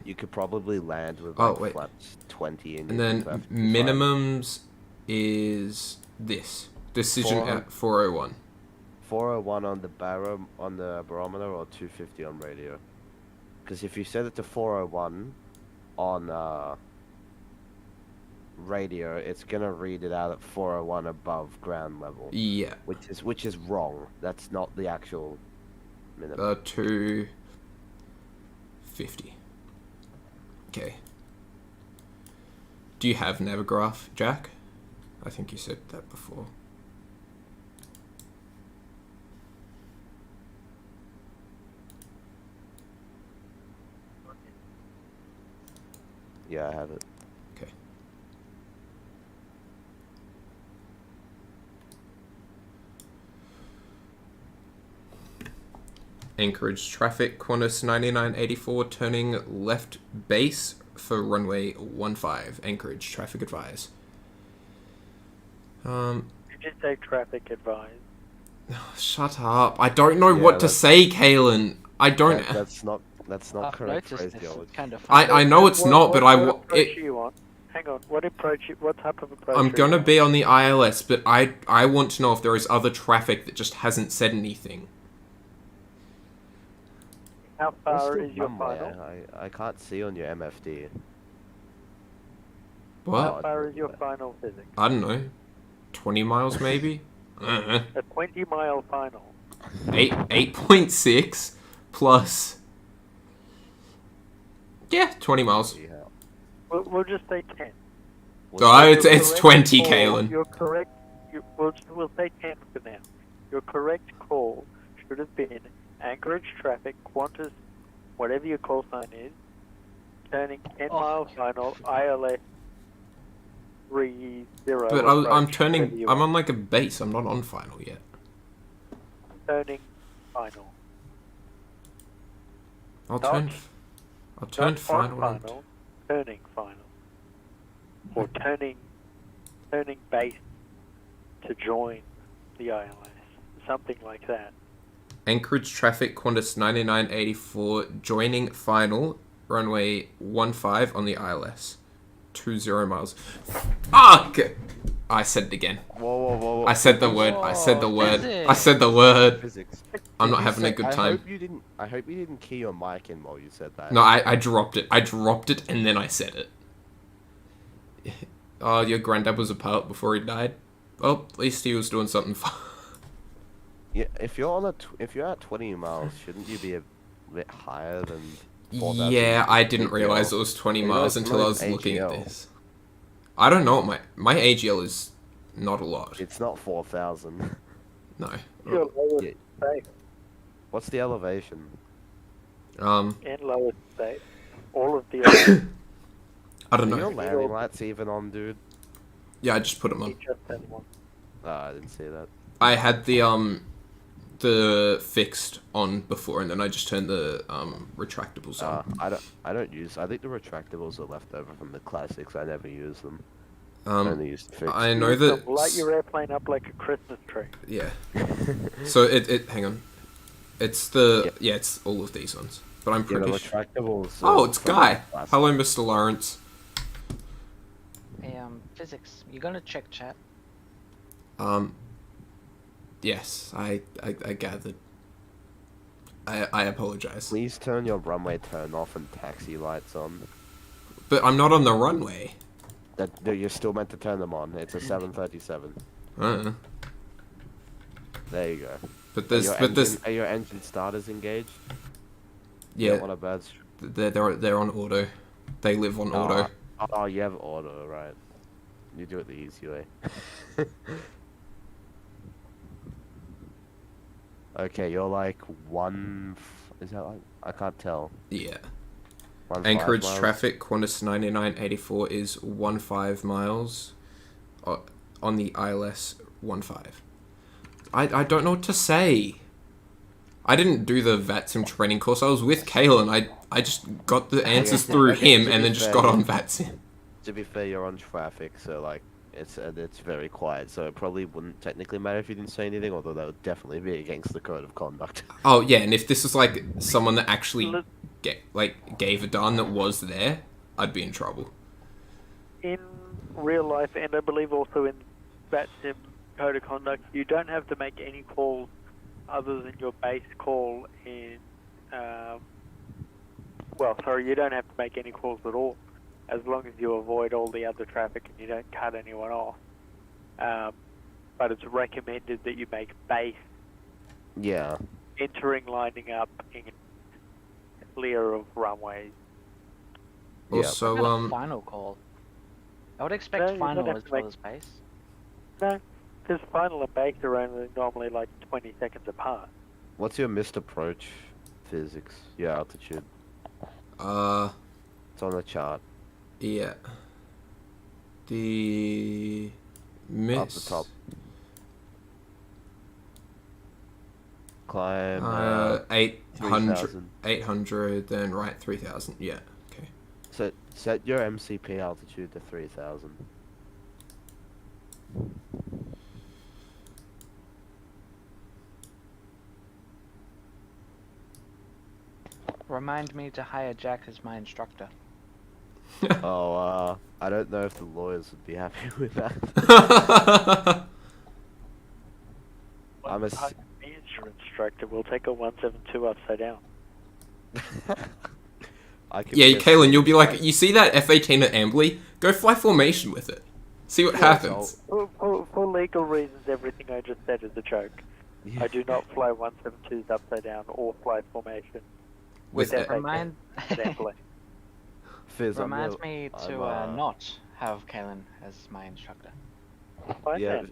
Speaker 7: You could probably land with
Speaker 1: Oh,
Speaker 7: like
Speaker 1: wait.
Speaker 7: flaps 20
Speaker 1: And then minimums is this. Decision at 401.
Speaker 7: 401 on the barometer or 250 on radio. Because if you set it to 401 on radio, it's gonna read it out at 401 above ground level.
Speaker 1: Yeah.
Speaker 7: Which is wrong. That's not the actual minimum.
Speaker 1: 250. Okay. Do you have Navigraph, Jack? I think you said that before.
Speaker 7: Yeah, I have it.
Speaker 1: Okay. Anchorage traffic, Qantas 9984 turning left base for runway 15. Anchorage traffic advise.
Speaker 5: You just say traffic advice.
Speaker 1: Shut up. I don't know
Speaker 7: Yeah,
Speaker 1: what to
Speaker 7: that's-
Speaker 1: say, Kalen. I don't.
Speaker 7: That's not
Speaker 6: I've
Speaker 7: correct
Speaker 6: noticed this.
Speaker 7: phraseology.
Speaker 6: Kind of.
Speaker 1: I know it's not, but I
Speaker 5: What
Speaker 1: wa-
Speaker 5: approach
Speaker 1: it,
Speaker 5: do you want? Hang on. What type of approach?
Speaker 1: I'm
Speaker 5: do you
Speaker 1: gonna
Speaker 5: want?
Speaker 1: be on the ILS, but I want to know if there is other traffic that just hasn't said anything.
Speaker 5: How
Speaker 7: What's
Speaker 5: far
Speaker 7: the
Speaker 5: is your
Speaker 7: runway?
Speaker 5: final?
Speaker 7: I can't see on your MFD.
Speaker 1: What?
Speaker 5: How far is your final physics?
Speaker 1: I don't know. 20 miles maybe?
Speaker 5: A 20-mile final.
Speaker 1: 8.6 plus. Yeah, 20 miles.
Speaker 7: Yeah.
Speaker 5: We'll just say 10.
Speaker 1: Oh, it's
Speaker 5: Your
Speaker 1: 20,
Speaker 5: correct call-
Speaker 1: Kalen.
Speaker 5: You're correct. We'll say 10 for now. Your correct call should have been Anchorage traffic, Qantas, whatever your call sign is, turning 10-mile final, ILS 30.
Speaker 1: But I'm turning. I'm on like a base. I'm not on final yet.
Speaker 5: turning final.
Speaker 1: I'll
Speaker 5: Not-
Speaker 1: turn. I'll turn
Speaker 5: Not
Speaker 1: final.
Speaker 5: on final, turning final. Or turning base to join the ILS. Something like that.
Speaker 1: Anchorage traffic, Qantas 9984 joining final, runway 15 on the ILS. 20 miles. Fuck! I said it again.
Speaker 7: Whoa.
Speaker 1: I said the word. I said the
Speaker 6: Whoa,
Speaker 1: word.
Speaker 6: physics.
Speaker 1: I said the word.
Speaker 7: Physics.
Speaker 1: I'm
Speaker 7: Did
Speaker 1: not
Speaker 7: you
Speaker 1: having a
Speaker 7: say-
Speaker 1: good time.
Speaker 7: I hope you didn't key your mic in while you said that.
Speaker 1: No, I dropped it. I dropped it and then I said it. Oh, your granddad was a pilot before he died? Well, at least he was doing something fun.
Speaker 7: Yeah, if you're at 20 miles, shouldn't you be a bit higher than 4,000?
Speaker 1: Yeah, I didn't
Speaker 7: AGL?
Speaker 1: realize it was 20
Speaker 7: You
Speaker 1: miles
Speaker 7: know,
Speaker 1: until I
Speaker 7: it's
Speaker 1: was looking at
Speaker 7: AGL.
Speaker 1: this. I don't know what my AGL is not a lot.
Speaker 7: It's not 4,000.
Speaker 1: No.
Speaker 5: Your lowest
Speaker 7: Yeah.
Speaker 5: state
Speaker 7: What's the elevation?
Speaker 5: and lowest state. All of the other
Speaker 1: I don't
Speaker 7: Are your
Speaker 1: know.
Speaker 7: landing lights even on, dude?
Speaker 1: Yeah, I just put them on.
Speaker 5: you just had one.
Speaker 7: I didn't see that.
Speaker 1: I had the fixed on before, and then I just turned the retractables on.
Speaker 7: I think the retractables are left over from the classics. I never use them. I
Speaker 1: Um,
Speaker 7: only use the fixed.
Speaker 1: I know that.
Speaker 5: Light your airplane up like a Christmas tree.
Speaker 1: Yeah. So it hang on. It's the yeah, it's all of these ones. But I'm
Speaker 7: Yeah, the
Speaker 1: pretty sure.
Speaker 7: retractables.
Speaker 1: Oh, it's Guy.
Speaker 7: Classic.
Speaker 1: Hello, Mr. Lawrence.
Speaker 6: Hey, physics, you gonna check chat?
Speaker 1: Yes, I gathered. I apologize.
Speaker 7: Please turn your runway turn off and taxi lights on.
Speaker 1: But I'm not on the runway.
Speaker 7: That you're still meant to turn them on. It's a 737. There you go.
Speaker 1: But there's
Speaker 7: Are your engine starters engaged?
Speaker 1: yeah.
Speaker 7: What about?
Speaker 1: They're on auto. They live on auto.
Speaker 7: Oh, you have auto, right? You do it the easy way. Okay, you're like is that like? I can't tell.
Speaker 1: Yeah.
Speaker 7: 1.5
Speaker 1: Anchorage
Speaker 7: miles?
Speaker 1: traffic, Qantas 9984 is 15 miles. On the ILS 15. I don't know what to say. I didn't do the VATSIM training course. I was with Kalen. I just got the answers through him and then just got on VATSIM.
Speaker 7: To be fair, you're on traffic, so like it's very quiet. So it probably wouldn't technically matter if you didn't say anything, although that would definitely be against the code of conduct.
Speaker 1: Oh yeah, and if this was like someone that actually gave a darn that was there, I'd be in trouble.
Speaker 5: In real life, and I believe also in VATSIM code of conduct, you don't have to make any calls other than your base call in. You don't have to make any calls at all, as long as you avoid all the other traffic and you don't cut anyone off. But it's recommended that you make base
Speaker 7: Yeah.
Speaker 5: entering, lining up, and clear of runways.
Speaker 1: Also,
Speaker 6: What about a final call? I would expect
Speaker 5: No, you
Speaker 6: final
Speaker 5: don't have
Speaker 6: as
Speaker 5: to
Speaker 6: well
Speaker 5: make-
Speaker 6: as base.
Speaker 5: No, because final and base are only normally like 20 seconds apart.
Speaker 7: What's your missed approach physics? Your altitude. It's on the chart.
Speaker 1: yeah. The miss.
Speaker 7: Up the top. Climb.
Speaker 1: 800,
Speaker 7: 3,000.
Speaker 1: 800, then right 3000. Yeah. Okay.
Speaker 7: Set your MCP altitude to 3,000.
Speaker 6: Remind me to hire Jack as my instructor.
Speaker 7: Oh, I don't know if the lawyers would be happy with that. I'm a.
Speaker 5: Me as your instructor, we'll take a 172 upside down.
Speaker 7: I could
Speaker 1: Yeah,
Speaker 7: be a-
Speaker 1: Kalen, you'll be like, you see that F-18 at Ambly? Go fly formation with it. See what happens.
Speaker 5: For legal reasons, everything I just said is a joke.
Speaker 7: Yeah.
Speaker 5: I do not fly 172s upside down or fly formation.
Speaker 1: With it.
Speaker 6: Remind
Speaker 7: Fizz, I'm
Speaker 6: reminds
Speaker 7: real-
Speaker 6: me
Speaker 7: I'm,
Speaker 6: to not have Kalen as my instructor.
Speaker 5: Fine
Speaker 7: Yeah,
Speaker 5: then.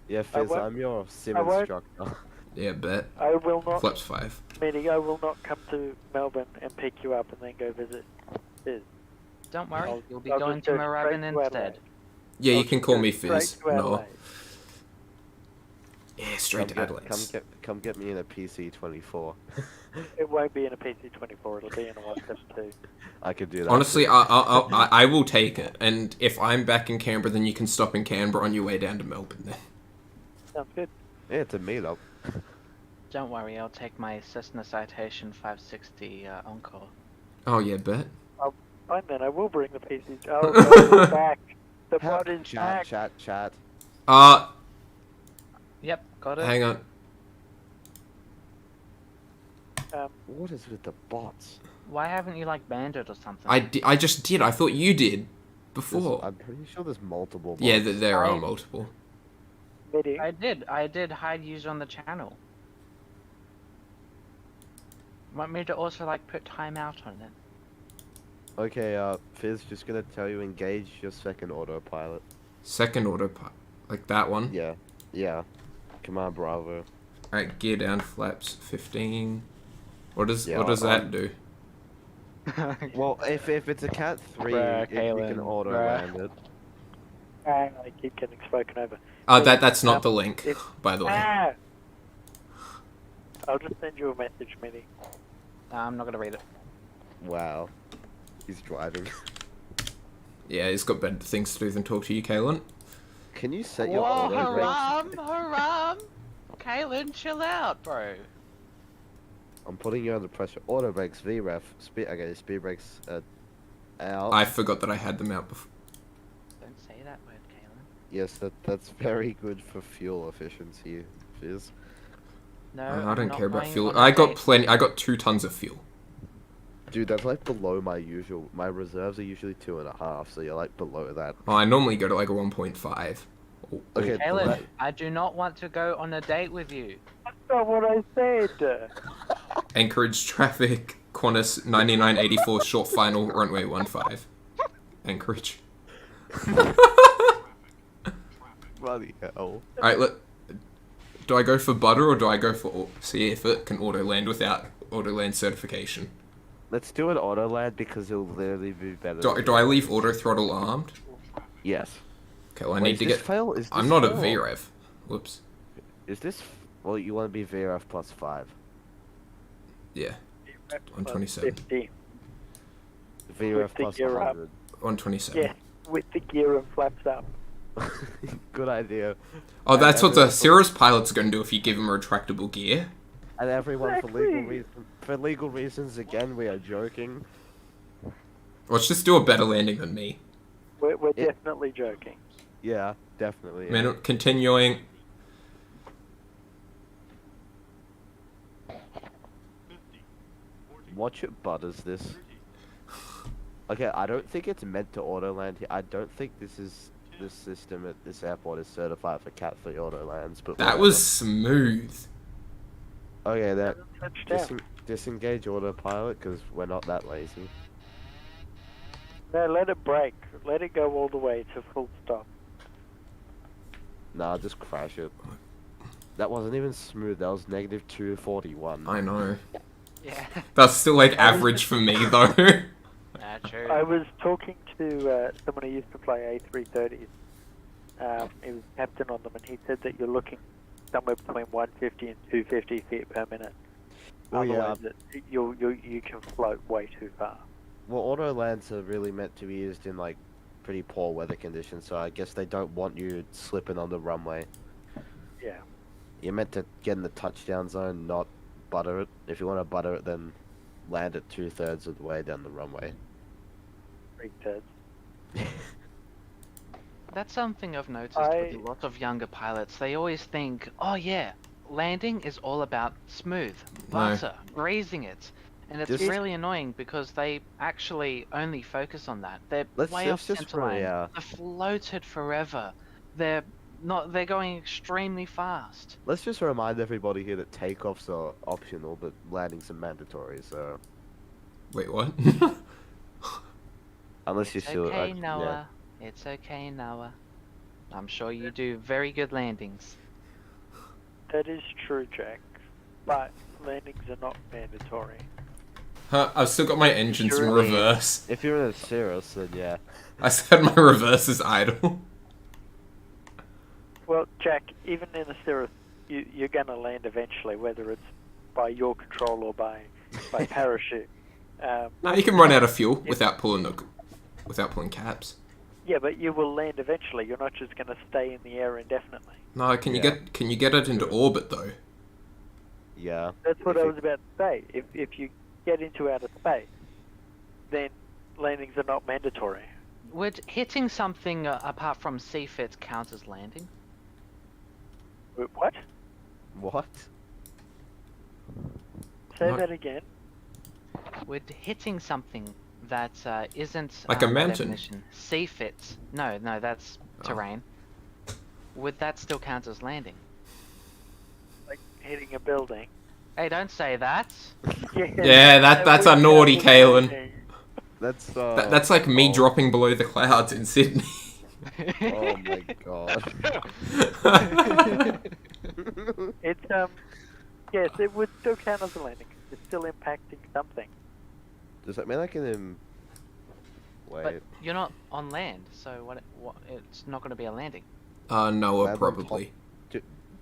Speaker 7: yeah, Fizz,
Speaker 5: won't-
Speaker 7: I'm your sim
Speaker 5: I won't-
Speaker 7: instructor.
Speaker 1: Yeah, bet.
Speaker 5: I will not,
Speaker 1: Flaps 5.
Speaker 5: Meaning I will not come to Melbourne and pick you up and then go visit Fizz.
Speaker 6: Don't worry,
Speaker 5: I'll-
Speaker 6: you'll be
Speaker 5: I'll
Speaker 6: going
Speaker 5: just
Speaker 6: to
Speaker 5: go
Speaker 6: Moorabbin
Speaker 5: straight to
Speaker 6: instead.
Speaker 5: Adelaide.
Speaker 1: Yeah, you
Speaker 5: I'll
Speaker 1: can
Speaker 5: just
Speaker 1: call
Speaker 5: go
Speaker 1: me
Speaker 5: straight
Speaker 1: Fizz.
Speaker 5: to
Speaker 1: No.
Speaker 5: Adelaide.
Speaker 1: Yeah, straight to Adelaide.
Speaker 7: Come get me in a PC-24.
Speaker 5: It won't be in a PC-24, it'll be in a 172.
Speaker 7: I could do that.
Speaker 1: Honestly,
Speaker 7: too.
Speaker 1: I will take it. And if I'm back in Canberra, then you can stop in Canberra on your way down to Melbourne then.
Speaker 5: Sounds good.
Speaker 7: Yeah, it's a meetup.
Speaker 6: Don't worry, I'll take my Cessna Citation 560 Encore.
Speaker 1: Oh, yeah, bet.
Speaker 5: Fine then, I will bring the PC. Oh, it's back. The mod is back.
Speaker 7: Chat.
Speaker 6: Yep, got it.
Speaker 1: Hang on.
Speaker 7: What is with the bots?
Speaker 6: Why haven't you like banned it or something?
Speaker 1: I just did. I thought you did. Before.
Speaker 7: I'm pretty sure there's multiple bots.
Speaker 1: Yeah, there are
Speaker 6: I-
Speaker 1: multiple.
Speaker 5: Midi.
Speaker 6: I did hide user on the channel. Want me to also like put timeout on it?
Speaker 7: Okay, Fizz, just gonna tell you, engage your second autopilot.
Speaker 1: Second autopilot. Like that one.
Speaker 7: Yeah. Command Bravo.
Speaker 1: Alright, gear down, flaps 15. What does
Speaker 7: Yeah,
Speaker 1: what does that do?
Speaker 7: Well, if it's a Cat 3,
Speaker 6: Bruh,
Speaker 7: if you
Speaker 6: Kalen,
Speaker 7: can auto
Speaker 6: bruh.
Speaker 7: land it.
Speaker 5: I keep getting spoken over.
Speaker 1: That's not the link,
Speaker 5: if-
Speaker 1: by the way.
Speaker 5: Ah! I'll just send you a message, Midi.
Speaker 6: I'm not gonna read it.
Speaker 7: Wow. He's driving.
Speaker 1: Yeah, he's got better things to do than talk to you, Kalen.
Speaker 7: Can you set your
Speaker 6: Whoa,
Speaker 7: auto brakes?
Speaker 6: haram! Kalen, chill out, bro.
Speaker 7: I'm putting you under pressure. Auto brakes, VREF, speed brakes out.
Speaker 1: I forgot that I had them out before.
Speaker 6: Don't say that word, Kalen.
Speaker 7: Yes, that's very good for fuel efficiency, Fizz.
Speaker 6: No,
Speaker 1: I
Speaker 6: I'm
Speaker 1: don't
Speaker 6: not
Speaker 1: care about
Speaker 6: going
Speaker 1: fuel.
Speaker 6: on a
Speaker 1: I got
Speaker 6: date.
Speaker 1: plenty. I got 2 tons of fuel.
Speaker 7: Dude, that's like below my usual. My reserves are usually 2.5, so you're like below that.
Speaker 1: Well, I normally go to like a 1.5.
Speaker 7: Okay,
Speaker 6: Caleb, I do not want to go on a date with you.
Speaker 5: That's not what I said.
Speaker 1: Anchorage traffic, Qantas 9984 short final, runway 15. Anchorage.
Speaker 7: Bloody hell.
Speaker 1: Alright, do I go for butter or do I go for see if it can auto land without auto land certification?
Speaker 7: Let's do an auto land because it'll literally be better.
Speaker 1: Do I leave auto throttle armed?
Speaker 7: Yes.
Speaker 1: Okay, well I
Speaker 7: Wait,
Speaker 1: need to
Speaker 7: is this
Speaker 1: get.
Speaker 7: fail? Is
Speaker 1: I'm
Speaker 7: this
Speaker 1: not a
Speaker 7: fail?
Speaker 1: VREV. Whoops.
Speaker 7: Is this? Well, you want to be VRF plus 5.
Speaker 1: Yeah. 127.
Speaker 5: 50.
Speaker 7: VRF
Speaker 5: With the
Speaker 7: plus
Speaker 5: gear up.
Speaker 7: 100.
Speaker 1: 127.
Speaker 5: Yeah, with the gear and flaps up.
Speaker 7: Good idea.
Speaker 1: Oh, that's
Speaker 7: And
Speaker 1: what the
Speaker 7: everyone
Speaker 1: Cirrus pilot's gonna do if you give him a retractable gear.
Speaker 7: And everyone
Speaker 5: Exactly.
Speaker 7: for legal reasons again, we are joking.
Speaker 1: Let's just do a better landing than me.
Speaker 5: We're
Speaker 7: Yeah.
Speaker 5: definitely joking.
Speaker 7: Yeah, definitely.
Speaker 1: Man, continuing.
Speaker 7: Watch it butters this. Okay, I don't think it's meant to auto land here. I don't think this system at this airport is certified for Cat 3 auto lands, but
Speaker 1: That
Speaker 7: whatever.
Speaker 1: was smooth.
Speaker 7: Okay, that
Speaker 5: Touchdown.
Speaker 7: disengage autopilot because we're not that lazy.
Speaker 5: No, let it break. Let it go all the way to full stop.
Speaker 7: Nah, just crash it. That wasn't even smooth. That was negative 241.
Speaker 1: I know.
Speaker 6: Yeah.
Speaker 1: That's still like average for me though.
Speaker 6: True.
Speaker 5: I was talking to someone who used to fly A330s. He was captain on them, and he said that you're looking somewhere between 150 and 250 feet per minute.
Speaker 7: Well, yeah.
Speaker 5: Otherwise, you can float way too far.
Speaker 7: Well, auto lands are really meant to be used in like pretty poor weather conditions, so I guess they don't want you slipping on the runway.
Speaker 5: Yeah.
Speaker 7: You're meant to get in the touchdown zone, not butter it. If you want to butter it, then land it 2/3 of the way down the runway.
Speaker 5: Retard.
Speaker 6: That's something I've noticed with a lot of younger pilots. They always think, oh yeah, landing is all about smooth, butter, raising it. And it's
Speaker 7: Just-
Speaker 6: really annoying because they actually only focus on that. They're
Speaker 7: Let's-
Speaker 6: way
Speaker 7: let's
Speaker 6: off
Speaker 7: just
Speaker 6: center line.
Speaker 7: really,
Speaker 6: They're floated forever. They're going extremely fast.
Speaker 7: Let's just remind everybody here that takeoffs are optional, but landings are mandatory. So
Speaker 1: Wait, what?
Speaker 7: unless you
Speaker 6: It's
Speaker 7: still,
Speaker 6: okay,
Speaker 7: yeah.
Speaker 6: Noah. It's okay, Noah. I'm sure you do very good landings.
Speaker 5: That is true, Jack. But landings are not mandatory.
Speaker 1: Huh, I've still got my engines in
Speaker 5: Sure.
Speaker 1: reverse.
Speaker 7: If you're in a Cirrus, then yeah.
Speaker 1: I said my reverse is idle.
Speaker 5: Well, Jack, even in a Cirrus, you're going to land eventually, whether it's by your control or by parachute.
Speaker 1: No, you can run out of fuel without pulling caps.
Speaker 5: Yeah, but you will land eventually. You're not just going to stay in the air indefinitely.
Speaker 1: No, can you get it into orbit though?
Speaker 7: Yeah.
Speaker 5: That's what
Speaker 7: If
Speaker 5: I
Speaker 7: you-
Speaker 5: was about to say. If you get into outer space, then landings are not mandatory.
Speaker 6: Would hitting something apart from CFIT count as landing?
Speaker 5: What?
Speaker 7: What?
Speaker 5: Say
Speaker 1: No.
Speaker 5: that again.
Speaker 6: Would hitting something that isn't
Speaker 1: Like a
Speaker 6: by
Speaker 1: mountain?
Speaker 6: definition, CFIT? No, that's terrain. Would that still count as landing?
Speaker 5: Like hitting a building.
Speaker 6: Hey, don't say that.
Speaker 1: Yeah, that's a naughty, Kalen.
Speaker 7: That's
Speaker 1: That's like me dropping below the clouds in Sydney.
Speaker 7: Oh my god.
Speaker 5: It's yes, it would still count as a landing. It's still impacting something.
Speaker 7: Does that mean I can wait?
Speaker 6: But you're not on land, so what? It's not going to be a landing.
Speaker 1: Noah
Speaker 7: Land on
Speaker 1: probably.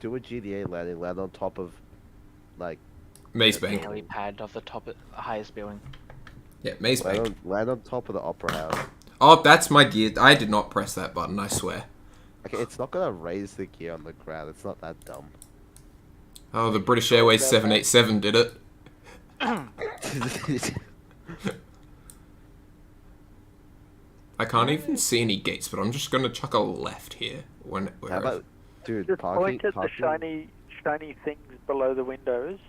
Speaker 7: Do a GDA landing, land on top of like
Speaker 1: Maze
Speaker 6: The
Speaker 1: Bank.
Speaker 6: helipad of the highest building.
Speaker 1: Yeah, Maze Bank.
Speaker 7: land on top of the opera house.
Speaker 1: Oh, that's my gear. I did not press that button, I swear.
Speaker 7: Okay, it's not gonna raise the gear on the ground. It's not that dumb.
Speaker 1: Oh, the British Airways 787 did it. I can't even see any gates, but I'm just gonna chuck a left here.
Speaker 7: How about, dude,
Speaker 5: Just
Speaker 7: parking,
Speaker 5: point at the shiny things below the windows,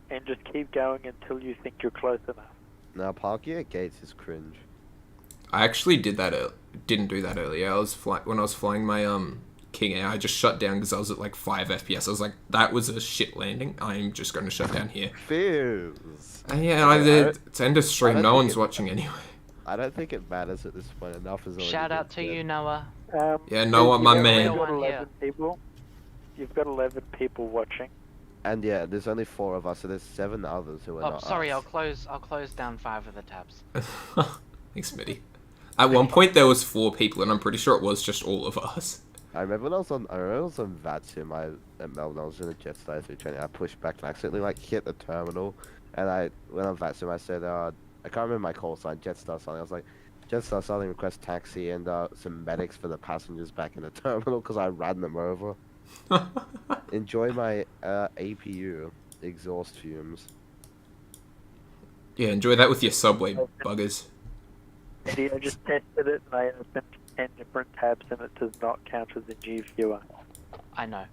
Speaker 5: and just keep going until you think you're close enough.
Speaker 7: No, parking at gates is cringe.
Speaker 1: I actually didn't do that earlier. When I was flying my King Air, I just shut down because I was at like 5 FPS. I was like, that was a shit landing. I'm just going to shut down here.
Speaker 7: Feels.
Speaker 1: Yeah, it's end of stream. No one's watching anyway.
Speaker 7: I don't think it matters at this point. Enough is already
Speaker 6: Shout out to
Speaker 7: been said.
Speaker 6: you, Noah.
Speaker 1: Yeah, Noah, my man.
Speaker 5: You've got
Speaker 6: One
Speaker 5: 11
Speaker 6: here.
Speaker 5: people. You've got 11 people watching.
Speaker 7: And yeah, there's only 4 of us, so there's 7 others who are
Speaker 6: Oh,
Speaker 7: not
Speaker 6: sorry.
Speaker 7: us.
Speaker 6: I'll close down 5 of the tabs.
Speaker 1: Thanks, Mitty. At one point there was 4 people, and I'm pretty sure it was just all of us.
Speaker 7: I remember when I was on VATSIM, at Melbourne, I was in a Jetstar through training. I pushed back and accidentally like hit the terminal, and I went on VATSIM. I said, I can't remember my call sign, Jetstar something. I was like, Jetstar something, request taxi and some medics for the passengers back in the terminal because I ran them over. Enjoy my APU exhaust fumes.
Speaker 1: Yeah, enjoy that with your subway buggers.
Speaker 5: Eddie, I just tested it and I opened 10 different tabs and it does not count as a new viewer.
Speaker 6: I know.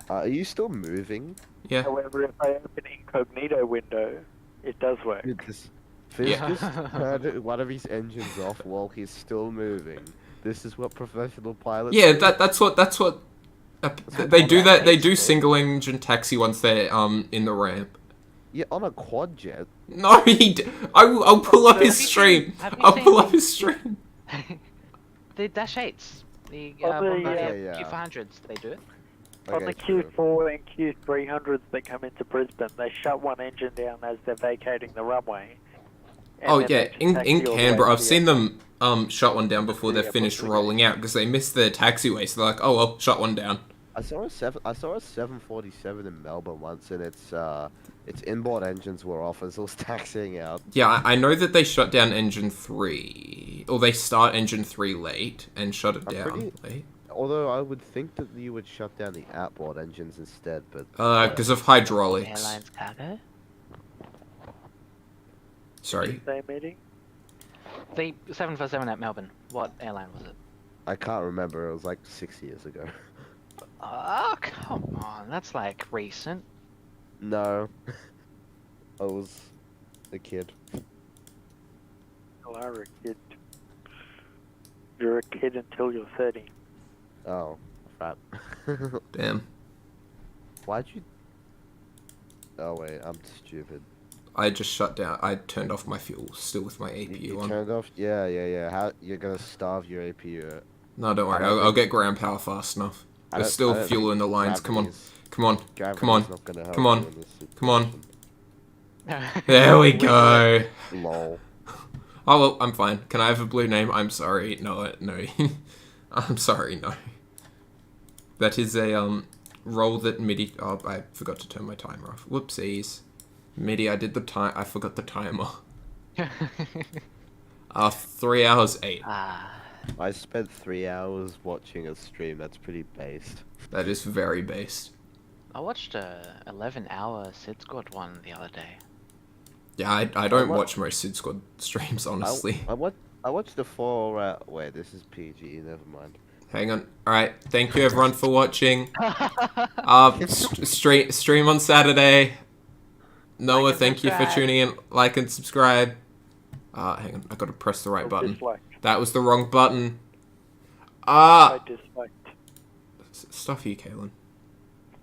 Speaker 7: Are you still moving?
Speaker 1: Yeah.
Speaker 5: However, if I open incognito window, it does work.
Speaker 7: Dude, Fizz
Speaker 1: Yeah.
Speaker 7: just turned one of his engines off while he's still moving. This is what professional pilots
Speaker 1: Yeah,
Speaker 7: do.
Speaker 1: that's what they do. That they do single engine taxi once they're in the ramp.
Speaker 7: Yeah, on a quad jet.
Speaker 1: No, I'll pull up his stream.
Speaker 6: have you
Speaker 1: I'll
Speaker 6: seen
Speaker 1: pull up
Speaker 6: the-
Speaker 1: his stream.
Speaker 6: The Dash 8s. The
Speaker 5: Oh, the,
Speaker 6: Bombardier
Speaker 7: yeah.
Speaker 6: Q400s, they do it.
Speaker 5: On the
Speaker 7: Okay, true.
Speaker 5: Q4 and Q300s that come into Brisbane, they shut one engine down as they're vacating the runway. And
Speaker 1: Oh
Speaker 5: then
Speaker 1: yeah,
Speaker 5: they just
Speaker 1: in
Speaker 5: taxi all the way
Speaker 1: Canberra, I've
Speaker 5: to the
Speaker 1: seen
Speaker 5: airport.
Speaker 1: them shut one down before they're finished rolling out because they missed their taxiway. So they're like, oh well, shut one down.
Speaker 7: I saw a 747 in Melbourne once, and its inboard engines were off as it was taxiing out.
Speaker 1: Yeah, I know that they shut down engine 3, or they start engine 3 late and shut it
Speaker 7: I'm
Speaker 1: down
Speaker 7: pretty-
Speaker 1: late.
Speaker 7: Although I would think that you would shut down the outboard engines instead, but
Speaker 1: Because of hydraulics.
Speaker 6: Airlines cargo.
Speaker 1: Sorry.
Speaker 5: Day meeting.
Speaker 6: The 747 at Melbourne. What airline was it?
Speaker 7: I can't remember. It was like 6 years ago.
Speaker 6: Oh, come on. That's like recent.
Speaker 7: No, I was a kid.
Speaker 5: You are a kid. You're a kid until you're 30.
Speaker 7: Oh, crap.
Speaker 1: Damn.
Speaker 7: Why'd you? Oh wait, I'm stupid.
Speaker 1: I just shut down. I turned off my fuel, still with my APU
Speaker 7: You
Speaker 1: on.
Speaker 7: turned off? Yeah. How you're gonna starve your APU?
Speaker 1: No, don't worry.
Speaker 7: I don't
Speaker 1: I'll
Speaker 7: think-
Speaker 1: get ground power fast enough.
Speaker 7: I
Speaker 1: There's
Speaker 7: don't-
Speaker 1: still
Speaker 7: I don't
Speaker 1: fuel
Speaker 7: think
Speaker 1: in the lines. Come on.
Speaker 7: gravity's-
Speaker 1: Come on.
Speaker 7: gravity's
Speaker 1: Come on.
Speaker 7: not gonna help
Speaker 1: Come on.
Speaker 7: you in this
Speaker 1: Come on.
Speaker 7: situation.
Speaker 1: There we go.
Speaker 7: Lol.
Speaker 1: Oh, well, I'm fine. Can I have a blue name? I'm sorry. No. I'm sorry, no. That is a, roll that MIDI... Oh, I forgot to turn my timer off. Whoopsies. MIDI, I did the time... I forgot the timer. 3 hours 8.
Speaker 7: I spent 3 hours watching a stream. That's pretty based.
Speaker 1: That is very based.
Speaker 6: I watched a 11-hour Sid Squad one the other day.
Speaker 1: Yeah, I don't
Speaker 7: wa-
Speaker 1: watch most Sid Squad streams, honestly.
Speaker 7: I watched the 4. Wait, this is PG. Never mind.
Speaker 1: Hang on. Alright, thank you everyone for watching. Stream on Saturday. Noah,
Speaker 6: Like and
Speaker 1: thank you for
Speaker 6: subscribe.
Speaker 1: tuning in. Like and subscribe. Hang on, I gotta press the right button.
Speaker 5: Disliked.
Speaker 1: That was the wrong button.
Speaker 5: I disliked.
Speaker 1: Stuff you, Kaylin.